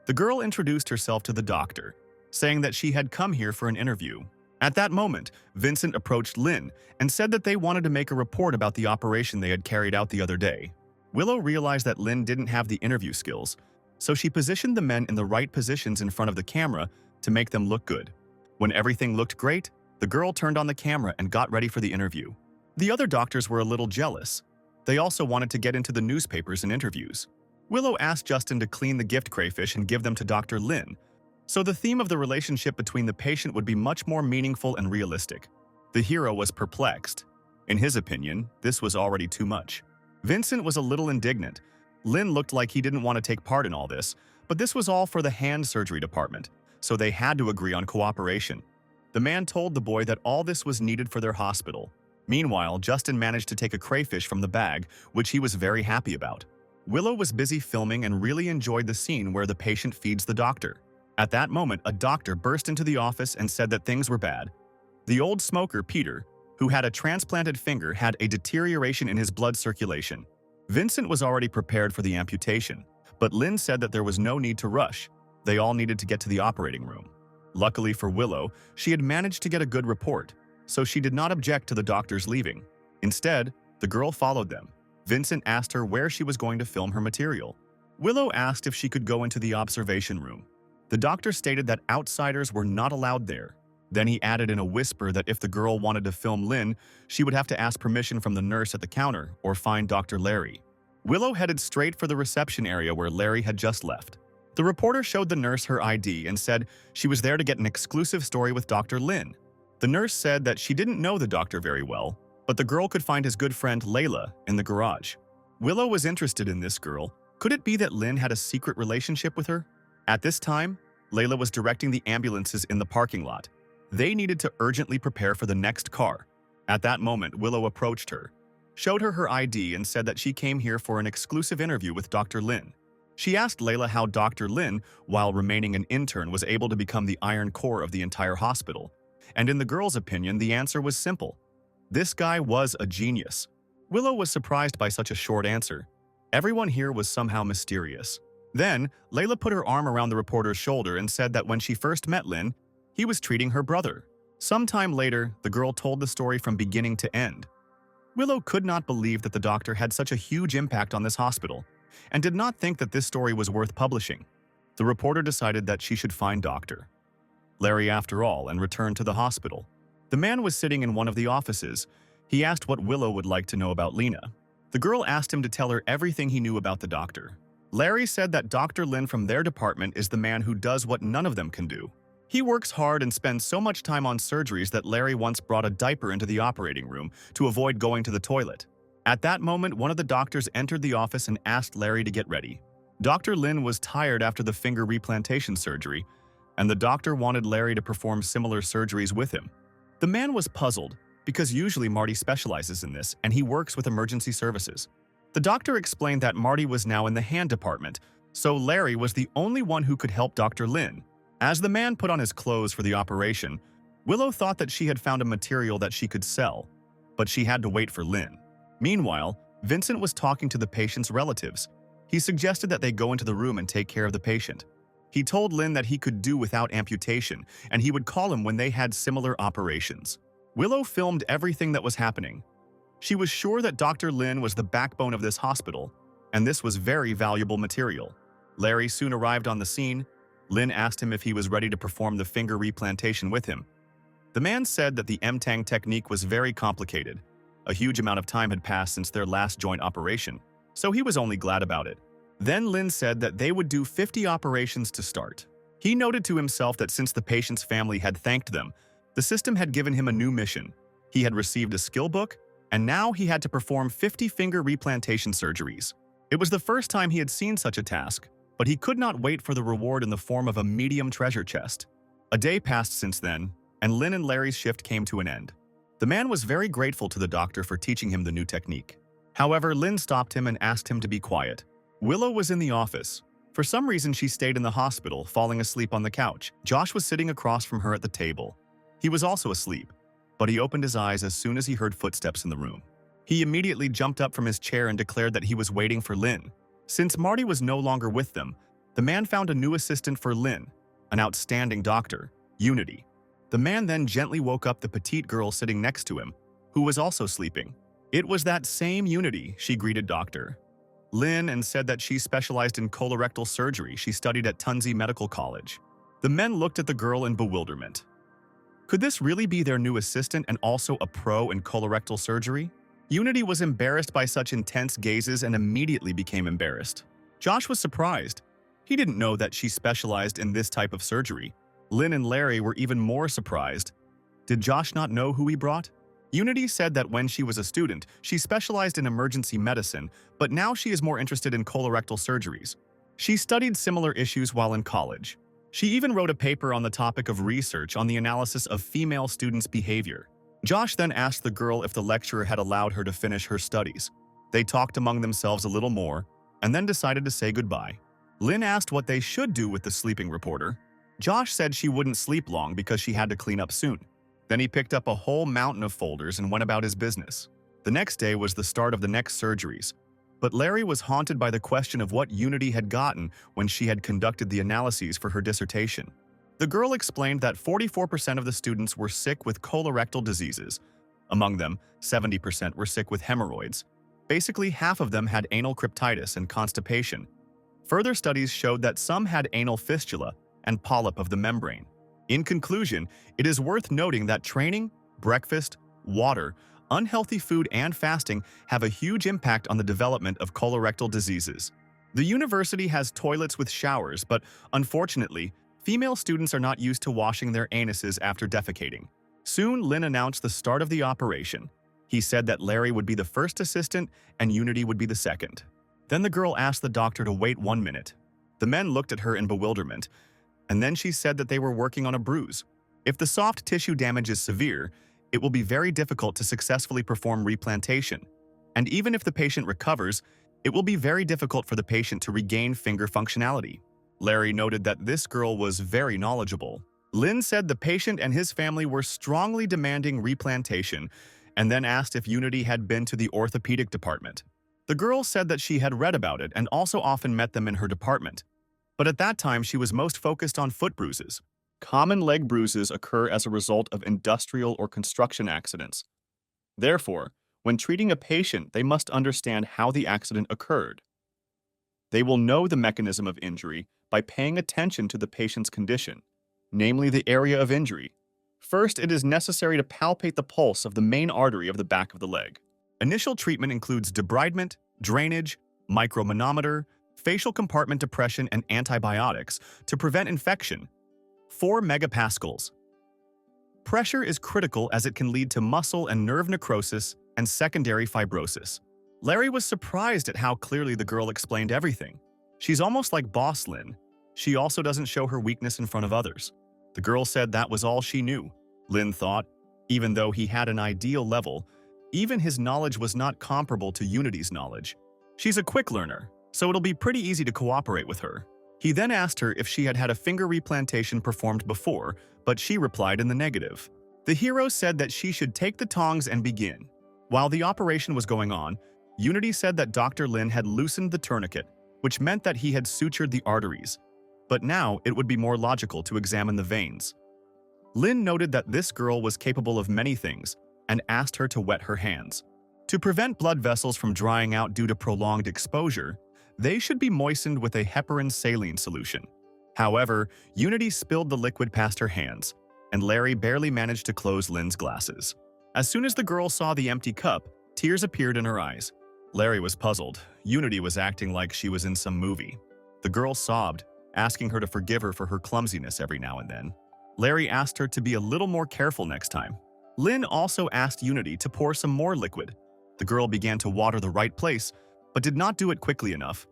S1: The girl introduced herself to the doctor, saying that she had come here for an interview. At that moment, Vincent approached Lin and said that they wanted to make a report about the operation they had carried out the other day. Willow realized that Lin didn't have the interview skills, so she positioned the men in the right positions in front of the camera to make them look good. When everything looked great, The girl turned on the camera and got ready for the interview. The other doctors were a little jealous. They also wanted to get into the newspapers and interviews. Willow asked Justin to clean the gift crayfish and give them to Dr. Lin, so the theme of the relationship between the patient would be much more meaningful and realistic. The hero was perplexed. In his opinion, this was already too much. Vincent was a little indignant. Lin looked like he didn't want to take part in all this, but this was all for the hand surgery department, so they had to agree on cooperation. The man told the boy that all this was needed for their hospital. Meanwhile, Justin managed to take a crayfish from the bag, which he was very happy about. Willow was busy filming and really enjoyed the scene where the patient feeds the doctor. At that moment, a doctor burst into the office and said that things were bad. The old smoker, Peter, who had a transplanted finger, had a deterioration in his blood circulation. Vincent was already prepared for the amputation, but Lin said that there was no need to rush. They all needed to get to the operating room. Luckily for Willow, she had managed to get a good report, so she did not object to the doctors leaving. Instead, the girl followed them. Vincent asked her where she was going to film her material. Willow asked if she could go into the observation room. The doctor stated that outsiders were not allowed there. Then he added in a whisper that if the girl wanted to film Lin, she would have to ask permission from the nurse at the counter or find Dr. Larry. Willow headed straight for the reception area where Larry had just left. The reporter showed the nurse her ID and said she was there to get an exclusive story with Dr. Lin. The nurse said that she didn't know the doctor very well, but the girl could find his good friend Layla in the garage. Willow was interested in this girl. Could it be that Lin had a secret relationship with her? At this time, Layla was directing the ambulances in the parking lot. They needed to urgently prepare for the next car. At that moment, Willow approached her, showed her her ID, and said that she came here for an exclusive interview with Dr. Lin. She asked Layla how Dr. Lin, while remaining an intern, was able to become the iron core of the entire hospital. And in the girl's opinion, the answer was simple. This guy was a genius. Willow was surprised by such a short answer. Everyone here was somehow mysterious. Then, Layla put her arm around the reporter's shoulder and said that when she first met Lin, he was treating her brother. Sometime later, the girl told the story from beginning to end. Willow could not believe that the doctor had such a huge impact on this hospital, and did not think that this story was worth publishing. The reporter decided that she should find Dr. Larry after all and return to the hospital. The man was sitting in one of the offices. He asked what Willow would like to know about Lena. The girl asked him to tell her everything he knew about the doctor. Larry said that Dr. Lin from their department is the man who does what none of them can do. He works hard and spends so much time on surgeries that Larry once brought a diaper into the operating room to avoid going to the toilet. At that moment, one of the doctors entered the office and asked Larry to get ready. Dr. Lin was tired after the finger replantation surgery, and the doctor wanted Larry to perform similar surgeries with him. The man was puzzled, because usually Marty specializes in this and he works with emergency services. The doctor explained that Marty was now in the hand department, so Larry was the only one who could help Dr. Lin. As the man put on his clothes for the operation, Willow thought that she had found a material that she could sell, but she had to wait for Lin. Meanwhile, Vincent was talking to the patient's relatives. He suggested that they go into the room and take care of the patient. He told Lin that he could do without amputation, and he would call him when they had similar operations. Willow filmed everything that was happening. She was sure that Dr. Lin was the backbone of this hospital, and this was very valuable material. Larry soon arrived on the scene. Lin asked him if he was ready to perform the finger replantation with him. The man said that the M-Tang technique was very complicated. A huge amount of time had passed since their last joint operation, so he was only glad about it. Then Lin said that they would do 50 operations to start. He noted to himself that since the patient's family had thanked them, the system had given him a new mission. He had received a skill book, and now he had to perform 50 finger replantation surgeries. It was the first time he had seen such a task, but he could not wait for the reward in the form of a medium treasure chest. A day passed since then, and Lin and Larry's shift came to an end. The man was very grateful to the doctor for teaching him the new technique. However, Lin stopped him and asked him to be quiet. Willow was in the office. For some reason, she stayed in the hospital, falling asleep on the couch. Josh was sitting across from her at the table. He was also asleep, but he opened his eyes as soon as he heard footsteps in the room. He immediately jumped up from his chair and declared that he was waiting for Lin. Since Marty was no longer with them, the man found a new assistant for Lin, an outstanding doctor, Unity. The man then gently woke up the petite girl sitting next to him, who was also sleeping. It was that same Unity, she greeted Dr. Lin and said that she specialized in colorectal surgery. She studied at Tunzi Medical College. The men looked at the girl in bewilderment. Could this really be their new assistant and also a pro in colorectal surgery? Unity was embarrassed by such intense gazes and immediately became embarrassed. Josh was surprised. He didn't know that she specialized in this type of surgery. Lynn and Larry were even more surprised. Did Josh not know who he brought? Unity said that when she was a student, she specialized in emergency medicine, but now she is more interested in colorectal surgeries. She studied similar issues while in college. She even wrote a paper on the topic of research on the analysis of female students' behavior. Josh then asked the girl if the lecturer had allowed her to finish her studies. They talked among themselves a little more, and then decided to say goodbye. Lynn asked what they should do with the sleeping reporter. Josh said she wouldn't sleep long because she had to clean up soon. Then he picked up a whole mountain of folders and went about his business. The next day was the start of the next surgeries. But Larry was haunted by the question of what Unity had gotten when she had conducted the analyses for her dissertation. The girl explained that 44% of the students were sick with colorectal diseases. Among them, 70% were sick with hemorrhoids. Basically, half of them had anal cryptitis and constipation. Further studies showed that some had anal fistula and polyp of the membrane. In conclusion, it is worth noting that training, breakfast, water, unhealthy food, and fasting have a huge impact on the development of colorectal diseases. The university has toilets with showers, but unfortunately, female students are not used to washing their anuses after defecating. Soon, Lynn announced the start of the operation. He said that Larry would be the first assistant and Unity would be the second. Then the girl asked the doctor to wait 1 minute. The men looked at her in bewilderment, and then she said that they were working on a bruise. If the soft tissue damage is severe, it will be very difficult to successfully perform replantation. And even if the patient recovers, it will be very difficult for the patient to regain finger functionality. Larry noted that this girl was very knowledgeable. Lynn said the patient and his family were strongly demanding replantation, and then asked if Unity had been to the orthopedic department. The girl said that she had read about it and also often met them in her department. But at that time, she was most focused on foot bruises. Common leg bruises occur as a result of industrial or construction accidents. Therefore, when treating a patient, they must understand how the accident occurred. They will know the mechanism of injury by paying attention to the patient's condition, namely the area of injury. First, it is necessary to palpate the pulse of the main artery of the back of the leg. Initial treatment includes debridement, drainage, micromanometer, facial compartment depression, and antibiotics to prevent infection. 4 megapascals. Pressure is critical as it can lead to muscle and nerve necrosis and secondary fibrosis. Larry was surprised at how clearly the girl explained everything. She's almost like Boss Lynn. She also doesn't show her weakness in front of others. The girl said that was all she knew. Lynn thought, even though he had an ideal level, even his knowledge was not comparable to Unity's knowledge. She's a quick learner, so it'll be pretty easy to cooperate with her. He then asked her if she had had a finger replantation performed before, but she replied in the negative. The hero said that she should take the tongs and begin. While the operation was going on, Unity said that Dr. Lin had loosened the tourniquet, which meant that he had sutured the arteries. But now it would be more logical to examine the veins. Lin noted that this girl was capable of many things and asked her to wet her hands. To prevent blood vessels from drying out due to prolonged exposure, they should be moistened with a heparin saline solution. However, Unity spilled the liquid past her hands, and Larry barely managed to close Lin's glasses. As soon as the girl saw the empty cup, tears appeared in her eyes. Larry was puzzled. Unity was acting like she was in some movie. The girl sobbed, asking her to forgive her for her clumsiness every now and then. Larry asked her to be a little more careful next time. Lin also asked Unity to pour some more liquid. The girl began to water the right place, but did not do it quickly enough,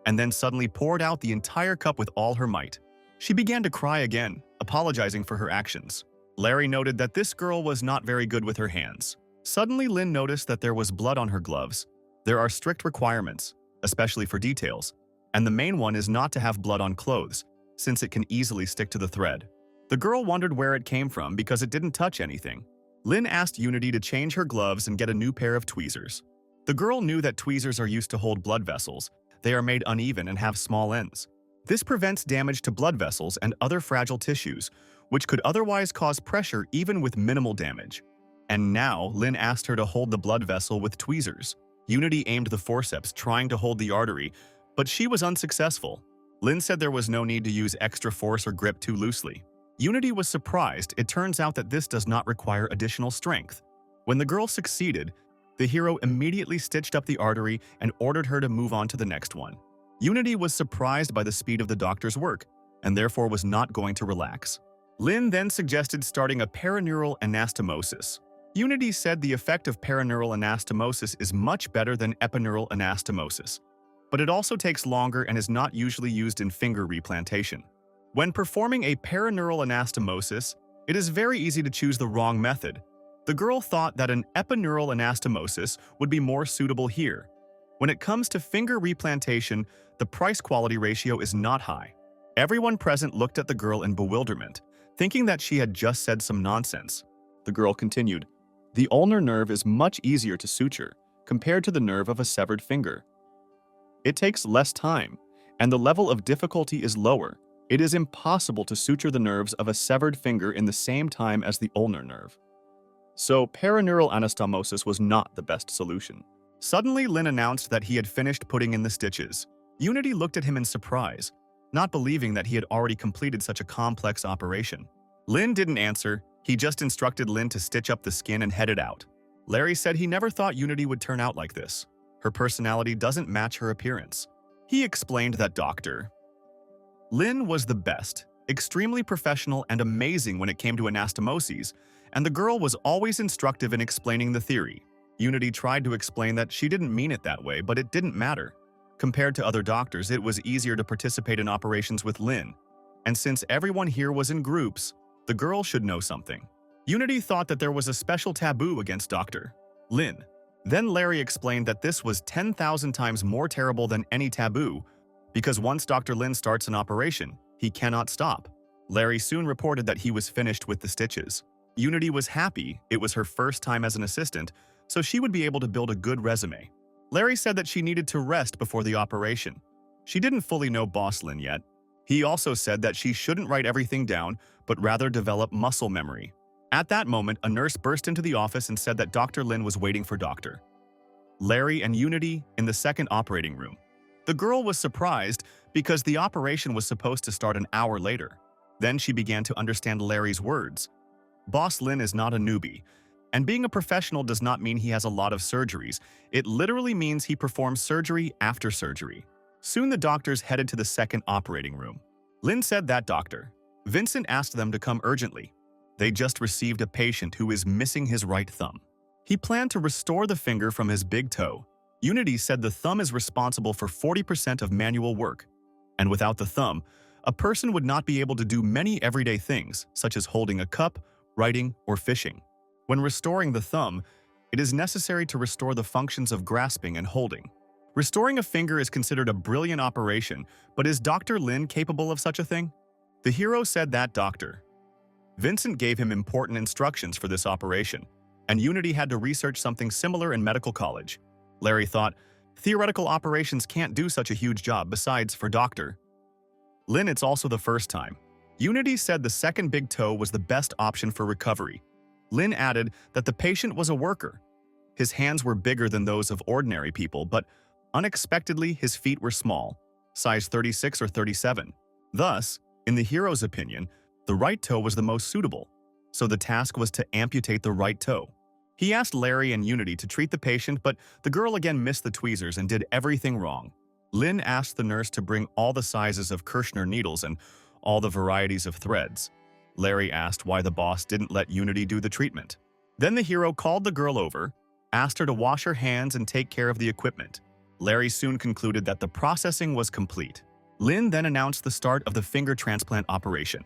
S1: and then suddenly poured out the entire cup with all her might. She began to cry again, apologizing for her actions. Larry noted that this girl was not very good with her hands. Suddenly, Lin noticed that there was blood on her gloves. There are strict requirements, especially for details, and the main one is not to have blood on clothes, since it can easily stick to the thread. The girl wondered where it came from because it didn't touch anything. Lin asked Unity to change her gloves and get a new pair of tweezers. The girl knew that tweezers are used to hold blood vessels. They are made uneven and have small ends. This prevents damage to blood vessels and other fragile tissues, which could otherwise cause pressure even with minimal damage. And now, Lin asked her to hold the blood vessel with tweezers. Unity aimed the forceps, trying to hold the artery, but she was unsuccessful. Lin said there was no need to use extra force or grip too loosely. Unity was surprised. It turns out that this does not require additional strength. When the girl succeeded, the hero immediately stitched up the artery and ordered her to move on to the next one. Unity was surprised by the speed of the doctor's work, and therefore was not going to relax. Lin then suggested starting a paraneural anastomosis. Unity said the effect of paraneural anastomosis is much better than epidural anastomosis, but it also takes longer and is not usually used in finger replantation. When performing a paraneural anastomosis, it is very easy to choose the wrong method. The girl thought that an epidural anastomosis would be more suitable here. When it comes to finger replantation, the price-quality ratio is not high. Everyone present looked at the girl in bewilderment, thinking that she had just said some nonsense. The girl continued, "The ulnar nerve is much easier to suture compared to the nerve of a severed finger. It takes less time, and the level of difficulty is lower. It is impossible to suture the nerves of a severed finger in the same time as the ulnar nerve." So, paraneural anastomosis was not the best solution. Suddenly, Lin announced that he had finished putting in the stitches. Unity looked at him in surprise, not believing that he had already completed such a complex operation. Lin didn't answer. He just instructed Lin to stitch up the skin and headed out. Larry said he never thought Unity would turn out like this. Her personality doesn't match her appearance. He explained that Dr. Lin was the best, extremely professional and amazing when it came to anastomoses, and the girl was always instructive in explaining the theory. Unity tried to explain that she didn't mean it that way, but it didn't matter. Compared to other doctors, it was easier to participate in operations with Lin. And since everyone here was in groups, the girl should know something. Unity thought that there was a special taboo against Dr. Lin. Then Larry explained that this was 10,000 times more terrible than any taboo, because once Dr. Lin starts an operation, he cannot stop. Larry soon reported that he was finished with the stitches. Unity was happy. It was her first time as an assistant, so she would be able to build a good resume. Larry said that she needed to rest before the operation. She didn't fully know Boss Lin yet. He also said that she shouldn't write everything down, but rather develop muscle memory. At that moment, a nurse burst into the office and said that Dr. Lin was waiting for Dr. Larry and Unity in the second operating room. The girl was surprised because the operation was supposed to start an hour later. Then she began to understand Larry's words. Boss Lin is not a newbie, and being a professional does not mean he has a lot of surgeries. It literally means he performs surgery after surgery. Soon the doctors headed to the second operating room. Lin said that Dr. Vincent asked them to come urgently. They just received a patient who is missing his right thumb. He planned to restore the finger from his big toe. Unity said the thumb is responsible for 40% of manual work, and without the thumb, a person would not be able to do many everyday things, such as holding a cup, writing, or fishing. When restoring the thumb, it is necessary to restore the functions of grasping and holding. Restoring a finger is considered a brilliant operation, but is Dr. Lin capable of such a thing? The hero said that Dr. Vincent gave him important instructions for this operation, and Unity had to research something similar in medical college. Larry thought, theoretical operations can't do such a huge job. Besides, for Dr. Lin, it's also the first time. Unity said the second big toe was the best option for recovery. Lin added that the patient was a worker. His hands were bigger than those of ordinary people, but unexpectedly his feet were small, size 36 or 37. Thus, in the hero's opinion, the right toe was the most suitable, so the task was to amputate the right toe. He asked Larry and Unity to treat the patient, but the girl again missed the tweezers and did everything wrong. Lin asked the nurse to bring all the sizes of Kirschner needles and all the varieties of threads. Larry asked why the boss didn't let Unity do the treatment. Then the hero called the girl over, asked her to wash her hands and take care of the equipment. Larry soon concluded that the processing was complete. Lin then announced the start of the finger transplant operation.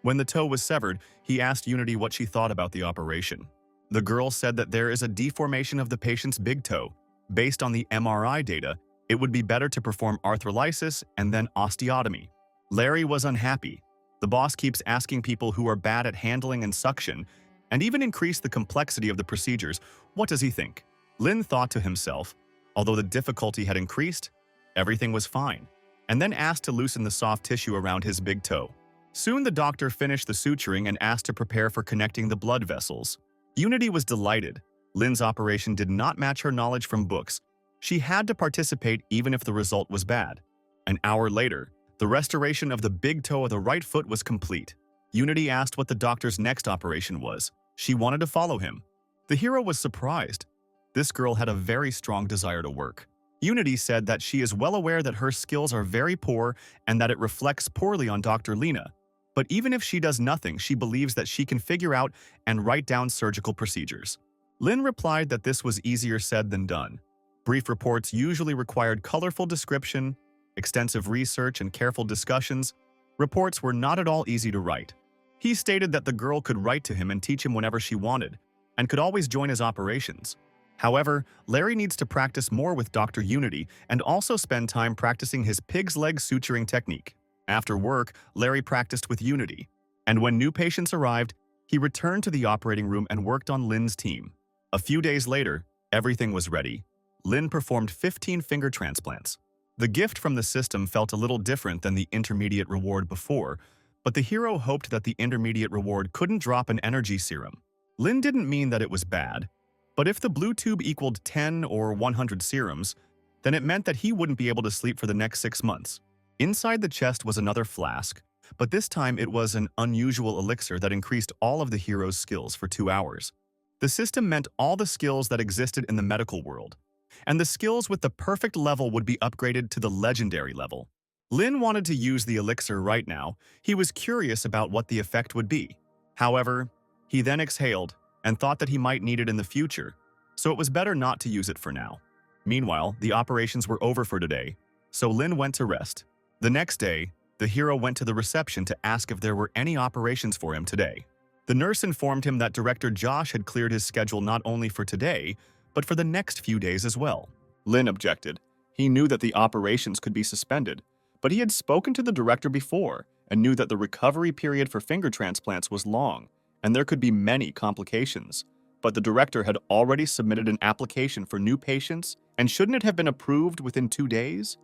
S1: When the toe was severed, he asked Unity what she thought about the operation. The girl said that there is a deformation of the patient's big toe. Based on the MRI data, it would be better to perform arthrolysis and then osteotomy. Larry was unhappy. The boss keeps asking people who are bad at handling and suction, and even increase the complexity of the procedures. What does he think? Lin thought to himself, although the difficulty had increased, everything was fine, and then asked to loosen the soft tissue around his big toe. Soon the doctor finished the suturing and asked to prepare for connecting the blood vessels. Unity was delighted. Lin's operation did not match her knowledge from books. She had to participate even if the result was bad. An hour later, the restoration of the big toe of the right foot was complete. Unity asked what the doctor's next operation was. She wanted to follow him. The hero was surprised. This girl had a very strong desire to work. Unity said that she is well aware that her skills are very poor and that it reflects poorly on Dr. Lena. But even if she does nothing, she believes that she can figure out and write down surgical procedures. Lin replied that this was easier said than done. Brief reports usually required colorful description, extensive research, and careful discussions. Reports were not at all easy to write. He stated that the girl could write to him and teach him whenever she wanted, and could always join his operations. However, Larry needs to practice more with Dr. Unity and also spend time practicing his pig's leg suturing technique. After work, Larry practiced with Unity, and when new patients arrived, he returned to the operating room and worked on Lin's team. A few days later, everything was ready. Lin performed 15 finger transplants. The gift from the system felt a little different than the intermediate reward before, but the hero hoped that the intermediate reward couldn't drop an energy serum. Lin didn't mean that it was bad, but if the blue tube equaled 10 or 100 serums, then it meant that he wouldn't be able to sleep for the next 6 months. Inside the chest was another flask, but this time it was an unusual elixir that increased all of the hero's skills for 2 hours. The system meant all the skills that existed in the medical world, and the skills with the perfect level would be upgraded to the legendary level. Lin wanted to use the elixir right now. He was curious about what the effect would be. However, he then exhaled and thought that he might need it in the future, so it was better not to use it for now. Meanwhile, the operations were over for today, so Lin went to rest. The next day, the hero went to the reception to ask if there were any operations for him today. The nurse informed him that Director Josh had cleared his schedule not only for today, but for the next few days as well. Lin objected. He knew that the operations could be suspended, but he had spoken to the director before and knew that the recovery period for finger transplants was long, and there could be many complications. But the director had already submitted an application for new patients, and shouldn't it have been approved within 2 days?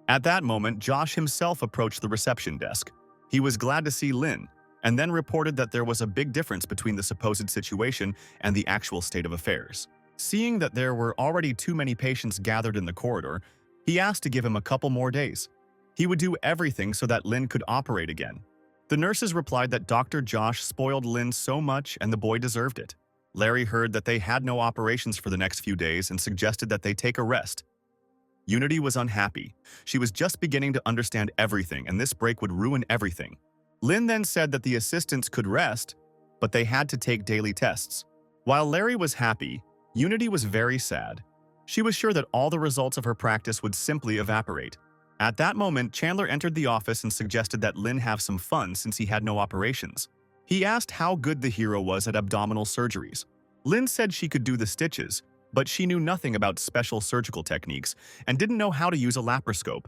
S1: At that moment, Josh himself approached the reception desk. He was glad to see Lin, and then reported that there was a big difference between the supposed situation and the actual state of affairs. Seeing that there were already too many patients gathered in the corridor, he asked to give him a couple more days. He would do everything so that Lin could operate again. The nurses replied that Dr. Josh spoiled Lin so much and the boy deserved it. Larry heard that they had no operations for the next few days and suggested that they take a rest. Unity was unhappy. She was just beginning to understand everything, and this break would ruin everything. Lin then said that the assistants could rest, but they had to take daily tests. While Larry was happy, Unity was very sad. She was sure that all the results of her practice would simply evaporate. At that moment, Chandler entered the office and suggested that Lin have some fun since he had no operations. He asked how good the hero was at abdominal surgeries. Lin said she could do the stitches, but she knew nothing about special surgical techniques and didn't know how to use a laparoscope.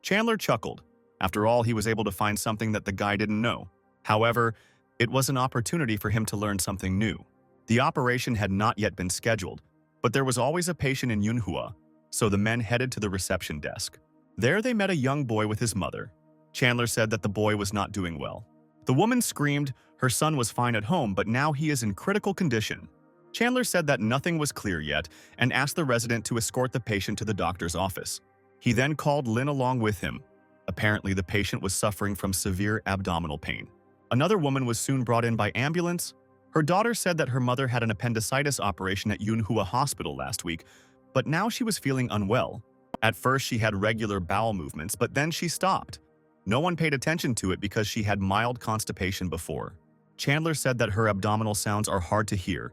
S1: Chandler chuckled. After all, he was able to find something that the guy didn't know. However, it was an opportunity for him to learn something new. The operation had not yet been scheduled, but there was always a patient in MANHUA, so the men headed to the reception desk. There they met a young boy with his mother. Chandler said that the boy was not doing well. The woman screamed her son was fine at home, but now he is in critical condition. Chandler said that nothing was clear yet and asked the resident to escort the patient to the doctor's office. He then called Lin along with him. Apparently, the patient was suffering from severe abdominal pain. Another woman was soon brought in by ambulance. Her daughter said that her mother had an appendicitis operation at Yunhua Hospital last week, but now she was feeling unwell. At first, she had regular bowel movements, but then she stopped. No one paid attention to it because she had mild constipation before. Chandler said that her abdominal sounds are hard to hear.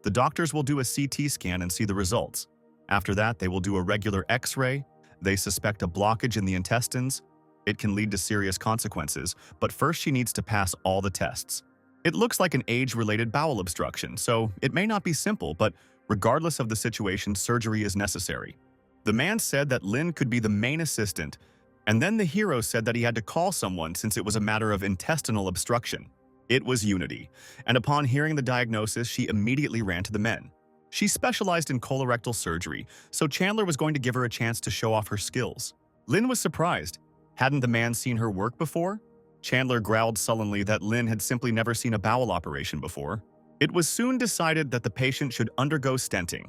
S1: The doctors will do a CT scan and see the results. After that, they will do a regular X-ray. They suspect a blockage in the intestines. It can lead to serious consequences, but first she needs to pass all the tests. It looks like an age-related bowel obstruction, so it may not be simple, but regardless of the situation, surgery is necessary. The man said that Lin could be the main assistant, and then the hero said that he had to call someone since it was a matter of intestinal obstruction. It was Unity, and upon hearing the diagnosis, she immediately ran to the men. She specialized in colorectal surgery, so Chandler was going to give her a chance to show off her skills. Lin was surprised. Hadn't the man seen her work before? Chandler growled sullenly that Lin had simply never seen a bowel operation before. It was soon decided that the patient should undergo stenting.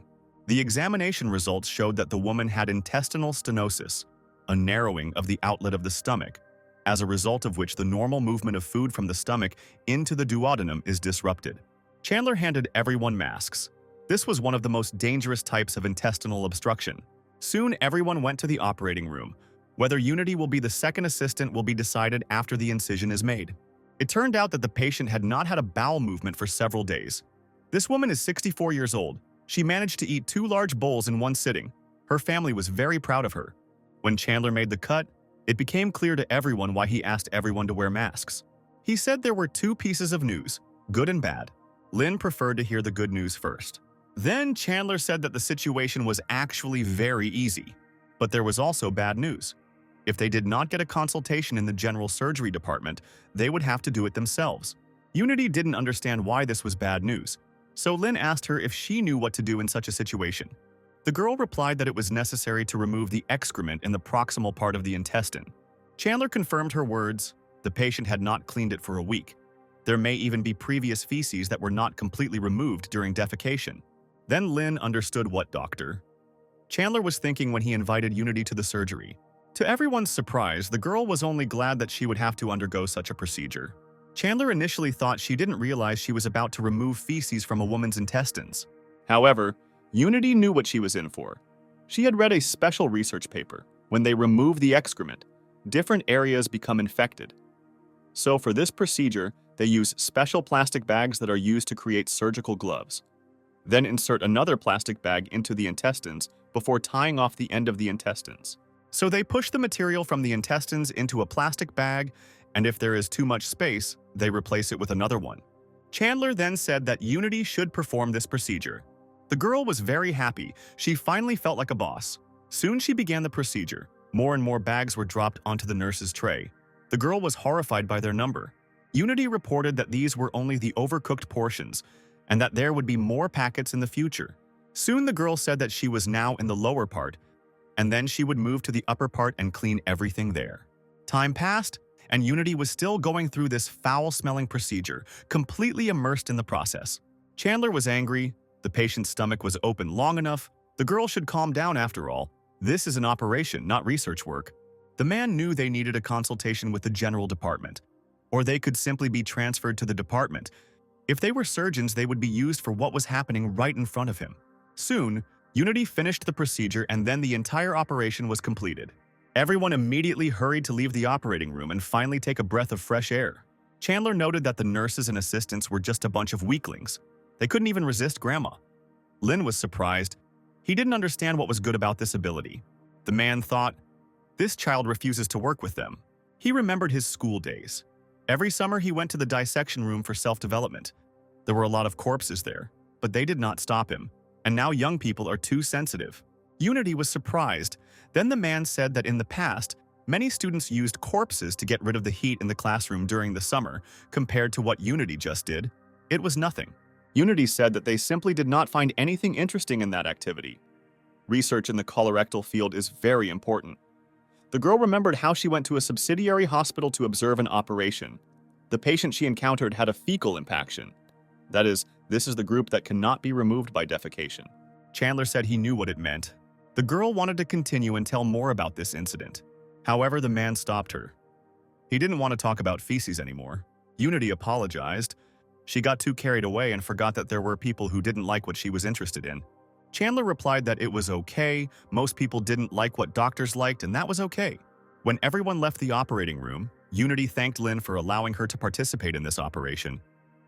S1: The examination results showed that the woman had intestinal stenosis, a narrowing of the outlet of the stomach. as a result of which the normal movement of food from the stomach into the duodenum is disrupted. Chandler handed everyone masks. This was one of the most dangerous types of intestinal obstruction. Soon, everyone went to the operating room. Whether Unity will be the second assistant will be decided after the incision is made. It turned out that the patient had not had a bowel movement for several days. This woman is 64 years old. She managed to eat 2 large bowls in one sitting. Her family was very proud of her. When Chandler made the cut, it became clear to everyone why he asked everyone to wear masks. He said there were 2 pieces of news, good and bad. Lynn preferred to hear the good news first. Then Chandler said that the situation was actually very easy. But there was also bad news. If they did not get a consultation in the general surgery department, they would have to do it themselves. Unity didn't understand why this was bad news, so Lynn asked her if she knew what to do in such a situation. The girl replied that it was necessary to remove the excrement in the proximal part of the intestine. Chandler confirmed her words. The patient had not cleaned it for a week. There may even be previous feces that were not completely removed during defecation. Then Lynn understood what doctor Chandler was thinking when he invited Unity to the surgery. To everyone's surprise, the girl was only glad that she would have to undergo such a procedure. Chandler initially thought she didn't realize she was about to remove feces from a woman's intestines. However, Unity knew what she was in for. She had read a special research paper. When they remove the excrement, different areas become infected. So for this procedure, they use special plastic bags that are used to create surgical gloves. Then insert another plastic bag into the intestines before tying off the end of the intestines. So they push the material from the intestines into a plastic bag, and if there is too much space, they replace it with another one. Chandler then said that Unity should perform this procedure. The girl was very happy. She finally felt like a boss. Soon she began the procedure. More and more bags were dropped onto the nurse's tray. The girl was horrified by their number. Unity reported that these were only the overcooked portions, and that there would be more packets in the future. Soon the girl said that she was now in the lower part, and then she would move to the upper part and clean everything there. Time passed, and Unity was still going through this foul-smelling procedure, completely immersed in the process. Chandler was angry. The patient's stomach was open long enough. The girl should calm down after all. This is an operation, not research work. The man knew they needed a consultation with the general department, or they could simply be transferred to the department. If they were surgeons, they would be used for what was happening right in front of him. Soon, Unity finished the procedure and then the entire operation was completed. Everyone immediately hurried to leave the operating room and finally take a breath of fresh air. Chandler noted that the nurses and assistants were just a bunch of weaklings. They couldn't even resist Grandma. Lynn was surprised. He didn't understand what was good about this ability. The man thought, this child refuses to work with them. He remembered his school days. Every summer he went to the dissection room for self-development. There were a lot of corpses there, but they did not stop him. And now young people are too sensitive. Unity was surprised. Then the man said that in the past, many students used corpses to get rid of the heat in the classroom during the summer. Compared to what Unity just did, it was nothing. Unity said that they simply did not find anything interesting in that activity. Research in the colorectal field is very important. The girl remembered how she went to a subsidiary hospital to observe an operation. The patient she encountered had a fecal impaction. That is, this is the group that cannot be removed by defecation. Chandler said he knew what it meant. The girl wanted to continue and tell more about this incident. However, the man stopped her. He didn't want to talk about feces anymore. Unity apologized. She got too carried away and forgot that there were people who didn't like what she was interested in. Chandler replied that it was okay. Most people didn't like what doctors liked, and that was okay. When everyone left the operating room, Unity thanked Lynn for allowing her to participate in this operation.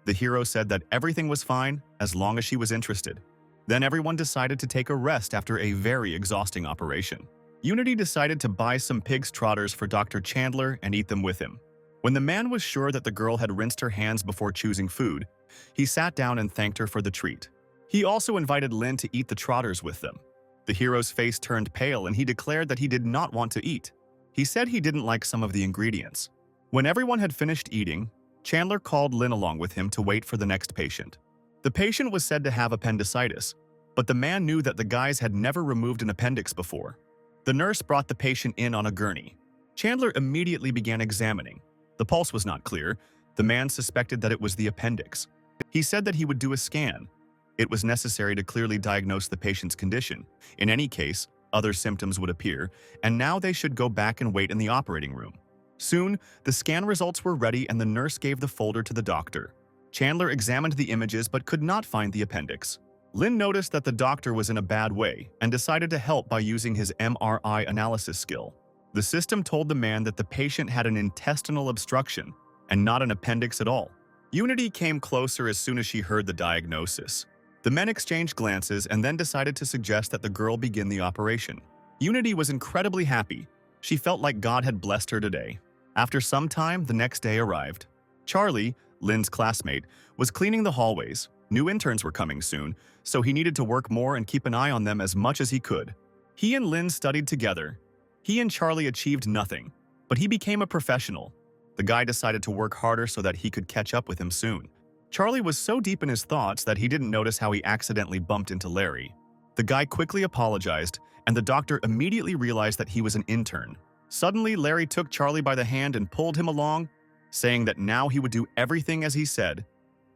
S1: The hero said that everything was fine as long as she was interested. Then everyone decided to take a rest after a very exhausting operation. Unity decided to buy some pig's trotters for Dr. Chandler and eat them with him. When the man was sure that the girl had rinsed her hands before choosing food, he sat down and thanked her for the treat. He also invited Lynn to eat the trotters with them. The hero's face turned pale and he declared that he did not want to eat. He said he didn't like some of the ingredients. When everyone had finished eating, Chandler called Lynn along with him to wait for the next patient. The patient was said to have appendicitis, but the man knew that the guys had never removed an appendix before. The nurse brought the patient in on a gurney. Chandler immediately began examining. The pulse was not clear. The man suspected that it was the appendix. He said that he would do a scan. It was necessary to clearly diagnose the patient's condition. In any case, other symptoms would appear, and now they should go back and wait in the operating room. Soon, the scan results were ready and the nurse gave the folder to the doctor. Chandler examined the images but could not find the appendix. Lin noticed that the doctor was in a bad way and decided to help by using his MRI analysis skill. The system told the man that the patient had an intestinal obstruction and not an appendix at all. Unity came closer as soon as she heard the diagnosis. The men exchanged glances and then decided to suggest that the girl begin the operation. Unity was incredibly happy. She felt like God had blessed her today. After some time, the next day arrived. Charlie, Lin's classmate, was cleaning the hallways. New interns were coming soon, so he needed to work more and keep an eye on them as much as he could. He and Lin studied together. He and Charlie achieved nothing, but he became a professional. The guy decided to work harder so that he could catch up with him soon. Charlie was so deep in his thoughts that he didn't notice how he accidentally bumped into Larry. The guy quickly apologized, and the doctor immediately realized that he was an intern. Suddenly, Larry took Charlie by the hand and pulled him along, saying that now he would do everything as he said,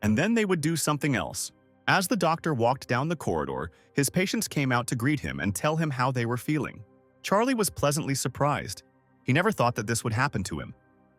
S1: and then they would do something else. As the doctor walked down the corridor, his patients came out to greet him and tell him how they were feeling. Charlie was pleasantly surprised. He never thought that this would happen to him.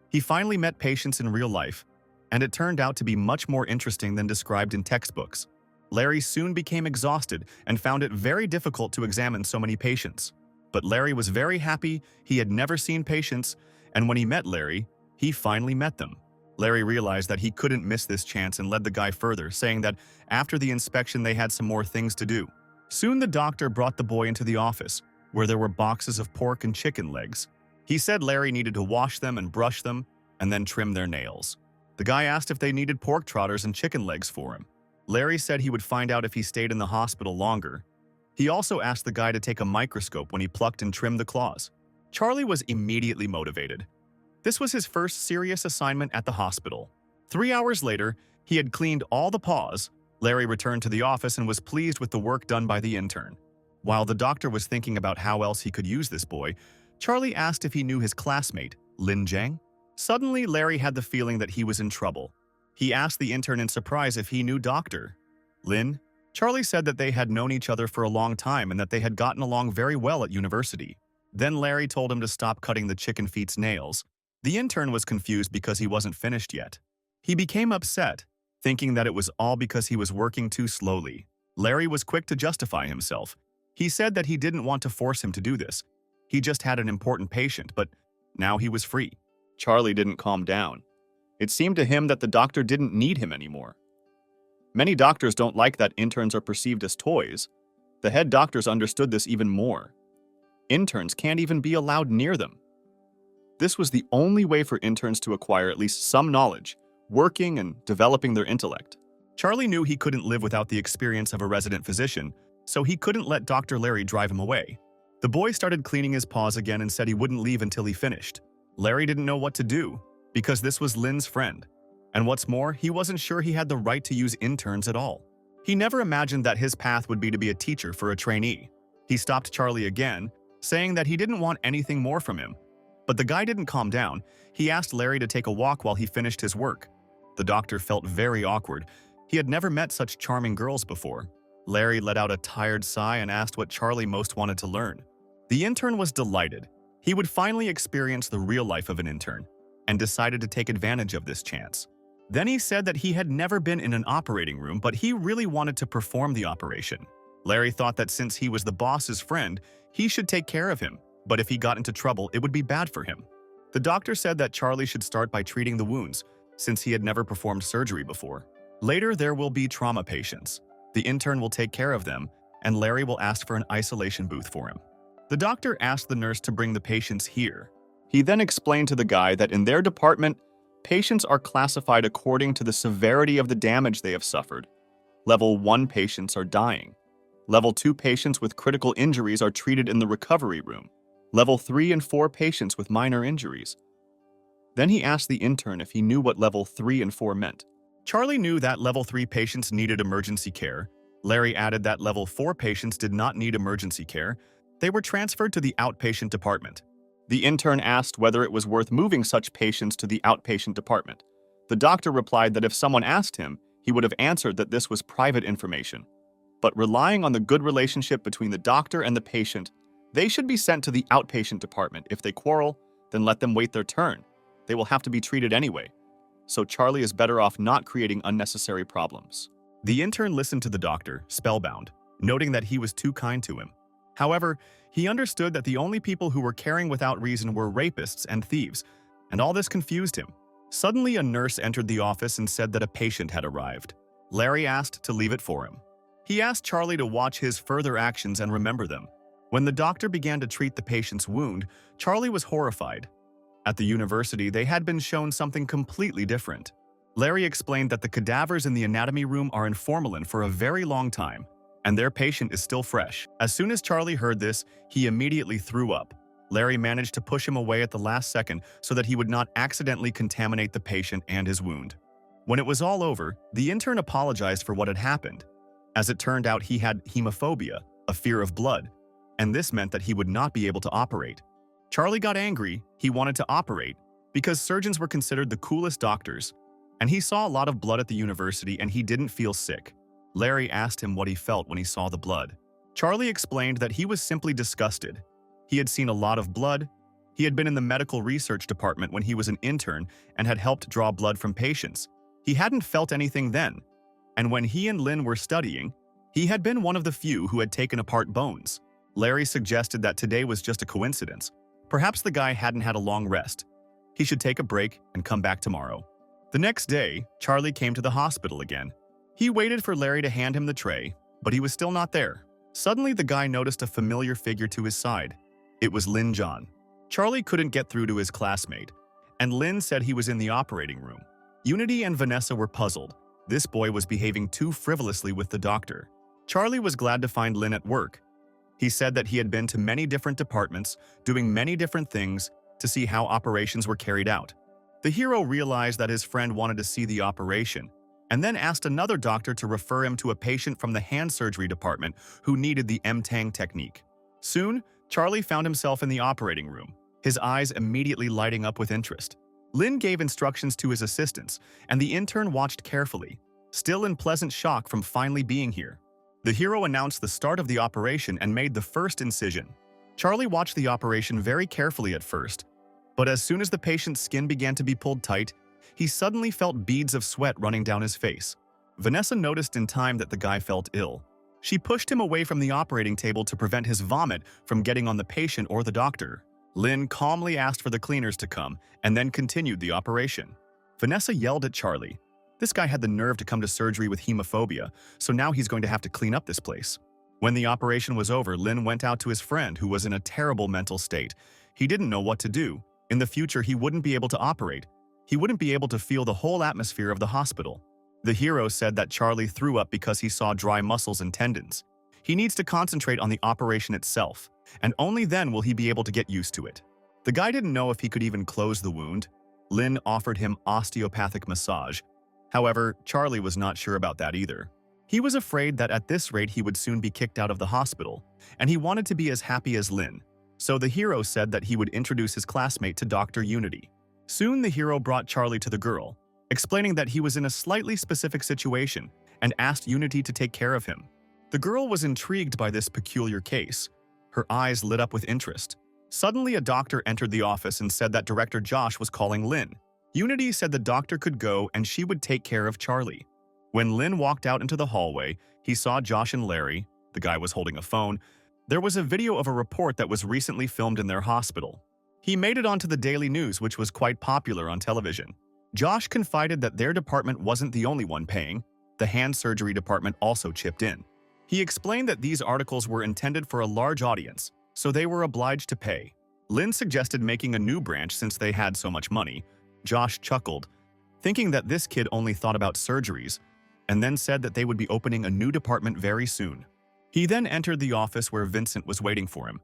S1: He finally met patients in real life, and it turned out to be much more interesting than described in textbooks. Larry soon became exhausted and found it very difficult to examine so many patients. But Larry was very happy. He had never seen patients, and when he met Larry, he finally met them. Larry realized that he couldn't miss this chance and led the guy further, saying that after the inspection they had some more things to do. Soon the doctor brought the boy into the office, where there were boxes of pork and chicken legs. He said Larry needed to wash them and brush them, and then trim their nails. The guy asked if they needed pork trotters and chicken legs for him. Larry said he would find out if he stayed in the hospital longer. He also asked the guy to take a microscope when he plucked and trimmed the claws. Charlie was immediately motivated. This was his first serious assignment at the hospital. 3 hours later, he had cleaned all the paws. Larry returned to the office and was pleased with the work done by the intern. While the doctor was thinking about how else he could use this boy, Charlie asked if he knew his classmate, Lin Jiang. Suddenly, Larry had the feeling that he was in trouble. He asked the intern in surprise if he knew Dr. Lin. Charlie said that they had known each other for a long time and that they had gotten along very well at university. Then Larry told him to stop cutting the chicken feet's nails. The intern was confused because he wasn't finished yet. He became upset, thinking that it was all because he was working too slowly. Larry was quick to justify himself. He said that he didn't want to force him to do this. He just had an important patient, but now he was free. Charlie didn't calm down. It seemed to him that the doctor didn't need him anymore. Many doctors don't like that interns are perceived as toys. The head doctors understood this even more. Interns can't even be allowed near them. This was the only way for interns to acquire at least some knowledge, working and developing their intellect. Charlie knew he couldn't live without the experience of a resident physician, so he couldn't let Dr. Larry drive him away. The boy started cleaning his paws again and said he wouldn't leave until he finished. Larry didn't know what to do, because this was Lin's friend. And what's more, he wasn't sure he had the right to use interns at all. He never imagined that his path would be to be a teacher for a trainee. He stopped Charlie again, saying that he didn't want anything more from him. But the guy didn't calm down. He asked Larry to take a walk while he finished his work. The doctor felt very awkward. He had never met such charming girls before. Larry let out a tired sigh and asked what Charlie most wanted to learn. The intern was delighted. He would finally experience the real life of an intern, and decided to take advantage of this chance. Then he said that he had never been in an operating room, but he really wanted to perform the operation. Larry thought that since he was the boss's friend, he should take care of him, but if he got into trouble, it would be bad for him. The doctor said that Charlie should start by treating the wounds, since he had never performed surgery before. Later, there will be trauma patients. The intern will take care of them, and Larry will ask for an isolation booth for him. The doctor asked the nurse to bring the patients here. He then explained to the guy that in their department, patients are classified according to the severity of the damage they have suffered. Level 1 patients are dying. Level 2 patients with critical injuries are treated in the recovery room. Level 3 and 4 patients with minor injuries. Then he asked the intern if he knew what level 3 and 4 meant. Charlie knew that level 3 patients needed emergency care. Larry added that level 4 patients did not need emergency care. They were transferred to the outpatient department. The intern asked whether it was worth moving such patients to the outpatient department. The doctor replied that if someone asked him, he would have answered that this was private information. But relying on the good relationship between the doctor and the patient, they should be sent to the outpatient department. If they quarrel, then let them wait their turn. they will have to be treated anyway. So Charlie is better off not creating unnecessary problems. The intern listened to the doctor, spellbound, noting that he was too kind to him. However, he understood that the only people who were caring without reason were rapists and thieves, and all this confused him. Suddenly, a nurse entered the office and said that a patient had arrived. Larry asked to leave it for him. He asked Charlie to watch his further actions and remember them. When the doctor began to treat the patient's wound, Charlie was horrified. At the university, they had been shown something completely different. Larry explained that the cadavers in the anatomy room are in formalin for a very long time, and their patient is still fresh. As soon as Charlie heard this, he immediately threw up. Larry managed to push him away at the last second so that he would not accidentally contaminate the patient and his wound. When it was all over, the intern apologized for what had happened. As it turned out, he had hemophobia, a fear of blood, and this meant that he would not be able to operate. Charlie got angry. He wanted to operate because surgeons were considered the coolest doctors, and he saw a lot of blood at the university and he didn't feel sick. Larry asked him what he felt when he saw the blood. Charlie explained that he was simply disgusted. He had seen a lot of blood. He had been in the medical research department when he was an intern and had helped draw blood from patients. He hadn't felt anything then, and when he and Lynn were studying, he had been one of the few who had taken apart bones. Larry suggested that today was just a coincidence. Perhaps the guy hadn't had a long rest. He should take a break and come back tomorrow. The next day, Charlie came to the hospital again. He waited for Larry to hand him the tray, but he was still not there. Suddenly, the guy noticed a familiar figure to his side. It was Lin John. Charlie couldn't get through to his classmate, and Lin said he was in the operating room. Unity and Vanessa were puzzled. This boy was behaving too frivolously with the doctor. Charlie was glad to find Lin at work. He said that he had been to many different departments, doing many different things to see how operations were carried out. The hero realized that his friend wanted to see the operation, and then asked another doctor to refer him to a patient from the hand surgery department who needed the M-Tang technique. Soon, Charlie found himself in the operating room, his eyes immediately lighting up with interest. Lin gave instructions to his assistants, and the intern watched carefully, still in pleasant shock from finally being here. The hero announced the start of the operation and made the first incision. Charlie watched the operation very carefully at first, but as soon as the patient's skin began to be pulled tight, he suddenly felt beads of sweat running down his face. Vanessa noticed in time that the guy felt ill. She pushed him away from the operating table to prevent his vomit from getting on the patient or the doctor. Lin calmly asked for the cleaners to come and then continued the operation. Vanessa yelled at Charlie. This guy had the nerve to come to surgery with hemophobia, so now he's going to have to clean up this place. When the operation was over, Lin went out to his friend who was in a terrible mental state. He didn't know what to do. In the future, he wouldn't be able to operate. He wouldn't be able to feel the whole atmosphere of the hospital. The hero said that Charlie threw up because he saw dry muscles and tendons. He needs to concentrate on the operation itself, and only then will he be able to get used to it. The guy didn't know if he could even close the wound. Lin offered him osteopathic massage. However, Charlie was not sure about that either. He was afraid that at this rate he would soon be kicked out of the hospital, and he wanted to be as happy as Lin. So the hero said that he would introduce his classmate to Dr. Unity. Soon the hero brought Charlie to the girl, explaining that he was in a slightly specific situation and asked Unity to take care of him. The girl was intrigued by this peculiar case. Her eyes lit up with interest. Suddenly, a doctor entered the office and said that Director Josh was calling Lin. Unity said the doctor could go and she would take care of Charlie. When Lin walked out into the hallway, he saw Josh and Larry. The guy was holding a phone. There was a video of a report that was recently filmed in their hospital. He made it onto the Daily News, which was quite popular on television. Josh confided that their department wasn't the only one paying. The hand surgery department also chipped in. He explained that these articles were intended for a large audience, so they were obliged to pay. Lin suggested making a new branch since they had so much money. Josh chuckled, thinking that this kid only thought about surgeries, and then said that they would be opening a new department very soon. He then entered the office where Vincent was waiting for him.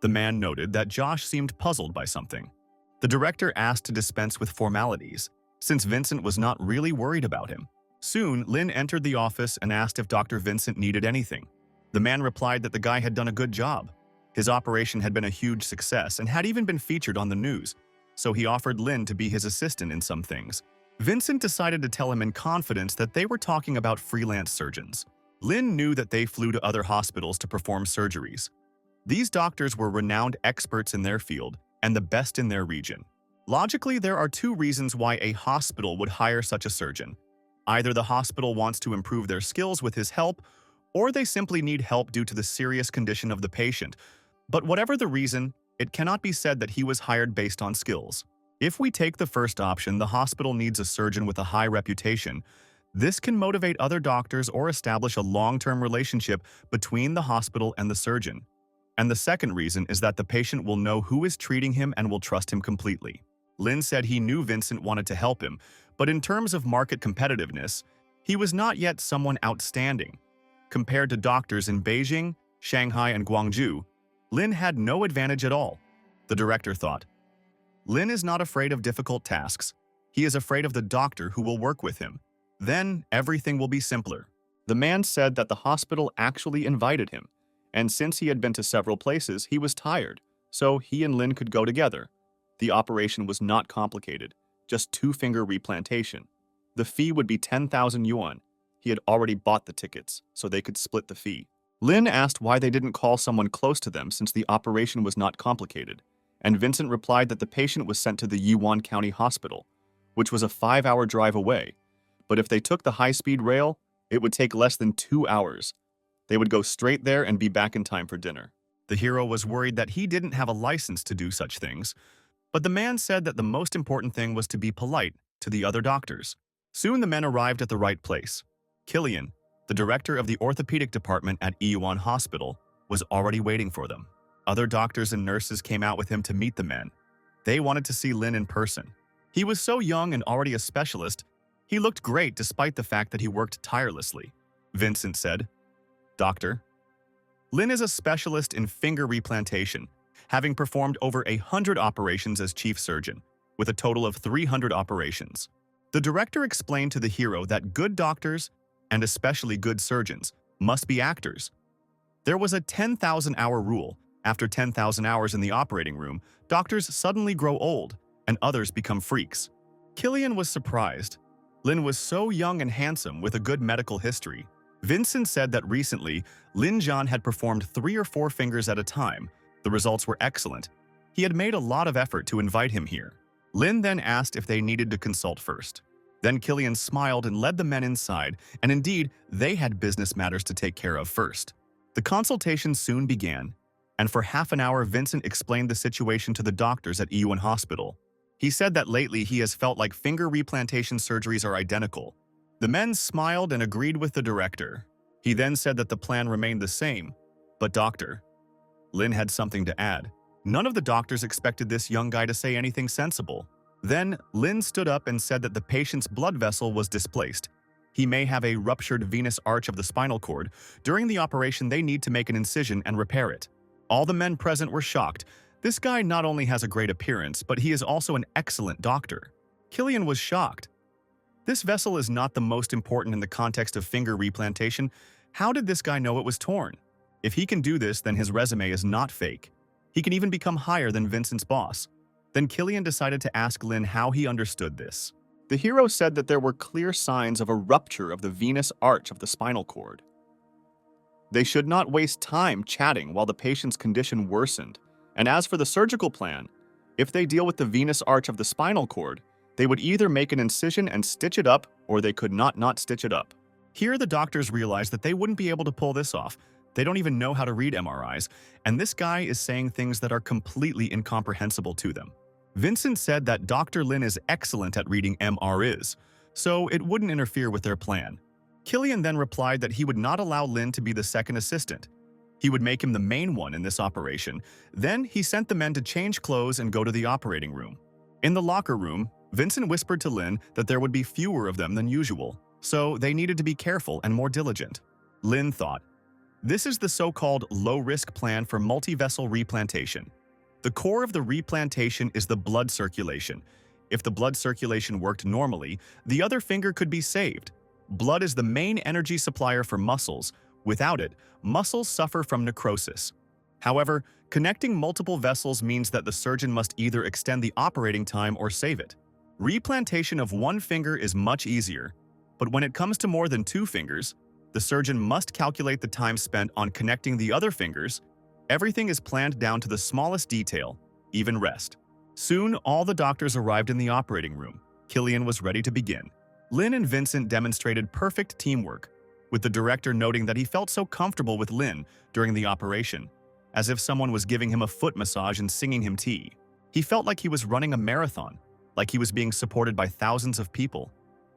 S1: The man noted that Josh seemed puzzled by something. The director asked to dispense with formalities, since Vincent was not really worried about him. Soon, Lin entered the office and asked if Dr. Vincent needed anything. The man replied that the guy had done a good job. His operation had been a huge success and had even been featured on the news, so he offered Lin to be his assistant in some things. Vincent decided to tell him in confidence that they were talking about freelance surgeons. Lin knew that they flew to other hospitals to perform surgeries. These doctors were renowned experts in their field and the best in their region. Logically, there are two reasons why a hospital would hire such a surgeon. Either the hospital wants to improve their skills with his help, or they simply need help due to the serious condition of the patient. But whatever the reason, it cannot be said that he was hired based on skills. If we take the first option, the hospital needs a surgeon with a high reputation. This can motivate other doctors or establish a long-term relationship between the hospital and the surgeon. And the second reason is that the patient will know who is treating him and will trust him completely. Lin said he knew Vincent wanted to help him, but in terms of market competitiveness, he was not yet someone outstanding. Compared to doctors in Beijing, Shanghai, and Guangzhou, Lin had no advantage at all. The director thought. Lin is not afraid of difficult tasks. He is afraid of the doctor who will work with him. Then everything will be simpler. The man said that the hospital actually invited him, and since he had been to several places, he was tired, so he and Lin could go together. The operation was not complicated, just two-finger replantation. The fee would be 10,000 yuan. He had already bought the tickets, so they could split the fee. Lin asked why they didn't call someone close to them since the operation was not complicated, and Vincent replied that the patient was sent to the Yiwan County Hospital, which was a 5-hour drive away. But if they took the high-speed rail, it would take less than 2 hours. They would go straight there and be back in time for dinner. The hero was worried that he didn't have a license to do such things, but the man said that the most important thing was to be polite to the other doctors. Soon the men arrived at the right place. Killian, the director of the orthopedic department at Yiwan Hospital, was already waiting for them. Other doctors and nurses came out with him to meet the men. They wanted to see Lin in person. He was so young and already a specialist, he looked great despite the fact that he worked tirelessly. Vincent said, "Doctor, Lin is a specialist in finger replantation, having performed over 100 operations as chief surgeon, with a total of 300 operations." The director explained to the hero that good doctors, and especially good surgeons, must be actors. There was a 10,000-hour rule. After 10,000 hours in the operating room, doctors suddenly grow old, and others become freaks. Killian was surprised. Lin was so young and handsome with a good medical history. Vincent said that recently, Lin Zhan had performed 3 or 4 fingers at a time. The results were excellent. He had made a lot of effort to invite him here. Lin then asked if they needed to consult first. Then Killian smiled and led the men inside, and indeed, they had business matters to take care of first. The consultation soon began, and for half an hour Vincent explained the situation to the doctors at Yiwan Hospital. He said that lately he has felt like finger replantation surgeries are identical. The men smiled and agreed with the director. He then said that the plan remained the same. But doctor, Lin had something to add. None of the doctors expected this young guy to say anything sensible. Then Lin stood up and said that the patient's blood vessel was displaced. He may have a ruptured venous arch of the spinal cord. During the operation, they need to make an incision and repair it. All the men present were shocked. This guy not only has a great appearance, but he is also an excellent doctor. Killian was shocked. This vessel is not the most important in the context of finger replantation. How did this guy know it was torn? If he can do this, then his resume is not fake. He can even become higher than Vincent's boss. Then Killian decided to ask Lin how he understood this. The hero said that there were clear signs of a rupture of the venous arch of the spinal cord. They should not waste time chatting while the patient's condition worsened. And as for the surgical plan, if they deal with the venous arch of the spinal cord, they would either make an incision and stitch it up, or they could not stitch it up. Here the doctors realized that they wouldn't be able to pull this off. They don't even know how to read MRIs, and this guy is saying things that are completely incomprehensible to them. Vincent said that Dr. Lin is excellent at reading MRIs, so it wouldn't interfere with their plan. Killian then replied that he would not allow Lin to be the second assistant. He would make him the main one in this operation. Then he sent the men to change clothes and go to the operating room. In the locker room, Vincent whispered to Lin that there would be fewer of them than usual, so they needed to be careful and more diligent. Lin thought, this is the so-called low-risk plan for multi-vessel replantation. The core of the replantation is the blood circulation. If the blood circulation worked normally, the other finger could be saved. Blood is the main energy supplier for muscles. Without it, muscles suffer from necrosis. However, connecting multiple vessels means that the surgeon must either extend the operating time or save it. Replantation of one finger is much easier, but when it comes to more than 2 fingers, the surgeon must calculate the time spent on connecting the other fingers. Everything is planned down to the smallest detail, even rest. Soon, all the doctors arrived in the operating room. Killian was ready to begin. Lin and Vincent demonstrated perfect teamwork, with the director noting that he felt so comfortable with Lin during the operation, as if someone was giving him a foot massage and singing him tea. He felt like he was running a marathon, like he was being supported by thousands of people.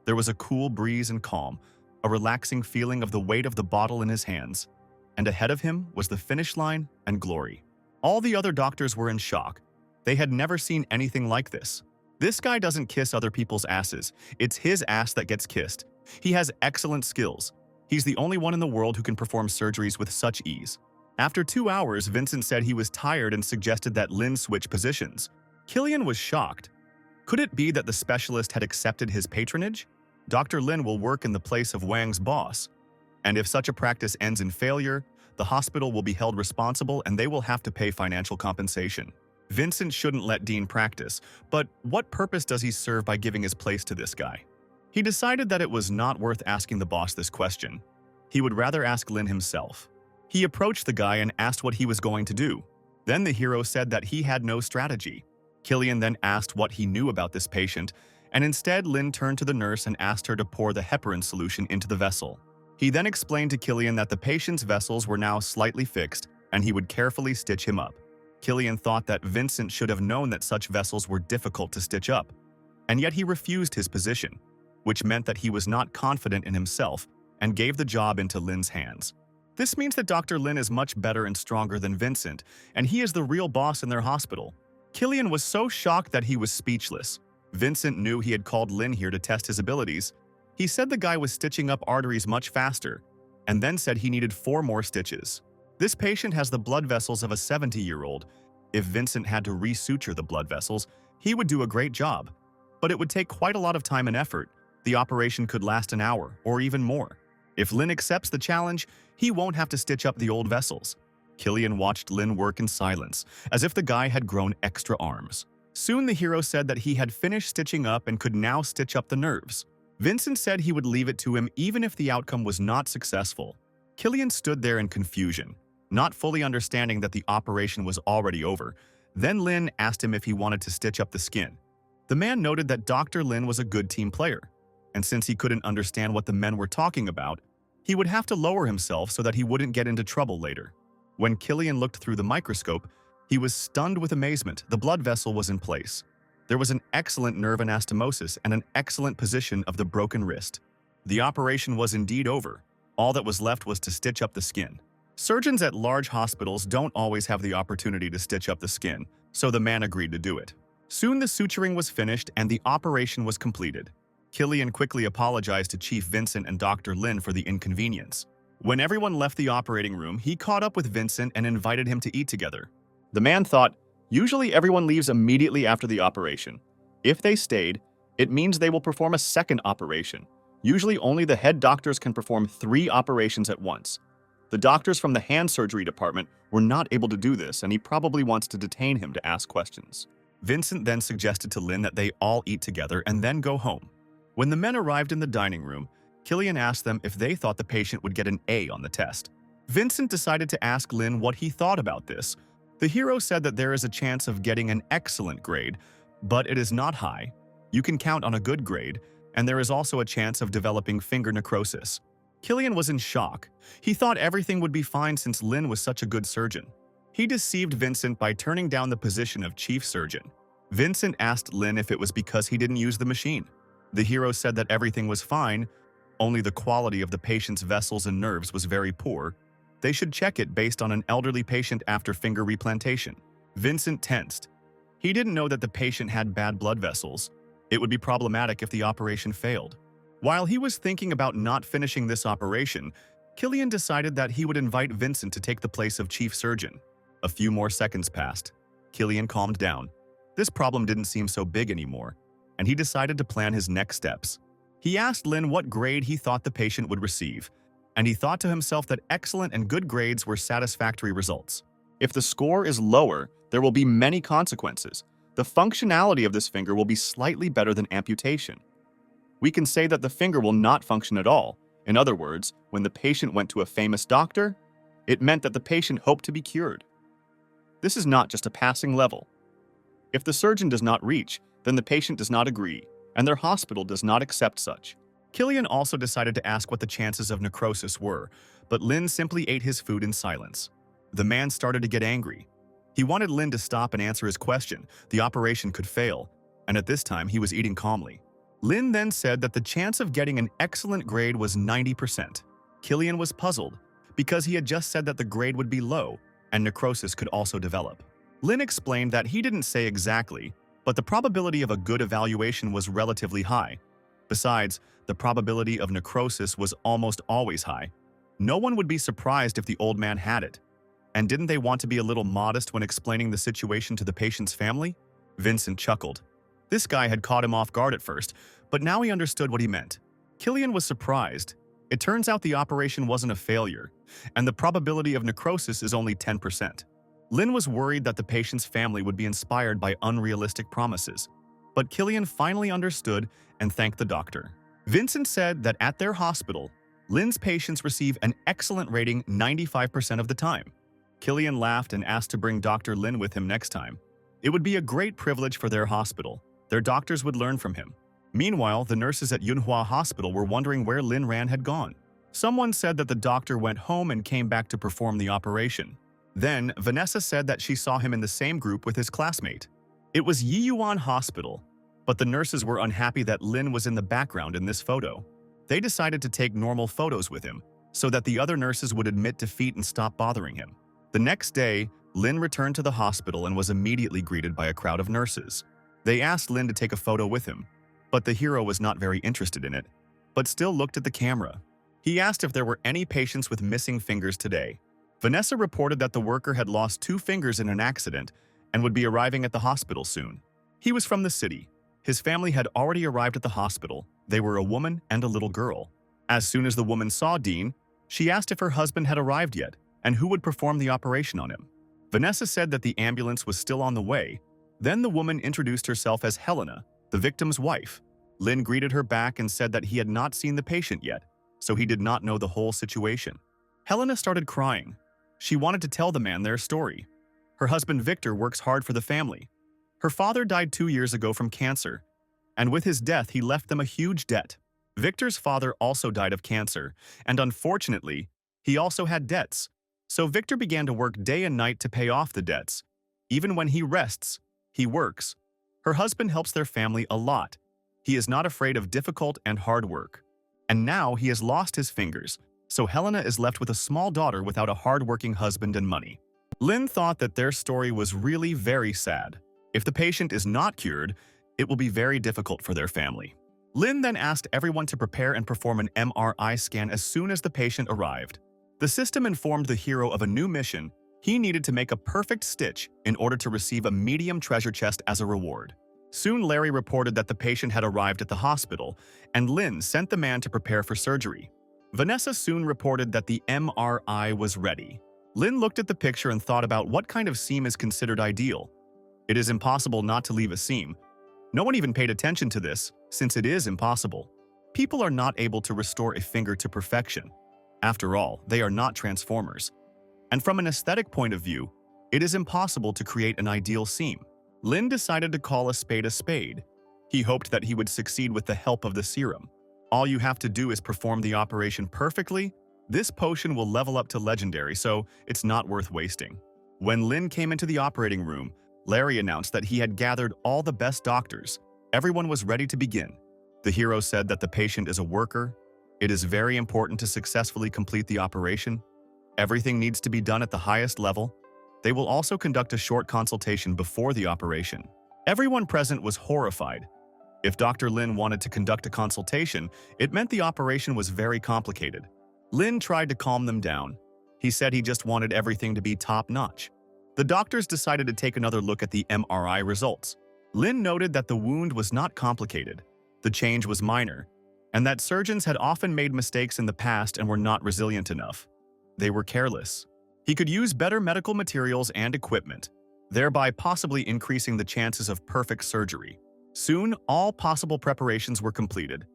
S1: There was a cool breeze and calm, a relaxing feeling of the weight of the bottle in his hands, and ahead of him was the finish line and glory. All the other doctors were in shock. They had never seen anything like this. This guy doesn't kiss other people's asses. It's his ass that gets kissed. He has excellent skills. He's the only one in the world who can perform surgeries with such ease. After 2 hours, Vincent said he was tired and suggested that Lin switch positions. Killian was shocked. Could it be that the specialist had accepted his patronage? Dr. Lin will work in the place of Wang's boss. And if such a practice ends in failure, the hospital will be held responsible and they will have to pay financial compensation. Vincent shouldn't let Dean practice, but what purpose does he serve by giving his place to this guy? He decided that it was not worth asking the boss this question. He would rather ask Lin himself. He approached the guy and asked what he was going to do. Then the hero said that he had no strategy. Killian then asked what he knew about this patient, and instead Lin turned to the nurse and asked her to pour the heparin solution into the vessel. He then explained to Killian that the patient's vessels were now slightly fixed and he would carefully stitch him up. Killian thought that Vincent should have known that such vessels were difficult to stitch up, and yet he refused his position, which meant that he was not confident in himself and gave the job into Lin's hands. This means that Dr. Lin is much better and stronger than Vincent, and he is the real boss in their hospital. Killian was so shocked that he was speechless. Vincent knew he had called Lin here to test his abilities. He said the guy was stitching up arteries much faster, and then said he needed 4 more stitches. This patient has the blood vessels of a 70-year-old. If Vincent had to resuture the blood vessels, he would do a great job. But it would take quite a lot of time and effort. The operation could last an hour, or even more. If Lin accepts the challenge, he won't have to stitch up the old vessels. Killian watched Lin work in silence, as if the guy had grown extra arms. Soon the hero said that he had finished stitching up and could now stitch up the nerves. Vincent said he would leave it to him even if the outcome was not successful. Killian stood there in confusion, not fully understanding that the operation was already over. Then Lin asked him if he wanted to stitch up the skin. The man noted that Dr. Lin was a good team player, and since he couldn't understand what the men were talking about, he would have to lower himself so that he wouldn't get into trouble later. When Killian looked through the microscope, he was stunned with amazement. The blood vessel was in place. There was an excellent nerve anastomosis and an excellent position of the broken wrist. The operation was indeed over. All that was left was to stitch up the skin. Surgeons at large hospitals don't always have the opportunity to stitch up the skin, so the man agreed to do it. Soon the suturing was finished and the operation was completed. Killian quickly apologized to Chief Vincent and Dr. Lin for the inconvenience. When everyone left the operating room, he caught up with Vincent and invited him to eat together. The man thought, usually everyone leaves immediately after the operation. If they stayed, it means they will perform a second operation. Usually only the head doctors can perform 3 operations at once. The doctors from the hand surgery department were not able to do this, and he probably wants to detain him to ask questions. Vincent then suggested to Lin that they all eat together and then go home. When the men arrived in the dining room, Killian asked them if they thought the patient would get an A on the test. Vincent decided to ask Lin what he thought about this. The hero said that there is a chance of getting an excellent grade, but it is not high. You can count on a good grade, and there is also a chance of developing finger necrosis. Killian was in shock. He thought everything would be fine since Lin was such a good surgeon. He deceived Vincent by turning down the position of chief surgeon. Vincent asked Lin if it was because he didn't use the machine. The hero said that everything was fine, only the quality of the patient's vessels and nerves was very poor. They should check it based on an elderly patient after finger replantation. Vincent tensed. He didn't know that the patient had bad blood vessels. It would be problematic if the operation failed. While he was thinking about not finishing this operation, Killian decided that he would invite Vincent to take the place of chief surgeon. A few more seconds passed. Killian calmed down. This problem didn't seem so big anymore, and he decided to plan his next steps. He asked Lin what grade he thought the patient would receive, and he thought to himself that excellent and good grades were satisfactory results. If the score is lower, there will be many consequences. The functionality of this finger will be slightly better than amputation. We can say that the finger will not function at all. In other words, when the patient went to a famous doctor, it meant that the patient hoped to be cured. This is not just a passing level. If the surgeon does not reach, then the patient does not agree, and their hospital does not accept such. Killian also decided to ask what the chances of necrosis were, but Lin simply ate his food in silence. The man started to get angry. He wanted Lin to stop and answer his question. The operation could fail, and at this time he was eating calmly. Lin then said that the chance of getting an excellent grade was 90%. Killian was puzzled, because he had just said that the grade would be low, and necrosis could also develop. Lin explained that he didn't say exactly, but the probability of a good evaluation was relatively high. Besides, the probability of necrosis was almost always high. No one would be surprised if the old man had it. And didn't they want to be a little modest when explaining the situation to the patient's family? Vincent chuckled. This guy had caught him off guard at first, but now he understood what he meant. Killian was surprised. It turns out the operation wasn't a failure, and the probability of necrosis is only 10%. Lin was worried that the patient's family would be inspired by unrealistic promises, but Killian finally understood and thanked the doctor. Vincent said that at their hospital, Lin's patients receive an excellent rating 95% of the time. Killian laughed and asked to bring Dr. Lin with him next time. It would be a great privilege for their hospital. Their doctors would learn from him. Meanwhile, the nurses at MANHUA Hospital were wondering where Lin Ran had gone. Someone said that the doctor went home and came back to perform the operation. Then, Vanessa said that she saw him in the same group with his classmate. It was Yiyuan Hospital, but the nurses were unhappy that Lin was in the background in this photo. They decided to take normal photos with him, so that the other nurses would admit defeat and stop bothering him. The next day, Lin returned to the hospital and was immediately greeted by a crowd of nurses. They asked Lin to take a photo with him, but the hero was not very interested in it, but still looked at the camera. He asked if there were any patients with missing fingers today. Vanessa reported that the worker had lost 2 fingers in an accident and would be arriving at the hospital soon. He was from the city. His family had already arrived at the hospital. They were a woman and a little girl. As soon as the woman saw Dean, she asked if her husband had arrived yet and who would perform the operation on him. Vanessa said that the ambulance was still on the way. Then the woman introduced herself as Helena, the victim's wife. Lin greeted her back and said that he had not seen the patient yet, so he did not know the whole situation. Helena started crying. She wanted to tell the man their story. Her husband Victor works hard for the family. Her father died 2 years ago from cancer, and with his death he left them a huge debt. Victor's father also died of cancer, and unfortunately, he also had debts. So Victor began to work day and night to pay off the debts. Even when he rests, he works. Her husband helps their family a lot. He is not afraid of difficult and hard work. And now he has lost his fingers, so Helena is left with a small daughter without a hard-working husband and money. Lin thought that their story was really very sad. If the patient is not cured, it will be very difficult for their family. Lin then asked everyone to prepare and perform an MRI scan as soon as the patient arrived. The system informed the hero of a new mission. He needed to make a perfect stitch in order to receive a medium treasure chest as a reward. Soon Larry reported that the patient had arrived at the hospital, and Lin sent the man to prepare for surgery. Vanessa soon reported that the MRI was ready. Lin looked at the picture and thought about what kind of seam is considered ideal. It is impossible not to leave a seam. No one even paid attention to this, since it is impossible. People are not able to restore a finger to perfection. After all, they are not transformers. And from an aesthetic point of view, it is impossible to create an ideal seam. Lin decided to call a spade a spade. He hoped that he would succeed with the help of the serum. All you have to do is perform the operation perfectly. This potion will level up to legendary, so it's not worth wasting. When Lin came into the operating room, Larry announced that he had gathered all the best doctors. Everyone was ready to begin. The hero said that the patient is a worker. It is very important to successfully complete the operation. Everything needs to be done at the highest level. They will also conduct a short consultation before the operation. Everyone present was horrified. If Dr. Lin wanted to conduct a consultation, it meant the operation was very complicated. Lin tried to calm them down. He said he just wanted everything to be top-notch. The doctors decided to take another look at the MRI results. Lin noted that the wound was not complicated. The change was minor, and that surgeons had often made mistakes in the past and were not resilient enough. They were careless. He could use better medical materials and equipment, thereby possibly increasing the chances of perfect surgery. Soon, all possible preparations were completed.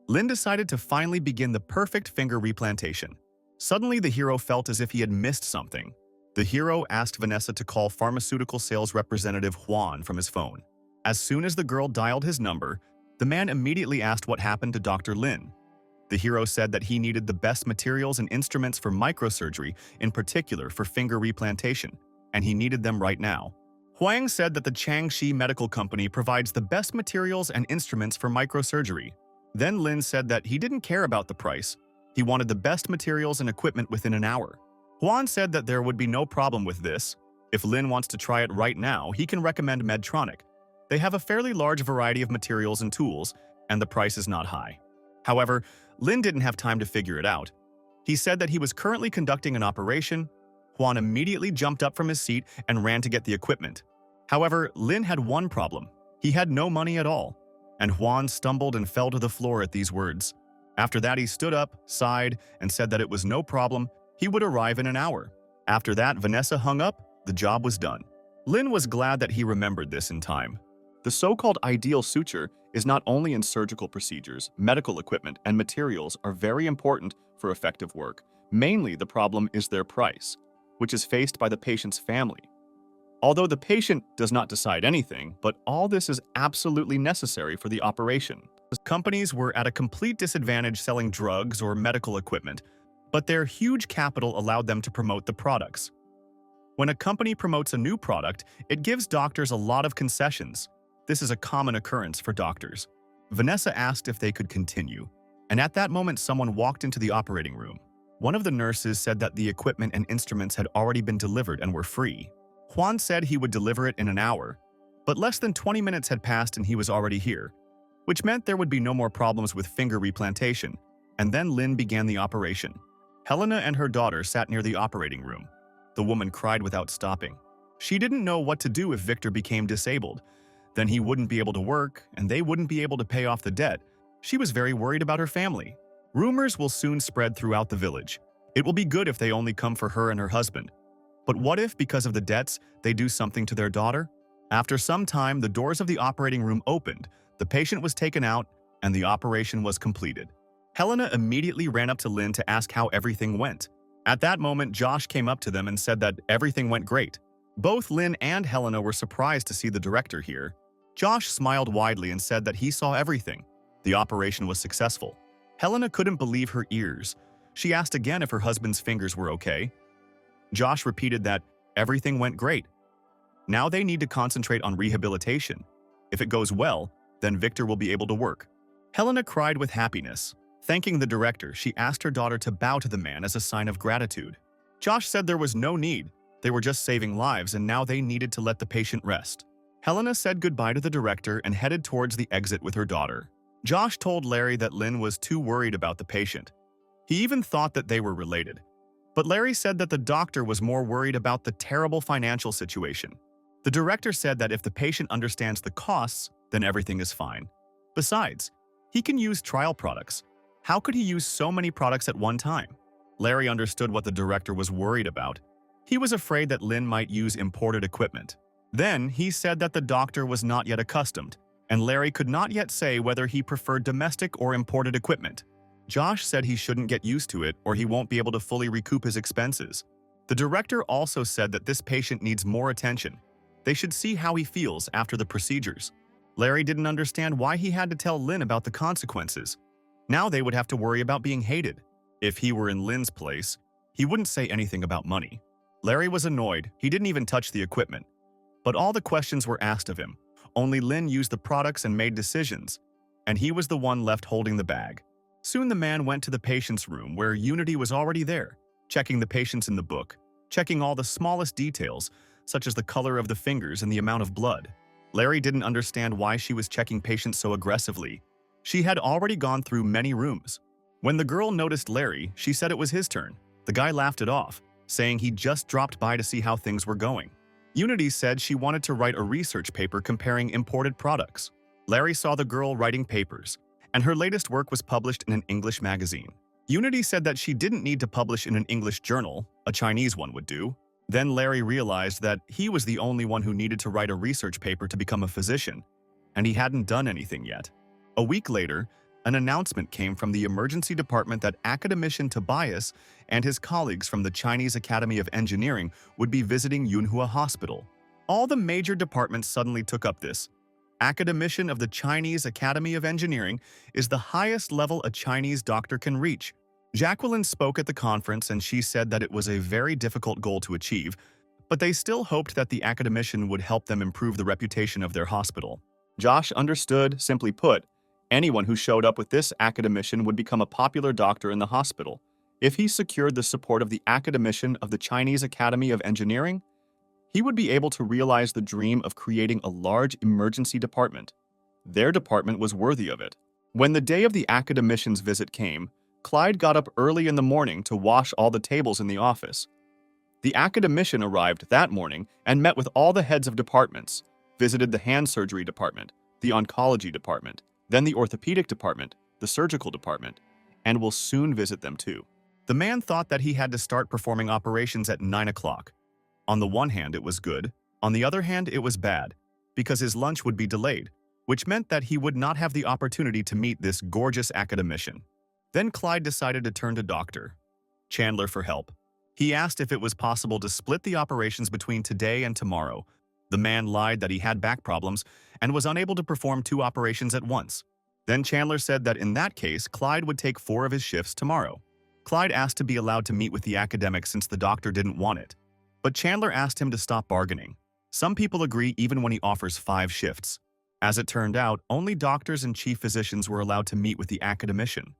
S1: Lin decided to finally begin the perfect finger replantation. Suddenly, the hero felt as if he had missed something. The hero asked Vanessa to call pharmaceutical sales representative Juan from his phone. As soon as the girl dialed his number, the man immediately asked what happened to Dr. Lin. The hero said that he needed the best materials and instruments for microsurgery, in particular for finger replantation, and he needed them right now. Huang said that the Changxi Medical Company provides the best materials and instruments for microsurgery. Then Lin said that he didn't care about the price. He wanted the best materials and equipment within an hour. Huan said that there would be no problem with this. If Lin wants to try it right now, he can recommend Medtronic. They have a fairly large variety of materials and tools, and the price is not high. However, Lin didn't have time to figure it out. He said that he was currently conducting an operation. Juan immediately jumped up from his seat and ran to get the equipment. However, Lin had one problem. He had no money at all. And Juan stumbled and fell to the floor at these words. After that, he stood up, sighed, and said that it was no problem. He would arrive in an hour. After that, Vanessa hung up. The job was done. Lin was glad that he remembered this in time. The so-called ideal suture is not only in surgical procedures, medical equipment, and materials are very important for effective work. Mainly, the problem is their price, which is faced by the patient's family. Although the patient does not decide anything, but all this is absolutely necessary for the operation. Companies were at a complete disadvantage selling drugs or medical equipment, but their huge capital allowed them to promote the products. When a company promotes a new product, it gives doctors a lot of concessions. This is a common occurrence for doctors. Vanessa asked if they could continue, and at that moment someone walked into the operating room. One of the nurses said that the equipment and instruments had already been delivered and were free. Juan said he would deliver it in an hour, but less than 20 minutes had passed and he was already here, which meant there would be no more problems with finger replantation. And then Lin began the operation. Helena and her daughter sat near the operating room. The woman cried without stopping. She didn't know what to do if Victor became disabled. Then he wouldn't be able to work, and they wouldn't be able to pay off the debt. She was very worried about her family. Rumors will soon spread throughout the village. It will be good if they only come for her and her husband. But what if, because of the debts, they do something to their daughter? After some time, the doors of the operating room opened, the patient was taken out, and the operation was completed. Helena immediately ran up to Lin to ask how everything went. At that moment, Josh came up to them and said that everything went great. Both Lin and Helena were surprised to see the director here. Josh smiled widely and said that he saw everything. The operation was successful. Helena couldn't believe her ears. She asked again if her husband's fingers were okay. Josh repeated that everything went great. Now they need to concentrate on rehabilitation. If it goes well, then Victor will be able to work. Helena cried with happiness. Thanking the director, she asked her daughter to bow to the man as a sign of gratitude. Josh said there was no need. They were just saving lives and now they needed to let the patient rest. Helena said goodbye to the director and headed towards the exit with her daughter. Josh told Larry that Lin was too worried about the patient. He even thought that they were related. But Larry said that the doctor was more worried about the terrible financial situation. The director said that if the patient understands the costs, then everything is fine. Besides, he can use trial products. How could he use so many products at one time? Larry understood what the director was worried about. He was afraid that Lin might use imported equipment. Then, he said that the doctor was not yet accustomed, and Larry could not yet say whether he preferred domestic or imported equipment. Josh said he shouldn't get used to it or he won't be able to fully recoup his expenses. The director also said that this patient needs more attention. They should see how he feels after the procedures. Larry didn't understand why he had to tell Lin about the consequences. Now they would have to worry about being hated. If he were in Lin's place, he wouldn't say anything about money. Larry was annoyed. He didn't even touch the equipment. But all the questions were asked of him. Only Lin used the products and made decisions, and he was the one left holding the bag. Soon the man went to the patient's room where Unity was already there, checking the patients in the book, checking all the smallest details, such as the color of the fingers and the amount of blood. Larry didn't understand why she was checking patients so aggressively. She had already gone through many rooms. When the girl noticed Larry, she said it was his turn. The guy laughed it off, saying he just dropped by to see how things were going. Unity said she wanted to write a research paper comparing imported products. Larry saw the girl writing papers, and her latest work was published in an English magazine. Unity said that she didn't need to publish in an English journal, a Chinese one would do. Then Larry realized that he was the only one who needed to write a research paper to become a physician, and he hadn't done anything yet. A week later, an announcement came from the emergency department that academician Tobias and his colleagues from the Chinese Academy of Engineering would be visiting Manhua Hospital. All the major departments suddenly took up this. Academician of the Chinese Academy of Engineering is the highest level a Chinese doctor can reach. Jacqueline spoke at the conference and she said that it was a very difficult goal to achieve, but they still hoped that the academician would help them improve the reputation of their hospital. Josh understood, simply put, anyone who showed up with this academician would become a popular doctor in the hospital. If he secured the support of the academician of the Chinese Academy of Engineering, he would be able to realize the dream of creating a large emergency department. Their department was worthy of it. When the day of the academician's visit came, Clyde got up early in the morning to wash all the tables in the office. The academician arrived that morning and met with all the heads of departments, visited the hand surgery department, the oncology department, then the orthopedic department, the surgical department, and will soon visit them too. The man thought that he had to start performing operations at 9 o'clock. On the one hand, it was good. On the other hand, it was bad, because his lunch would be delayed, which meant that he would not have the opportunity to meet this gorgeous academician. Then Clyde decided to turn to Dr. Chandler for help. He asked if it was possible to split the operations between today and tomorrow. The man lied that he had back problems and was unable to perform 2 operations at once. Then Chandler said that in that case, Clyde would take 4 of his shifts tomorrow. Clyde asked to be allowed to meet with the academic since the doctor didn't want it. But Chandler asked him to stop bargaining. Some people agree even when he offers 5 shifts. As it turned out, only doctors and chief physicians were allowed to meet with the academician.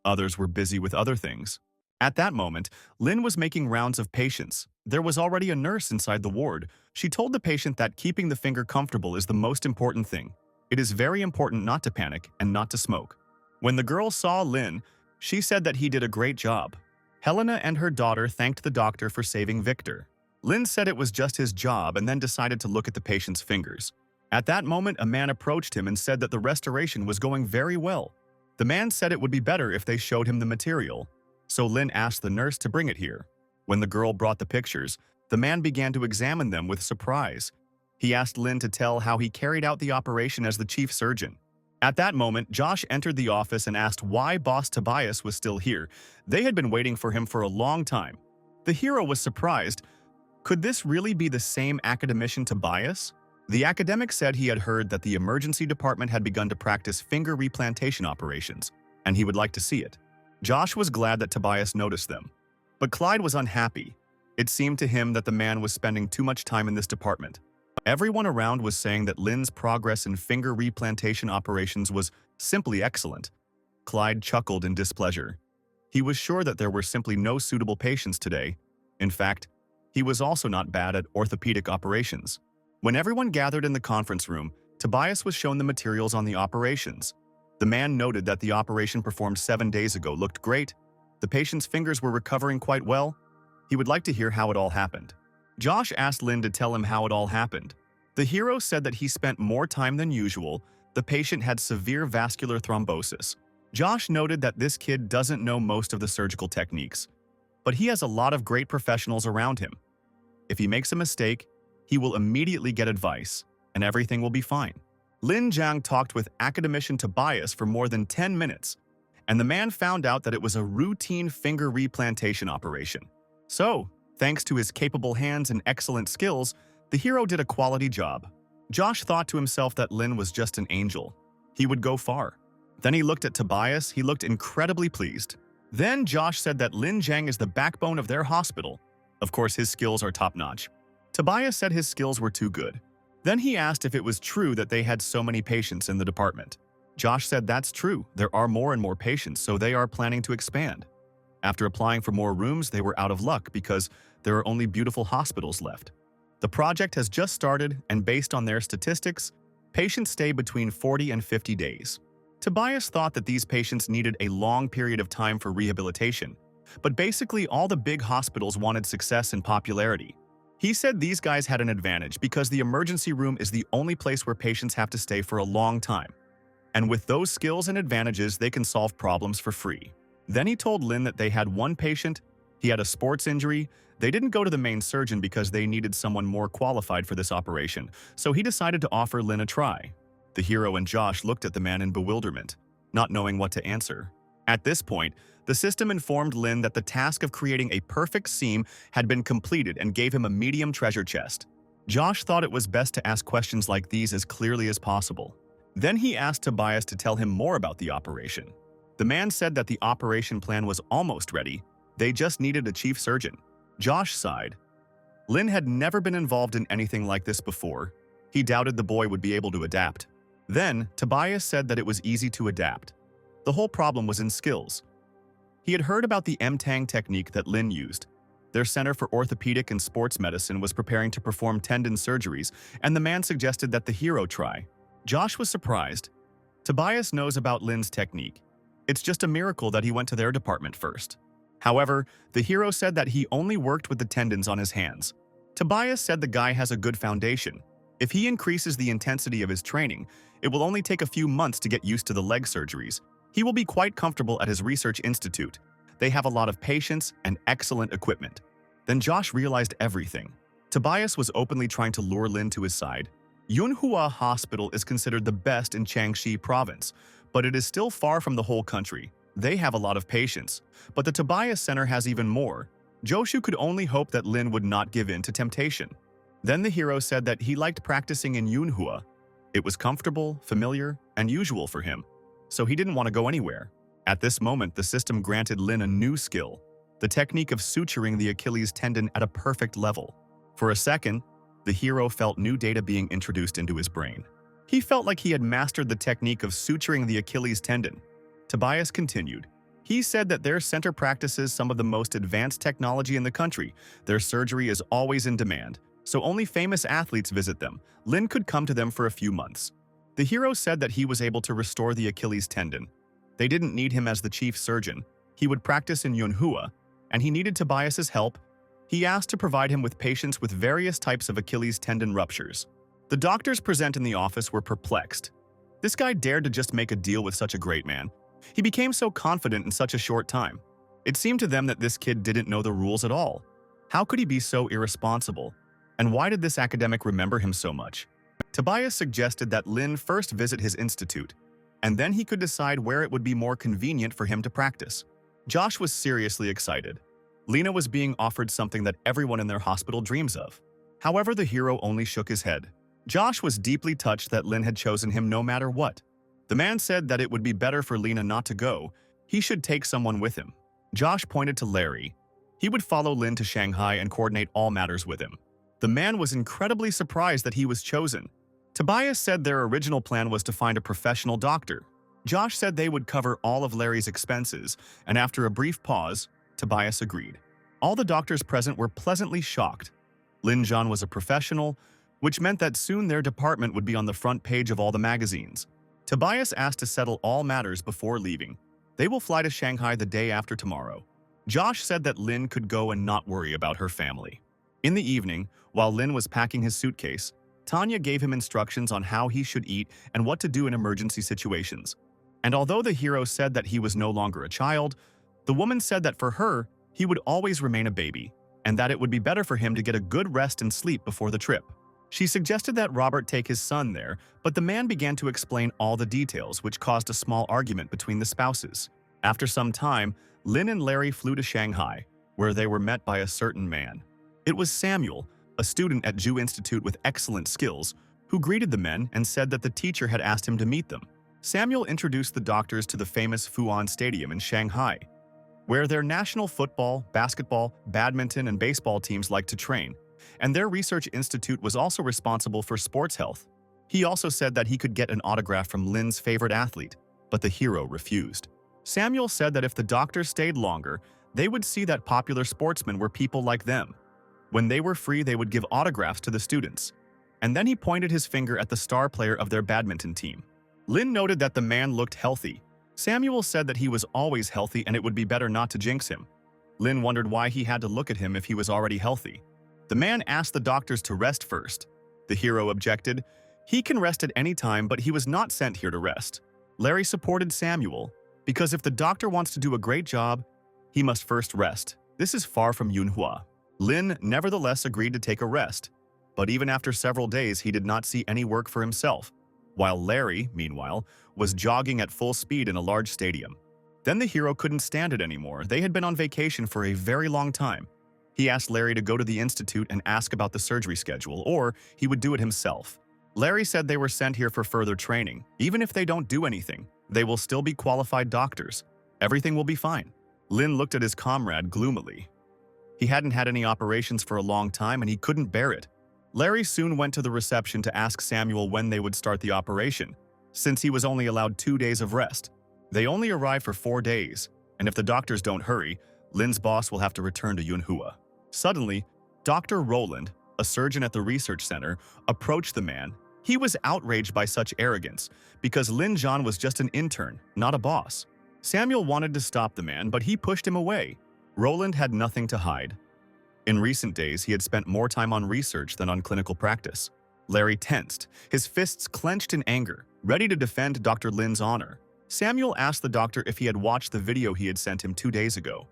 S1: Others were busy with other things. At that moment, Lynn was making rounds of patients. There was already a nurse inside the ward. She told the patient that keeping the finger comfortable is the most important thing. It is very important not to panic and not to smoke. When the girl saw Lynn, she said that he did a great job. Helena and her daughter thanked the doctor for saving Victor. Lynn said it was just his job and then decided to look at the patient's fingers. At that moment, a man approached him and said that the restoration was going very well. The man said it would be better if they showed him the material, so Lynn asked the nurse to bring it here. When the girl brought the pictures, the man began to examine them with surprise. He asked Lynn to tell how he carried out the operation as the chief surgeon. At that moment, Josh entered the office and asked why boss Tobias was still here. They had been waiting for him for a long time. The hero was surprised. Could this really be the same academician Tobias? The academic said he had heard that the emergency department had begun to practice finger replantation operations, and he would like to see it. Josh was glad that Tobias noticed them. But Clyde was unhappy. It seemed to him that the man was spending too much time in this department. Everyone around was saying that Lynn's progress in finger replantation operations was simply excellent. Clyde chuckled in displeasure. He was sure that there were simply no suitable patients today. In fact, he was also not bad at orthopedic operations. When everyone gathered in the conference room, Tobias was shown the materials on the operations. The man noted that the operation performed 7 days ago looked great. The patient's fingers were recovering quite well. He would like to hear how it all happened. Josh asked Lynn to tell him how it all happened. The hero said that he spent more time than usual. The patient had severe vascular thrombosis. Josh noted that this kid doesn't know most of the surgical techniques, but he has a lot of great professionals around him. If he makes a mistake, he will immediately get advice, and everything will be fine. Lin Jiang talked with academician Tobias for more than 10 minutes, and the man found out that it was a routine finger replantation operation. So, thanks to his capable hands and excellent skills, the hero did a quality job. Josh thought to himself that Lin was just an angel. He would go far. Then he looked at Tobias. He looked incredibly pleased. Then Josh said that Lin Jiang is the backbone of their hospital. Of course, his skills are top-notch. Tobias said his skills were too good. Then he asked if it was true that they had so many patients in the department. Josh said that's true. There are more and more patients, so they are planning to expand. After applying for more rooms, they were out of luck because there are only beautiful hospitals left. The project has just started, and based on their statistics, patients stay between 40 and 50 days. Tobias thought that these patients needed a long period of time for rehabilitation, but basically all the big hospitals wanted success and popularity. He said these guys had an advantage because the emergency room is the only place where patients have to stay for a long time. And with those skills and advantages, they can solve problems for free. Then he told Lin that they had one patient, he had a sports injury. They didn't go to the main surgeon because they needed someone more qualified for this operation, so he decided to offer Lin a try. The hero and Josh looked at the man in bewilderment. not knowing what to answer. At this point, the system informed Lin that the task of creating a perfect seam had been completed and gave him a medium treasure chest. Josh thought it was best to ask questions like these as clearly as possible. Then he asked Tobias to tell him more about the operation. The man said that the operation plan was almost ready. They just needed a chief surgeon. Josh sighed. Lin had never been involved in anything like this before. He doubted the boy would be able to adapt. Then, Tobias said that it was easy to adapt. The whole problem was in skills. He had heard about the M-Tang technique that Lin used. Their Center for Orthopedic and Sports Medicine was preparing to perform tendon surgeries, and the man suggested that the hero try. Josh was surprised. Tobias knows about Lin's technique. It's just a miracle that he went to their department first. However, the hero said that he only worked with the tendons on his hands. Tobias said the guy has a good foundation. If he increases the intensity of his training, it will only take a few months to get used to the leg surgeries. He will be quite comfortable at his research institute. They have a lot of patience and excellent equipment. Then Josh realized everything. Tobias was openly trying to lure Lin to his side. Yunhua Hospital is considered the best in Jiangxi province, but it is still far from the whole country. They have a lot of patience, but the Tobias Center has even more. Joshu could only hope that Lin would not give in to temptation. Then the hero said that he liked practicing in Yunhua. It was comfortable, familiar, and usual for him, so he didn't want to go anywhere. At this moment, the system granted Lin a new skill, the technique of suturing the Achilles tendon at a perfect level. For a second, the hero felt new data being introduced into his brain. He felt like he had mastered the technique of suturing the Achilles tendon. Tobias continued. He said that their center practices some of the most advanced technology in the country. Their surgery is always in demand, so only famous athletes visit them. Lin could come to them for a few months. The hero said that he was able to restore the Achilles tendon. They didn't need him as the chief surgeon. He would practice in Yunhua, and he needed Tobias's help. He asked to provide him with patients with various types of Achilles tendon ruptures. The doctors present in the office were perplexed. This guy dared to just make a deal with such a great man. He became so confident in such a short time. It seemed to them that this kid didn't know the rules at all. How could he be so irresponsible? And why did this academic remember him so much? Tobias suggested that Lin first visit his institute, and then he could decide where it would be more convenient for him to practice. Josh was seriously excited. Lena was being offered something that everyone in their hospital dreams of. However, the hero only shook his head. Josh was deeply touched that Lin had chosen him no matter what. The man said that it would be better for Lena not to go. He should take someone with him. Josh pointed to Larry. He would follow Lin to Shanghai and coordinate all matters with him. The man was incredibly surprised that he was chosen. Tobias said their original plan was to find a professional doctor. Josh said they would cover all of Larry's expenses, and after a brief pause, Tobias agreed. All the doctors present were pleasantly shocked. Lin Zhan was a professional, which meant that soon their department would be on the front page of all the magazines. Tobias asked to settle all matters before leaving. They will fly to Shanghai the day after tomorrow. Josh said that Lin could go and not worry about her family. In the evening, while Lin was packing his suitcase, Tanya gave him instructions on how he should eat and what to do in emergency situations. And although the hero said that he was no longer a child, the woman said that for her, he would always remain a baby, and that it would be better for him to get a good rest and sleep before the trip. She suggested that Robert take his son there, but the man began to explain all the details, which caused a small argument between the spouses. After some time, Lin and Larry flew to Shanghai, where they were met by a certain man. It was Samuel, a student at Ju Institute with excellent skills, who greeted the men and said that the teacher had asked him to meet them. Samuel introduced the doctors to the famous Fuan Stadium in Shanghai, where their national football, basketball, badminton, and baseball teams like to train, and their research institute was also responsible for sports health. He also said that he could get an autograph from Lin's favorite athlete, but the hero refused. Samuel said that if the doctors stayed longer, they would see that popular sportsmen were people like them. When they were free, they would give autographs to the students. And then he pointed his finger at the star player of their badminton team. Lin noted that the man looked healthy. Samuel said that he was always healthy and it would be better not to jinx him. Lin wondered why he had to look at him if he was already healthy. The man asked the doctors to rest first. The hero objected. He can rest at any time, but he was not sent here to rest. Larry supported Samuel, because if the doctor wants to do a great job, he must first rest. This is far from Yunhua. Lin nevertheless agreed to take a rest, but even after several days he did not see any work for himself. while Larry, meanwhile, was jogging at full speed in a large stadium. Then the hero couldn't stand it anymore. They had been on vacation for a very long time. He asked Larry to go to the institute and ask about the surgery schedule, or he would do it himself. Larry said they were sent here for further training. Even if they don't do anything, they will still be qualified doctors. Everything will be fine. Lin looked at his comrade gloomily. He hadn't had any operations for a long time and he couldn't bear it. Larry soon went to the reception to ask Samuel when they would start the operation, since he was only allowed 2 days of rest. They only arrive for 4 days, and if the doctors don't hurry, Lin's boss will have to return to Manhua. Suddenly, Dr. Roland, a surgeon at the research center, approached the man. He was outraged by such arrogance, because Lin Zhan was just an intern, not a boss. Samuel wanted to stop the man, but he pushed him away. Roland had nothing to hide. In recent days, he had spent more time on research than on clinical practice. Larry tensed, his fists clenched in anger, ready to defend Dr. Lin's honor. Samuel asked the doctor if he had watched the video he had sent him 2 days ago.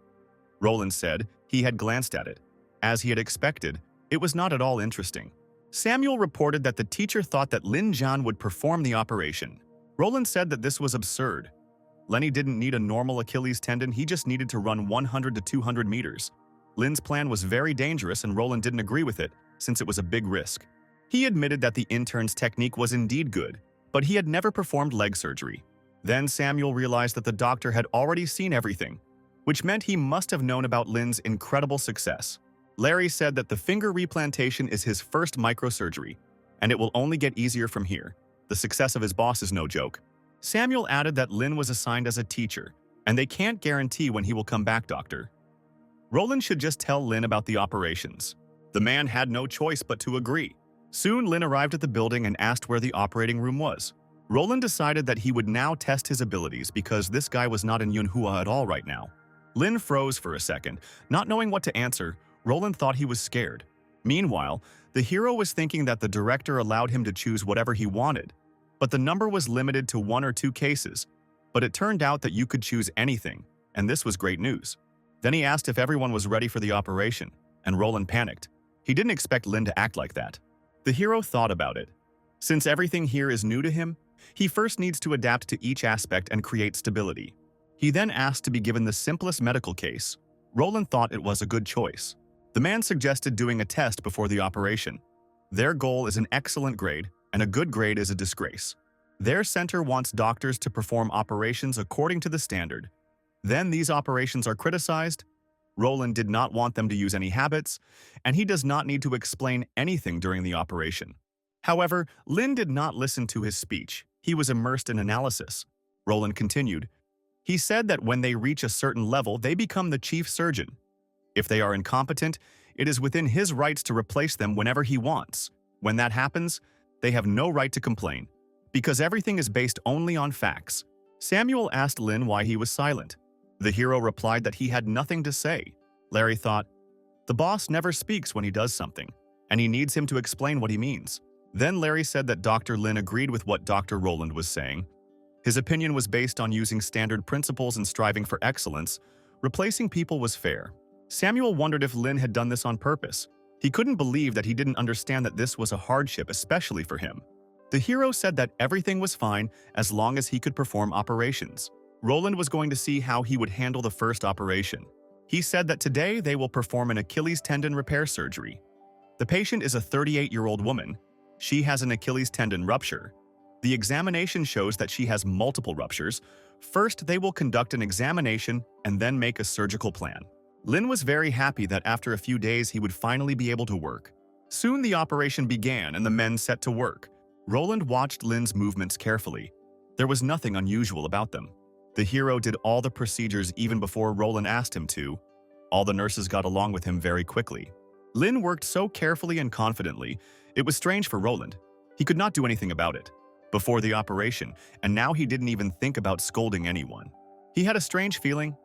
S1: Roland said he had glanced at it. As he had expected, it was not at all interesting. Samuel reported that the teacher thought that Lin Zhan would perform the operation. Roland said that this was absurd. Lenny didn't need a normal Achilles tendon, he just needed to run 100 to 200 meters. Lin's plan was very dangerous and Roland didn't agree with it, since it was a big risk. He admitted that the intern's technique was indeed good, but he had never performed leg surgery. Then Samuel realized that the doctor had already seen everything, which meant he must have known about Lin's incredible success. Larry said that the finger replantation is his first microsurgery, and it will only get easier from here. The success of his boss is no joke. Samuel added that Lin was assigned as a teacher, and they can't guarantee when he will come back, doctor. Roland should just tell Lin about the operations. The man had no choice but to agree. Soon Lin arrived at the building and asked where the operating room was. Roland decided that he would now test his abilities because this guy was not in Manhua at all right now. Lin froze for a second. Not knowing what to answer, Roland thought he was scared. Meanwhile, the hero was thinking that the director allowed him to choose whatever he wanted, but the number was limited to 1 or 2 cases. But it turned out that you could choose anything, and this was great news. Then he asked if everyone was ready for the operation, and Roland panicked. He didn't expect Lin to act like that. The hero thought about it. Since everything here is new to him, he first needs to adapt to each aspect and create stability. He then asked to be given the simplest medical case. Roland thought it was a good choice. The man suggested doing a test before the operation. Their goal is an excellent grade, and a good grade is a disgrace. Their center wants doctors to perform operations according to the standard. Then these operations are criticized. Roland did not want them to use any habits, and he does not need to explain anything during the operation. However, Lin did not listen to his speech. He was immersed in analysis. Roland continued. He said that when they reach a certain level, they become the chief surgeon. If they are incompetent, it is within his rights to replace them whenever he wants. When that happens, they have no right to complain, because everything is based only on facts. Samuel asked Lin why he was silent. The hero replied that he had nothing to say. Larry thought, the boss never speaks when he does something, and he needs him to explain what he means. Then Larry said that Dr. Lin agreed with what Dr. Roland was saying. His opinion was based on using standard principles and striving for excellence. Replacing people was fair. Samuel wondered if Lin had done this on purpose. He couldn't believe that he didn't understand that this was a hardship, especially for him. The hero said that everything was fine as long as he could perform operations. Roland was going to see how he would handle the first operation. He said that today they will perform an Achilles tendon repair surgery. The patient is a 38-year-old woman. She has an Achilles tendon rupture. The examination shows that she has multiple ruptures. First, they will conduct an examination and then make a surgical plan. Lin was very happy that after a few days he would finally be able to work. Soon the operation began and the men set to work. Roland watched Lin's movements carefully. There was nothing unusual about them. The hero did all the procedures even before Roland asked him to. All the nurses got along with him very quickly. Lin worked so carefully and confidently, it was strange for Roland. He could not do anything about it before the operation, and now he didn't even think about scolding anyone. He had a strange feeling.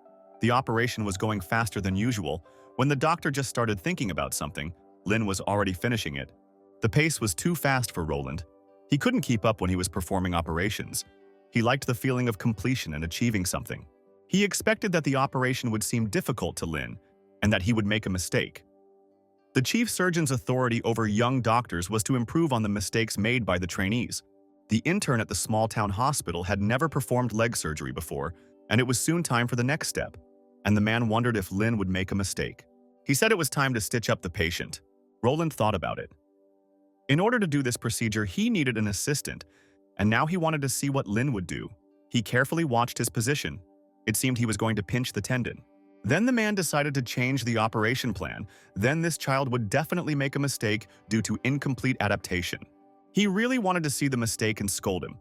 S1: The operation was going faster than usual. When the doctor just started thinking about something, Lin was already finishing it. The pace was too fast for Roland. He couldn't keep up when he was performing operations. He liked the feeling of completion and achieving something. He expected that the operation would seem difficult to Lin, and that he would make a mistake. The chief surgeon's authority over young doctors was to improve on the mistakes made by the trainees. The intern at the small-town hospital had never performed leg surgery before, and it was soon time for the next step. And the man wondered if Lin would make a mistake. He said it was time to stitch up the patient. Roland thought about it. In order to do this procedure, he needed an assistant, and now he wanted to see what Lin would do. He carefully watched his position. It seemed he was going to pinch the tendon. Then the man decided to change the operation plan. Then this child would definitely make a mistake due to incomplete adaptation. He really wanted to see the mistake and scold him.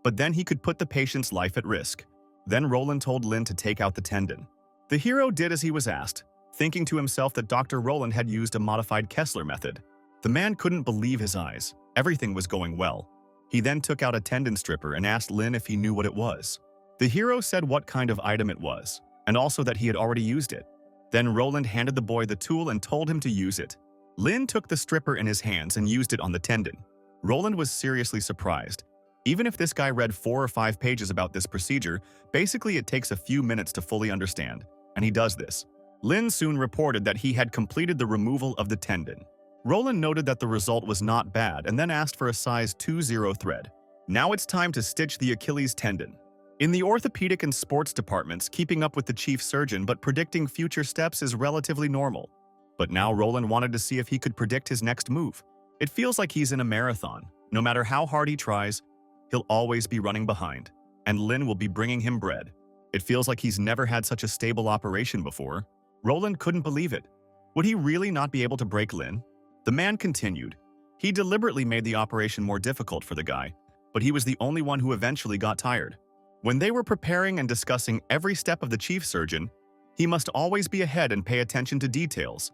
S1: But then he could put the patient's life at risk. Then Roland told Lin to take out the tendon. The hero did as he was asked, thinking to himself that Dr. Roland had used a modified Kessler method. The man couldn't believe his eyes. Everything was going well. He then took out a tendon stripper and asked Lin if he knew what it was. The hero said what kind of item it was, and also that he had already used it. Then Roland handed the boy the tool and told him to use it. Lin took the stripper in his hands and used it on the tendon. Roland was seriously surprised. Even if this guy read 4 or 5 pages about this procedure, basically it takes a few minutes to fully understand, and he does this. Lin soon reported that he had completed the removal of the tendon. Roland noted that the result was not bad and then asked for a size 20 thread. Now it's time to stitch the Achilles tendon. In the orthopedic and sports departments, keeping up with the chief surgeon but predicting future steps is relatively normal. But now Roland wanted to see if he could predict his next move. It feels like he's in a marathon. No matter how hard he tries, he'll always be running behind, and Lin will be bringing him bread. It feels like he's never had such a stable operation before. Roland couldn't believe it. Would he really not be able to break Lin? The man continued. He deliberately made the operation more difficult for the guy, but he was the only one who eventually got tired. When they were preparing and discussing every step of the chief surgeon, he must always be ahead and pay attention to details.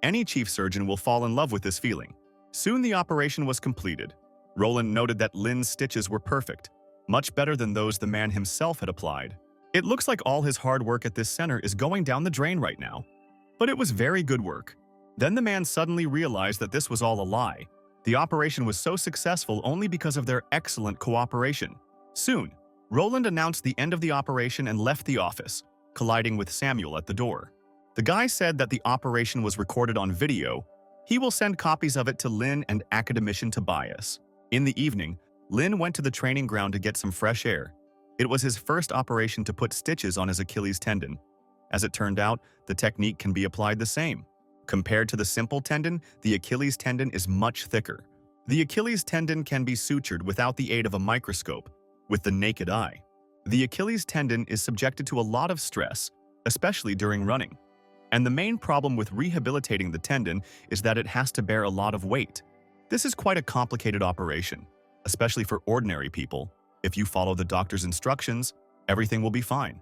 S1: Any chief surgeon will fall in love with this feeling. Soon the operation was completed. Roland noted that Lin's stitches were perfect, much better than those the man himself had applied. It looks like all his hard work at this center is going down the drain right now. But it was very good work. Then the man suddenly realized that this was all a lie. The operation was so successful only because of their excellent cooperation. Soon, Roland announced the end of the operation and left the office, colliding with Samuel at the door. The guy said that the operation was recorded on video. He will send copies of it to Lin and academician Tobias. In the evening, Lin went to the training ground to get some fresh air. It was his first operation to put stitches on his Achilles tendon. As it turned out, the technique can be applied the same. Compared to the simple tendon, the Achilles tendon is much thicker. The Achilles tendon can be sutured without the aid of a microscope, with the naked eye. The Achilles tendon is subjected to a lot of stress, especially during running. And the main problem with rehabilitating the tendon is that it has to bear a lot of weight. This is quite a complicated operation, especially for ordinary people. If you follow the doctor's instructions, everything will be fine.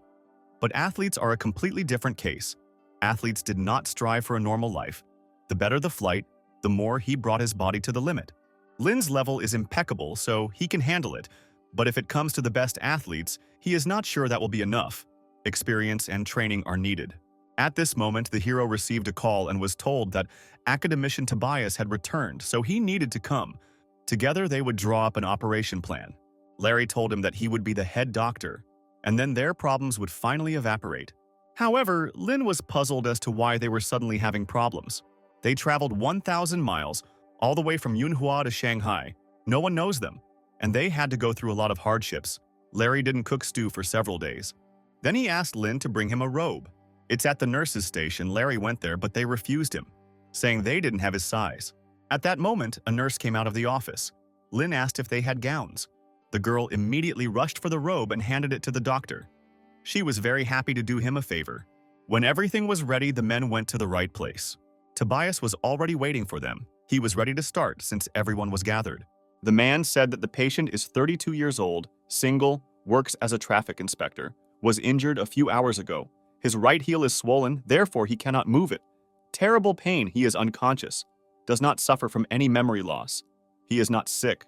S1: But athletes are a completely different case. Athletes did not strive for a normal life. The better the flight, the more he brought his body to the limit. Lin's level is impeccable, so he can handle it. But if it comes to the best athletes, he is not sure that will be enough. Experience and training are needed. At this moment, the hero received a call and was told that academician Tobias had returned, so he needed to come. Together, they would draw up an operation plan. Larry told him that he would be the head doctor, and then their problems would finally evaporate. However, Lin was puzzled as to why they were suddenly having problems. They traveled 1,000 miles, all the way from Manhwa to Shanghai. No one knows them, and they had to go through a lot of hardships. Larry didn't cook stew for several days. Then he asked Lin to bring him a robe. It's at the nurse's station. Larry went there, but they refused him, saying they didn't have his size. At that moment, a nurse came out of the office. Lin asked if they had gowns. The girl immediately rushed for the robe and handed it to the doctor. She was very happy to do him a favor. When everything was ready, the men went to the right place. Tobias was already waiting for them. He was ready to start since everyone was gathered. The man said that the patient is 32 years old, single, works as a traffic inspector, was injured a few hours ago. His right heel is swollen, therefore he cannot move it. Terrible pain, he is unconscious. Does not suffer from any memory loss. He is not sick.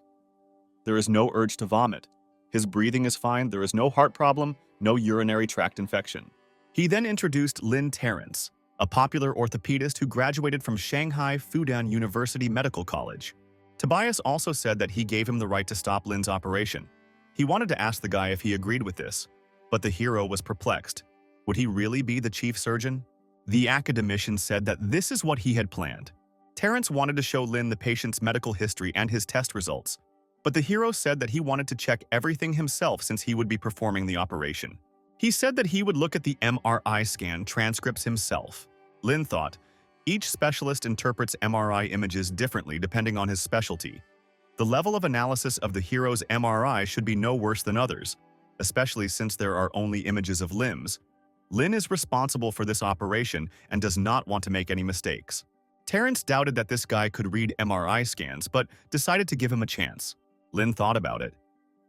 S1: There is no urge to vomit. His breathing is fine, there is no heart problem, no urinary tract infection. He then introduced Lin Terrence, a popular orthopedist who graduated from Shanghai Fudan University Medical College. Tobias also said that he gave him the right to stop Lin's operation. He wanted to ask the guy if he agreed with this, but the hero was perplexed. Would he really be the chief surgeon? The academician said that this is what he had planned. Terrence wanted to show Lin the patient's medical history and his test results. But the hero said that he wanted to check everything himself since he would be performing the operation. He said that he would look at the MRI scan transcripts himself. Lin thought, each specialist interprets MRI images differently depending on his specialty. The level of analysis of the hero's MRI should be no worse than others, especially since there are only images of limbs. Lin is responsible for this operation and does not want to make any mistakes. Terrence doubted that this guy could read MRI scans, but decided to give him a chance. Lin thought about it.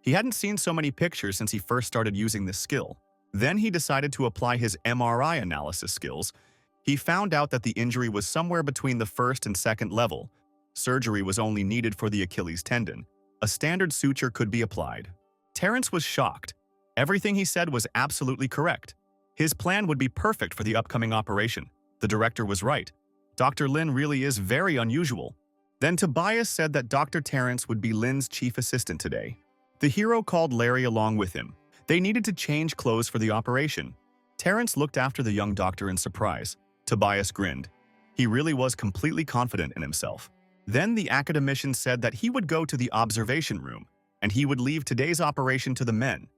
S1: He hadn't seen so many pictures since he first started using this skill. Then he decided to apply his MRI analysis skills. He found out that the injury was somewhere between the first and second level. Surgery was only needed for the Achilles tendon. A standard suture could be applied. Terrence was shocked. Everything he said was absolutely correct. His plan would be perfect for the upcoming operation. The director was right. Dr. Lin really is very unusual. Then Tobias said that Dr. Terrence would be Lin's chief assistant today. The hero called Larry along with him. They needed to change clothes for the operation. Terrence looked after the young doctor in surprise. Tobias grinned. He really was completely confident in himself. Then the academician said that he would go to the observation room, and he would leave today's operation to the men.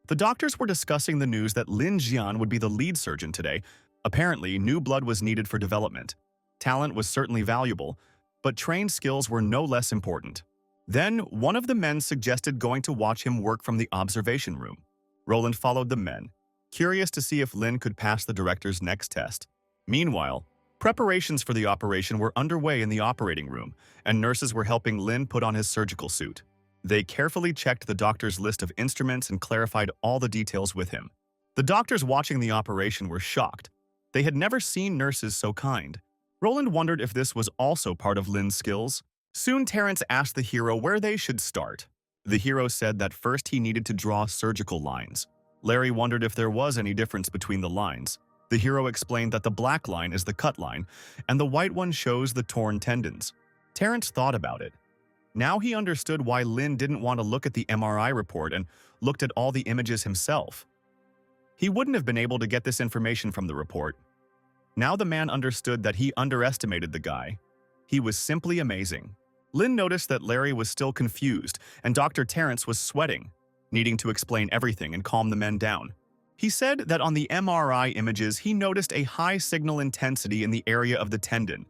S1: The doctors were discussing the news that Lin Jian would be the lead surgeon today. Apparently, new blood was needed for development. Talent was certainly valuable, but trained skills were no less important. Then, one of the men suggested going to watch him work from the observation room. Roland followed the men, curious to see if Lin could pass the director's next test. Meanwhile, preparations for the operation were underway in the operating room, and nurses were helping Lin put on his surgical suit. They carefully checked the doctor's list of instruments and clarified all the details with him. The doctors watching the operation were shocked. They had never seen nurses so kind. Roland wondered if this was also part of Lin's skills. Soon Terrence asked the hero where they should start. The hero said that first he needed to draw surgical lines. Larry wondered if there was any difference between the lines. The hero explained that the black line is the cut line, and the white one shows the torn tendons. Terrence thought about it. Now he understood why Lin didn't want to look at the MRI report and looked at all the images himself. He wouldn't have been able to get this information from the report. Now the man understood that he underestimated the guy. He was simply amazing. Lin noticed that Larry was still confused, and Dr. Terrence was sweating, needing to explain everything and calm the men down. He said that on the MRI images he noticed a high signal intensity in the area of the tendon.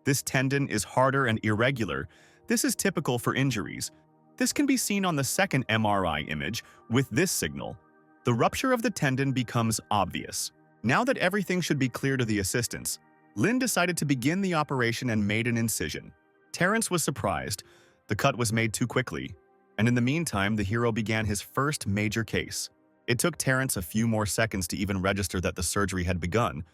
S1: This tendon is harder and irregular. This is typical for injuries. This can be seen on the second MRI image with this signal. The rupture of the tendon becomes obvious. Now that everything should be clear to the assistants, Lin decided to begin the operation and made an incision. Terrence was surprised. The cut was made too quickly, and in the meantime, the hero began his first major case. It took Terrence a few more seconds to even register that the surgery had begun.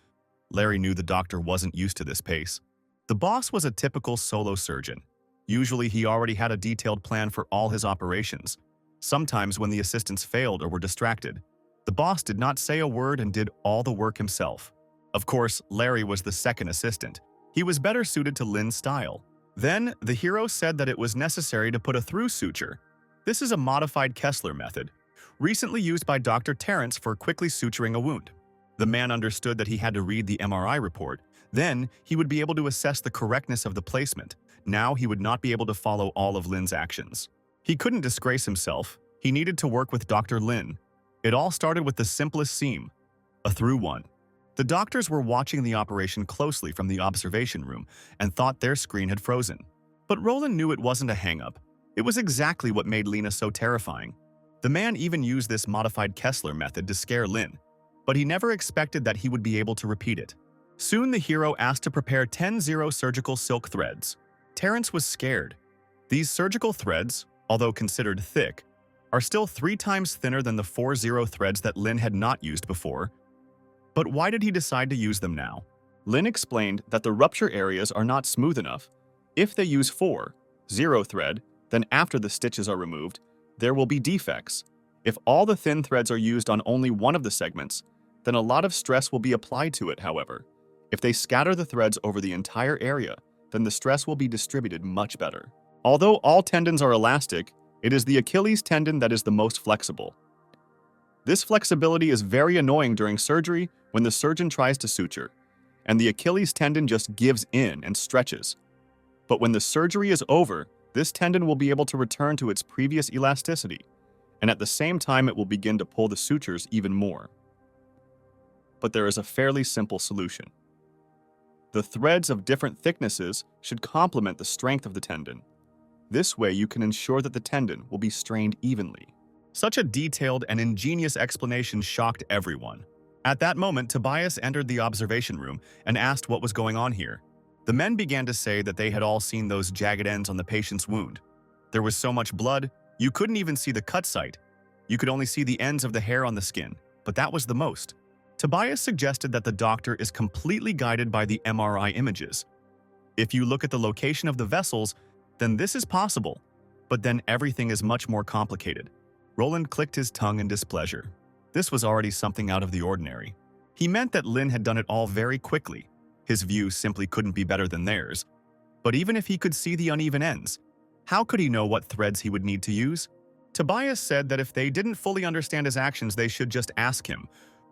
S1: Larry knew the doctor wasn't used to this pace. The boss was a typical solo surgeon. Usually, he already had a detailed plan for all his operations. Sometimes when the assistants failed or were distracted, the boss did not say a word and did all the work himself. Of course, Larry was the second assistant. He was better suited to Lin's style. Then, the hero said that it was necessary to put a through suture. This is a modified Kessler method, recently used by Dr. Terrence for quickly suturing a wound. The man understood that he had to read the MRI report. Then, he would be able to assess the correctness of the placement. Now, he would not be able to follow all of Lin's actions. He couldn't disgrace himself. He needed to work with Dr. Lin. It all started with the simplest seam, a through one. The doctors were watching the operation closely from the observation room and thought their screen had frozen. But Roland knew it wasn't a hang-up. It was exactly what made Lena so terrifying. The man even used this modified Kessler method to scare Lin, but he never expected that he would be able to repeat it. Soon the hero asked to prepare 10 surgical silk threads. Terrence was scared. These surgical threads, although considered thick, are still 3 times thinner than the 4 threads that Lin had not used before. But why did he decide to use them now? Lin explained that the rupture areas are not smooth enough. If they use 4 thread, then after the stitches are removed, there will be defects. If all the thin threads are used on only one of the segments, then a lot of stress will be applied to it, however. If they scatter the threads over the entire area, then the stress will be distributed much better. Although all tendons are elastic, it is the Achilles tendon that is the most flexible. This flexibility is very annoying during surgery when the surgeon tries to suture, and the Achilles tendon just gives in and stretches. But when the surgery is over, this tendon will be able to return to its previous elasticity, and at the same time it will begin to pull the sutures even more. But there is a fairly simple solution. The threads of different thicknesses should complement the strength of the tendon. This way you can ensure that the tendon will be strained evenly. Such a detailed and ingenious explanation shocked everyone. At that moment, Tobias entered the observation room and asked what was going on here. The men began to say that they had all seen those jagged ends on the patient's wound. There was so much blood, you couldn't even see the cut site. You could only see the ends of the hair on the skin, but that was the most. Tobias suggested that the doctor is completely guided by the MRI images. If you look at the location of the vessels, then this is possible, but then everything is much more complicated. Roland clicked his tongue in displeasure. This was already something out of the ordinary. He meant that Lin had done it all very quickly. His view simply couldn't be better than theirs. But even if he could see the uneven ends, how could he know what threads he would need to use? Tobias said that if they didn't fully understand his actions, they should just ask him.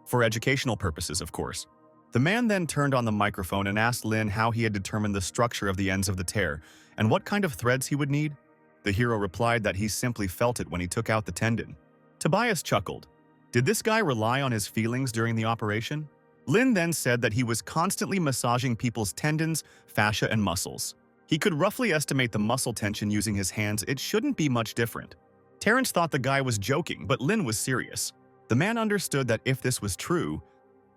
S1: For educational purposes, of course. The man then turned on the microphone and asked Lin how he had determined the structure of the ends of the tear and what kind of threads he would need. The hero replied that he simply felt it when he took out the tendon. Tobias chuckled. Did this guy rely on his feelings during the operation? Lin then said that he was constantly massaging people's tendons, fascia, and muscles. He could roughly estimate the muscle tension using his hands. It shouldn't be much different. Terrence thought the guy was joking, but Lin was serious. The man understood that if this was true,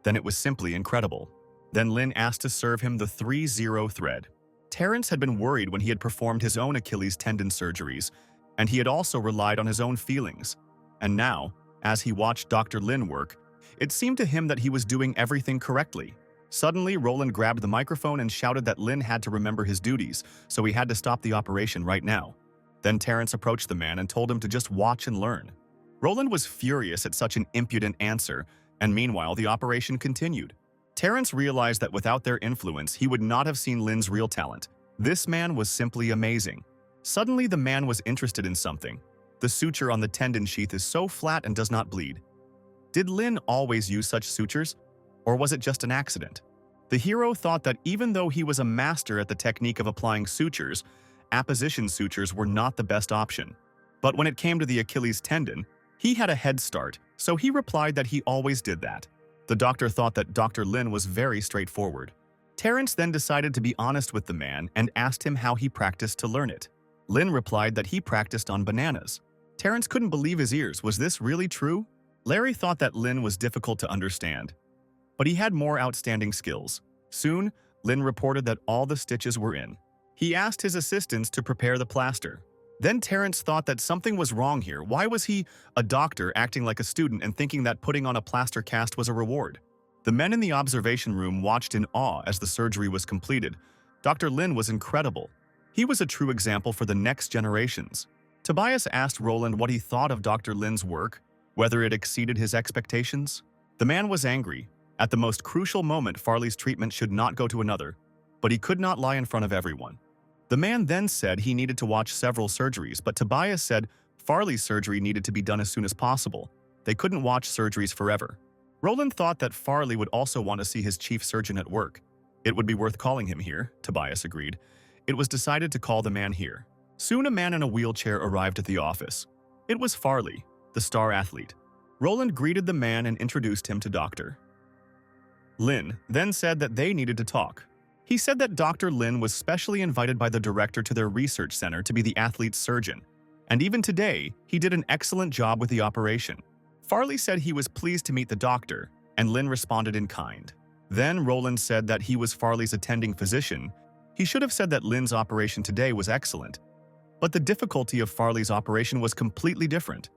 S1: then it was simply incredible. Then Lin asked to serve him the 3-0 thread. Terrence had been worried when he had performed his own Achilles tendon surgeries, and he had also relied on his own feelings. And now, as he watched Dr. Lin work, it seemed to him that he was doing everything correctly. Suddenly, Roland grabbed the microphone and shouted that Lin had to remember his duties, so he had to stop the operation right now. Then Terrence approached the man and told him to just watch and learn. Roland was furious at such an impudent answer, and meanwhile the operation continued. Terrence realized that without their influence, he would not have seen Lin's real talent. This man was simply amazing. Suddenly the man was interested in something. The suture on the tendon sheath is so flat and does not bleed. Did Lin always use such sutures, or was it just an accident? The hero thought that even though he was a master at the technique of applying sutures, apposition sutures were not the best option. But when it came to the Achilles tendon, he had a head start, so he replied that he always did that. The doctor thought that Dr. Lin was very straightforward. Terrence then decided to be honest with the man and asked him how he practiced to learn it. Lin replied that he practiced on bananas. Terrence couldn't believe his ears. Was this really true? Larry thought that Lin was difficult to understand, but he had more outstanding skills. Soon, Lin reported that all the stitches were in. He asked his assistants to prepare the plaster. Then Terrence thought that something was wrong here. Why was he, a doctor, acting like a student and thinking that putting on a plaster cast was a reward? The men in the observation room watched in awe as the surgery was completed. Dr. Lin was incredible. He was a true example for the next generations. Tobias asked Roland what he thought of Dr. Lin's work, whether it exceeded his expectations. The man was angry. At the most crucial moment, Farley's treatment should not go to another, but he could not lie in front of everyone. The man then said he needed to watch several surgeries, but Tobias said Farley's surgery needed to be done as soon as possible. They couldn't watch surgeries forever. Roland thought that Farley would also want to see his chief surgeon at work. It would be worth calling him here, Tobias agreed. It was decided to call the man here. Soon a man in a wheelchair arrived at the office. It was Farley, the star athlete. Roland greeted the man and introduced him to Dr. Lin, then said that they needed to talk. He said that Dr. Lin was specially invited by the director to their research center to be the athlete's surgeon, and even today, he did an excellent job with the operation. Farley said he was pleased to meet the doctor, and Lin responded in kind. Then Roland said that he was Farley's attending physician. He should have said that Lin's operation today was excellent. But the difficulty of Farley's operation was completely different.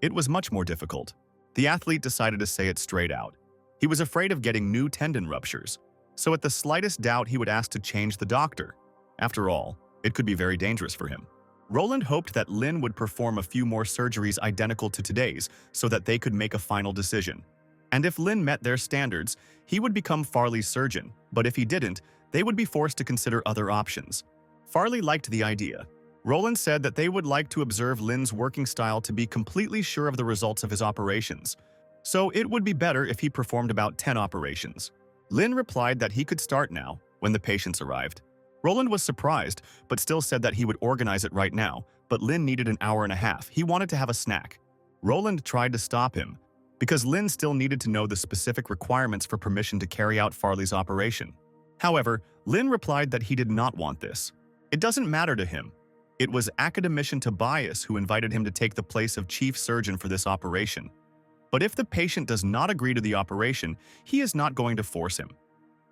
S1: It was much more difficult. The athlete decided to say it straight out. He was afraid of getting new tendon ruptures, so at the slightest doubt he would ask to change the doctor. After all, it could be very dangerous for him. Roland hoped that Lin would perform a few more surgeries identical to today's so that they could make a final decision. And if Lin met their standards, he would become Farley's surgeon, but if he didn't, they would be forced to consider other options. Farley liked the idea. Roland said that they would like to observe Lin's working style to be completely sure of the results of his operations. So it would be better if he performed about 10 operations. Lin replied that he could start now, when the patients arrived. Roland was surprised, but still said that he would organize it right now, but Lin needed an hour and a half. He wanted to have a snack. Roland tried to stop him, because Lin still needed to know the specific requirements for permission to carry out Farley's operation. However, Lin replied that he did not want this. It doesn't matter to him. It was academician Tobias who invited him to take the place of chief surgeon for this operation. But if the patient does not agree to the operation, he is not going to force him.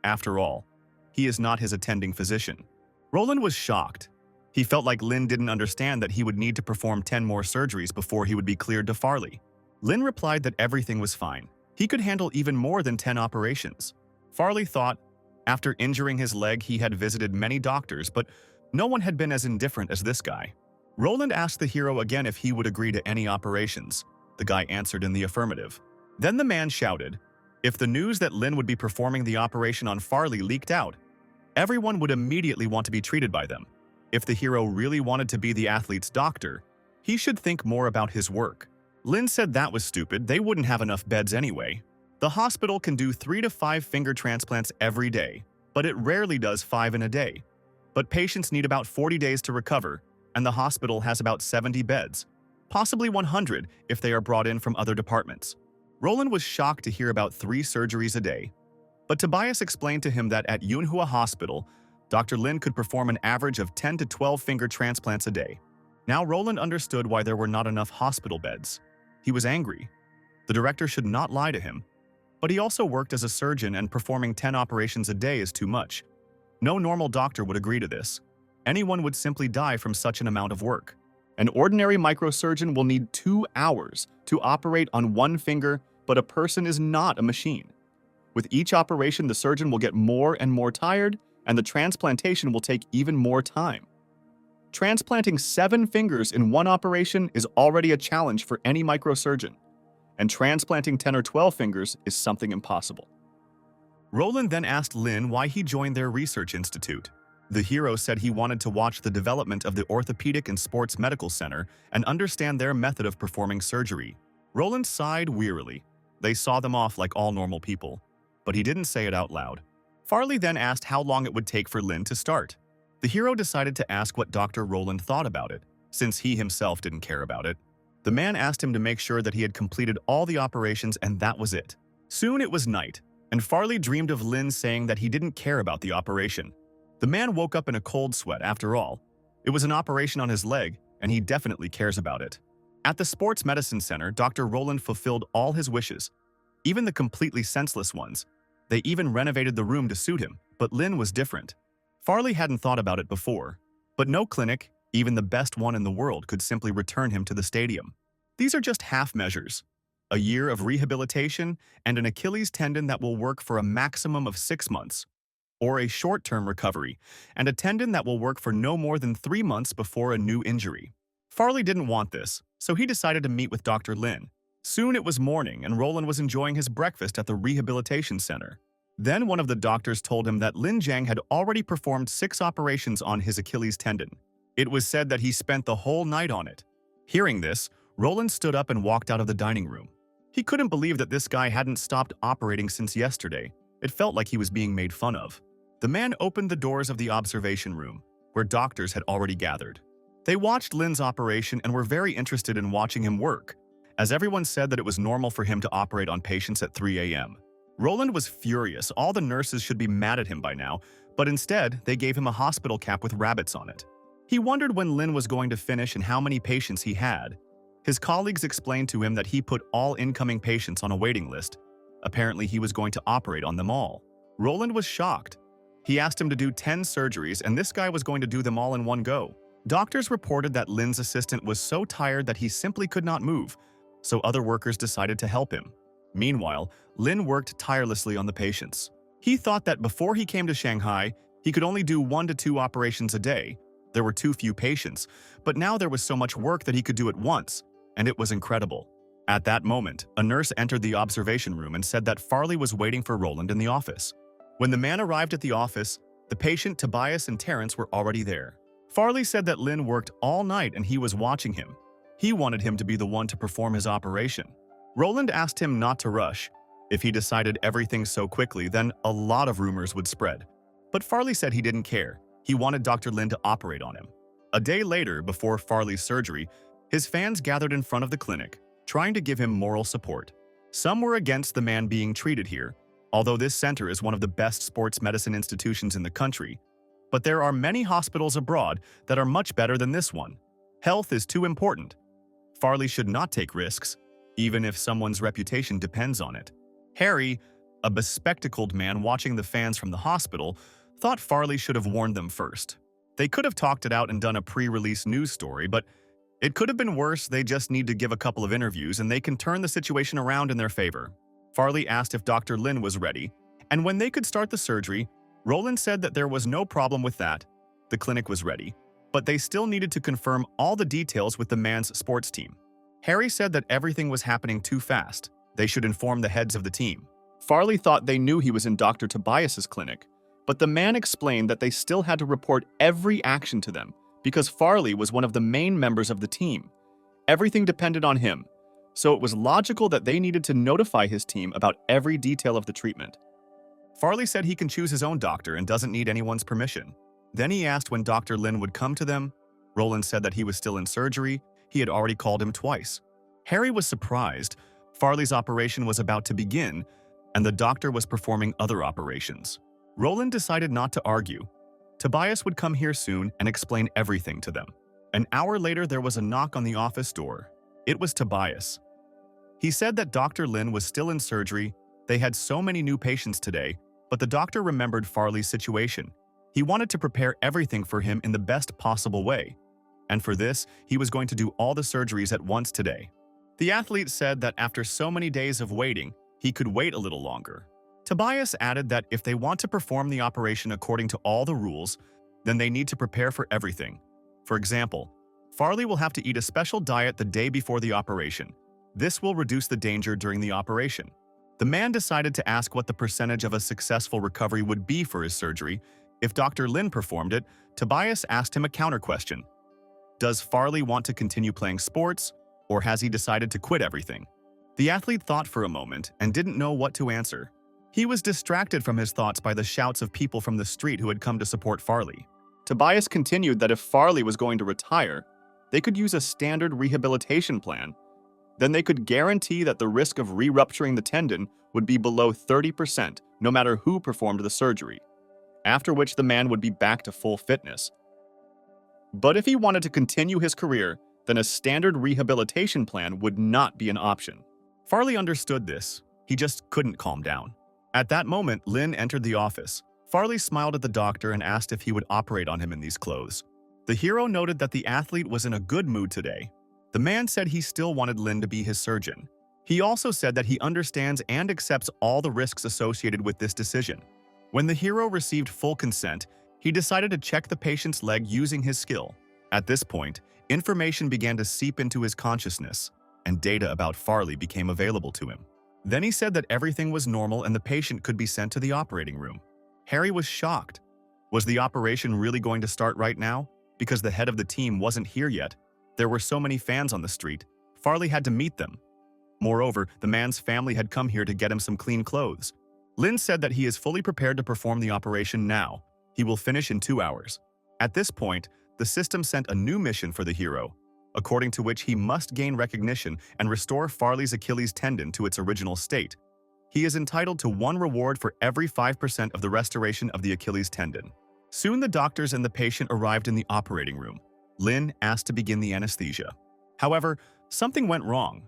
S1: After all, he is not his attending physician. Roland was shocked. He felt like Lin didn't understand that he would need to perform 10 more surgeries before he would be cleared to Farley. Lin replied that everything was fine. He could handle even more than 10 operations. Farley thought, after injuring his leg, he had visited many doctors, but no one had been as indifferent as this guy. Roland asked the hero again if he would agree to any operations. The guy answered in the affirmative. Then the man shouted, if the news that Lin would be performing the operation on Farley leaked out, everyone would immediately want to be treated by them. If the hero really wanted to be the athlete's doctor, he should think more about his work. Lin said that was stupid, they wouldn't have enough beds anyway. The hospital can do 3 to 5 finger transplants every day, but it rarely does 5 in a day. But patients need about 40 days to recover, and the hospital has about 70 beds, possibly 100 if they are brought in from other departments. Roland was shocked to hear about 3 surgeries a day. But Tobias explained to him that at MANHUA Hospital, Dr. Lin could perform an average of 10 to 12 finger transplants a day. Now Roland understood why there were not enough hospital beds. He was angry. The director should not lie to him. But he also worked as a surgeon, and performing 10 operations a day is too much. No normal doctor would agree to this. Anyone would simply die from such an amount of work. An ordinary microsurgeon will need 2 hours to operate on one finger, but a person is not a machine. With each operation, the surgeon will get more and more tired, and the transplantation will take even more time. Transplanting 7 fingers in one operation is already a challenge for any microsurgeon, and transplanting 10 or 12 fingers is something impossible. Roland then asked Lin why he joined their research institute. The hero said he wanted to watch the development of the Orthopedic and Sports Medical Center and understand their method of performing surgery. Roland sighed wearily. They saw them off like all normal people, but he didn't say it out loud. Farley then asked how long it would take for Lin to start. The hero decided to ask what Dr. Roland thought about it, since he himself didn't care about it. The man asked him to make sure that he had completed all the operations, and that was it. Soon it was night, and Farley dreamed of Lin saying that he didn't care about the operation. The man woke up in a cold sweat after all. It was an operation on his leg, and he definitely cares about it. At the Sports Medicine Center, Dr. Roland fulfilled all his wishes, even the completely senseless ones. They even renovated the room to suit him, but Lin was different. Farley hadn't thought about it before, but no clinic, even the best one in the world, could simply return him to the stadium. These are just half measures. A year of rehabilitation and an Achilles tendon that will work for a maximum of 6 months, or a short-term recovery and a tendon that will work for no more than 3 months before a new injury. Farley didn't want this, so he decided to meet with Dr. Lin. Soon it was morning, and Roland was enjoying his breakfast at the rehabilitation center. Then one of the doctors told him that Lin Jiang had already performed 6 operations on his Achilles tendon. It was said that he spent the whole night on it. Hearing this, Roland stood up and walked out of the dining room. He couldn't believe that this guy hadn't stopped operating since yesterday. It felt like he was being made fun of. The man opened the doors of the observation room, where doctors had already gathered. They watched Lin's operation and were very interested in watching him work, as everyone said that it was normal for him to operate on patients at 3 a.m. Roland was furious. All the nurses should be mad at him by now, but instead, they gave him a hospital cap with rabbits on it. He wondered when Lin was going to finish and how many patients he had. His colleagues explained to him that he put all incoming patients on a waiting list. Apparently, he was going to operate on them all. Roland was shocked. He asked him to do 10 surgeries, and this guy was going to do them all in one go. Doctors reported that Lin's assistant was so tired that he simply could not move, so other workers decided to help him. Meanwhile, Lin worked tirelessly on the patients. He thought that before he came to Shanghai, he could only do 1 to 2 operations a day. There were too few patients, but now there was so much work that he could do at once, and it was incredible. At that moment, a nurse entered the observation room and said that Farley was waiting for Roland in the office. When the man arrived at the office, the patient, Tobias, and Terence were already there. Farley said that Lin worked all night and he was watching him. He wanted him to be the one to perform his operation. Roland asked him not to rush. If he decided everything so quickly, then a lot of rumors would spread. But Farley said he didn't care. He wanted Dr. Lin to operate on him. A day later, before Farley's surgery, his fans gathered in front of the clinic, trying to give him moral support. Some were against the man being treated here, although this center is one of the best sports medicine institutions in the country. But there are many hospitals abroad that are much better than this one. Health is too important. Farley should not take risks, even if someone's reputation depends on it. Harry, a bespectacled man watching the fans from the hospital, thought Farley should have warned them first. They could have talked it out and done a pre-release news story, but it could have been worse. They just need to give a couple of interviews and they can turn the situation around in their favor. Farley asked if Dr. Lin was ready, and when they could start the surgery, Roland said that there was no problem with that. The clinic was ready, but they still needed to confirm all the details with the man's sports team. Harry said that everything was happening too fast. They should inform the heads of the team. Farley thought they knew he was in Dr. Tobias's clinic, but the man explained that they still had to report every action to them because Farley was one of the main members of the team. Everything depended on him, so it was logical that they needed to notify his team about every detail of the treatment. Farley said he can choose his own doctor and doesn't need anyone's permission. Then he asked when Dr. Lin would come to them. Roland said that he was still in surgery. He had already called him twice. Harry was surprised. Farley's operation was about to begin, and the doctor was performing other operations. Roland decided not to argue. Tobias would come here soon and explain everything to them. An hour later, there was a knock on the office door. It was Tobias. He said that Dr. Lin was still in surgery. They had so many new patients today, but the doctor remembered Farley's situation. He wanted to prepare everything for him in the best possible way. And for this, he was going to do all the surgeries at once today. The athlete said that after so many days of waiting, he could wait a little longer. Tobias added that if they want to perform the operation according to all the rules, then they need to prepare for everything. For example, Farley will have to eat a special diet the day before the operation. This will reduce the danger during the operation. The man decided to ask what the percentage of a successful recovery would be for his surgery. If Dr. Lin performed it, Tobias asked him a counter question. Does Farley want to continue playing sports, or has he decided to quit everything? The athlete thought for a moment and didn't know what to answer. He was distracted from his thoughts by the shouts of people from the street who had come to support Farley. Tobias continued that if Farley was going to retire, they could use a standard rehabilitation plan. Then they could guarantee that the risk of re-rupturing the tendon would be below 30% no matter who performed the surgery, after which the man would be back to full fitness. But if he wanted to continue his career, then a standard rehabilitation plan would not be an option. Farley understood this. He just couldn't calm down. At that moment, Lin entered the office. Farley smiled at the doctor and asked if he would operate on him in these clothes. The hero noted that the athlete was in a good mood today. The man said he still wanted Lin to be his surgeon. He also said that he understands and accepts all the risks associated with this decision. When the hero received full consent, he decided to check the patient's leg using his skill. At this point, information began to seep into his consciousness, and data about Farley became available to him. Then he said that everything was normal and the patient could be sent to the operating room. Harry was shocked. Was the operation really going to start right now? Because the head of the team wasn't here yet. There were so many fans on the street. Farley had to meet them. Moreover, the man's family had come here to get him some clean clothes. Lin said that he is fully prepared to perform the operation now. He will finish in 2 hours. At this point, the system sent a new mission for the hero, according to which he must gain recognition and restore Farley's Achilles tendon to its original state. He is entitled to 1 reward for every 5% of the restoration of the Achilles tendon. Soon the doctors and the patient arrived in the operating room. Lin asked to begin the anesthesia. However, something went wrong.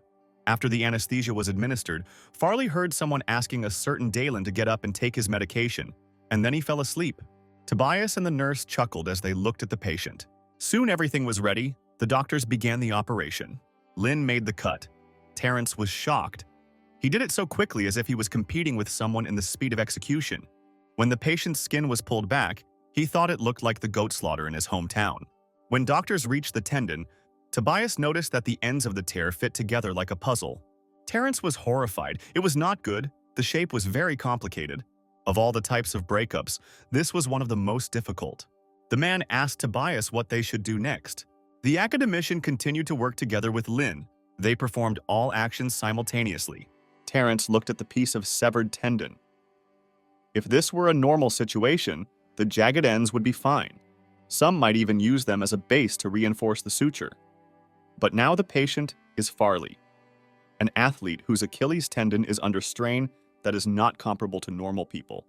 S1: After the anesthesia was administered, Farley heard someone asking a certain Dalen to get up and take his medication, and then he fell asleep. Tobias and the nurse chuckled as they looked at the patient. Soon everything was ready. The doctors began the operation. Lin made the cut. Terrence was shocked. He did it so quickly as if he was competing with someone in the speed of execution. When the patient's skin was pulled back, he thought it looked like the goat slaughter in his hometown. When doctors reached the tendon, Tobias noticed that the ends of the tear fit together like a puzzle. Terrence was horrified. It was not good. The shape was very complicated. Of all the types of breakups, this was one of the most difficult. The man asked Tobias what they should do next. The academician continued to work together with Lin. They performed all actions simultaneously. Terrence looked at the piece of severed tendon. If this were a normal situation, the jagged ends would be fine. Some might even use them as a base to reinforce the suture. But now the patient is Farley, an athlete whose Achilles tendon is under strain that is not comparable to normal people.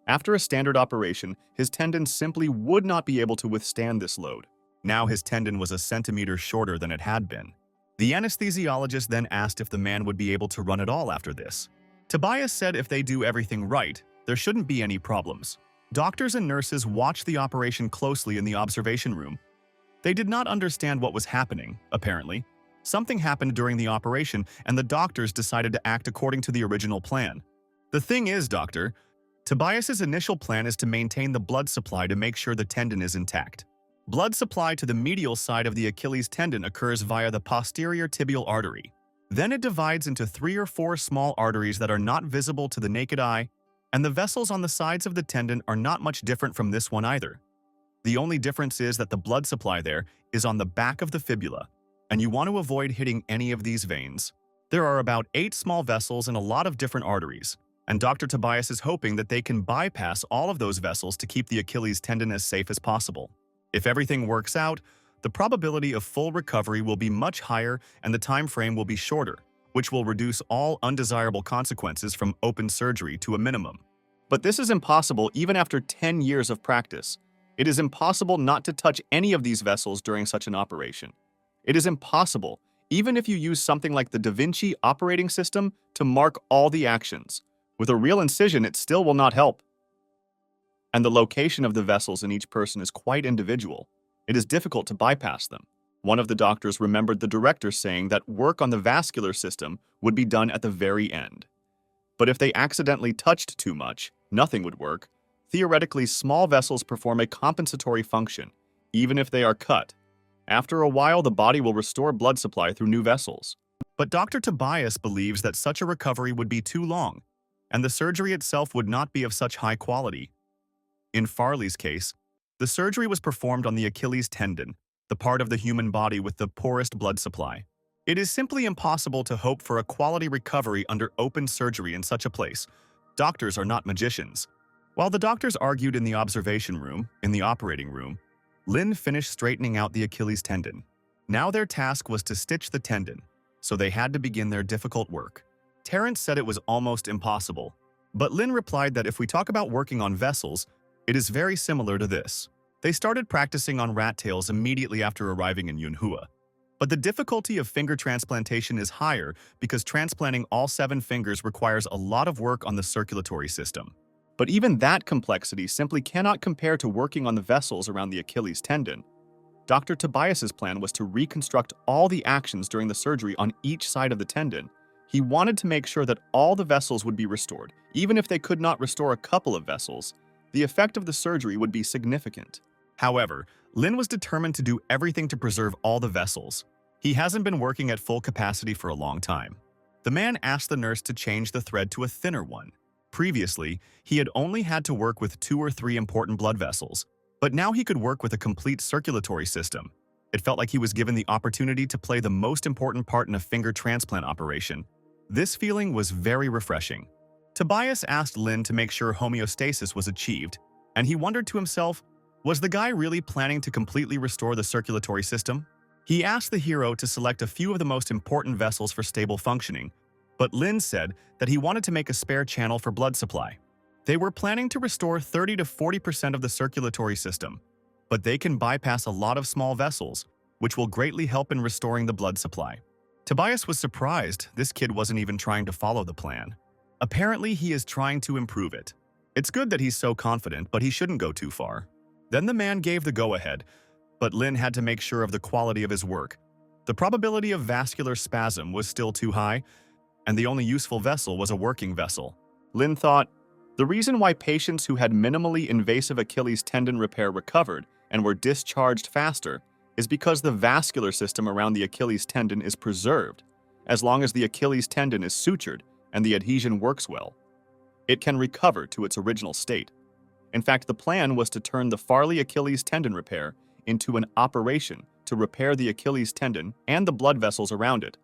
S1: After a standard operation, his tendon simply would not be able to withstand this load. Now his tendon was a centimeter shorter than it had been. The anesthesiologist then asked if the man would be able to run at all after this. Tobias said if they do everything right, there shouldn't be any problems. Doctors and nurses watched the operation closely in the observation room. They did not understand what was happening, apparently. Something happened during the operation, and the doctors decided to act according to the original plan. The thing is, Doctor, Tobias's initial plan is to maintain the blood supply to make sure the tendon is intact. Blood supply to the medial side of the Achilles tendon occurs via the posterior tibial artery. Then it divides into 3 or 4 small arteries that are not visible to the naked eye, and the vessels on the sides of the tendon are not much different from this one either. The only difference is that the blood supply there is on the back of the fibula, and you want to avoid hitting any of these veins. There are about 8 small vessels and a lot of different arteries, and Dr. Tobias is hoping that they can bypass all of those vessels to keep the Achilles tendon as safe as possible. If everything works out, the probability of full recovery will be much higher and the time frame will be shorter, which will reduce all undesirable consequences from open surgery to a minimum. But this is impossible even after 10 years of practice. It is impossible not to touch any of these vessels during such an operation. It is impossible, even if you use something like the Da Vinci operating system to mark all the actions. With a real incision, it still will not help. And the location of the vessels in each person is quite individual. It is difficult to bypass them. One of the doctors remembered the director saying that work on the vascular system would be done at the very end. But if they accidentally touched too much, nothing would work. Theoretically, small vessels perform a compensatory function, even if they are cut. After a while, the body will restore blood supply through new vessels. But Dr. Tobias believes that such a recovery would be too long, and the surgery itself would not be of such high quality. In Farley's case, the surgery was performed on the Achilles tendon, the part of the human body with the poorest blood supply. It is simply impossible to hope for a quality recovery under open surgery in such a place. Doctors are not magicians. While the doctors argued in the observation room, in the operating room, Lynn finished straightening out the Achilles tendon. Now their task was to stitch the tendon, so they had to begin their difficult work. Terrence said it was almost impossible, but Lynn replied that if we talk about working on vessels, it is very similar to this. They started practicing on rat tails immediately after arriving in MANHUA. But the difficulty of finger transplantation is higher because transplanting all 7 fingers requires a lot of work on the circulatory system. But even that complexity simply cannot compare to working on the vessels around the Achilles tendon. Dr. Tobias's plan was to reconstruct all the actions during the surgery on each side of the tendon. He wanted to make sure that all the vessels would be restored. Even if they could not restore a couple of vessels, the effect of the surgery would be significant. However, Lynn was determined to do everything to preserve all the vessels. He hasn't been working at full capacity for a long time. The man asked the nurse to change the thread to a thinner one. Previously, he had only had to work with 2 or 3 important blood vessels, but now he could work with a complete circulatory system. It felt like he was given the opportunity to play the most important part in a finger transplant operation. This feeling was very refreshing. Tobias asked Lynn to make sure homeostasis was achieved, and he wondered to himself, was the guy really planning to completely restore the circulatory system? He asked the hero to select a few of the most important vessels for stable functioning, but Lynn said that he wanted to make a spare channel for blood supply. They were planning to restore 30 to 40% of the circulatory system, but they can bypass a lot of small vessels, which will greatly help in restoring the blood supply. Tobias was surprised this kid wasn't even trying to follow the plan. Apparently, he is trying to improve it. It's good that he's so confident, but he shouldn't go too far. Then the man gave the go-ahead, but Lynn had to make sure of the quality of his work. The probability of vascular spasm was still too high, and the only useful vessel was a working vessel. Lynn thought, the reason why patients who had minimally invasive Achilles tendon repair recovered and were discharged faster is because the vascular system around the Achilles tendon is preserved. As long as the Achilles tendon is sutured and the adhesion works well, it can recover to its original state. In fact, the plan was to turn the Farley Achilles tendon repair into an operation to repair the Achilles tendon and the blood vessels around it.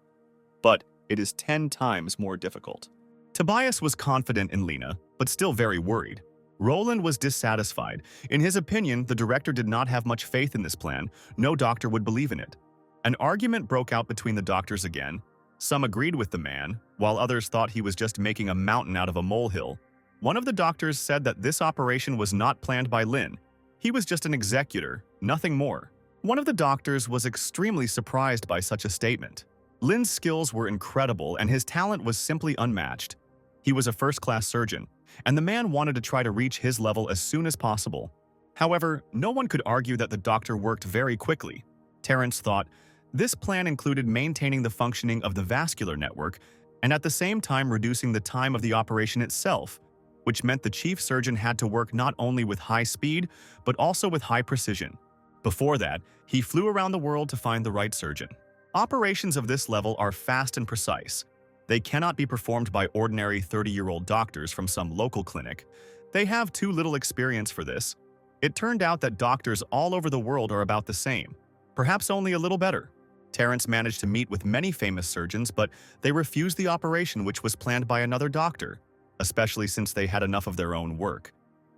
S1: But it is 10 times more difficult. Tobias was confident in Lena, but still very worried. Roland was dissatisfied. In his opinion, the director did not have much faith in this plan. No doctor would believe in it. An argument broke out between the doctors again. Some agreed with the man, while others thought he was just making a mountain out of a molehill. One of the doctors said that this operation was not planned by Lin. He was just an executor, nothing more. One of the doctors was extremely surprised by such a statement. Lin's skills were incredible and his talent was simply unmatched. He was a first-class surgeon, and the man wanted to try to reach his level as soon as possible. However, no one could argue that the doctor worked very quickly. Terrence thought, this plan included maintaining the functioning of the vascular network and at the same time reducing the time of the operation itself, which meant the chief surgeon had to work not only with high speed, but also with high precision. Before that, he flew around the world to find the right surgeon. Operations of this level are fast and precise. They cannot be performed by ordinary 30-year-old doctors from some local clinic. They have too little experience for this. It turned out that doctors all over the world are about the same, perhaps only a little better. Terrence managed to meet with many famous surgeons, but they refused the operation which was planned by another doctor, especially since they had enough of their own work,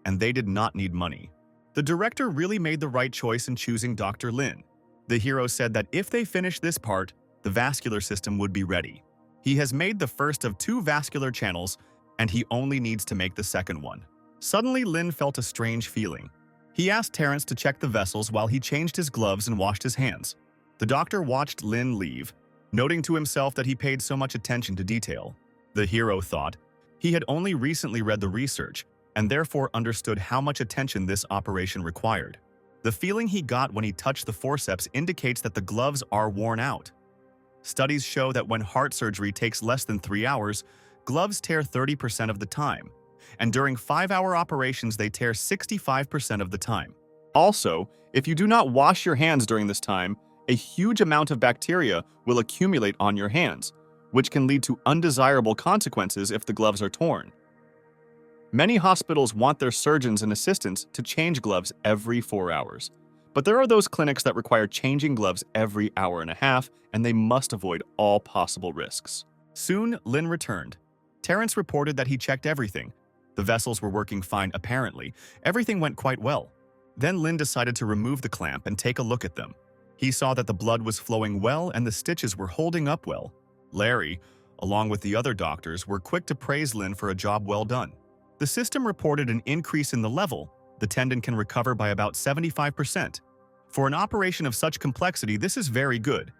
S1: and they did not need money. The director really made the right choice in choosing Dr. Lin. The hero said that if they finished this part, the vascular system would be ready. He has made the first of 2 vascular channels, and he only needs to make the second one. Suddenly, Lin felt a strange feeling. He asked Terrence to check the vessels while he changed his gloves and washed his hands. The doctor watched Lin leave, noting to himself that he paid so much attention to detail. The hero thought he had only recently read the research and therefore understood how much attention this operation required. The feeling he got when he touched the forceps indicates that the gloves are worn out. Studies show that when heart surgery takes less than 3 hours, gloves tear 30% of the time, and during 5-hour operations they tear 65% of the time. Also, if you do not wash your hands during this time, a huge amount of bacteria will accumulate on your hands, which can lead to undesirable consequences if the gloves are torn. Many hospitals want their surgeons and assistants to change gloves every 4 hours. But there are those clinics that require changing gloves every hour and a half, and they must avoid all possible risks. Soon, Lin returned. Terrence reported that he checked everything. The vessels were working fine apparently. Everything went quite well. Then Lin decided to remove the clamp and take a look at them. He saw that the blood was flowing well and the stitches were holding up well. Larry, along with the other doctors, were quick to praise Lin for a job well done. The system reported an increase in the level. The tendon can recover by about 75%. For an operation of such complexity, this is very good.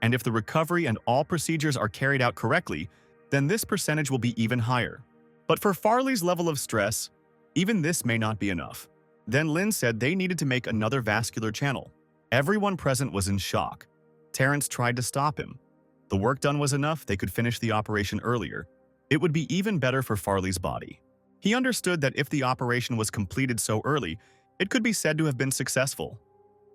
S1: And if the recovery and all procedures are carried out correctly, then this percentage will be even higher. But for Farley's level of stress, even this may not be enough. Then Lin said they needed to make another vascular channel. Everyone present was in shock. Terrence tried to stop him. The work done was enough, they could finish the operation earlier. It would be even better for Farley's body. He understood that if the operation was completed so early, it could be said to have been successful.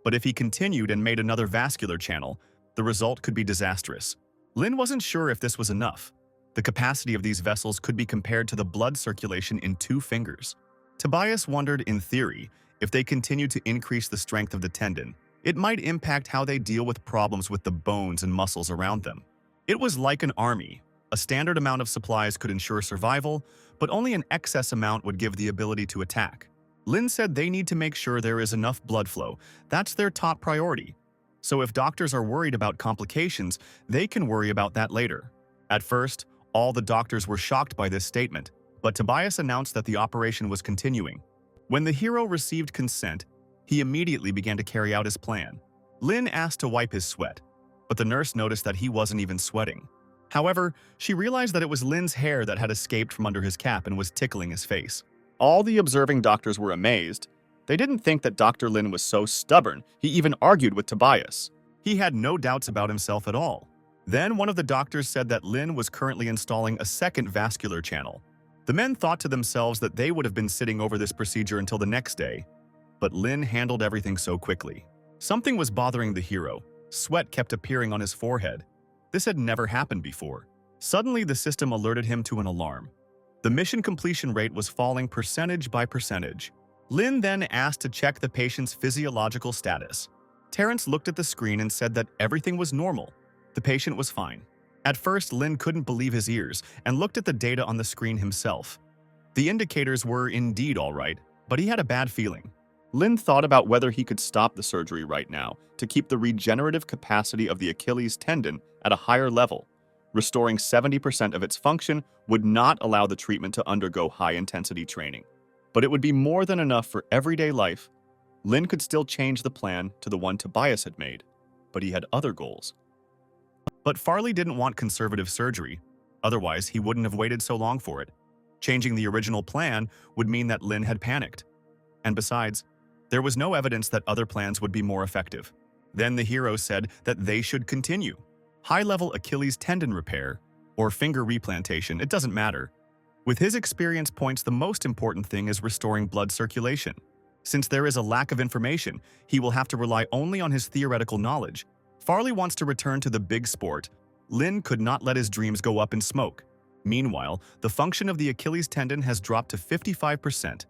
S1: But if he continued and made another vascular channel, the result could be disastrous. Lin wasn't sure if this was enough. The capacity of these vessels could be compared to the blood circulation in 2 fingers. Tobias wondered, in theory, if they continued to increase the strength of the tendon, it might impact how they deal with problems with the bones and muscles around them. It was like an army. A standard amount of supplies could ensure survival, but only an excess amount would give the ability to attack. Lin said they need to make sure there is enough blood flow. That's their top priority. So if doctors are worried about complications, they can worry about that later. At first, all the doctors were shocked by this statement, but Tobias announced that the operation was continuing. When the hero received consent, he immediately began to carry out his plan. Lin asked to wipe his sweat, but the nurse noticed that he wasn't even sweating. However, she realized that it was Lin's hair that had escaped from under his cap and was tickling his face. All the observing doctors were amazed. They didn't think that Dr. Lin was so stubborn. He even argued with Tobias. He had no doubts about himself at all. Then one of the doctors said that Lin was currently installing a second vascular channel. The men thought to themselves that they would have been sitting over this procedure until the next day, but Lin handled everything so quickly. Something was bothering the hero. Sweat kept appearing on his forehead. This had never happened before. Suddenly, the system alerted him to an alarm. The mission completion rate was falling percentage by percentage. Lin then asked to check the patient's physiological status. Terrence looked at the screen and said that everything was normal. The patient was fine. At first, Lin couldn't believe his ears and looked at the data on the screen himself. The indicators were indeed all right, but he had a bad feeling. Lin thought about whether he could stop the surgery right now to keep the regenerative capacity of the Achilles tendon at a higher level. Restoring 70% of its function would not allow the treatment to undergo high-intensity training. But it would be more than enough for everyday life. Lin could still change the plan to the one Tobias had made, but he had other goals. But Farley didn't want conservative surgery, otherwise he wouldn't have waited so long for it. Changing the original plan would mean that Lin had panicked. And besides, there was no evidence that other plans would be more effective. Then the hero said that they should continue. High-level Achilles tendon repair, or finger replantation, it doesn't matter. With his experience points, the most important thing is restoring blood circulation. Since there is a lack of information, he will have to rely only on his theoretical knowledge. Farley wants to return to the big sport. Lin could not let his dreams go up in smoke. Meanwhile, the function of the Achilles tendon has dropped to 55%.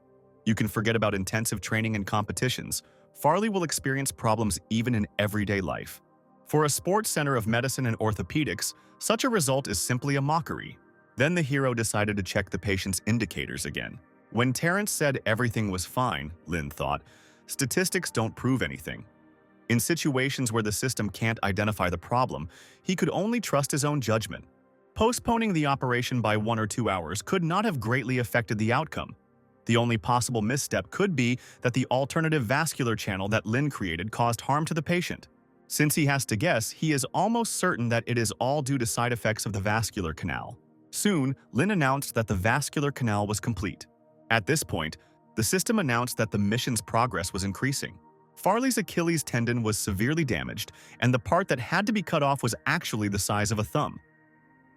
S1: You can forget about intensive training and competitions. Farley will experience problems even in everyday life. For a sports center of medicine and orthopedics, such a result is simply a mockery. Then the hero decided to check the patient's indicators again. When Terrence said everything was fine, Lin thought, statistics don't prove anything. In situations where the system can't identify the problem, he could only trust his own judgment. Postponing the operation by 1 or 2 hours could not have greatly affected the outcome. The only possible misstep could be that the alternative vascular channel that Lin created caused harm to the patient. Since he has to guess, he is almost certain that it is all due to side effects of the vascular canal. Soon, Lin announced that the vascular canal was complete. At this point, the system announced that the mission's progress was increasing. Farley's Achilles tendon was severely damaged, and the part that had to be cut off was actually the size of a thumb.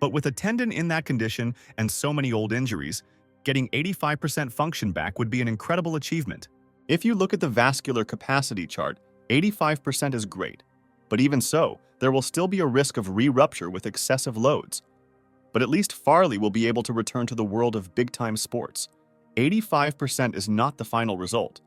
S1: But with a tendon in that condition and so many old injuries, getting 85% function back would be an incredible achievement. If you look at the vascular capacity chart, 85% is great. But even so, there will still be a risk of re-rupture with excessive loads. But at least Farley will be able to return to the world of big-time sports. 85% is not the final result.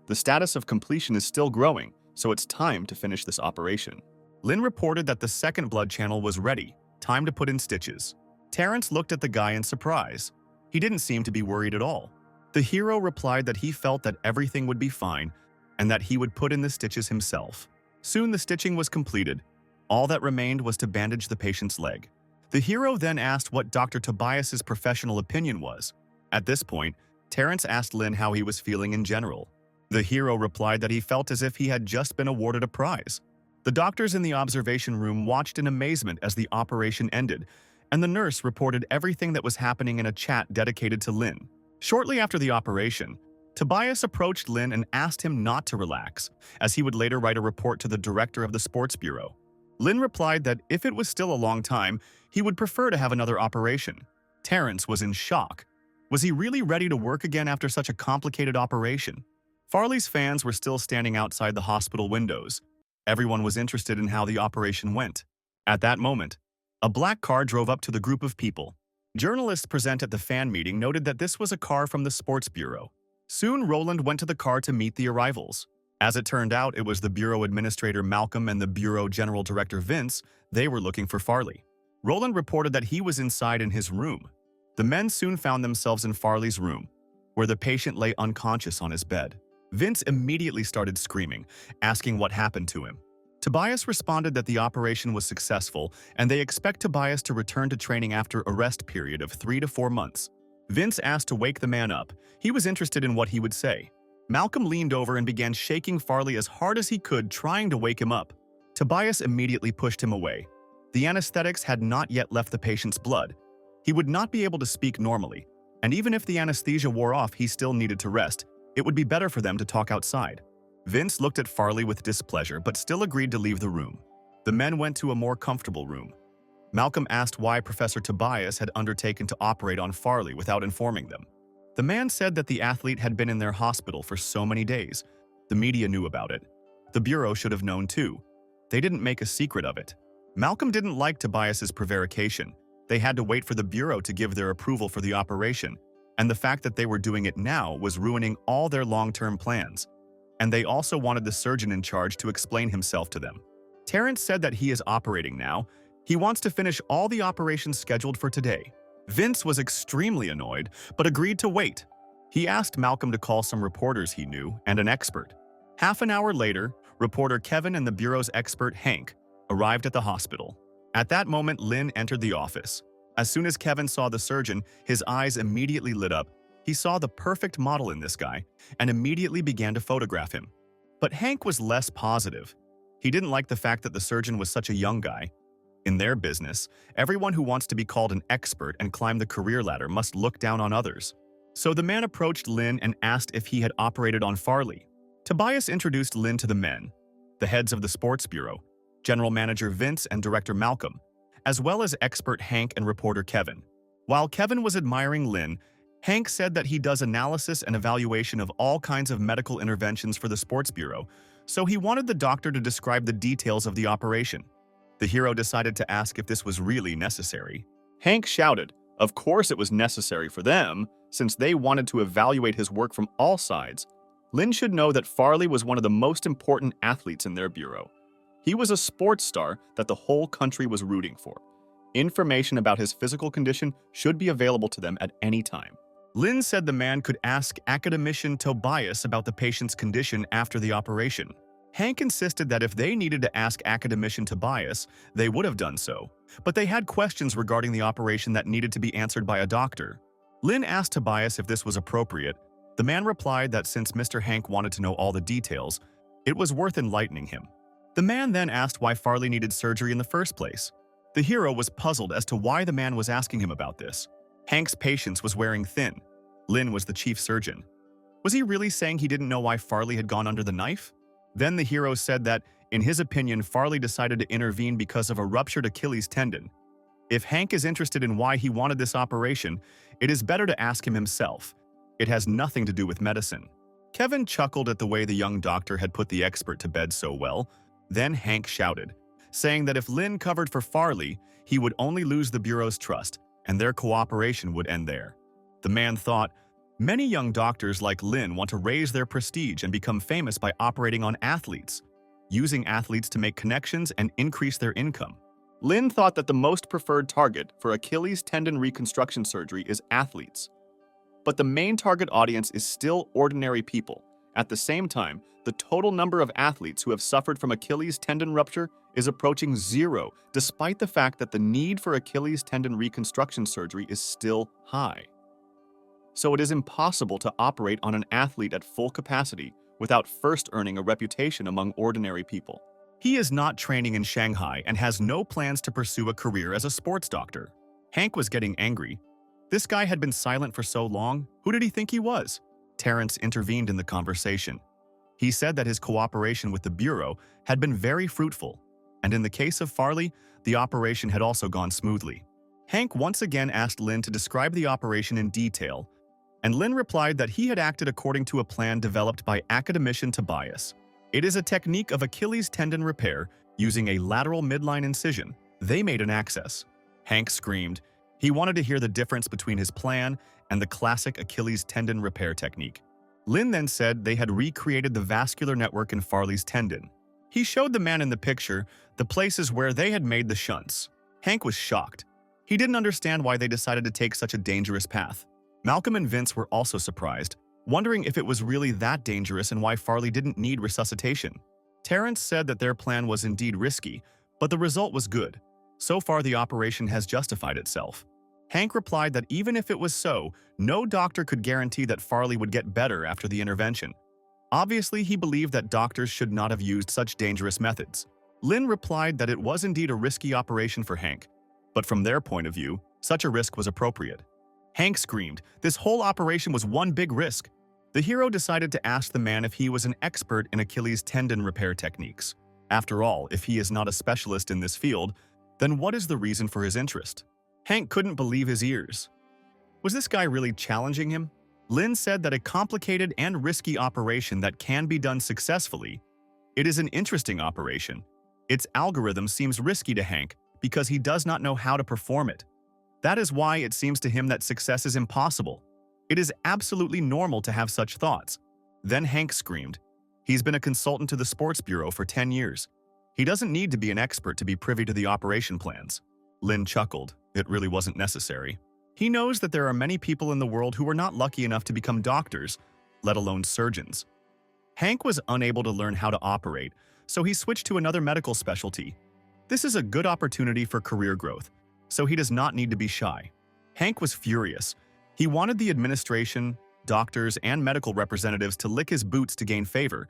S1: The status of completion is still growing, so it's time to finish this operation. Lin reported that the second blood channel was ready, time to put in stitches. Terrence looked at the guy in surprise. He didn't seem to be worried at all. The hero replied that he felt that everything would be fine and that he would put in the stitches himself. Soon the stitching was completed. All that remained was to bandage the patient's leg. The hero then asked what Dr. Tobias's professional opinion was. At this point, Terrence asked Lin how he was feeling in general. The hero replied that he felt as if he had just been awarded a prize. The doctors in the observation room watched in amazement as the operation ended, and the nurse reported everything that was happening in a chat dedicated to Lin. Shortly after the operation, Tobias approached Lin and asked him not to relax, as he would later write a report to the director of the sports bureau. Lin replied that if it was still a long time, he would prefer to have another operation. Terrence was in shock. Was he really ready to work again after such a complicated operation? Farley's fans were still standing outside the hospital windows. Everyone was interested in how the operation went. At that moment, a black car drove up to the group of people. Journalists present at the fan meeting noted that this was a car from the sports bureau. Soon, Roland went to the car to meet the arrivals. As it turned out, it was the bureau administrator Malcolm and the bureau general director Vince. They were looking for Farley. Roland reported that he was inside in his room. The men soon found themselves in Farley's room, where the patient lay unconscious on his bed. Vince immediately started screaming, asking what happened to him. Tobias responded that the operation was successful, and they expect Tobias to return to training after a rest period of 3 to 4 months. Vince asked to wake the man up. He was interested in what he would say. Malcolm leaned over and began shaking Farley as hard as he could, trying to wake him up. Tobias immediately pushed him away. The anesthetics had not yet left the patient's blood. He would not be able to speak normally, and even if the anesthesia wore off, he still needed to rest. It would be better for them to talk outside. Vince looked at Farley with displeasure, but still agreed to leave the room. The men went to a more comfortable room. Malcolm asked why Professor Tobias had undertaken to operate on Farley without informing them. The man said that the athlete had been in their hospital for so many days. The media knew about it. The bureau should have known too. They didn't make a secret of it. Malcolm didn't like Tobias's prevarication. They had to wait for the bureau to give their approval for the operation, and the fact that they were doing it now was ruining all their long-term plans. And they also wanted the surgeon in charge to explain himself to them. Terrence said that he is operating now. He wants to finish all the operations scheduled for today. Vince was extremely annoyed, but agreed to wait. He asked Malcolm to call some reporters he knew and an expert. Half an hour later, reporter Kevin and the bureau's expert Hank arrived at the hospital. At that moment, Lin entered the office. As soon as Kevin saw the surgeon, his eyes immediately lit up. He saw the perfect model in this guy and immediately began to photograph him. But Hank was less positive. He didn't like the fact that the surgeon was such a young guy. In their business, everyone who wants to be called an expert and climb the career ladder must look down on others. So the man approached Lin and asked if he had operated on Farley. Tobias introduced Lin to the men, the heads of the sports bureau, general manager Vince and director Malcolm, as well as expert Hank and reporter Kevin. While Kevin was admiring Lin, Hank said that he does analysis and evaluation of all kinds of medical interventions for the sports bureau, so he wanted the doctor to describe the details of the operation. The hero decided to ask if this was really necessary. Hank shouted, of course it was necessary for them, since they wanted to evaluate his work from all sides. Lin should know that Farley was one of the most important athletes in their bureau. He was a sports star that the whole country was rooting for. Information about his physical condition should be available to them at any time. Lin said the man could ask academician Tobias about the patient's condition after the operation. Hank insisted that if they needed to ask academician Tobias, they would have done so, but they had questions regarding the operation that needed to be answered by a doctor. Lin asked Tobias if this was appropriate. The man replied that since Mr. Hank wanted to know all the details, it was worth enlightening him. The man then asked why Farley needed surgery in the first place. The hero was puzzled as to why the man was asking him about this. Hank's patience was wearing thin. Lin was the chief surgeon. Was he really saying he didn't know why Farley had gone under the knife? Then the hero said that, in his opinion, Farley decided to intervene because of a ruptured Achilles tendon. If Hank is interested in why he wanted this operation, it is better to ask him himself. It has nothing to do with medicine. Kevin chuckled at the way the young doctor had put the expert to bed so well. Then Hank shouted, saying that if Lin covered for Farley, he would only lose the bureau's trust, and their cooperation would end there. The man thought, many young doctors like Lin want to raise their prestige and become famous by operating on athletes, using athletes to make connections and increase their income. Lin thought that the most preferred target for Achilles tendon reconstruction surgery is athletes. But the main target audience is still ordinary people. At the same time, the total number of athletes who have suffered from Achilles tendon rupture is approaching 0, despite the fact that the need for Achilles tendon reconstruction surgery is still high. So it is impossible to operate on an athlete at full capacity without first earning a reputation among ordinary people. He is not training in Shanghai and has no plans to pursue a career as a sports doctor. Hank was getting angry. This guy had been silent for so long. Who did he think he was? Terrence intervened in the conversation. He said that his cooperation with the Bureau had been very fruitful, and in the case of Farley, the operation had also gone smoothly. Hank once again asked Lin to describe the operation in detail, and Lin replied that he had acted according to a plan developed by academician Tobias. It is a technique of Achilles tendon repair using a lateral midline incision. They made an access. Hank screamed. He wanted to hear the difference between his plan and the classic Achilles tendon repair technique. Lin then said they had recreated the vascular network in Farley's tendon. He showed the man in the picture the places where they had made the shunts. Hank was shocked. He didn't understand why they decided to take such a dangerous path. Malcolm and Vince were also surprised, wondering if it was really that dangerous and why Farley didn't need resuscitation. Terrence said that their plan was indeed risky, but the result was good. So far, the operation has justified itself. Hank replied that even if it was so, no doctor could guarantee that Farley would get better after the intervention. Obviously, he believed that doctors should not have used such dangerous methods. Lin replied that it was indeed a risky operation for Hank, but from their point of view, such a risk was appropriate. Hank screamed, this whole operation was one big risk. The hero decided to ask the man if he was an expert in Achilles tendon repair techniques. After all, if he is not a specialist in this field, then what is the reason for his interest? Hank couldn't believe his ears. Was this guy really challenging him? Lin said that a complicated and risky operation that can be done successfully. It is an interesting operation. Its algorithm seems risky to Hank because he does not know how to perform it. That is why it seems to him that success is impossible. It is absolutely normal to have such thoughts. Then Hank screamed. He's been a consultant to the Sports Bureau for 10 years. He doesn't need to be an expert to be privy to the operation plans. Lin chuckled. It really wasn't necessary. He knows that there are many people in the world who are not lucky enough to become doctors, let alone surgeons. Hank was unable to learn how to operate, so he switched to another medical specialty. This is a good opportunity for career growth, so he does not need to be shy. Hank was furious. He wanted the administration, doctors, and medical representatives to lick his boots to gain favor,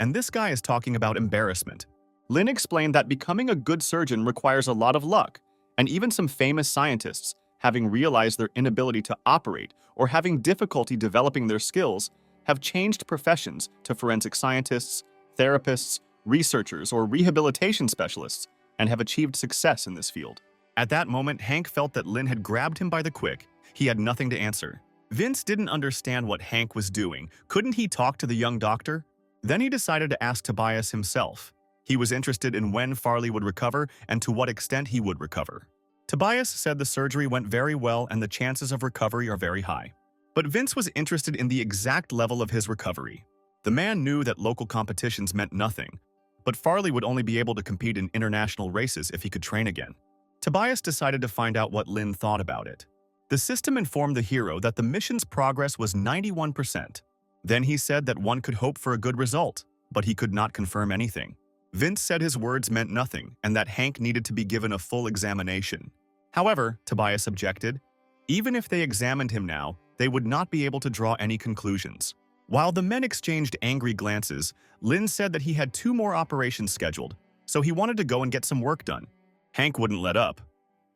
S1: and this guy is talking about embarrassment. Lin explained that becoming a good surgeon requires a lot of luck, and even some famous scientists, having realized their inability to operate or having difficulty developing their skills, have changed professions to forensic scientists, therapists, researchers, or rehabilitation specialists, and have achieved success in this field. At that moment, Hank felt that Lin had grabbed him by the quick. He had nothing to answer. Vince didn't understand what Hank was doing. Couldn't he talk to the young doctor? Then he decided to ask Tobias himself. He was interested in when Farley would recover and to what extent he would recover. Tobias said the surgery went very well and the chances of recovery are very high. But Vince was interested in the exact level of his recovery. The man knew that local competitions meant nothing, but Farley would only be able to compete in international races if he could train again. Tobias decided to find out what Lin thought about it. The system informed the hero that the mission's progress was 91%. Then he said that one could hope for a good result, but he could not confirm anything. Vince said his words meant nothing and that Hank needed to be given a full examination. However, Tobias objected. Even if they examined him now, they would not be able to draw any conclusions. While the men exchanged angry glances, Lin said that he had 2 more operations scheduled, so he wanted to go and get some work done. Hank wouldn't let up.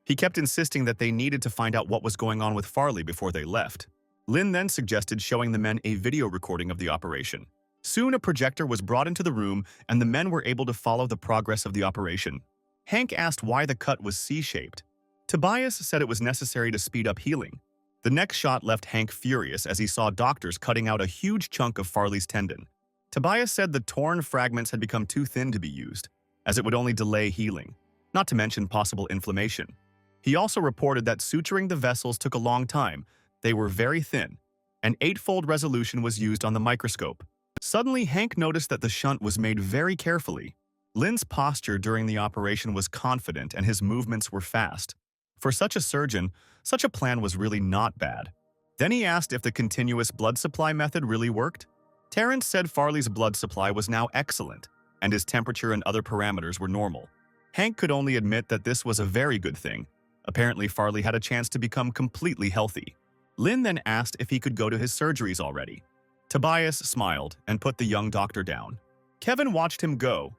S1: He kept insisting that they needed to find out what was going on with Farley before they left. Lin then suggested showing the men a video recording of the operation. Soon a projector was brought into the room and the men were able to follow the progress of the operation. Hank asked why the cut was C-shaped. Tobias said it was necessary to speed up healing. The next shot left Hank furious as he saw doctors cutting out a huge chunk of Farley's tendon. Tobias said the torn fragments had become too thin to be used, as it would only delay healing, not to mention possible inflammation. He also reported that suturing the vessels took a long time. They were very thin. An 8-fold resolution was used on the microscope. Suddenly, Hank noticed that the shunt was made very carefully. Lin's posture during the operation was confident and his movements were fast. For such a surgeon, such a plan was really not bad. Then he asked if the continuous blood supply method really worked. Terrence said Farley's blood supply was now excellent, and his temperature and other parameters were normal. Hank could only admit that this was a very good thing. Apparently, Farley had a chance to become completely healthy. Lin then asked if he could go to his surgeries already. Tobias smiled and put the young doctor down. Kevin watched him go.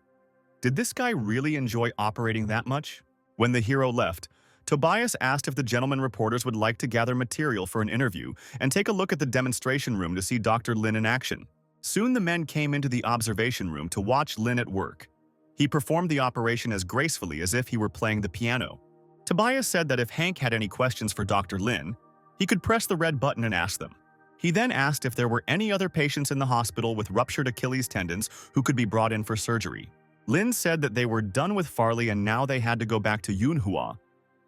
S1: Did this guy really enjoy operating that much? When the hero left, Tobias asked if the gentleman reporters would like to gather material for an interview and take a look at the demonstration room to see Dr. Lin in action. Soon the men came into the observation room to watch Lin at work. He performed the operation as gracefully as if he were playing the piano. Tobias said that if Hank had any questions for Dr. Lin, he could press the red button and ask them. He then asked if there were any other patients in the hospital with ruptured Achilles tendons who could be brought in for surgery. Lin said that they were done with Farley and now they had to go back to Manhwa.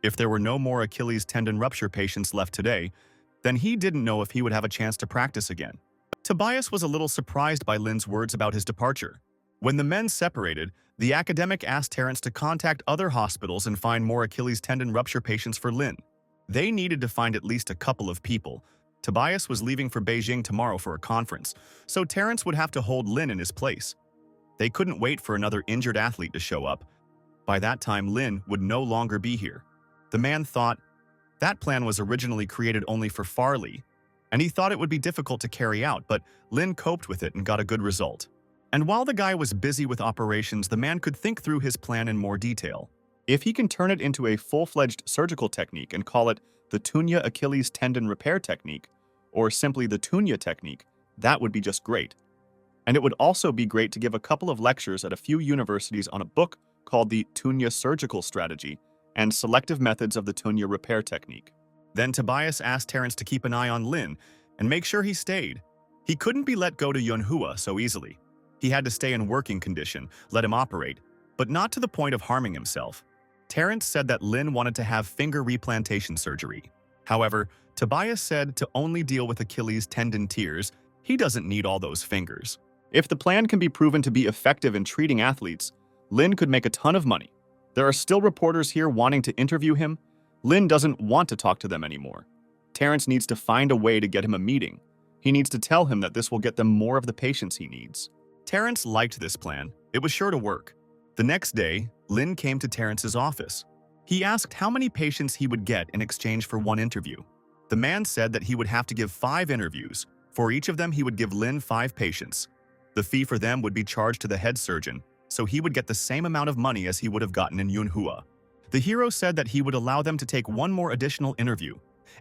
S1: If there were no more Achilles tendon rupture patients left today, then he didn't know if he would have a chance to practice again. Tobias was a little surprised by Lin's words about his departure. When the men separated, the academic asked Terrence to contact other hospitals and find more Achilles tendon rupture patients for Lin. They needed to find at least a couple of people. Tobias was leaving for Beijing tomorrow for a conference, so Terrence would have to hold Lin in his place. They couldn't wait for another injured athlete to show up. By that time, Lin would no longer be here. The man thought that plan was originally created only for Farley, and he thought it would be difficult to carry out, but Lin coped with it and got a good result. And while the guy was busy with operations, the man could think through his plan in more detail. If he can turn it into a full-fledged surgical technique and call it the Tunya Achilles tendon repair technique, or simply the Tunya technique, that would be just great. And it would also be great to give a couple of lectures at a few universities on a book called the Tunya Surgical Strategy and Selective Methods of the Tunya Repair Technique. Then Tobias asked Terrence to keep an eye on Lin and make sure he stayed. He couldn't be let go to Manhua so easily. He had to stay in working condition, let him operate, but not to the point of harming himself. Terrence said that Lin wanted to have finger replantation surgery. However, Tobias said to only deal with Achilles tendon tears, he doesn't need all those fingers. If the plan can be proven to be effective in treating athletes, Lin could make a ton of money. There are still reporters here wanting to interview him. Lin doesn't want to talk to them anymore. Terrence needs to find a way to get him a meeting. He needs to tell him that this will get them more of the patients he needs. Terrence liked this plan. It was sure to work. The next day, Lin came to Terrence's office. He asked how many patients he would get in exchange for one interview. The man said that he would have to give 5 interviews. For each of them, he would give Lin 5 patients. The fee for them would be charged to the head surgeon, so he would get the same amount of money as he would have gotten in MANHUA. The hero said that he would allow them to take one more additional interview,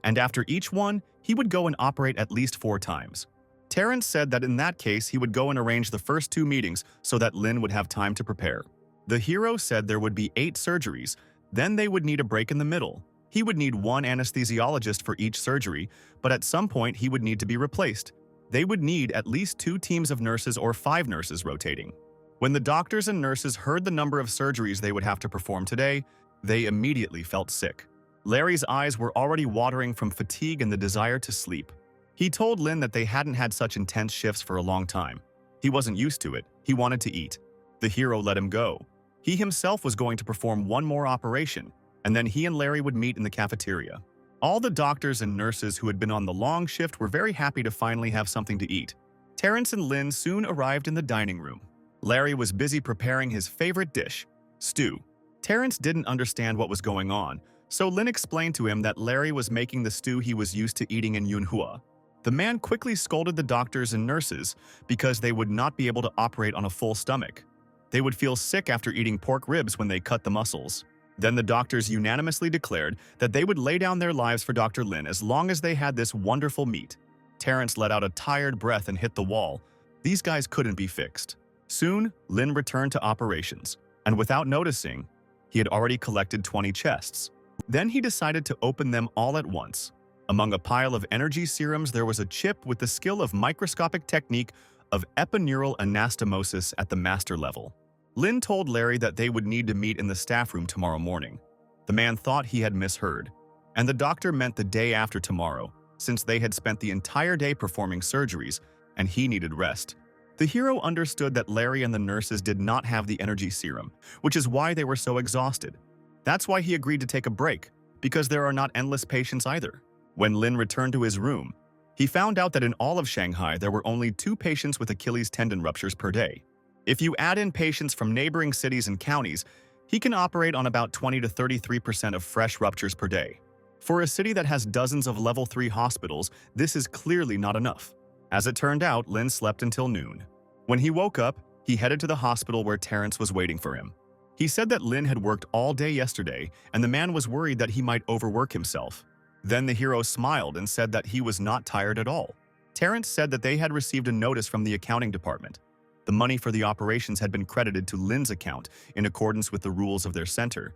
S1: and after each one, he would go and operate at least 4 times. Terrence said that in that case, he would go and arrange the first 2 meetings so that Lin would have time to prepare. The hero said there would be 8 surgeries, then they would need a break in the middle. He would need 1 anesthesiologist for each surgery, but at some point he would need to be replaced. They would need at least 2 teams of nurses or 5 nurses rotating. When the doctors and nurses heard the number of surgeries they would have to perform today, they immediately felt sick. Larry's eyes were already watering from fatigue and the desire to sleep. He told Lin that they hadn't had such intense shifts for a long time. He wasn't used to it. He wanted to eat. The hero let him go. He himself was going to perform one more operation, and then he and Larry would meet in the cafeteria. All the doctors and nurses who had been on the long shift were very happy to finally have something to eat. Terrence and Lin soon arrived in the dining room. Larry was busy preparing his favorite dish, stew. Terrence didn't understand what was going on, so Lin explained to him that Larry was making the stew he was used to eating in MANHUA. The man quickly scolded the doctors and nurses because they would not be able to operate on a full stomach. They would feel sick after eating pork ribs when they cut the muscles. Then the doctors unanimously declared that they would lay down their lives for Dr. Lin as long as they had this wonderful meat. Terrence let out a tired breath and hit the wall. These guys couldn't be fixed. Soon, Lin returned to operations, and without noticing, he had already collected 20 chests. Then he decided to open them all at once. Among a pile of energy serums, there was a chip with the skill of microscopic technique of epineural anastomosis at the master level. Lin told Larry that they would need to meet in the staff room tomorrow morning. The man thought he had misheard, and the doctor meant the day after tomorrow, since they had spent the entire day performing surgeries, and he needed rest. The hero understood that Larry and the nurses did not have the energy serum, which is why they were so exhausted. That's why he agreed to take a break, because there are not endless patients either. When Lin returned to his room, he found out that in all of Shanghai there were only 2 patients with Achilles tendon ruptures per day. If you add in patients from neighboring cities and counties, he can operate on about 20 to 33% of fresh ruptures per day. For a city that has dozens of level 3 hospitals, this is clearly not enough. As it turned out, Lin slept until noon. When he woke up, he headed to the hospital where Terrence was waiting for him. He said that Lin had worked all day yesterday, and the man was worried that he might overwork himself. Then the hero smiled and said that he was not tired at all. Terrence said that they had received a notice from the accounting department. The money for the operations had been credited to Lin's account in accordance with the rules of their center.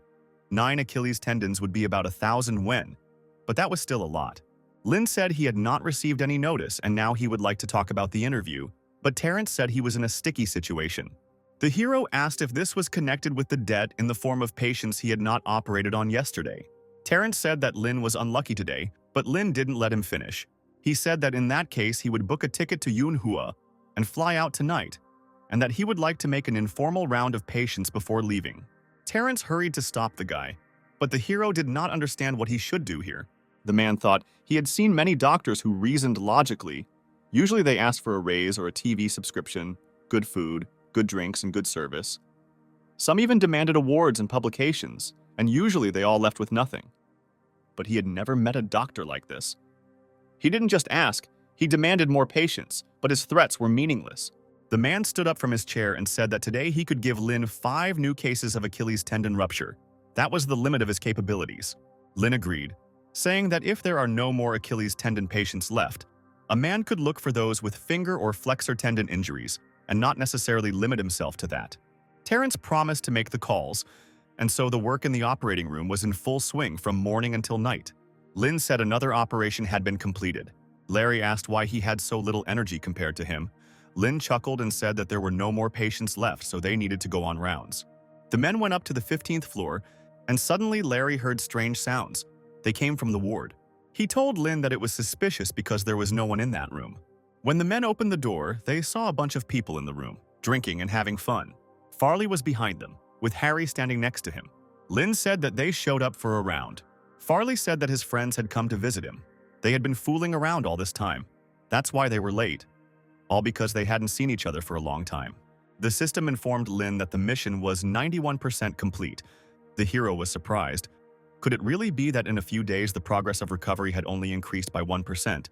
S1: 9 Achilles tendons would be about 1,000 yuan, but that was still a lot. Lin said he had not received any notice and now he would like to talk about the interview, but Terrence said he was in a sticky situation. The hero asked if this was connected with the debt in the form of patients he had not operated on yesterday. Terrence said that Lin was unlucky today, but Lin didn't let him finish. He said that in that case he would book a ticket to MANHUA and fly out tonight, and that he would like to make an informal round of patients before leaving. Terrence hurried to stop the guy, but the hero did not understand what he should do here. The man thought he had seen many doctors who reasoned logically. Usually they asked for a raise or a TV subscription, good food, good drinks, and good service. Some even demanded awards and publications, and usually they all left with nothing. But he had never met a doctor like this. He didn't just ask, he demanded more patients, but his threats were meaningless. The man stood up from his chair and said that today he could give Lin 5 new cases of Achilles tendon rupture. That was the limit of his capabilities. Lin agreed, saying that if there are no more Achilles tendon patients left, a man could look for those with finger or flexor tendon injuries and not necessarily limit himself to that. Terrence promised to make the calls, and so the work in the operating room was in full swing from morning until night. Lin said another operation had been completed. Larry asked why he had so little energy compared to him. Lin chuckled and said that there were no more patients left, so they needed to go on rounds. The men went up to the 15th floor, and suddenly Larry heard strange sounds. They came from the ward. He told Lin that it was suspicious because there was no one in that room. When the men opened the door, they saw a bunch of people in the room, drinking and having fun. Farley was behind them, with Harry standing next to him. Lin said that they showed up for a round. Farley said that his friends had come to visit him. They had been fooling around all this time. That's why they were late. All because they hadn't seen each other for a long time. The system informed Lin that the mission was 91% complete. The hero was surprised. Could it really be that in a few days the progress of recovery had only increased by 1%?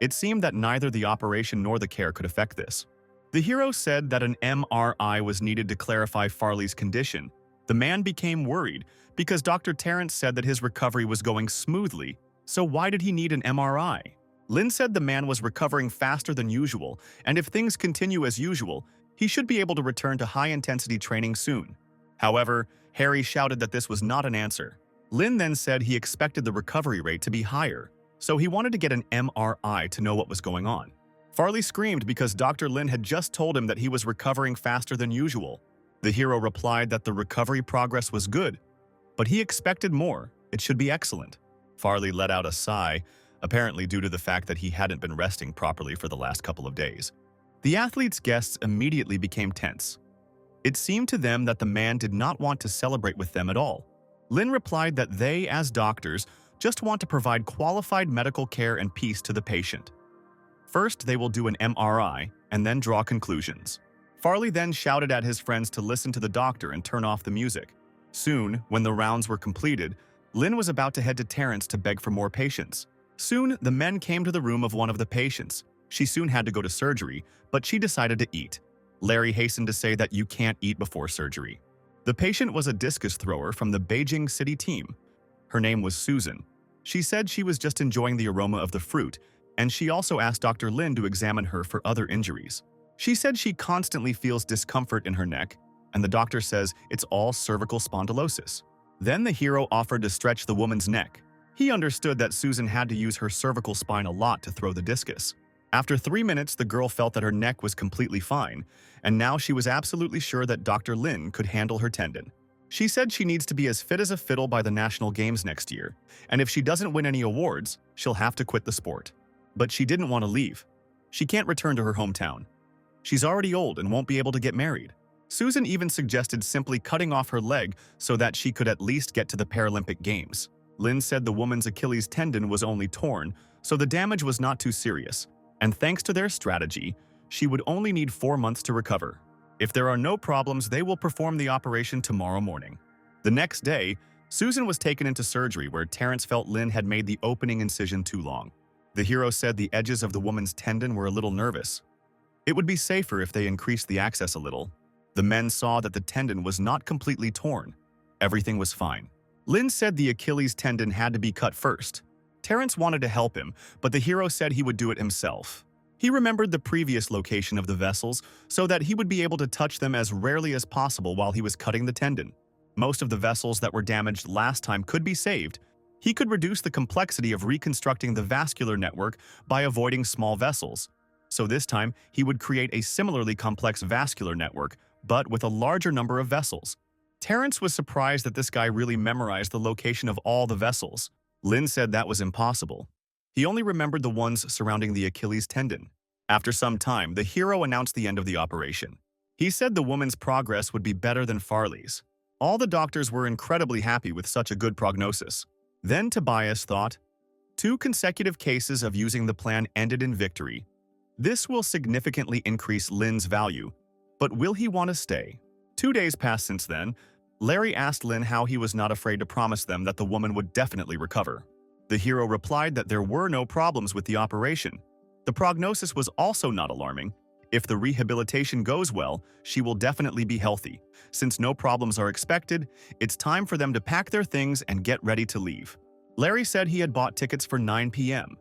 S1: It seemed that neither the operation nor the care could affect this. The hero said that an MRI was needed to clarify Farley's condition. The man became worried because Dr. Terrence said that his recovery was going smoothly, so why did he need an MRI? Lin said the man was recovering faster than usual, and if things continue as usual, he should be able to return to high-intensity training soon. However, Harry shouted that this was not an answer. Lin then said he expected the recovery rate to be higher, so he wanted to get an MRI to know what was going on. Farley screamed because Dr. Lin had just told him that he was recovering faster than usual. The hero replied that the recovery progress was good, but he expected more. It should be excellent. Farley let out a sigh, apparently due to the fact that he hadn't been resting properly for the last couple of days. The athlete's guests immediately became tense. It seemed to them that the man did not want to celebrate with them at all. Lin replied that they, as doctors, just want to provide qualified medical care and peace to the patient. First, they will do an MRI and then draw conclusions. Farley then shouted at his friends to listen to the doctor and turn off the music. Soon, when the rounds were completed, Lin was about to head to Terrence to beg for more patients. Soon, the men came to the room of one of the patients. She soon had to go to surgery, but she decided to eat. Larry hastened to say that you can't eat before surgery. The patient was a discus thrower from the Beijing City team. Her name was Susan. She said she was just enjoying the aroma of the fruit, and she also asked Dr. Lin to examine her for other injuries. She said she constantly feels discomfort in her neck, and the doctor says it's all cervical spondylosis. Then the hero offered to stretch the woman's neck. He understood that Susan had to use her cervical spine a lot to throw the discus. After 3 minutes, the girl felt that her neck was completely fine, and now she was absolutely sure that Dr. Lin could handle her tendon. She said she needs to be as fit as a fiddle by the National Games next year, and if she doesn't win any awards, she'll have to quit the sport. But she didn't want to leave. She can't return to her hometown. She's already old and won't be able to get married. Susan even suggested simply cutting off her leg so that she could at least get to the Paralympic Games. Lin said the woman's Achilles tendon was only torn, so the damage was not too serious, and thanks to their strategy, she would only need 4 months to recover. If there are no problems, they will perform the operation tomorrow morning. The next day, Susan was taken into surgery where Terrence felt Lin had made the opening incision too long. The hero said the edges of the woman's tendon were a little nervous. It would be safer if they increased the access a little. The men saw that the tendon was not completely torn. Everything was fine. Lin said the Achilles tendon had to be cut first. Terrence wanted to help him, but the hero said he would do it himself. He remembered the previous location of the vessels so that he would be able to touch them as rarely as possible while he was cutting the tendon. Most of the vessels that were damaged last time could be saved. He could reduce the complexity of reconstructing the vascular network by avoiding small vessels. So this time, he would create a similarly complex vascular network, but with a larger number of vessels. Terrence was surprised that this guy really memorized the location of all the vessels. Lin said that was impossible. He only remembered the ones surrounding the Achilles tendon. After some time, the hero announced the end of the operation. He said the woman's progress would be better than Farley's. All the doctors were incredibly happy with such a good prognosis. Then Tobias thought, 2 consecutive cases of using the plan ended in victory. This will significantly increase Lin's value, but will he want to stay? 2 days passed since then. Larry asked Lin how he was not afraid to promise them that the woman would definitely recover. The hero replied that there were no problems with the operation. The prognosis was also not alarming. If the rehabilitation goes well, she will definitely be healthy. Since no problems are expected, it's time for them to pack their things and get ready to leave. Larry said he had bought tickets for 9 p.m.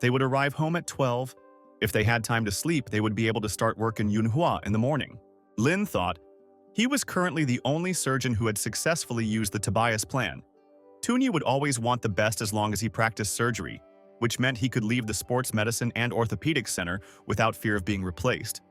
S1: They would arrive home at 12. If they had time to sleep, they would be able to start work in MANHUA in the morning. Lin thought he was currently the only surgeon who had successfully used the Tobias plan. Toonie would always want the best as long as he practiced surgery, which meant he could leave the sports medicine and orthopedic center without fear of being replaced.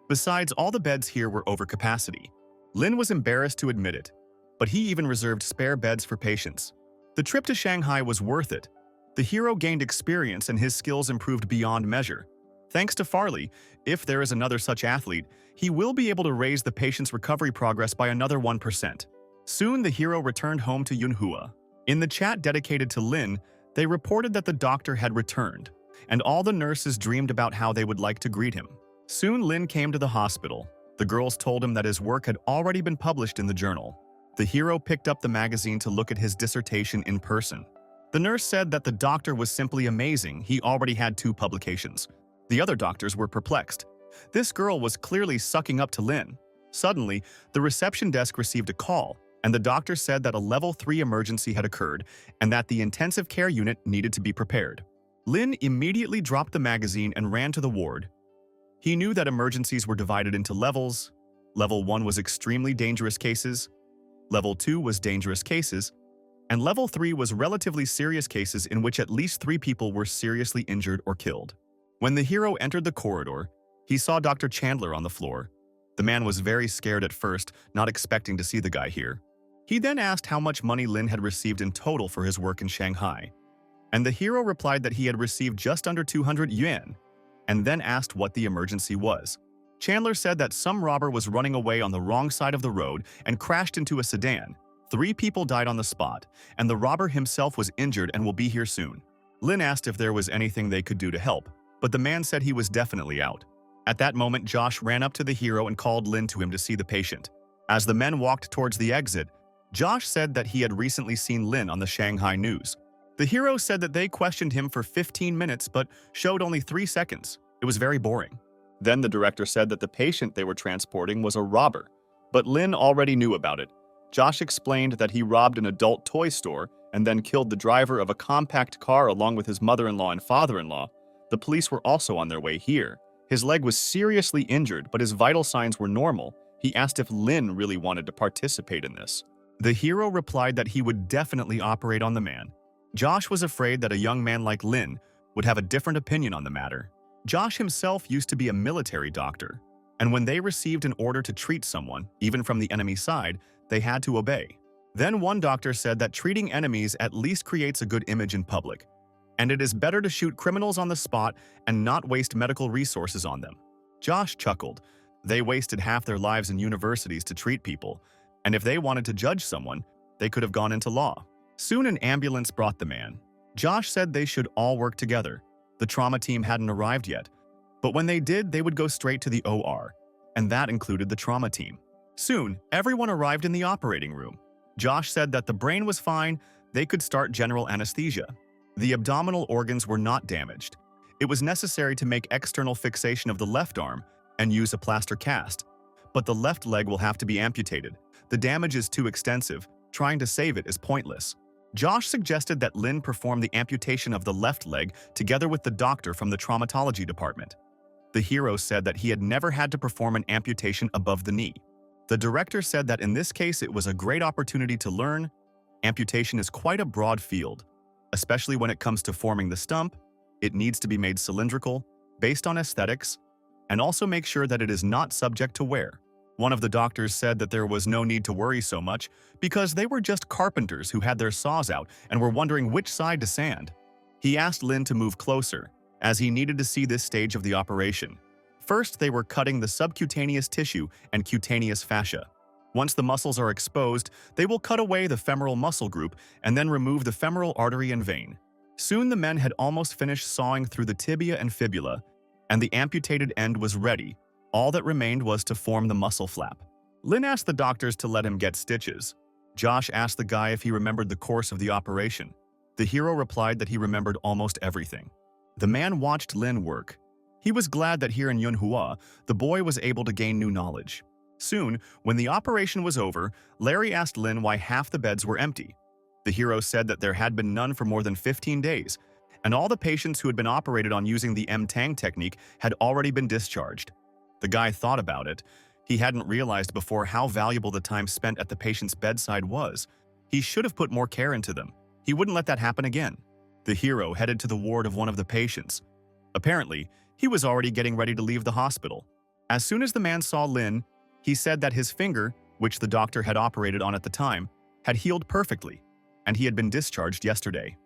S1: Besides, all the beds here were over capacity. Lin was embarrassed to admit it, but he even reserved spare beds for patients. The trip to Shanghai was worth it. The hero gained experience and his skills improved beyond measure. Thanks to Farley, if there is another such athlete, he will be able to raise the patient's recovery progress by another 1%. Soon, the hero returned home to MANHUA. In the chat dedicated to Lin, They reported that the doctor had returned, and all the nurses dreamed about how they would like to greet him. Soon Lin came to the hospital. The girls told him that his work had already been published in the journal. The hero picked up the magazine to look at his dissertation in person. The nurse said that the doctor was simply amazing. He already had 2 publications. The other doctors were perplexed. This girl was clearly sucking up to Lin. Suddenly, the reception desk received a call, and the doctor said that a level 3 emergency had occurred and that the intensive care unit needed to be prepared. Lin immediately dropped the magazine and ran to the ward. He knew that emergencies were divided into levels. Level 1 was extremely dangerous cases, Level 2 was dangerous cases, and Level 3 was relatively serious cases in which at least 3 people were seriously injured or killed. When the hero entered the corridor, he saw Dr. Chandler on the floor. The man was very scared at first, not expecting to see the guy here. He then asked how much money Lin had received in total for his work in Shanghai. And the hero replied that he had received just under 200 yuan, and then asked what the emergency was. Chandler said that some robber was running away on the wrong side of the road and crashed into a sedan. 3 people died on the spot, and the robber himself was injured and will be here soon. Lin asked if there was anything they could do to help, but the man said he was definitely out. At that moment, Josh ran up to the hero and called Lin to him to see the patient. As the men walked towards the exit, Josh said that he had recently seen Lin on the Shanghai news. The hero said that they questioned him for 15 minutes but showed only 3 seconds. It was very boring. Then the director said that the patient they were transporting was a robber, but Lin already knew about it. Josh explained that he robbed an adult toy store and then killed the driver of a compact car along with his mother-in-law and father-in-law. The police were also on their way here. His leg was seriously injured, but his vital signs were normal. He asked if Lin really wanted to participate in this. The hero replied that he would definitely operate on the man. Josh was afraid that a young man like Lin would have a different opinion on the matter. Josh himself used to be a military doctor, and when they received an order to treat someone, even from the enemy side, they had to obey. Then one doctor said that treating enemies at least creates a good image in public, and it is better to shoot criminals on the spot and not waste medical resources on them. Josh chuckled. They wasted half their lives in universities to treat people, and if they wanted to judge someone, they could have gone into law. Soon an ambulance brought the man. Josh said they should all work together. The trauma team hadn't arrived yet, but when they did, they would go straight to the OR, and that included the trauma team. Soon, everyone arrived in the operating room. Josh said that the brain was fine, they could start general anesthesia. The abdominal organs were not damaged. It was necessary to make external fixation of the left arm and use a plaster cast, but the left leg will have to be amputated. The damage is too extensive, trying to save it is pointless. Josh suggested that Lin perform the amputation of the left leg together with the doctor from the traumatology department. The hero said that he had never had to perform an amputation above the knee. The director said that in this case it was a great opportunity to learn. Amputation is quite a broad field, especially when it comes to forming the stump. It needs to be made cylindrical, based on aesthetics, and also make sure that it is not subject to wear. One of the doctors said that there was no need to worry so much because they were just carpenters who had their saws out and were wondering which side to sand. He asked Lin to move closer, as he needed to see this stage of the operation. First, they were cutting the subcutaneous tissue and cutaneous fascia. Once the muscles are exposed, they will cut away the femoral muscle group and then remove the femoral artery and vein. Soon the men had almost finished sawing through the tibia and fibula, and the amputated end was ready. All that remained was to form the muscle flap. Lin asked the doctors to let him get stitches. Josh asked the guy if he remembered the course of the operation. The hero replied that he remembered almost everything. The man watched Lin work. He was glad that here in Manhua, the boy was able to gain new knowledge. Soon, when the operation was over, Larry asked Lin why half the beds were empty. The hero said that there had been none for more than 15 days, and all the patients who had been operated on using the M-Tang technique had already been discharged. The guy thought about it. He hadn't realized before how valuable the time spent at the patient's bedside was. He should have put more care into them. He wouldn't let that happen again. The hero headed to the ward of one of the patients. Apparently, he was already getting ready to leave the hospital. As soon as the man saw Lin, he said that his finger, which the doctor had operated on at the time, had healed perfectly, and he had been discharged yesterday.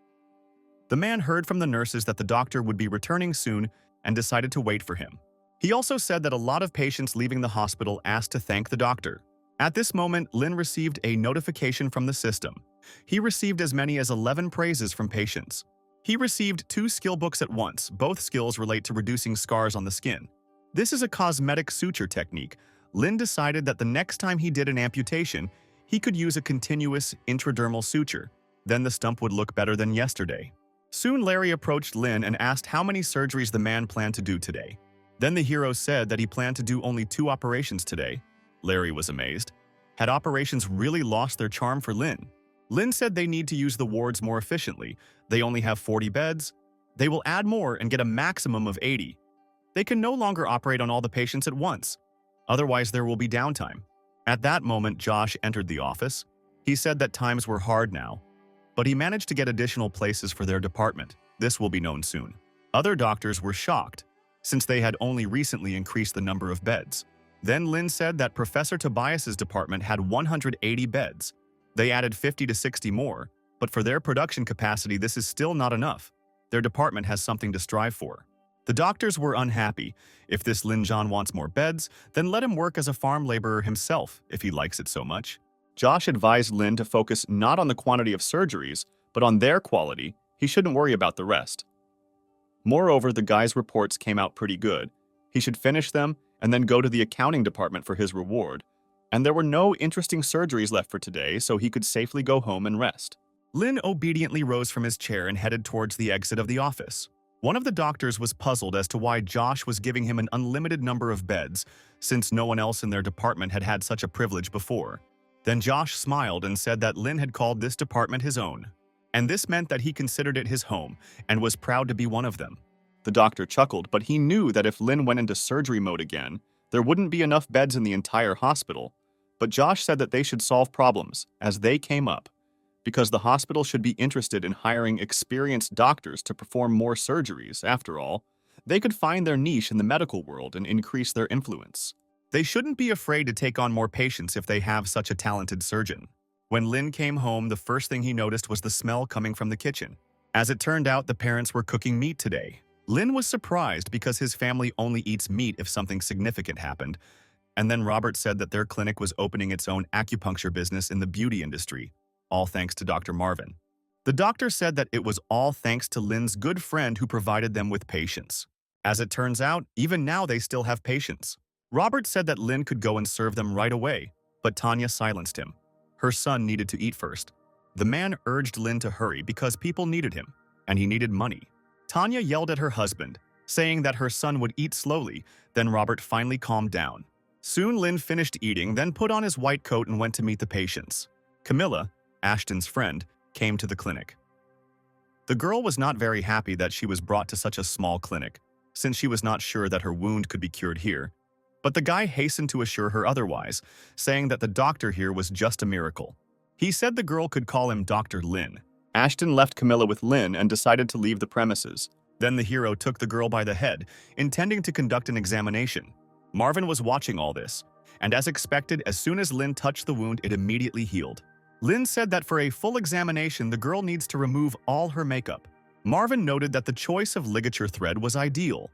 S1: The man heard from the nurses that the doctor would be returning soon and decided to wait for him. He also said that a lot of patients leaving the hospital asked to thank the doctor. At this moment, Lin received a notification from the system. He received as many as 11 praises from patients. He received 2 skill books at once. Both skills relate to reducing scars on the skin. This is a cosmetic suture technique. Lin decided that the next time he did an amputation, he could use a continuous intradermal suture. Then the stump would look better than yesterday. Soon Larry approached Lin and asked how many surgeries the man planned to do today. Then the hero said that he planned to do only 2 operations today. Larry was amazed. Had operations really lost their charm for Lin? Lin said they need to use the wards more efficiently. They only have 40 beds. They will add more and get a maximum of 80. They can no longer operate on all the patients at once. Otherwise, there will be downtime. At that moment, Josh entered the office. He said that times were hard now, but he managed to get additional places for their department. This will be known soon. Other doctors were shocked, since they had only recently increased the number of beds. Then Lin said that Professor Tobias's department had 180 beds. They added 50 to 60 more, but for their production capacity, this is still not enough. Their department has something to strive for. The doctors were unhappy. If this Lin John wants more beds, then let him work as a farm laborer himself if he likes it so much. Josh advised Lin to focus not on the quantity of surgeries, but on their quality. He shouldn't worry about the rest. Moreover, the guy's reports came out pretty good. He should finish them and then go to the accounting department for his reward. And there were no interesting surgeries left for today, so he could safely go home and rest. Lin obediently rose from his chair and headed towards the exit of the office. One of the doctors was puzzled as to why Josh was giving him an unlimited number of beds, since no one else in their department had had such a privilege before. Then Josh smiled and said that Lin had called this department his own, and this meant that he considered it his home and was proud to be one of them. The doctor chuckled, but he knew that if Lin went into surgery mode again, there wouldn't be enough beds in the entire hospital. But Josh said that they should solve problems as they came up, because the hospital should be interested in hiring experienced doctors to perform more surgeries. After all, they could find their niche in the medical world and increase their influence. They shouldn't be afraid to take on more patients if they have such a talented surgeon. When Lin came home, the first thing he noticed was the smell coming from the kitchen. As it turned out, the parents were cooking meat today. Lin was surprised because his family only eats meat if something significant happened. And then Robert said that their clinic was opening its own acupuncture business in the beauty industry, all thanks to Dr. Marvin. The doctor said that it was all thanks to Lin's good friend who provided them with patients. As it turns out, even now they still have patients. Robert said that Lin could go and serve them right away, but Tanya silenced him. Her son needed to eat first. The man urged Lin to hurry because people needed him, and he needed money. Tanya yelled at her husband, saying that her son would eat slowly. Then Robert finally calmed down. Soon Lin finished eating, then put on his white coat and went to meet the patients. Camilla, Ashton's friend, came to the clinic. The girl was not very happy that she was brought to such a small clinic, since she was not sure that her wound could be cured here. But the guy hastened to assure her otherwise, saying that the doctor here was just a miracle. He said the girl could call him Dr. Lin. Ashton left Camilla with Lin and decided to leave the premises. Then the hero took the girl by the head, intending to conduct an examination. Marvin was watching all this, and as expected, as soon as Lin touched the wound, it immediately healed. Lin said that for a full examination, the girl needs to remove all her makeup. Marvin noted that the choice of ligature thread was ideal.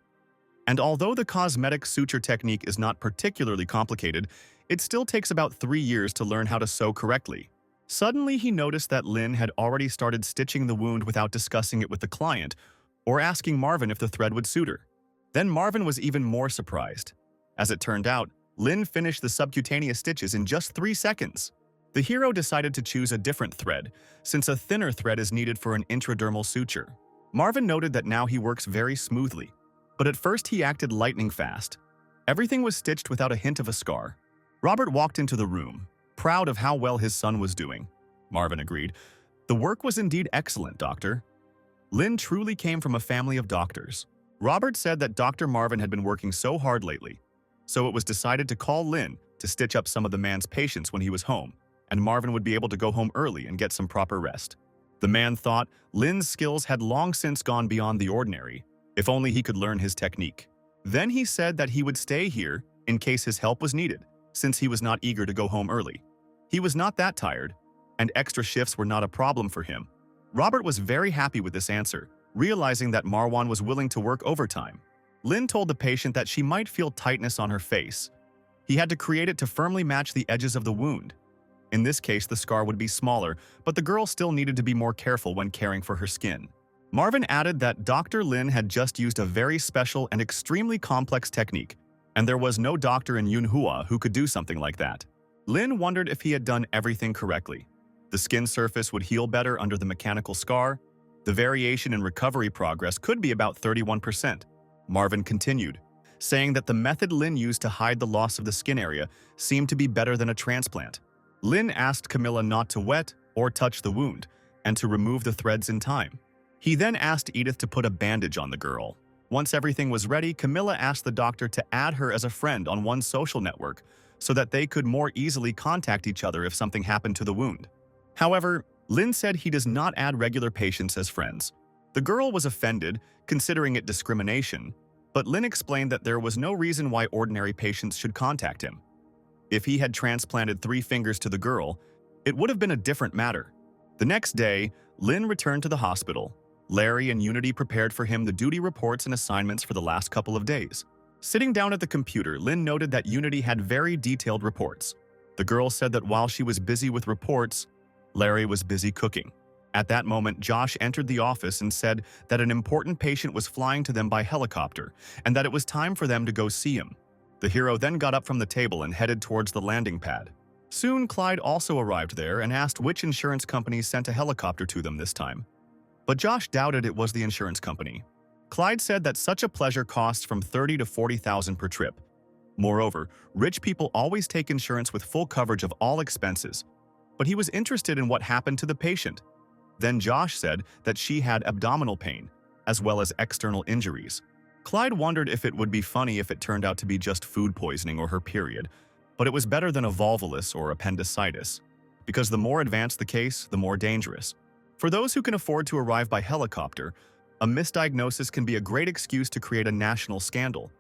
S1: And although the cosmetic suture technique is not particularly complicated, it still takes about 3 years to learn how to sew correctly. Suddenly, he noticed that Lin had already started stitching the wound without discussing it with the client or asking Marvin if the thread would suit her. Then Marvin was even more surprised. As it turned out, Lin finished the subcutaneous stitches in just 3 seconds. The hero decided to choose a different thread, since a thinner thread is needed for an intradermal suture. Marvin noted that now he works very smoothly, but at first he acted lightning fast. Everything was stitched without a hint of a scar. Robert walked into the room, proud of how well his son was doing. Marvin agreed. The work was indeed excellent, Doctor. Lin truly came from a family of doctors. Robert said that Dr. Marvin had been working so hard lately, so it was decided to call Lin to stitch up some of the man's patients when he was home, and Marvin would be able to go home early and get some proper rest. The man thought Lin's skills had long since gone beyond the ordinary, if only he could learn his technique. Then he said that he would stay here in case his help was needed, since he was not eager to go home early. He was not that tired, and extra shifts were not a problem for him. Robert was very happy with this answer, realizing that Marwan was willing to work overtime. Lin told the patient that she might feel tightness on her face. He had to create it to firmly match the edges of the wound. In this case, the scar would be smaller, but the girl still needed to be more careful when caring for her skin. Marvin added that Dr. Lin had just used a very special and extremely complex technique, and there was no doctor in Manhua who could do something like that. Lin wondered if he had done everything correctly. The skin surface would heal better under the mechanical scar. The variation in recovery progress could be about 31%. Marvin continued, saying that the method Lin used to hide the loss of the skin area seemed to be better than a transplant. Lin asked Camilla not to wet or touch the wound and to remove the threads in time. He then asked Edith to put a bandage on the girl. Once everything was ready, Camilla asked the doctor to add her as a friend on one social network so that they could more easily contact each other if something happened to the wound. However, Lin said he does not add regular patients as friends. The girl was offended, considering it discrimination, but Lin explained that there was no reason why ordinary patients should contact him. If he had transplanted 3 fingers to the girl, it would have been a different matter. The next day, Lin returned to the hospital. Larry and Unity prepared for him the duty reports and assignments for the last couple of days. Sitting down at the computer, Lin noted that Unity had very detailed reports. The girl said that while she was busy with reports, Larry was busy cooking. At that moment, Josh entered the office and said that an important patient was flying to them by helicopter and that it was time for them to go see him. The hero then got up from the table and headed towards the landing pad. Soon, Clyde also arrived there and asked which insurance company sent a helicopter to them this time. But Josh doubted it was the insurance company. Clyde said that such a pleasure costs from $30,000 to $40,000 per trip. Moreover, rich people always take insurance with full coverage of all expenses. But he was interested in what happened to the patient. Then Josh said that she had abdominal pain, as well as external injuries. Clyde wondered if it would be funny if it turned out to be just food poisoning or her period, but it was better than a volvulus or appendicitis, because the more advanced the case, the more dangerous. For those who can afford to arrive by helicopter, a misdiagnosis can be a great excuse to create a national scandal.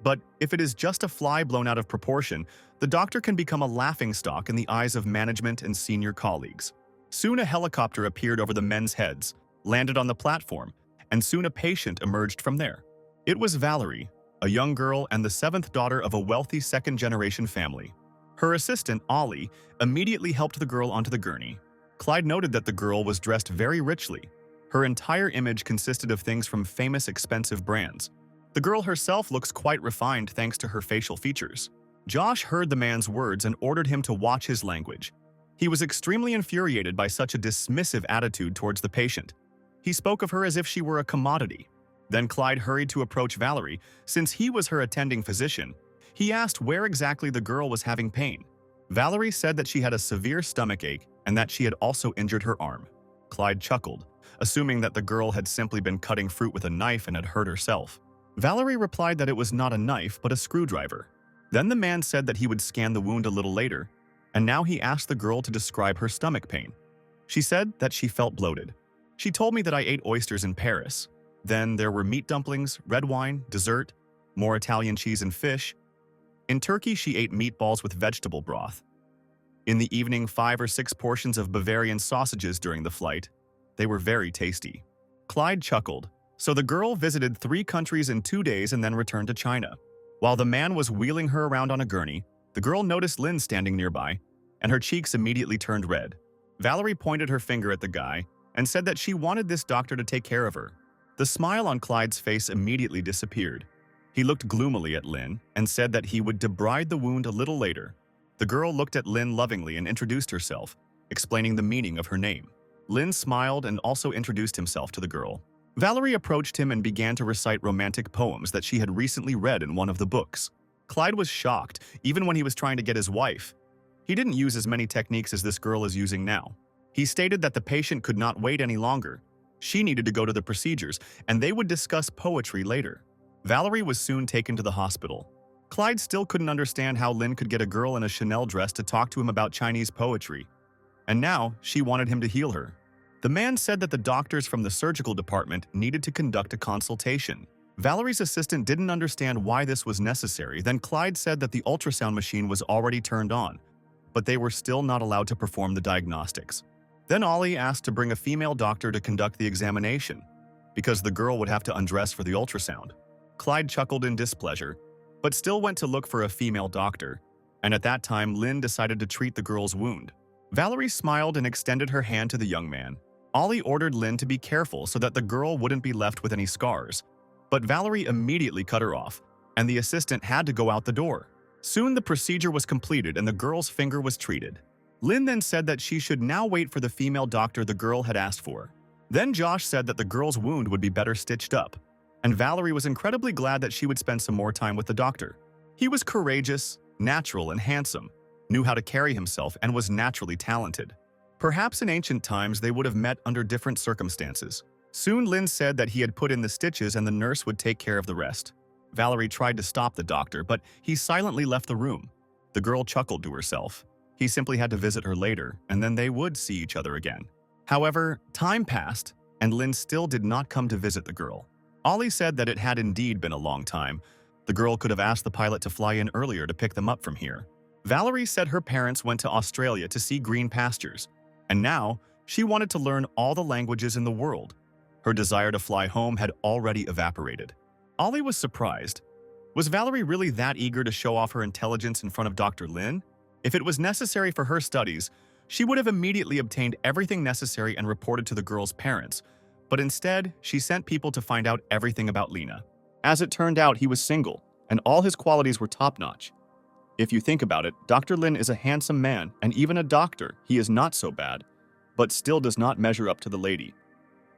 S1: But if it is just a fly blown out of proportion, the doctor can become a laughingstock in the eyes of management and senior colleagues. Soon a helicopter appeared over the men's heads, landed on the platform, and soon a patient emerged from there. It was Valerie, a young girl and the 7th daughter of a wealthy second-generation family. Her assistant, Ollie, immediately helped the girl onto the gurney. Clyde noted that the girl was dressed very richly. Her entire image consisted of things from famous expensive brands. The girl herself looks quite refined thanks to her facial features. Josh heard the man's words and ordered him to watch his language. He was extremely infuriated by such a dismissive attitude towards the patient. He spoke of her as if she were a commodity. Then Clyde hurried to approach Valerie, since he was her attending physician. He asked where exactly the girl was having pain. Valerie said that she had a severe stomach ache and that she had also injured her arm. Clyde chuckled, assuming that the girl had simply been cutting fruit with a knife and had hurt herself. Valerie replied that it was not a knife but a screwdriver. Then the man said that he would scan the wound a little later, and now he asked the girl to describe her stomach pain. She said that she felt bloated. She told me that I ate oysters in Paris. Then there were meat dumplings, red wine, dessert, more Italian cheese and fish. In Turkey, she ate meatballs with vegetable broth. In the evening, 5 or 6 portions of Bavarian sausages during the flight. They were very tasty. Clyde chuckled. So the girl visited 3 countries in 2 days and then returned to China. While the man was wheeling her around on a gurney, the girl noticed Lin standing nearby, and her cheeks immediately turned red. Valerie pointed her finger at the guy and said that she wanted this doctor to take care of her. The smile on Clyde's face immediately disappeared. He looked gloomily at Lin and said that he would debride the wound a little later. The girl looked at Lin lovingly and introduced herself, explaining the meaning of her name. Lin smiled and also introduced himself to the girl. Valerie approached him and began to recite romantic poems that she had recently read in one of the books. Clyde was shocked, even when he was trying to get his wife. He didn't use as many techniques as this girl is using now. He stated that the patient could not wait any longer. She needed to go to the procedures, and they would discuss poetry later. Valerie was soon taken to the hospital. Clyde still couldn't understand how Lin could get a girl in a Chanel dress to talk to him about Chinese poetry. And now, she wanted him to heal her. The man said that the doctors from the surgical department needed to conduct a consultation. Valerie's assistant didn't understand why this was necessary. Then Clyde said that the ultrasound machine was already turned on, but they were still not allowed to perform the diagnostics. Then Ollie asked to bring a female doctor to conduct the examination, because the girl would have to undress for the ultrasound. Clyde chuckled in displeasure, but still went to look for a female doctor, and at that time Lin decided to treat the girl's wound. Valerie smiled and extended her hand to the young man. Ollie ordered Lynn to be careful so that the girl wouldn't be left with any scars. But Valerie immediately cut her off, and the assistant had to go out the door. Soon the procedure was completed and the girl's finger was treated. Lynn then said that she should now wait for the female doctor the girl had asked for. Then Josh said that the girl's wound would be better stitched up, and Valerie was incredibly glad that she would spend some more time with the doctor. He was courageous, natural, and handsome, knew how to carry himself, and was naturally talented. Perhaps in ancient times they would have met under different circumstances. Soon Lynn said that he had put in the stitches and the nurse would take care of the rest. Valerie tried to stop the doctor, but he silently left the room. The girl chuckled to herself. He simply had to visit her later, and then they would see each other again. However, time passed, and Lynn still did not come to visit the girl. Ollie said that it had indeed been a long time. The girl could have asked the pilot to fly in earlier to pick them up from here. Valerie said her parents went to Australia to see green pastures, and now she wanted to learn all the languages in the world. Her desire to fly home had already evaporated. Ollie was surprised. Was Valerie really that eager to show off her intelligence in front of Dr. Lin? If it was necessary for her studies, she would have immediately obtained everything necessary and reported to the girl's parents, but instead, she sent people to find out everything about Lena. As it turned out, he was single, and all his qualities were top-notch. If you think about it, Dr. Lin is a handsome man, and even a doctor, he is not so bad, but still does not measure up to the lady.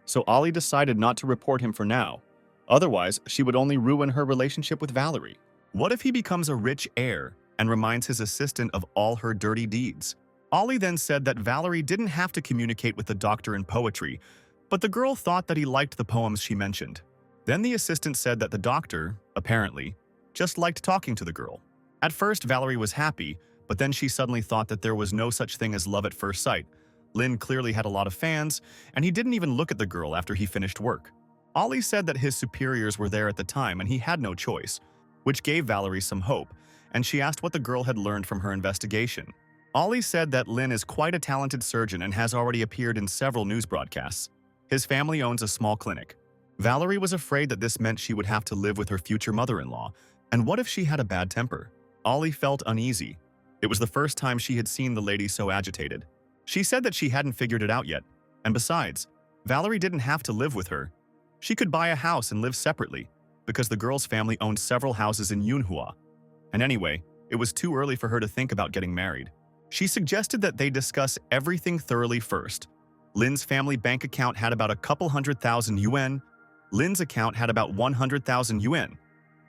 S1: So Ollie decided not to report him for now. Otherwise, she would only ruin her relationship with Valerie. What if he becomes a rich heir and reminds his assistant of all her dirty deeds? Ollie then said that Valerie didn't have to communicate with the doctor in poetry, but the girl thought that he liked the poems she mentioned. Then the assistant said that the doctor, apparently, just liked talking to the girl. At first, Valerie was happy, but then she suddenly thought that there was no such thing as love at first sight. Lin clearly had a lot of fans, and he didn't even look at the girl after he finished work. Ollie said that his superiors were there at the time and he had no choice, which gave Valerie some hope, and she asked what the girl had learned from her investigation. Ollie said that Lin is quite a talented surgeon and has already appeared in several news broadcasts. His family owns a small clinic. Valerie was afraid that this meant she would have to live with her future mother-in-law, and what if she had a bad temper? Ollie felt uneasy. It was the first time she had seen the lady so agitated. She said that she hadn't figured it out yet, and besides, Valerie didn't have to live with her. She could buy a house and live separately, because the girl's family owned several houses in Manhwa. And anyway, it was too early for her to think about getting married. She suggested that they discuss everything thoroughly first. Lin's family bank account had about a couple $100,000. Lin's account had about 100,000 yuan.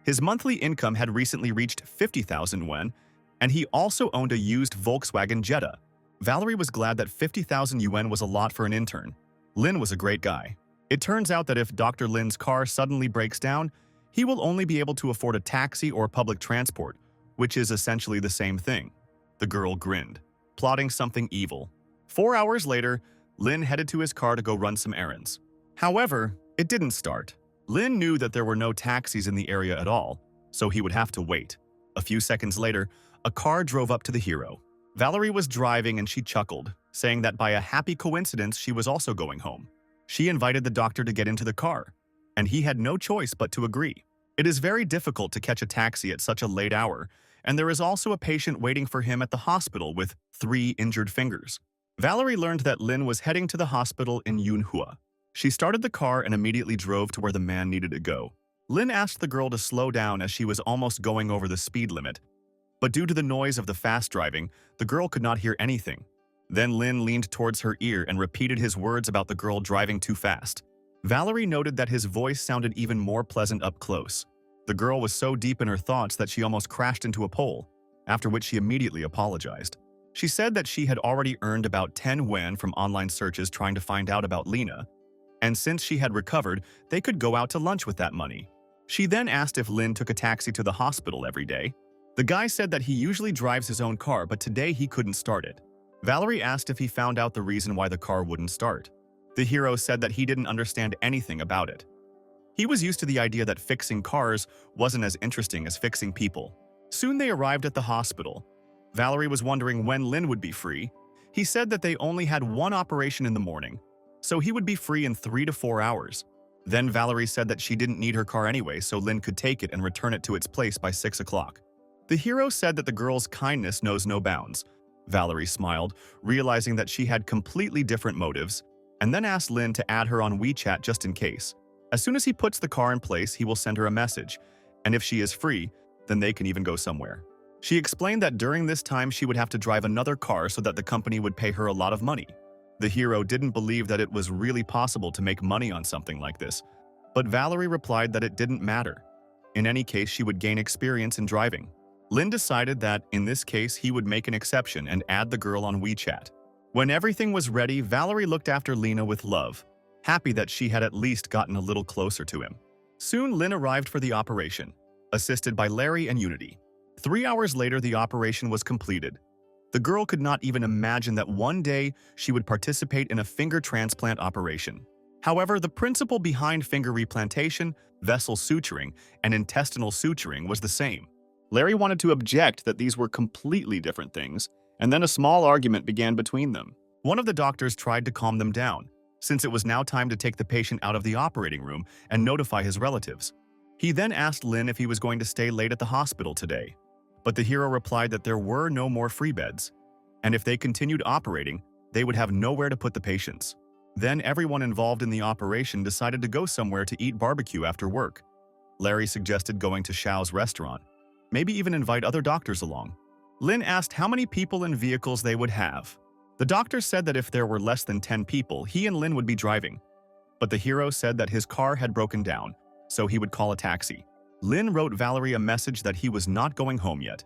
S1: His monthly income had recently reached 50,000 yuan, and he also owned a used Volkswagen Jetta. Valerie was glad that 50,000 yuan was a lot for an intern. Lin was a great guy. It turns out that if Dr. Lin's car suddenly breaks down, he will only be able to afford a taxi or public transport, which is essentially the same thing. The girl grinned, plotting something evil. 4 hours later, Lin headed to his car to go run some errands. However, it didn't start. Lin knew that there were no taxis in the area at all, so he would have to wait. A few seconds later, a car drove up to the hero. Valerie was driving and she chuckled, saying that by a happy coincidence she was also going home. She invited the doctor to get into the car, and he had no choice but to agree. It is very difficult to catch a taxi at such a late hour, and there is also a patient waiting for him at the hospital with 3 injured fingers. Valerie learned that Lin was heading to the hospital in Manhua. She started the car and immediately drove to where the man needed to go. Lin asked the girl to slow down as she was almost going over the speed limit, but due to the noise of the fast driving, the girl could not hear anything. Then Lin leaned towards her ear and repeated his words about the girl driving too fast. Valerie noted that his voice sounded even more pleasant up close. The girl was so deep in her thoughts that she almost crashed into a pole, after which she immediately apologized. She said that she had already earned about 10 yuan from online searches trying to find out about Lena, and since she had recovered, they could go out to lunch with that money. She then asked if Lin took a taxi to the hospital every day. The guy said that he usually drives his own car, but today he couldn't start it. Valerie asked if he found out the reason why the car wouldn't start. The hero said that he didn't understand anything about it. He was used to the idea that fixing cars wasn't as interesting as fixing people. Soon they arrived at the hospital. Valerie was wondering when Lin would be free. He said that they only had one operation in the morning, so he would be free in 3 to 4 hours. Then Valerie said that she didn't need her car anyway, so Lin could take it and return it to its place by 6 o'clock. The hero said that the girl's kindness knows no bounds. Valerie smiled, realizing that she had completely different motives, and then asked Lin to add her on WeChat just in case. As soon as he puts the car in place, he will send her a message, and if she is free, then they can even go somewhere. She explained that during this time she would have to drive another car so that the company would pay her a lot of money. The hero didn't believe that it was really possible to make money on something like this, but Valerie replied that it didn't matter. In any case, she would gain experience in driving. Lin decided that, in this case, he would make an exception and add the girl on WeChat. When everything was ready, Valerie looked after Lena with love, happy that she had at least gotten a little closer to him. Soon, Lin arrived for the operation, assisted by Larry and Unity. 3 hours later, the operation was completed. The girl could not even imagine that one day she would participate in a finger transplant operation. However, the principle behind finger replantation, vessel suturing, and intestinal suturing was the same. Larry wanted to object that these were completely different things, and then a small argument began between them. One of the doctors tried to calm them down, since it was now time to take the patient out of the operating room and notify his relatives. He then asked Lin if he was going to stay late at the hospital today, but the hero replied that there were no more free beds, and if they continued operating, they would have nowhere to put the patients. Then everyone involved in the operation decided to go somewhere to eat barbecue after work. Larry suggested going to Xiao's restaurant, maybe even invite other doctors along. Lin asked how many people and vehicles they would have. The doctor said that if there were less than 10 people, he and Lin would be driving. But the hero said that his car had broken down, so he would call a taxi. Lin wrote Valerie a message that he was not going home yet.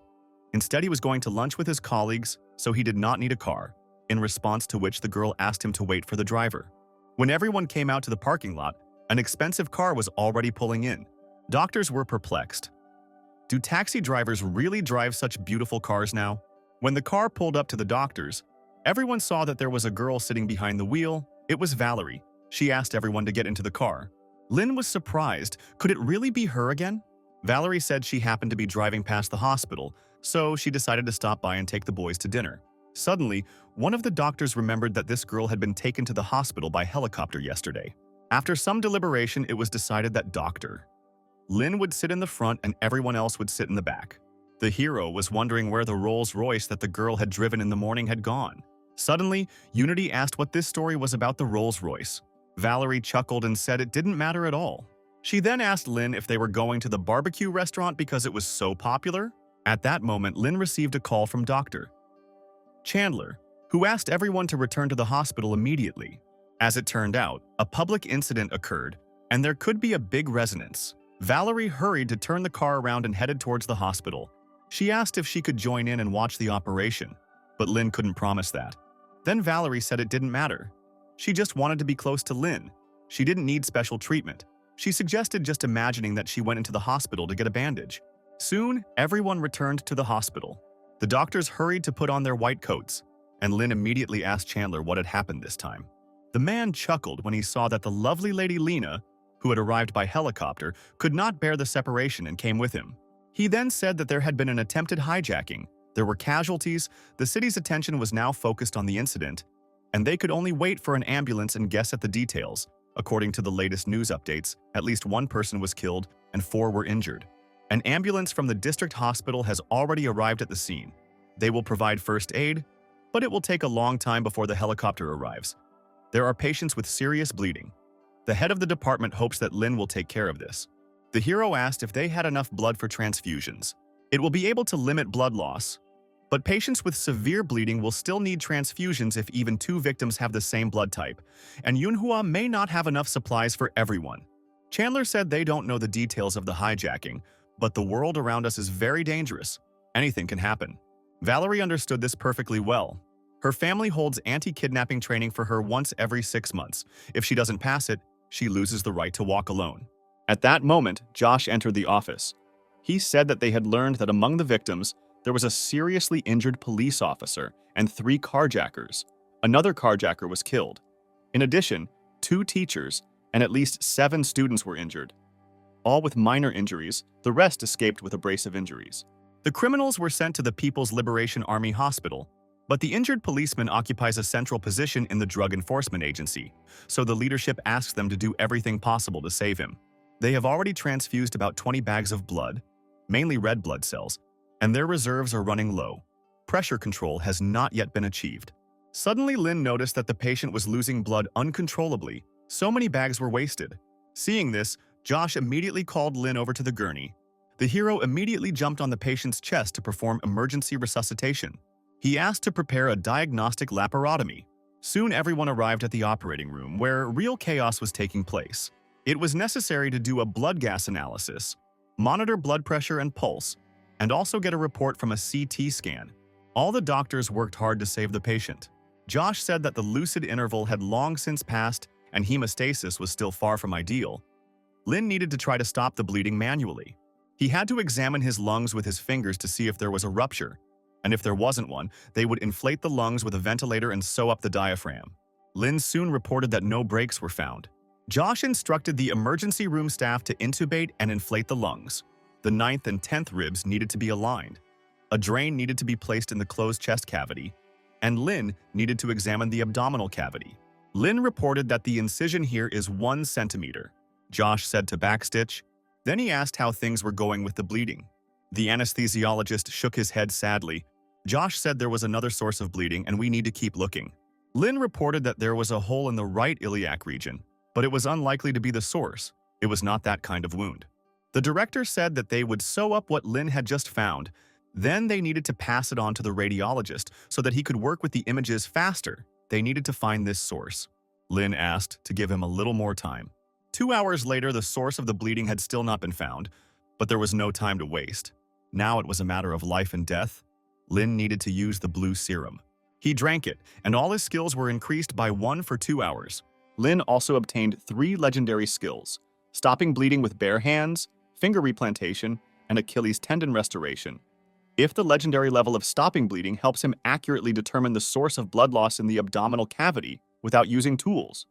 S1: Instead, he was going to lunch with his colleagues, so he did not need a car, in response to which the girl asked him to wait for the driver. When everyone came out to the parking lot, an expensive car was already pulling in. Doctors were perplexed. Do taxi drivers really drive such beautiful cars now? When the car pulled up to the doctors, everyone saw that there was a girl sitting behind the wheel. It was Valerie. She asked everyone to get into the car. Lin was surprised. Could it really be her again? Valerie said she happened to be driving past the hospital, so she decided to stop by and take the boys to dinner. Suddenly, one of the doctors remembered that this girl had been taken to the hospital by helicopter yesterday. After some deliberation, it was decided that Dr. Lin would sit in the front and everyone else would sit in the back. The hero was wondering where the Rolls-Royce that the girl had driven in the morning had gone. Suddenly, Unity asked what this story was about the Rolls-Royce. Valerie chuckled and said it didn't matter at all. She then asked Lin if they were going to the barbecue restaurant because it was so popular. At that moment, Lin received a call from Dr. Chandler, who asked everyone to return to the hospital immediately. As it turned out, a public incident occurred, and there could be a big resonance. Valerie hurried to turn the car around and headed towards the hospital. She asked if she could join in and watch the operation, but Lin couldn't promise that. Then Valerie said it didn't matter. She just wanted to be close to Lin. She didn't need special treatment. She suggested just imagining that she went into the hospital to get a bandage. Soon, everyone returned to the hospital. The doctors hurried to put on their white coats, and Lin immediately asked Chandler what had happened this time. The man chuckled when he saw that the lovely Lady Lena, who had arrived by helicopter, could not bear the separation and came with him. He then said that there had been an attempted hijacking. There were casualties, the city's attention was now focused on the incident, and they could only wait for an ambulance and guess at the details. According to the latest news updates, at least one person was killed and 4 were injured. An ambulance from the district hospital has already arrived at the scene. They will provide first aid, but it will take a long time before the helicopter arrives. There are patients with serious bleeding. The head of the department hopes that Lin will take care of this. The hero asked if they had enough blood for transfusions. It will be able to limit blood loss, but patients with severe bleeding will still need transfusions if even 2 victims have the same blood type, and MANHUA may not have enough supplies for everyone. Chandler said they don't know the details of the hijacking, but the world around us is very dangerous. Anything can happen. Valerie understood this perfectly well. Her family holds anti-kidnapping training for her once every 6 months. If she doesn't pass it, she loses the right to walk alone. At that moment, Josh entered the office. He said that they had learned that among the victims, there was a seriously injured police officer and 3 carjackers. Another carjacker was killed. In addition, 2 teachers and at least 7 students were injured. All with minor injuries, the rest escaped with abrasive injuries. The criminals were sent to the People's Liberation Army Hospital, but the injured policeman occupies a central position in the Drug Enforcement Agency, so the leadership asks them to do everything possible to save him. They have already transfused about 20 bags of blood, mainly red blood cells, and their reserves are running low. Pressure control has not yet been achieved. Suddenly, Lin noticed that the patient was losing blood uncontrollably. So many bags were wasted. Seeing this, Josh immediately called Lin over to the gurney. The hero immediately jumped on the patient's chest to perform emergency resuscitation. He asked to prepare a diagnostic laparotomy. Soon everyone arrived at the operating room, where real chaos was taking place. It was necessary to do a blood gas analysis, monitor blood pressure and pulse, and also get a report from a CT scan. All the doctors worked hard to save the patient. Josh said that the lucid interval had long since passed and hemostasis was still far from ideal. Lin needed to try to stop the bleeding manually. He had to examine his lungs with his fingers to see if there was a rupture. And if there wasn't one, they would inflate the lungs with a ventilator and sew up the diaphragm. Lin soon reported that no breaks were found. Josh instructed the emergency room staff to intubate and inflate the lungs. The 9th and 10th ribs needed to be aligned. A drain needed to be placed in the closed chest cavity, and Lin needed to examine the abdominal cavity. Lin reported that the incision here is 1 centimeter. Josh said to backstitch. Then he asked how things were going with the bleeding. The anesthesiologist shook his head sadly. Josh said there was another source of bleeding and we need to keep looking. Lin reported that there was a hole in the right iliac region, but it was unlikely to be the source. It was not that kind of wound. The director said that they would sew up what Lin had just found. Then they needed to pass it on to the radiologist so that he could work with the images faster. They needed to find this source. Lin asked to give him a little more time. 2 hours later, the source of the bleeding had still not been found, but there was no time to waste. Now it was a matter of life and death. Lin needed to use the blue serum. He drank it, and all his skills were increased by 1 for 2 hours. Lin also obtained 3 legendary skills: stopping bleeding with bare hands, finger replantation, and Achilles tendon restoration. If the legendary level of stopping bleeding helps him accurately determine the source of blood loss in the abdominal cavity without using tools,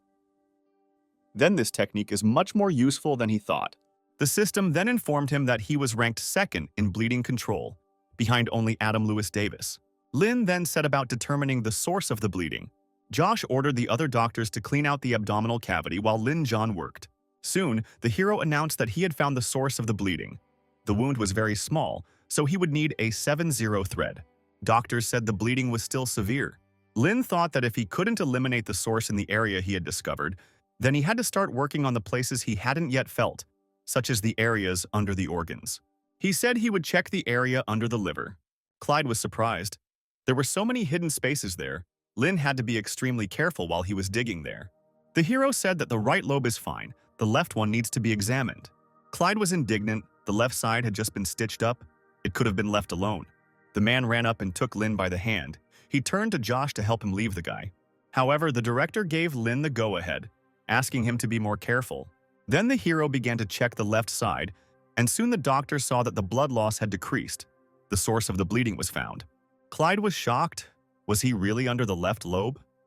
S1: then this technique is much more useful than he thought. The system then informed him that he was ranked 2nd in bleeding control, behind only Adam Lewis Davis. Lin then set about determining the source of the bleeding. Josh ordered the other doctors to clean out the abdominal cavity while Lin John worked. Soon, the hero announced that he had found the source of the bleeding. The wound was very small, so he would need a 7-0 thread. Doctors said the bleeding was still severe. Lin thought that if he couldn't eliminate the source in the area he had discovered, then he had to start working on the places he hadn't yet felt, such as the areas under the organs. He said he would check the area under the liver. Clyde was surprised. There were so many hidden spaces there. Lin had to be extremely careful while he was digging there. The hero said that the right lobe is fine, the left one needs to be examined. Clyde was indignant. The left side had just been stitched up. It could have been left alone. The man ran up and took Lin by the hand. He turned to Josh to help him leave the guy. However, the director gave Lin the go-ahead, asking him to be more careful. Then the hero began to check the left side, and soon the doctor saw that the blood loss had decreased. The source of the bleeding was found. Clyde was shocked. Was he really under the left lobe?